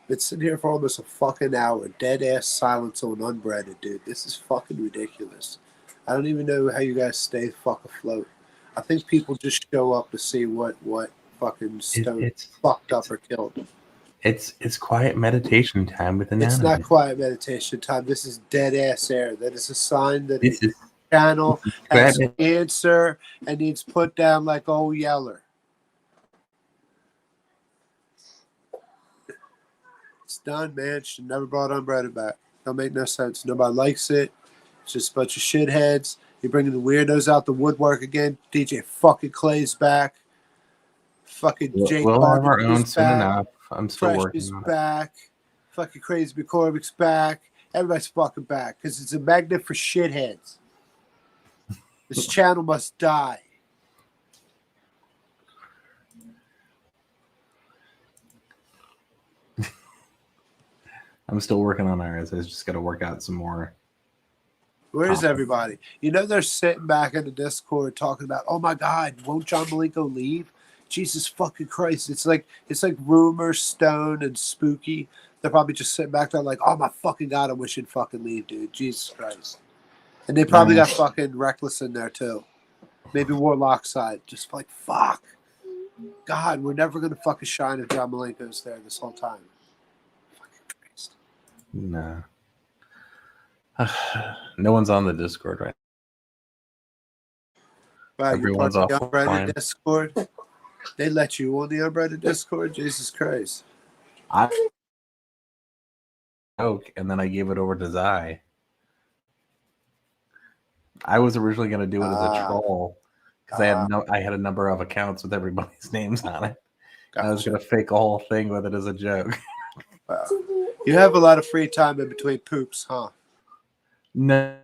Been sitting here for almost a fucking hour, dead ass silence on Unbreaded, dude. This is fucking ridiculous. I don't even know how you guys stay fuck afloat. I think people just show up to see what fucking stone fucked up or killed. It's quiet meditation time with It's Anonymous. not quiet meditation time. This is dead ass air. That is a sign that This the is channel has Bradley. cancer and needs put down like old Yeller. It's done, man. Should never brought Unbreaded back. Don't make no sense. Nobody likes it. It's just a bunch of shitheads. You're bringing the weirdos out the woodwork again. DJ fucking Clay's back. Fucking Jake We'll have our Barnett own is soon back. enough. I'm still Fresh working is on it. back. Fucking Crazy McCormick's back. Everybody's fucking back because it's a magnet for shitheads. This channel must die. I'm still working on ours. I just got to work out some more. Where is everybody? You know they're sitting back in the Discord talking about, oh my God, won't John Malenko leave? Jesus fucking Christ. It's like Rumor, Stone, and Spooky. They're probably just sitting back there like, oh my fucking God, I wish he'd fucking leave, dude. Jesus Christ. And they probably got fucking Reckless in there too. Maybe Warlock side. Just like, fuck. God, we're never going to fucking shine if John Malenko's there this whole time. Nah. No one's on the Discord right Wow, you're Everyone's part of the offline. Unbreaded Discord? They let you on the Unbreaded Discord? Jesus Christ. I and then I gave it over to Zai. I was originally going to do it as a troll because I had a number of accounts with everybody's names on it. I was going to fake a whole thing with it as a joke. Wow. You have a lot of free time in between poops, huh? No.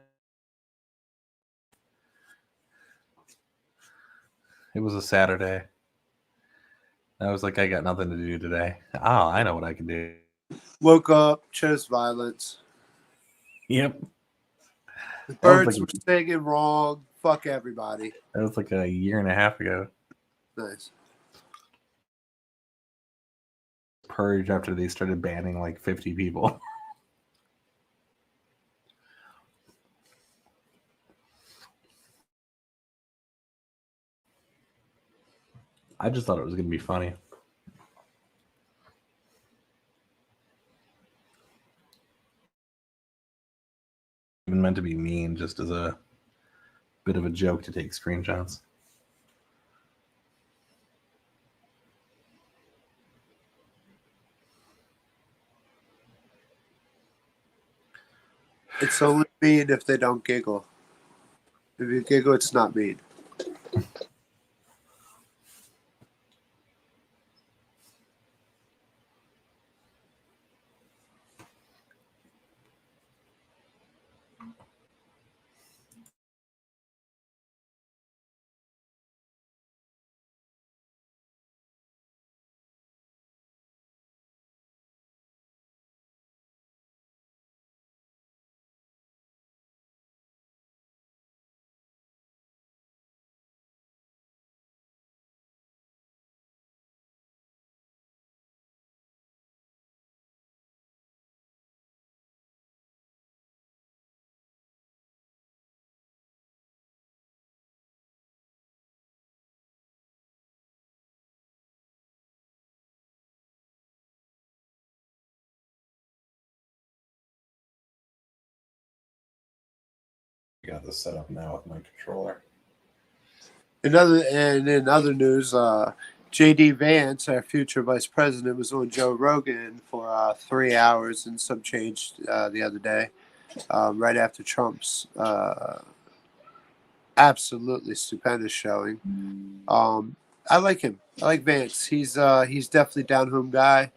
It was a Saturday. I was like, I got nothing to do today. Oh, I know what I can do. Woke up, chose violence. Yep. The That was birds like- were singing wrong. Fuck everybody. That was like a year and a half ago. Nice. Purge after they started banning like 50 people. I just thought it was going to be funny. Even meant to be mean, just as a bit of a joke to take screenshots. It's only mean if they don't giggle. If you giggle, it's not mean. I got this set up now with my controller. In other news, J.D. Vance, our future vice president, was on Joe Rogan for 3 hours and some change the other day, right after Trump's absolutely stupendous showing. I like him. I like Vance. He's definitely down home guy.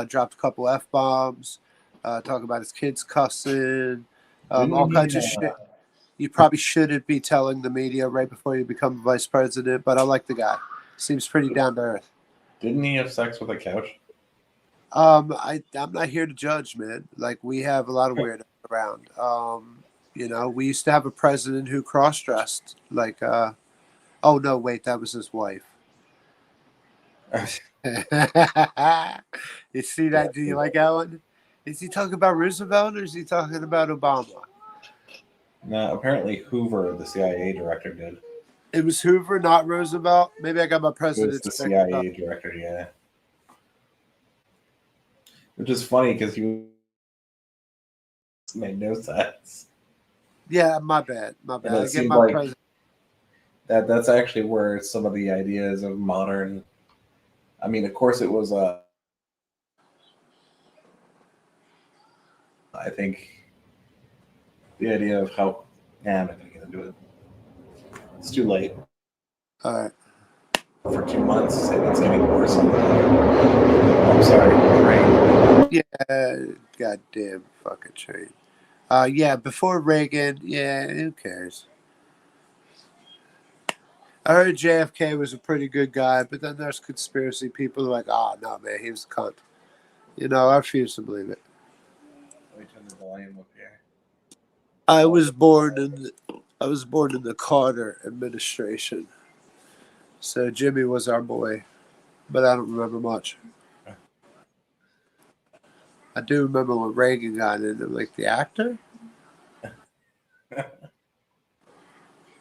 Dropped a couple F-bombs. Talk about his kids cussing. All kinds of shit. You probably shouldn't be telling the media right before you become vice president, but I like the guy. Seems pretty down to earth. Didn't he have sex with a couch? I'm not here to judge, man. Like, we have a lot of weirdos around. You know, we used to have a president who cross-dressed. Like, oh no, wait, that was his wife. You see that? Do you like that one? Is he talking about Roosevelt or is he talking about Obama? No, apparently Hoover, the CIA director, did. It was Hoover, not Roosevelt. Maybe I got my It was president's the mixed up. CIA director, yeah. Which is funny because he made no sense. Yeah, my bad. My And bad. it I get seemed my like president. that's actually where some of the ideas of modern. I mean, of course, it was I think the idea of how. Yeah, I'm not gonna get into it. It's too late. All right. For 2 months, and it's getting worse. I'm sorry, rain. Yeah, goddamn fucking train. Yeah, before Reagan, yeah, who cares? I heard JFK was a pretty good guy, but then there's conspiracy people who are like, oh, no, man, he was a cunt. You know, I refuse to believe it. Let me turn the volume up here. I was born in the Carter administration. So Jimmy was our boy, but I don't remember much. I do remember when Reagan got in, like the actor.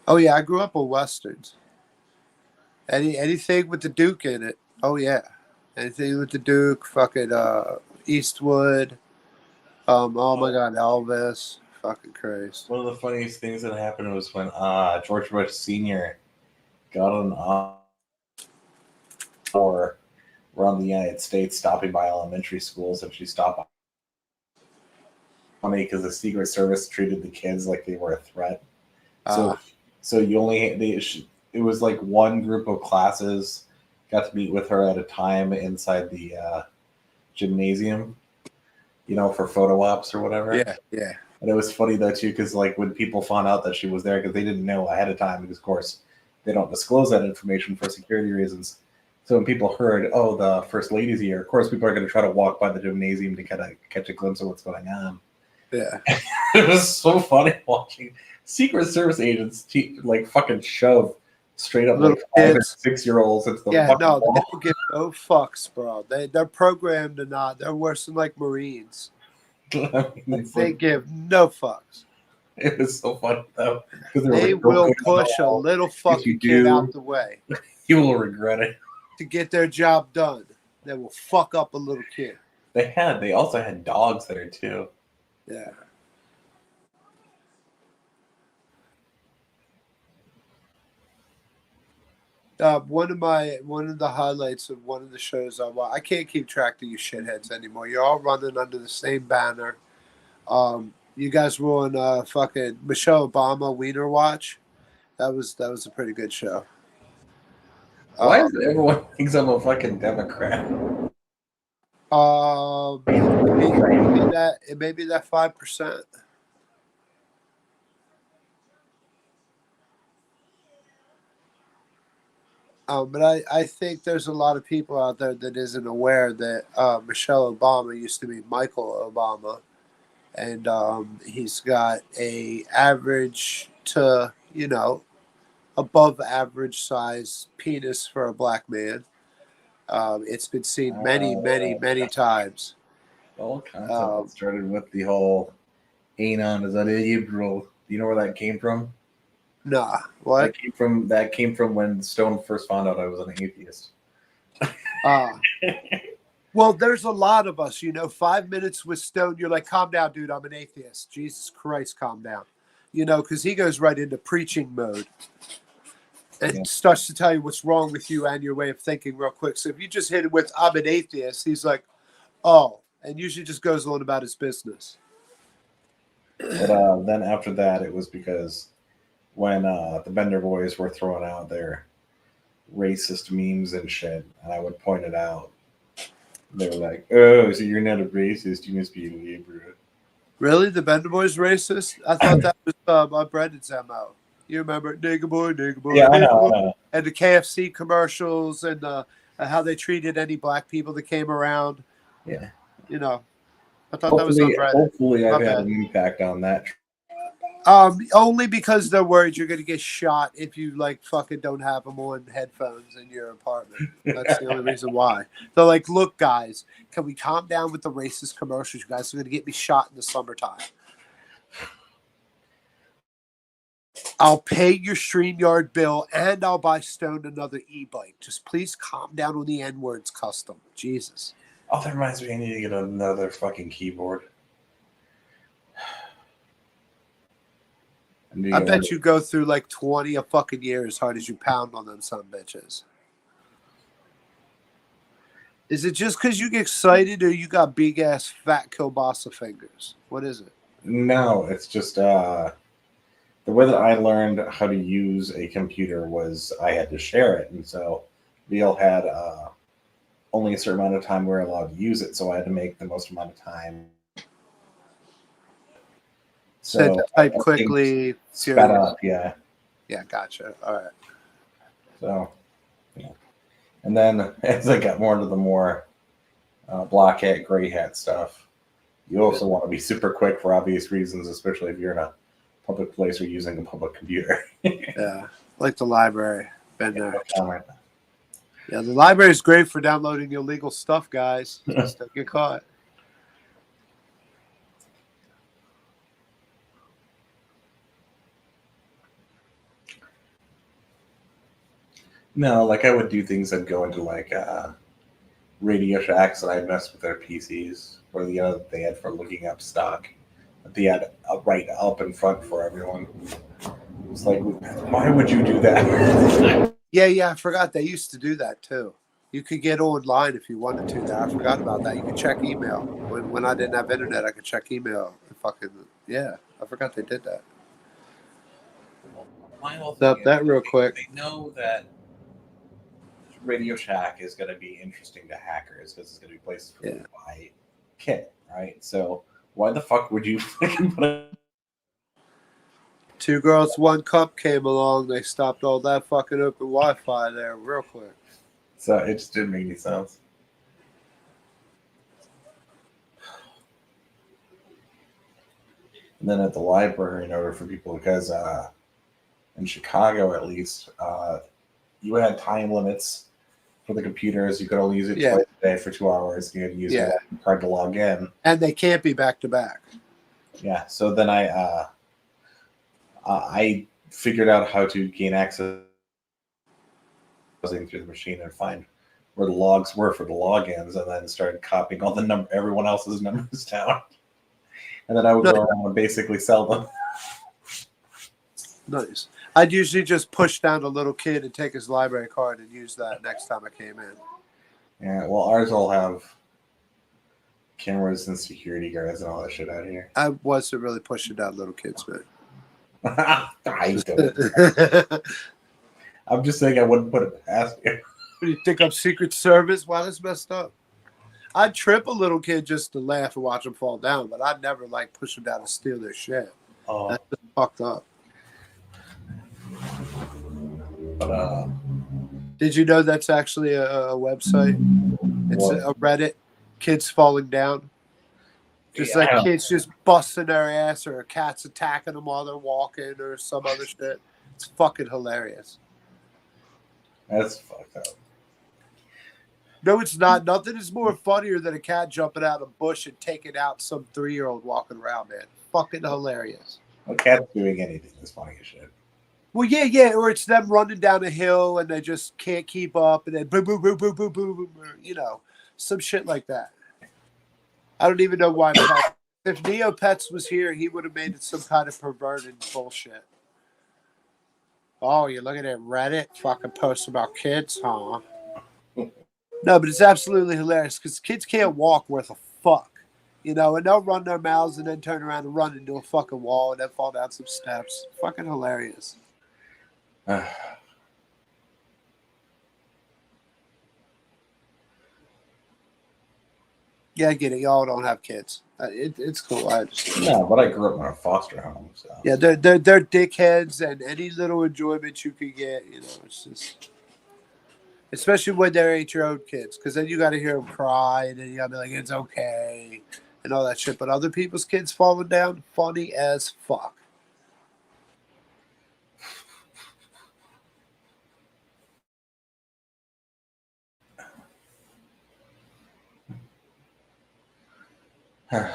Oh yeah, I grew up on westerns. Anything with the Duke in it. Oh yeah, anything with the Duke. Fucking Eastwood. Oh my God, Elvis. Fucking Christ. One of the funniest things that happened was when George Bush Sr. got on tour around the United States, stopping by elementary schools, and she stopped. Funny because the Secret Service treated the kids like they were a threat. So you only it was like one group of classes got to meet with her at a time inside the gymnasium, you know, for photo ops or whatever. Yeah. And it was funny though too, because like when people found out that she was there, because they didn't know ahead of time, because of course they don't disclose that information for security reasons. So when people heard, oh, the first lady's here, of course people are going to try to walk by the gymnasium to kind of catch a glimpse of what's going on. Yeah. It was so funny watching Secret Service agents like fucking shove straight up Little like 5 or kids. 6-year-olds into the Yeah, fucking no, wall. they don't give no fucks, bro. They're programmed to not. They're worse than like Marines. I mean, it's They like, give no fucks. it was so funny though, because They will push a little fucking kid out the way You will regret it. to get their job done. They will fuck up a little kid. They also had dogs there too. Yeah. One of the highlights of one of the shows I watch. I can't keep track of you shitheads anymore. You're all running under the same banner. You guys were on fucking Michelle Obama Wiener Watch. That was a pretty good show. Why is it everyone thinks I'm a fucking Democrat? Maybe that 5%. But I think there's a lot of people out there that isn't aware that Michelle Obama used to be Michael Obama, and he's got a average to above average size penis for a black man. It's been seen many times. The whole concept started with the whole "Anon is an liberal." Do you know where that came from? Nah, what? That came from when Stone first found out I was an atheist. Well, there's a lot of us, 5 minutes with Stone, you're like, calm down, dude, I'm an atheist. Jesus Christ, calm down. Because he goes right into preaching mode and starts to tell you what's wrong with you and your way of thinking real quick. So if you just hit him with, I'm an atheist, he's like, oh, and usually just goes on about his business. But then after that, it was because when the Bender Boys were throwing out their racist memes and shit, and I would point it out, they were like, "Oh, so you're not a racist? You must be a liberal." Really, the Bender Boys racist? I thought that was my Brendan's MO. You remember nigga boy, Yeah, I nigga boy, know. and the KFC commercials and how they treated any black people that came around. Yeah, I thought that was on Reddit. Hopefully, I've My had bad. an impact on that. Only because they're worried you're gonna get shot if you like fucking don't have them on headphones in your apartment. That's the only reason why. They're like, look, guys, can we calm down with the racist commercials? You guys are gonna get me shot in the summertime. I'll pay your StreamYard bill and I'll buy Stone another e-bike. Just please calm down on the N-words, custom. Jesus. Oh, that reminds me, I need to get another fucking keyboard. I bet you go through like 20 a fucking year as hard as you pound on them son bitches. Is it just because you get excited or you got big ass fat kielbasa fingers? What is it? No, it's just the way that I learned how to use a computer was I had to share it. And so Neil had only a certain amount of time we were allowed to use it. So I had to make the most amount of time. So to type quickly. Sped up, yeah. Yeah, gotcha. All right. So, yeah. And then as I got more into the more black hat, gray hat stuff, you also want to be super quick for obvious reasons, especially if you're in a public place or using a public computer. Yeah, like the library. Been there. Yeah, the library is great for downloading illegal stuff, guys. Just don't get caught. No, like I would do things. I'd go into like Radio Shacks and I'd mess with their PCs or they had for looking up stock. But they had right up in front for everyone. It's like, why would you do that? Yeah, I forgot they used to do that too. You could get online if you wanted to. I forgot about that. You could check email. When I didn't have internet, I could check email. Yeah, I forgot they did that. My whole Stop that real quick. They know that Radio Shack is going to be interesting to hackers because it's going to be places for them to buy kit, right? So why the fuck would you fucking put it? Two Girls, One Cup came along. They stopped all that fucking open Wi-Fi there real quick. So it just didn't make any sense. And then at the library, in order for people, because in Chicago at least, you had time limits for the computers. You could only use it twice a day for 2 hours. You had to use your card to log in. And they can't be back to back. Yeah. So then I figured out how to gain access through the machine and find where the logs were for the logins, and then started copying all the everyone else's numbers down. And then I would go around and basically sell them. Nice. I'd usually just push down a little kid and take his library card and use that next time I came in. Yeah, well, ours all have cameras and security guards and all that shit out here. I wasn't really pushing down little kids, man. I don't. I'm just saying I wouldn't put it past you. What do you think I'm Secret Service? Wow, that's messed up. I'd trip a little kid just to laugh and watch them fall down, but I'd never like push them down and steal their shit. Oh. That's just fucked up. But, did you know that's actually a website? It's a Reddit. Kids falling down. Just like kids just busting their ass or cats attacking them while they're walking or some other shit. It's fucking hilarious. That's fucked up. No, it's not. Nothing is more funnier than a cat jumping out of a bush and taking out some 3-year-old walking around, man. Fucking hilarious. A cat's doing anything is funny as shit. Well, yeah. Or it's them running down a hill and they just can't keep up and then boom, boom, boom, boom, boom, boom, boom, you know, some shit like that. I don't even know why. If Neopets was here, he would have made it some kind of perverted bullshit. Oh, you're looking at Reddit? Fucking posts about kids, huh? No, but it's absolutely hilarious because kids can't walk worth a fuck. You know, and they'll run their mouths and then turn around and run into a fucking wall and then fall down some steps. Fucking hilarious. Yeah, I get it. Y'all don't have kids. It's cool. I understand. No, but I grew up in a foster home. So. Yeah, they're dickheads, and any little enjoyment you could get, you know, it's just, especially when they're 8-year-old kids, because then you got to hear them cry, and then you got to be like, it's okay, and all that shit. But other people's kids falling down, funny as fuck. God,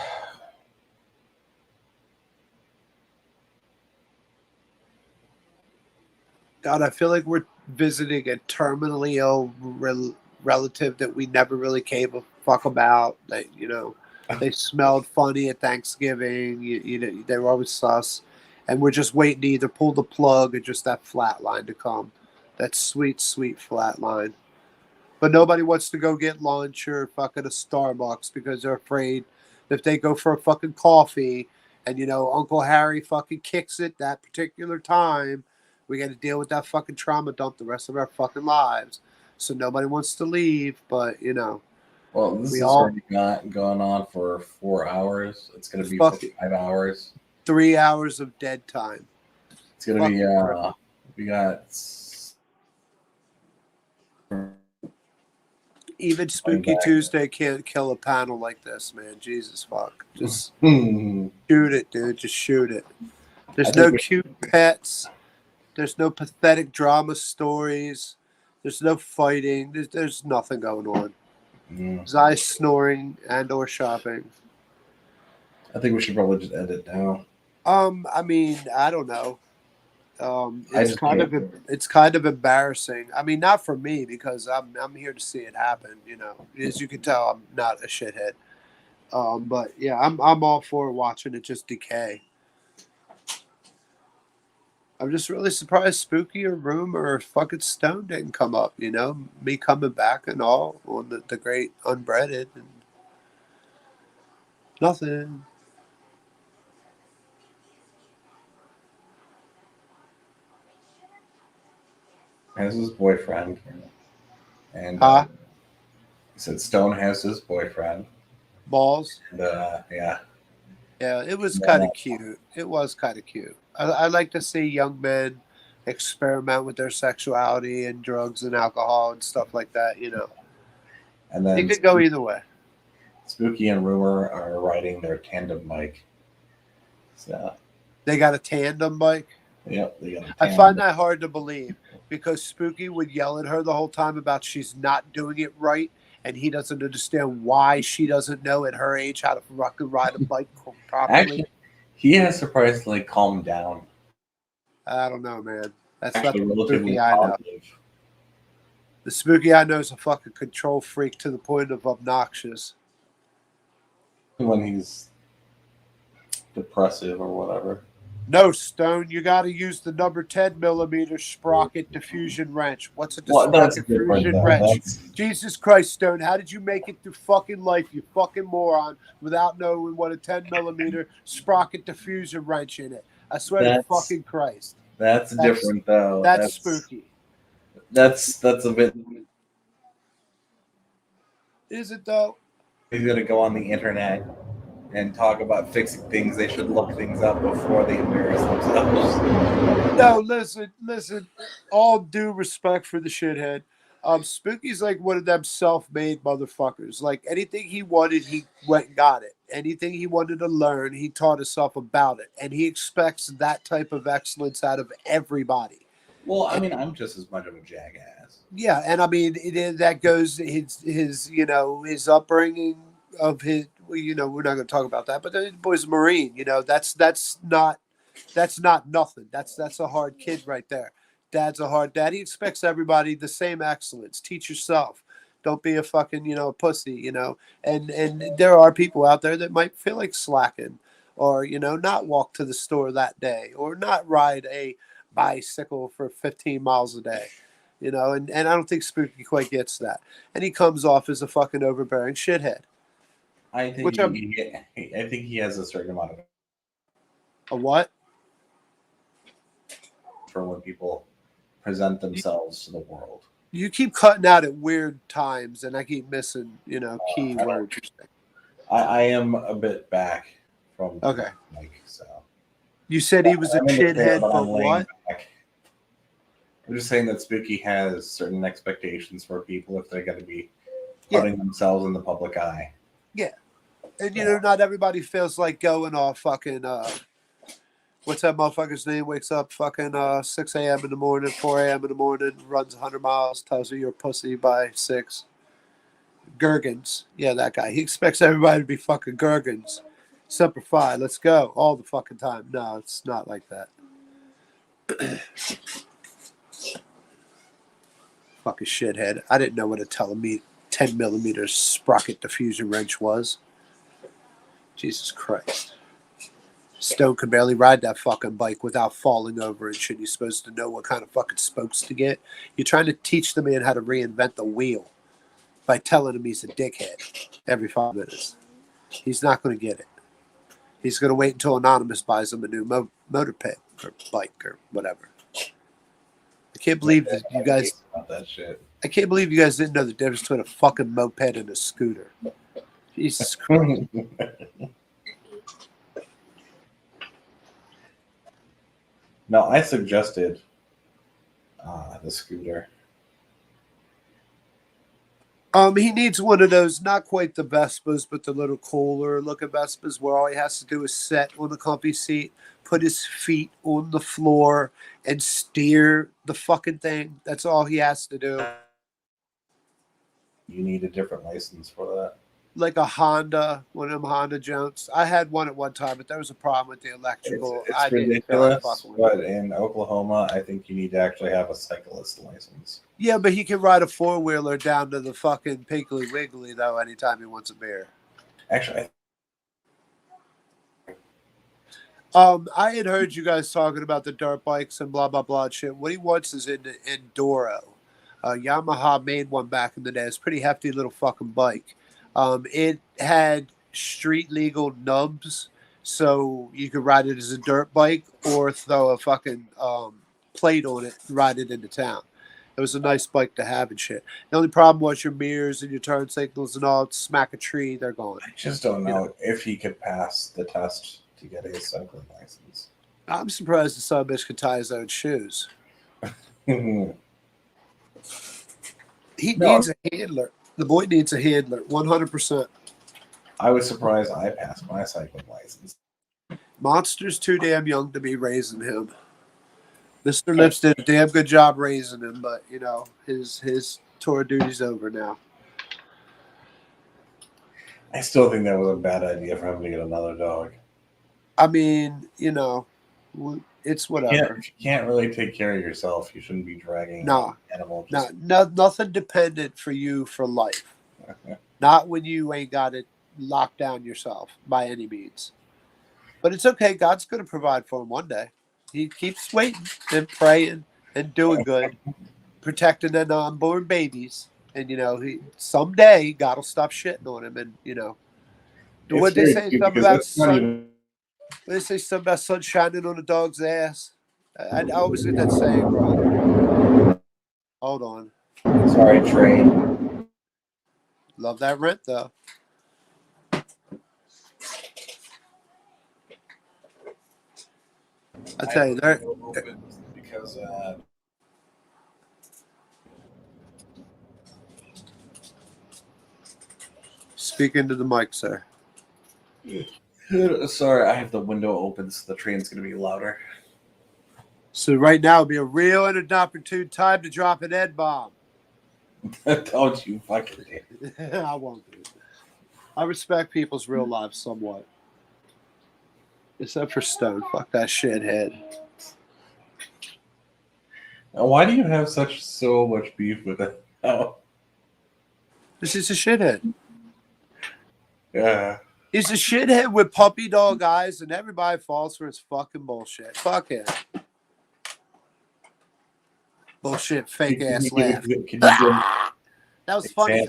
I feel like we're visiting a terminally ill relative that we never really gave a fuck about. That they smelled funny at Thanksgiving. They were always sus, and we're just waiting to either pull the plug or just that flat line to come. That sweet, sweet flat line. But nobody wants to go get lunch or fucking a Starbucks because they're afraid if they go for a fucking coffee and Uncle Harry fucking kicks it that particular time, we got to deal with that fucking trauma dump the rest of our fucking lives. So nobody wants to leave, but Well, this we is all already gone on for 4 hours. It's going to be 5 hours. 3 hours of dead time. It's going to be, we got. Even Spooky Tuesday can't kill a panel like this, man. Jesus fuck. Just shoot it, dude. Just shoot it. There's no cute pets. There's no pathetic drama stories. There's no fighting. There's nothing going on. Zai snoring and or shopping. I think we should probably just end it now. I mean, I don't know. It's kind of embarrassing. I mean, not for me because I'm here to see it happen. As you can tell, I'm not a shithead. But yeah, I'm all for watching it just decay. I'm just really surprised Spooky or Room or fucking Stone didn't come up. Me coming back and all on the great Unbreaded and nothing. Has his boyfriend, and he said Stone has his boyfriend. Balls. And, yeah. Yeah, it was kind of cute. It was kind of cute. I like to see young men experiment with their sexuality and drugs and alcohol and stuff like that. And then it could go either way. Spooky and Rumor are riding their tandem bike. So they got a tandem bike. Yep, they got a tandem. I find that hard to believe because Spooky would yell at her the whole time about she's not doing it right, and he doesn't understand why she doesn't know at her age how to fucking ride a bike properly. Actually, he has surprisingly calmed down. I don't know, man. That's Actually, not the Spooky I know. The Spooky I know is a fucking control freak to the point of obnoxious. When he's depressive or whatever. No, Stone, you got to use the number 10 millimeter sprocket diffusion wrench. What's a sprocket diffusion wrench? Jesus Christ, Stone, how did you make it through fucking life, you fucking moron, without knowing what a 10 millimeter sprocket diffusion wrench in it? I swear to fucking Christ. That's different, though. That's spooky. That's a bit. Is it, though? He's going to go on the internet and talk about fixing things. They should look things up before they embarrass themselves. No, listen. All due respect for the shithead. Spooky's like one of them self-made motherfuckers. Like anything he wanted, he went and got it. Anything he wanted to learn, he taught himself about it. And he expects that type of excellence out of everybody. Well, I mean, I'm just as much of a jackass. Yeah, and I mean that goes his upbringing of his. We're not going to talk about that, but the boy's a Marine. That's not nothing. That's a hard kid right there. Dad's a hard dad. He expects everybody the same excellence. Teach yourself. Don't be a fucking pussy. And there are people out there that might feel like slacking, or not walk to the store that day, or not ride a bicycle for 15 miles a day. And I don't think Spooky quite gets that. And he comes off as a fucking overbearing shithead. I think he has a certain amount of a what for when people present themselves to the world. You keep cutting out at weird times, and I keep missing key words. I am a bit back from so. You said he was a shithead, but what? I'm just saying that Spooky has certain expectations for people if they're going to be putting themselves in the public eye. Yeah. And, not everybody feels like going off fucking, what's that motherfucker's name? Wakes up fucking 6 a.m. in the morning, 4 a.m. in the morning, runs 100 miles, tells you you're a pussy by 6. Gherkins. Yeah, that guy. He expects everybody to be fucking Gherkins. Semper Fi, let's go all the fucking time. No, it's not like that. Fucking shithead. I didn't know what a 10 millimeter sprocket diffusion wrench was. Jesus Christ. Stone could barely ride that fucking bike without falling over and shit. You're supposed to know what kind of fucking spokes to get. You're trying to teach the man how to reinvent the wheel by telling him he's a dickhead every 5 minutes. He's not going to get it. He's going to wait until Anonymous buys him a new motorped or bike or whatever. I can't believe that you guys. That shit. I can't believe you guys didn't know the difference between a fucking moped and a scooter. Jesus Christ. No, I suggested the scooter. He needs one of those, not quite the Vespas, but the little cooler looking Vespas where all he has to do is sit on the comfy seat, put his feet on the floor, and steer the fucking thing. That's all he has to do. You need a different license for that. Like a Honda, one of them Honda Jones. I had one at one time, but there was a problem with the electrical. It's ridiculous, but in Oklahoma, I think you need to actually have a cyclist license. Yeah, but he can ride a four-wheeler down to the fucking Piggly Wiggly, though, anytime he wants a beer. Actually, I had heard you guys talking about the dirt bikes and blah, blah, blah shit. What he wants is an Enduro. Yamaha made one back in the day. It's a pretty hefty little fucking bike. It had street legal nubs, so you could ride it as a dirt bike or throw a fucking plate on it and ride it into town. It was a nice bike to have and shit. The only problem was your mirrors and your turn signals and all. Smack a tree, they're gone. I just don't know if he could pass the test to get a cycling license. I'm surprised the son bitch could tie his own shoes. He needs a handler. The boy needs a handler, 100%. I was surprised I passed my cycling license. Monster's too damn young to be raising him. Mr. Lips did a damn good job raising him, but, you know, his tour of duty's over now. I still think that was a bad idea for him to get another dog. I mean, you know, it's whatever. If you can't really take care of yourself, you shouldn't be dragging an animal. Nothing dependent for you for life. Not when you ain't got it locked down yourself by any means. But it's okay. God's going to provide for him one day. He keeps waiting and praying and doing good, protecting the unborn babies. And, you know, someday God will stop shitting on him. And, you know, what they say something about sun. They say something about sun shining on a dog's ass. I always get that saying wrong. Hold on. Sorry, train. Love that rent, though. I tell you, because speak into the mic, sir. Sorry, I have the window open, so the train's going to be louder. So right now would be a real and inopportune time to drop an N-bomb. Don't you fucking do. I won't do it. I respect people's real lives somewhat. Except for Stone. Fuck that shithead. Now, why do you have so much beef with it? Oh. This is a shithead. Yeah. He's a shithead with puppy dog eyes, and everybody falls for his fucking bullshit. Fuck him. Bullshit, fake ass laugh. That was funny.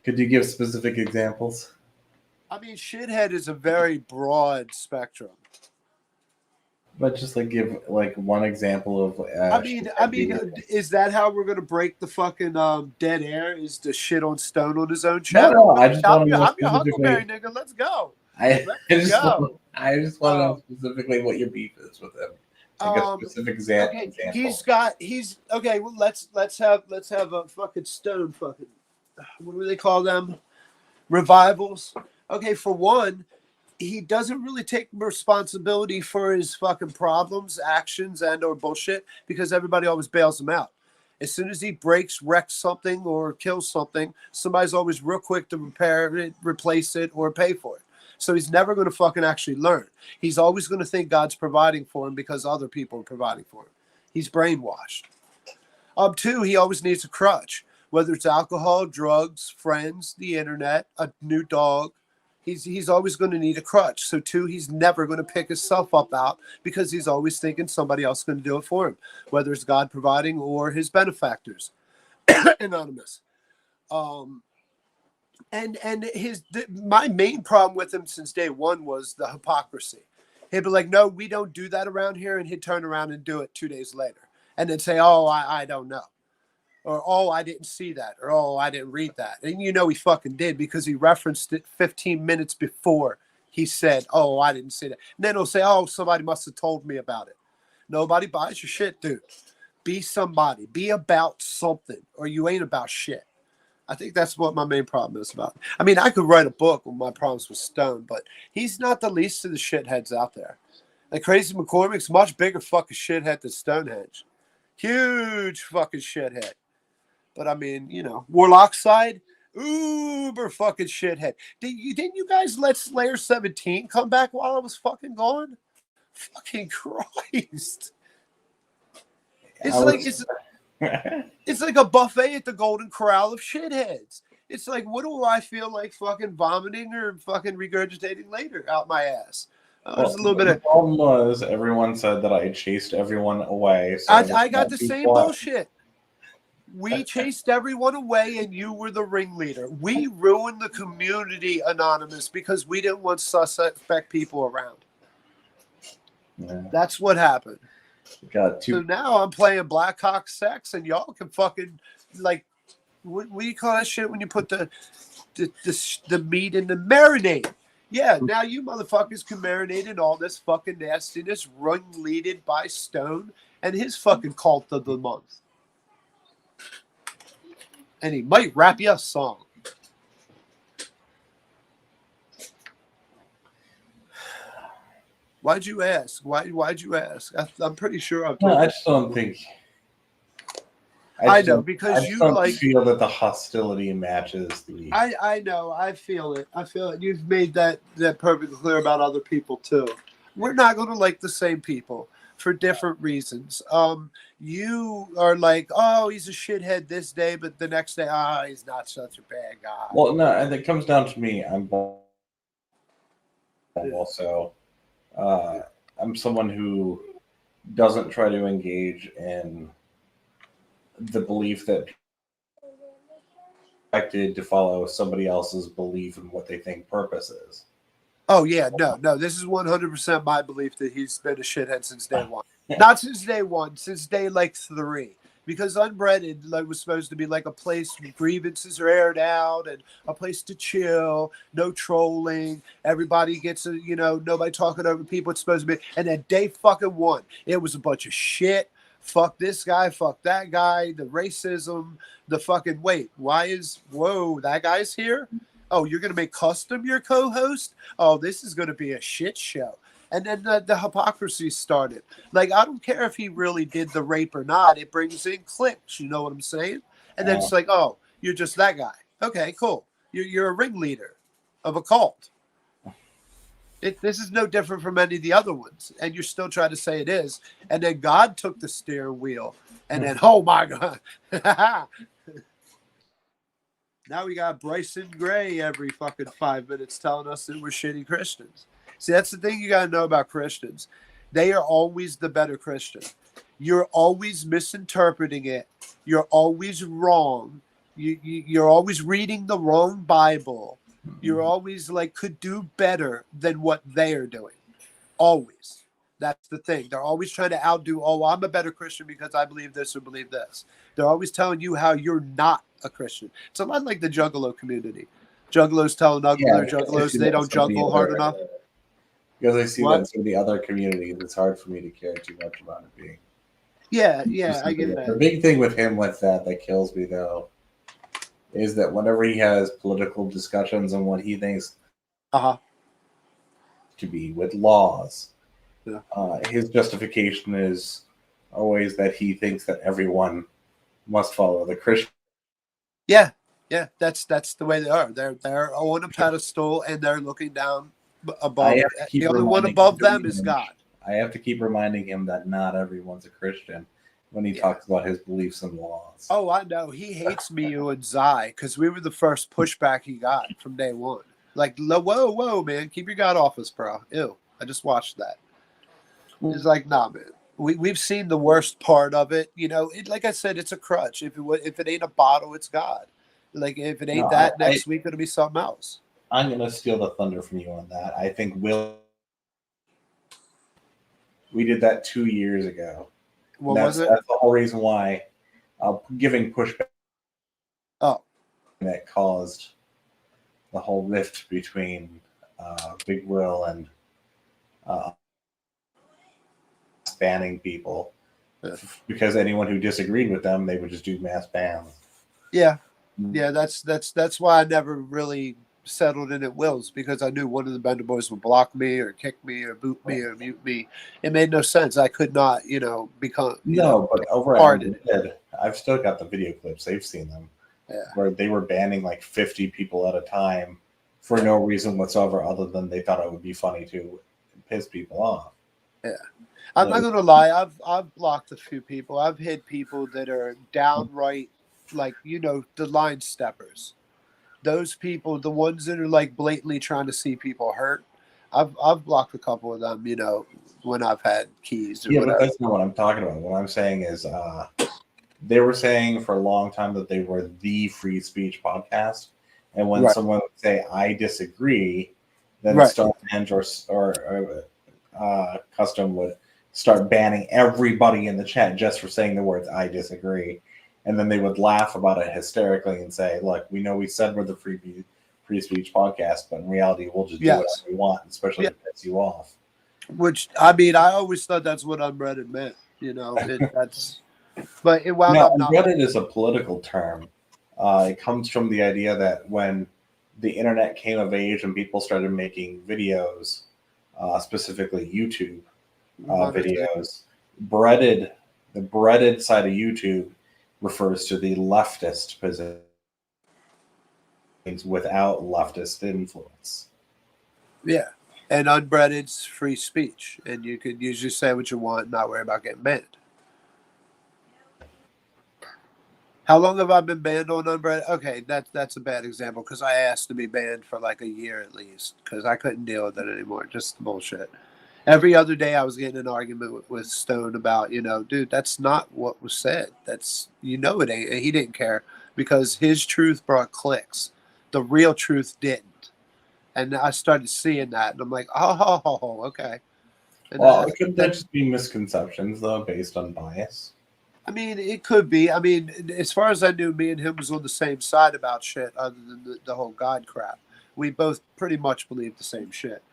Could you give specific examples? I mean, shithead is a very broad spectrum. But just give one example of. I mean, is that how we're gonna break the fucking dead air? Is to shit on Stone on his own channel? No, I just want to know I'm your Huckleberry nigga. Let's go. I just want to know specifically what your beef is with him. A specific example. He's okay. Well, let's have a fucking Stone fucking. What do they call them? Revivals. Okay, for one, he doesn't really take responsibility for his fucking problems, actions, and or bullshit because everybody always bails him out. As soon as he wrecks something, or kills something, somebody's always real quick to repair it, replace it, or pay for it. So he's never going to fucking actually learn. He's always going to think God's providing for him because other people are providing for him. He's brainwashed. 2, he always needs a crutch, whether it's alcohol, drugs, friends, the internet, a new dog. He's always going to need a crutch. So 2, he's never going to pick himself up out because he's always thinking somebody else is going to do it for him, whether it's God providing or his benefactors. Anonymous. My main problem with him since day one was the hypocrisy. He'd be like, no, we don't do that around here. And he'd turn around and do it 2 days later. And then say, oh, I don't know. Or, oh, I didn't see that. Or, oh, I didn't read that. And you know he fucking did because he referenced it 15 minutes before he said, oh, I didn't see that. And then he'll say, oh, somebody must have told me about it. Nobody buys your shit, dude. Be somebody. Be about something, or you ain't about shit. I think that's what my main problem is about. I mean, I could write a book on my problems with Stone, but he's not the least of the shitheads out there. Like Crazy McCormick's much bigger fucking shithead than Stonehenge. Huge fucking shithead. But I mean, you know, Warlock side, uber fucking shithead. Didn't you guys let Slayer 17 come back while I was fucking gone? Fucking Christ. It's like a buffet at the Golden Corral of shitheads. It's like, what do I feel like fucking vomiting or fucking regurgitating later out my ass? There's a little bit the of problem was everyone said that I chased everyone away. So I got the same bullshit. We chased everyone away and you were the ringleader. We ruined the community, Anonymous, because we didn't want suspect people around. Yeah. That's what happened. So now I'm playing Black Hawk Sex and y'all can fucking, like, what do you call that shit when you put the meat in the marinade? Yeah, now you motherfuckers can marinate in all this fucking nastiness ringleaded by Stone and his fucking cult of the month. And he might rap you a song. Why'd you ask? Why'd you ask? I'm pretty sure I've told I you. just don't think. I know, because you don't like feel that the hostility matches the. I know. I feel it. I feel it. You've made that perfectly clear about other people too. We're not going to like the same people for different reasons. You are like, oh, he's a shithead this day, but the next day, oh, he's not such a bad guy. Well, no, and it comes down to me. I'm also, I'm someone who doesn't try to engage in the belief that people are expected to follow somebody else's belief in what they think purpose is. Oh yeah, no. This is 100% my belief that he's been a shithead since day one. Not since day one, since day like 3. Because Unbreaded was supposed to be like a place where grievances are aired out and a place to chill, no trolling. Everybody gets nobody talking over people. It's supposed to be. And then day fucking 1, it was a bunch of shit. Fuck this guy, fuck that guy, the racism, the fucking whoa, that guy's here? Oh, you're going to make Custom your co-host? Oh, this is going to be a shit show. And then the hypocrisy started. Like, I don't care if he really did the rape or not. It brings in clicks. You know what I'm saying? And then it's like, oh, you're just that guy. Okay, cool. You're a ringleader of a cult. This is no different from any of the other ones. And you're still trying to say it is. And then God took the steering wheel. And then, oh, my God. Now we got Bryson Gray every fucking 5 minutes telling us that we're shitty Christians. See, that's the thing you got to know about Christians. They are always the better Christian. You're always misinterpreting it. You're always wrong. You're always reading the wrong Bible. You're always could do better than what they are doing. Always. That's the thing. They're always trying to outdo, oh, I'm a better Christian because I believe this or believe this. They're always telling you how you're not a Christian. It's a lot like the Juggalo community. Juggalos telling other Juggalos they don't juggle hard enough. Because I see that in some of the other communities, it's hard for me to care too much about it being. Yeah, I get that. The big thing with him with that kills me, though, is that whenever he has political discussions on what he thinks to be with laws, his justification is always that he thinks that everyone must follow the Christian. Yeah, yeah, that's the way they are. They're on a pedestal and they're looking down above. The only one above them is God. I have to keep reminding him that not everyone's a Christian when he talks about his beliefs and laws. Oh, I know. He hates me, you and Zai, because we were the first pushback he got from day one. Like, whoa, man, keep your God off us, bro. Ew. I just watched that. He's like, nah, man. We've seen the worst part of it. You know, like I said, it's a crutch. If it ain't a bottle, it's God. Like, if it ain't next week, it'll be something else. I'm going to steal the thunder from you on that. I think we did that 2 years ago. What was it? That's the whole reason why giving pushback. Oh. That caused the whole rift between Big Will and banning people. Because anyone who disagreed with them, they would just do mass bans. Yeah. Yeah, that's why I never really settled in at Will's, because I knew one of the Bender Boys would block me or kick me or boot me or mute me. It made no sense. I could not, become but over at Undead, I've still got the video clips. They've seen them. Yeah. Where they were banning like 50 people at a time for no reason whatsoever other than they thought it would be funny to piss people off. Yeah. I'm not gonna lie, I've blocked a few people. I've hit people that are downright like, the line steppers. Those people, the ones that are like blatantly trying to see people hurt, I've blocked a couple of them, when I've had keys or whatever. But that's not what I'm talking about. What I'm saying is they were saying for a long time that they were the free speech podcast. And when someone would say, I disagree, then Stonehenge or Custom would start banning everybody in the chat just for saying the words, I disagree. And then they would laugh about it hysterically and say, look, we know we said we're the free speech podcast, but in reality, we'll just do whatever we want, especially if it piss you off. Which, I always thought that's what unbreaded meant. But it wound up not. Unbreaded is a political term. It comes from the idea that when the internet came of age and people started making videos, specifically YouTube videos, the breaded side of YouTube refers to the leftist position without leftist influence. Yeah. And unbreaded's free speech. And you could usually say what you want and not worry about getting banned. How long have I been banned on unbreaded? Okay, that's a bad example because I asked to be banned for like a year at least because I couldn't deal with it anymore. Just bullshit. Every other day I was getting an argument with Stone about, dude, that's not what was said. That's, it ain't. And he didn't care because his truth brought clicks. The real truth didn't. And I started seeing that and I'm like, oh, okay. And couldn't that just be misconceptions though, based on bias? It could be. As far as I knew, me and him was on the same side about shit other than the whole God crap. We both pretty much believe the same shit.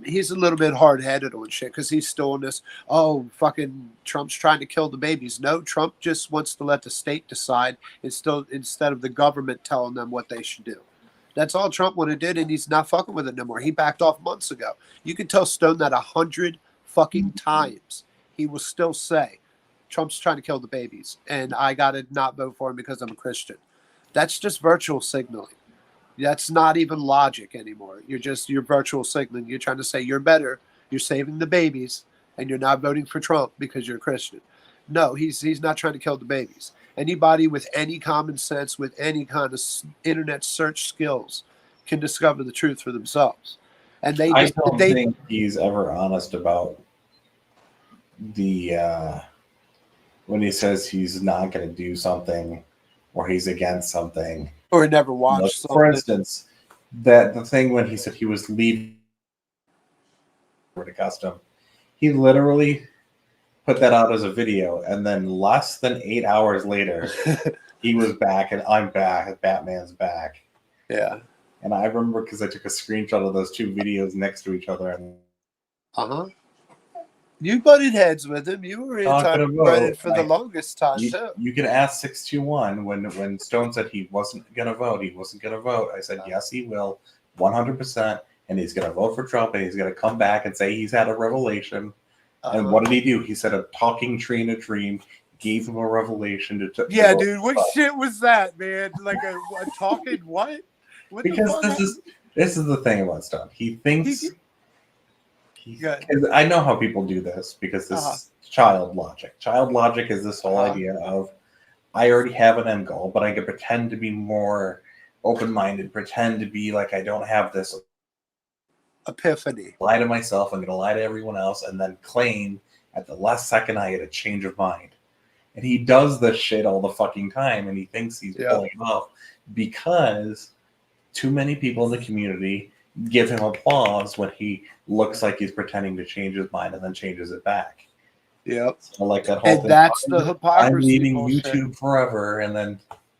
He's a little bit hard-headed on shit because he's still in this, fucking Trump's trying to kill the babies. No, Trump just wants to let the state decide instead of the government telling them what they should do. That's all Trump would have did, and he's not fucking with it no more. He backed off months ago. You can tell Stone that 100 fucking times. He will still say, Trump's trying to kill the babies, and I got to not vote for him because I'm a Christian. That's just virtual signaling. That's not even logic anymore. You're virtual signaling. You're trying to say you're better. You're saving the babies, and you're not voting for Trump because you're a Christian. No, he's not trying to kill the babies. Anybody with any common sense, with any kind of internet search skills, can discover the truth for themselves. And I don't think he's ever honest about when he says he's not going to do something or he's against something. Or never watched something. For instance, that the thing when he said he was leaving to Custom, he literally put that out as a video, and then less than 8 hours later, he was back, and I'm back. Batman's back. Yeah. And I remember because I took a screenshot of those two videos next to each other. And you butted heads with him. You were anti-Reddit for the longest time, too. You can ask 621 when Stone said he wasn't going to vote. He wasn't going to vote. I said, yes, he will, 100%. And he's going to vote for Trump. And he's going to come back and say he's had a revelation. And what did he do? He said a talking tree in a dream. He gave him a revelation to Yeah, dude, what shit was that, man? Like a talking what? What because the fuck? this is the thing about Stone. He thinks. I know how people do this because this is child logic. Child logic is this whole idea of I already have an end goal, but I can pretend to be more open-minded, pretend to be like I don't have this epiphany. Lie to myself, I'm going to lie to everyone else, and then claim at the last second I had a change of mind. And he does this shit all the fucking time, and he thinks he's pulling it off because too many people in the community give him applause when he looks like he's pretending to change his mind and then changes it back. Yep. So like that whole And thing, that's the hypocrisy. I'm leaving bullshit. YouTube forever, and then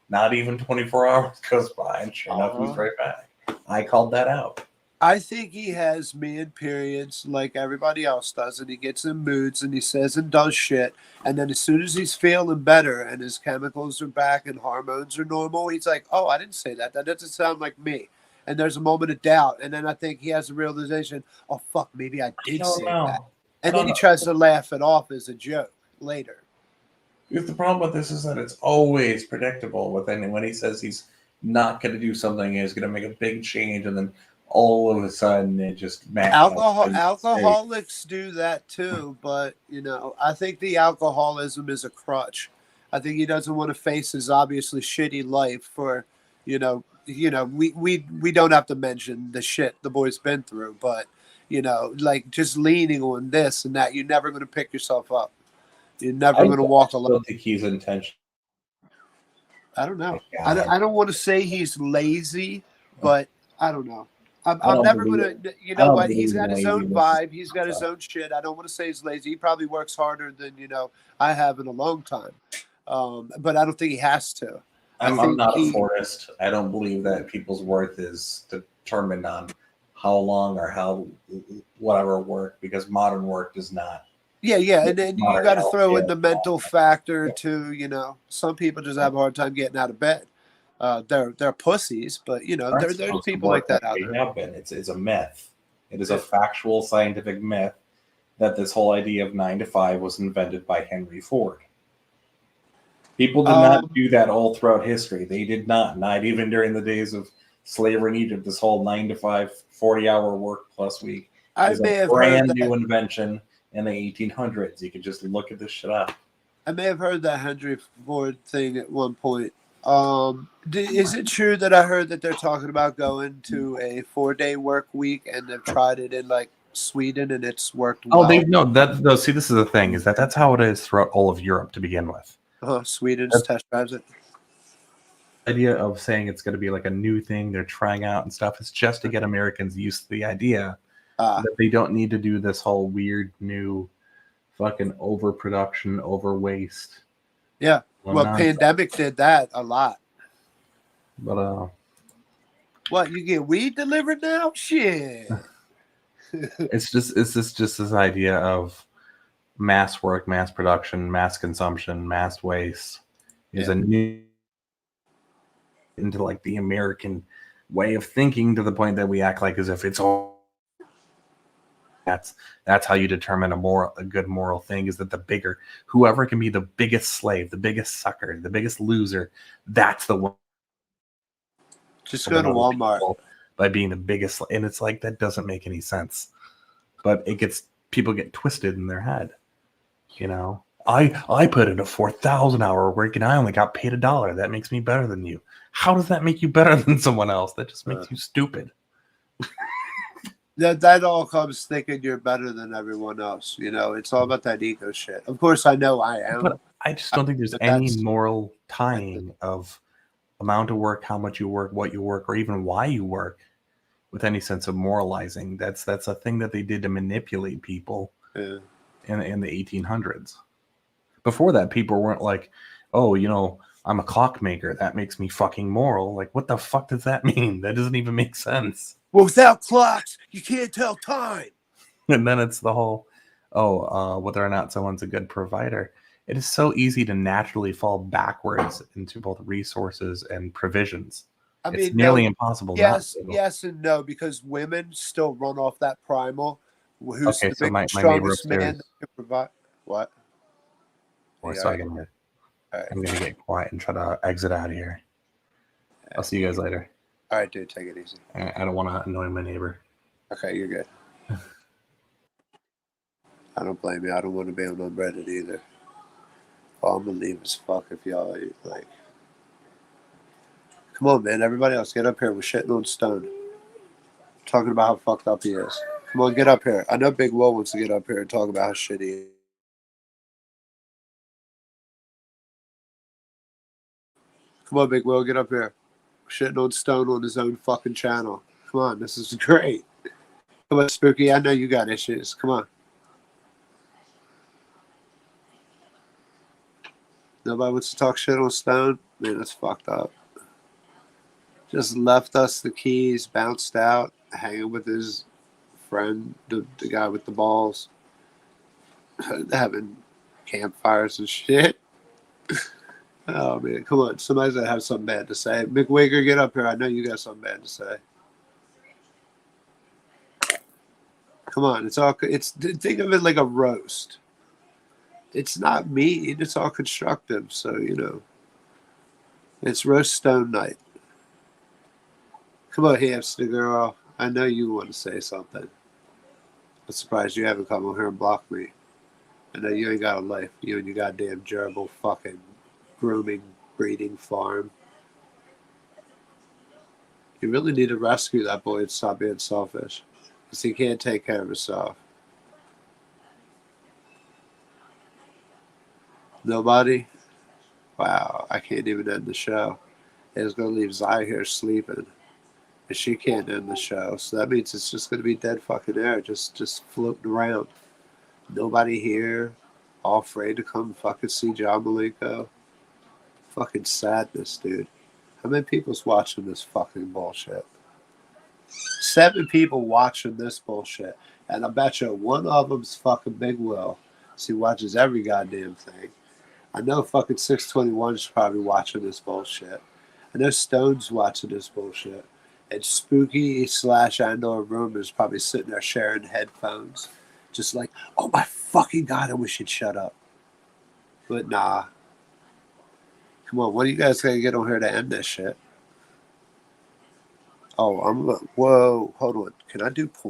not even 24 hours goes by, and sure enough, he's right back. I called that out. I think he has man periods like everybody else does, and he gets in moods and he says and does shit. And then as soon as he's feeling better and his chemicals are back and hormones are normal, he's like, oh, I didn't say that. That doesn't sound like me. And there's a moment of doubt. And then I think he has a realization, oh, fuck, maybe I did say that. And then he tries to laugh it off as a joke later. Because the problem with this is that it's always predictable. When he says he's not going to do something, he's going to make a big change, and then all of a sudden it just alcoholics do that too, but I think the alcoholism is a crutch. I think he doesn't want to face his obviously shitty life for we don't have to mention the shit the boy's been through, but like just leaning on this and that, you're never going to pick yourself up. You're never going to walk alone. I don't think he's intentional. I don't know. I don't want to say he's lazy, but I don't know. I'm never going to, what? He's got his own vibe. He's got his own shit. I don't want to say he's lazy. He probably works harder than, I have in a long time. But I don't think he has to. I'm not a forest. I don't believe that people's worth is determined on how long or how whatever work, because modern work does not. Yeah. And then you got to throw in the mental factor too. Some people just have a hard time getting out of bed. They're pussies, but there's people like that out there. It's a myth. It is a factual scientific myth that this whole idea of 9 to 5 was invented by Henry Ford. People did not do that all throughout history. They did not even during the days of slavery in Egypt. This whole 9 to 5, 40-hour work plus week is a brand new invention in the 1800s. You can just look at this shit up. I may have heard that Henry Ford thing at one point. Is it true that I heard that they're talking about going to a 4-day work week, and they've tried it in like Sweden and it's worked well? See, this is the thing, is that's how it is throughout all of Europe to begin with. Sweden's test drives it. Idea of saying it's going to be like a new thing they're trying out and stuff is just to get Americans used to the idea that they don't need to do this whole weird new fucking overproduction, overwaste. Yeah. Well, pandemic did that a lot. But what, you get weed delivered now? Shit. it's just this idea of mass work, mass production, mass consumption, mass waste is a new into like the American way of thinking, to the point that we act like as if it's all. That's how you determine a good moral thing, is that the bigger, whoever can be the biggest slave, the biggest sucker, the biggest loser, that's the one. Just go to Walmart by being the biggest, and it's like that doesn't make any sense. But people get twisted in their head. I put in a 4,000-hour work and I only got paid $1. That makes me better than you. How does that make you better than someone else? That just makes you stupid. That all comes thinking you're better than everyone else. It's all about that ego shit. Of course, I know I am. But I just don't think there's any moral tying of amount of work, how much you work, what you work, or even why you work, with any sense of moralizing. That's a thing that they did to manipulate people in the 1800s. Before that, people weren't like, oh, I'm a clockmaker. That makes me fucking moral. Like, what the fuck does that mean? That doesn't even make sense. Well, without clocks, you can't tell time. And then it's the whole, whether or not someone's a good provider. It is so easy to naturally fall backwards into both resources and provisions. It's nearly impossible. Yes and no, because women still run off that primal. Who's the so my strongest neighbor man upstairs. that can provide? What? So I can hear. I'm gonna get quiet and try to exit out of here. I'll see you guys later. All right, dude, take it easy. I don't want to annoy my neighbor. Okay, you're good. I don't blame you. I don't want to be on Reddit either. All I'm gonna leave as fuck if y'all like. Come on, man. Everybody else, get up here. We're shitting on Stone. Talking about how fucked up he is. Come on, get up here. I know Big Will wants to get up here and talk about how shitty he is. Come on, Big Will, get up here. We're shitting on Stone on his own fucking channel. Come on, this is great. Come on, Spooky. I know you got issues. Come on. Nobody wants to talk shit on Stone? Man, that's fucked up. Just left us the keys, bounced out, hanging with his friend, the guy with the balls, having campfires and shit. Oh, man, come on. Somebody's going to have something bad to say. McWigger, get up here. I know you got something bad to say. Come on. Think of it like a roast. It's not mean. It's all constructive. So, it's roast Stone night. Come on, hamster girl. I know you want to say something. I'm surprised you haven't come on here and blocked me. I know you ain't got a life. You and your goddamn gerbil fucking grooming, breeding farm. You really need to rescue that boy and stop being selfish. Because he can't take care of himself. Nobody? Wow, I can't even end the show. It's going to leave Zai here sleeping. And she can't end the show. So that means it's just going to be dead fucking air. Just floating around. Nobody here. All afraid to come fucking see John Malenko. Fucking sadness, dude. How many people's watching this fucking bullshit? 7 people watching this bullshit. And I bet you one of them's fucking Big Will. So he watches every goddamn thing. I know fucking 621's probably watching this bullshit. I know Stone's watching this bullshit. And Spooky / Andor Room is probably sitting there sharing headphones. Just like, oh my fucking God, I wish he'd shut up. But nah. Come on, what are you guys going to get on here to end this shit? Oh, whoa, hold on. Can I do porn?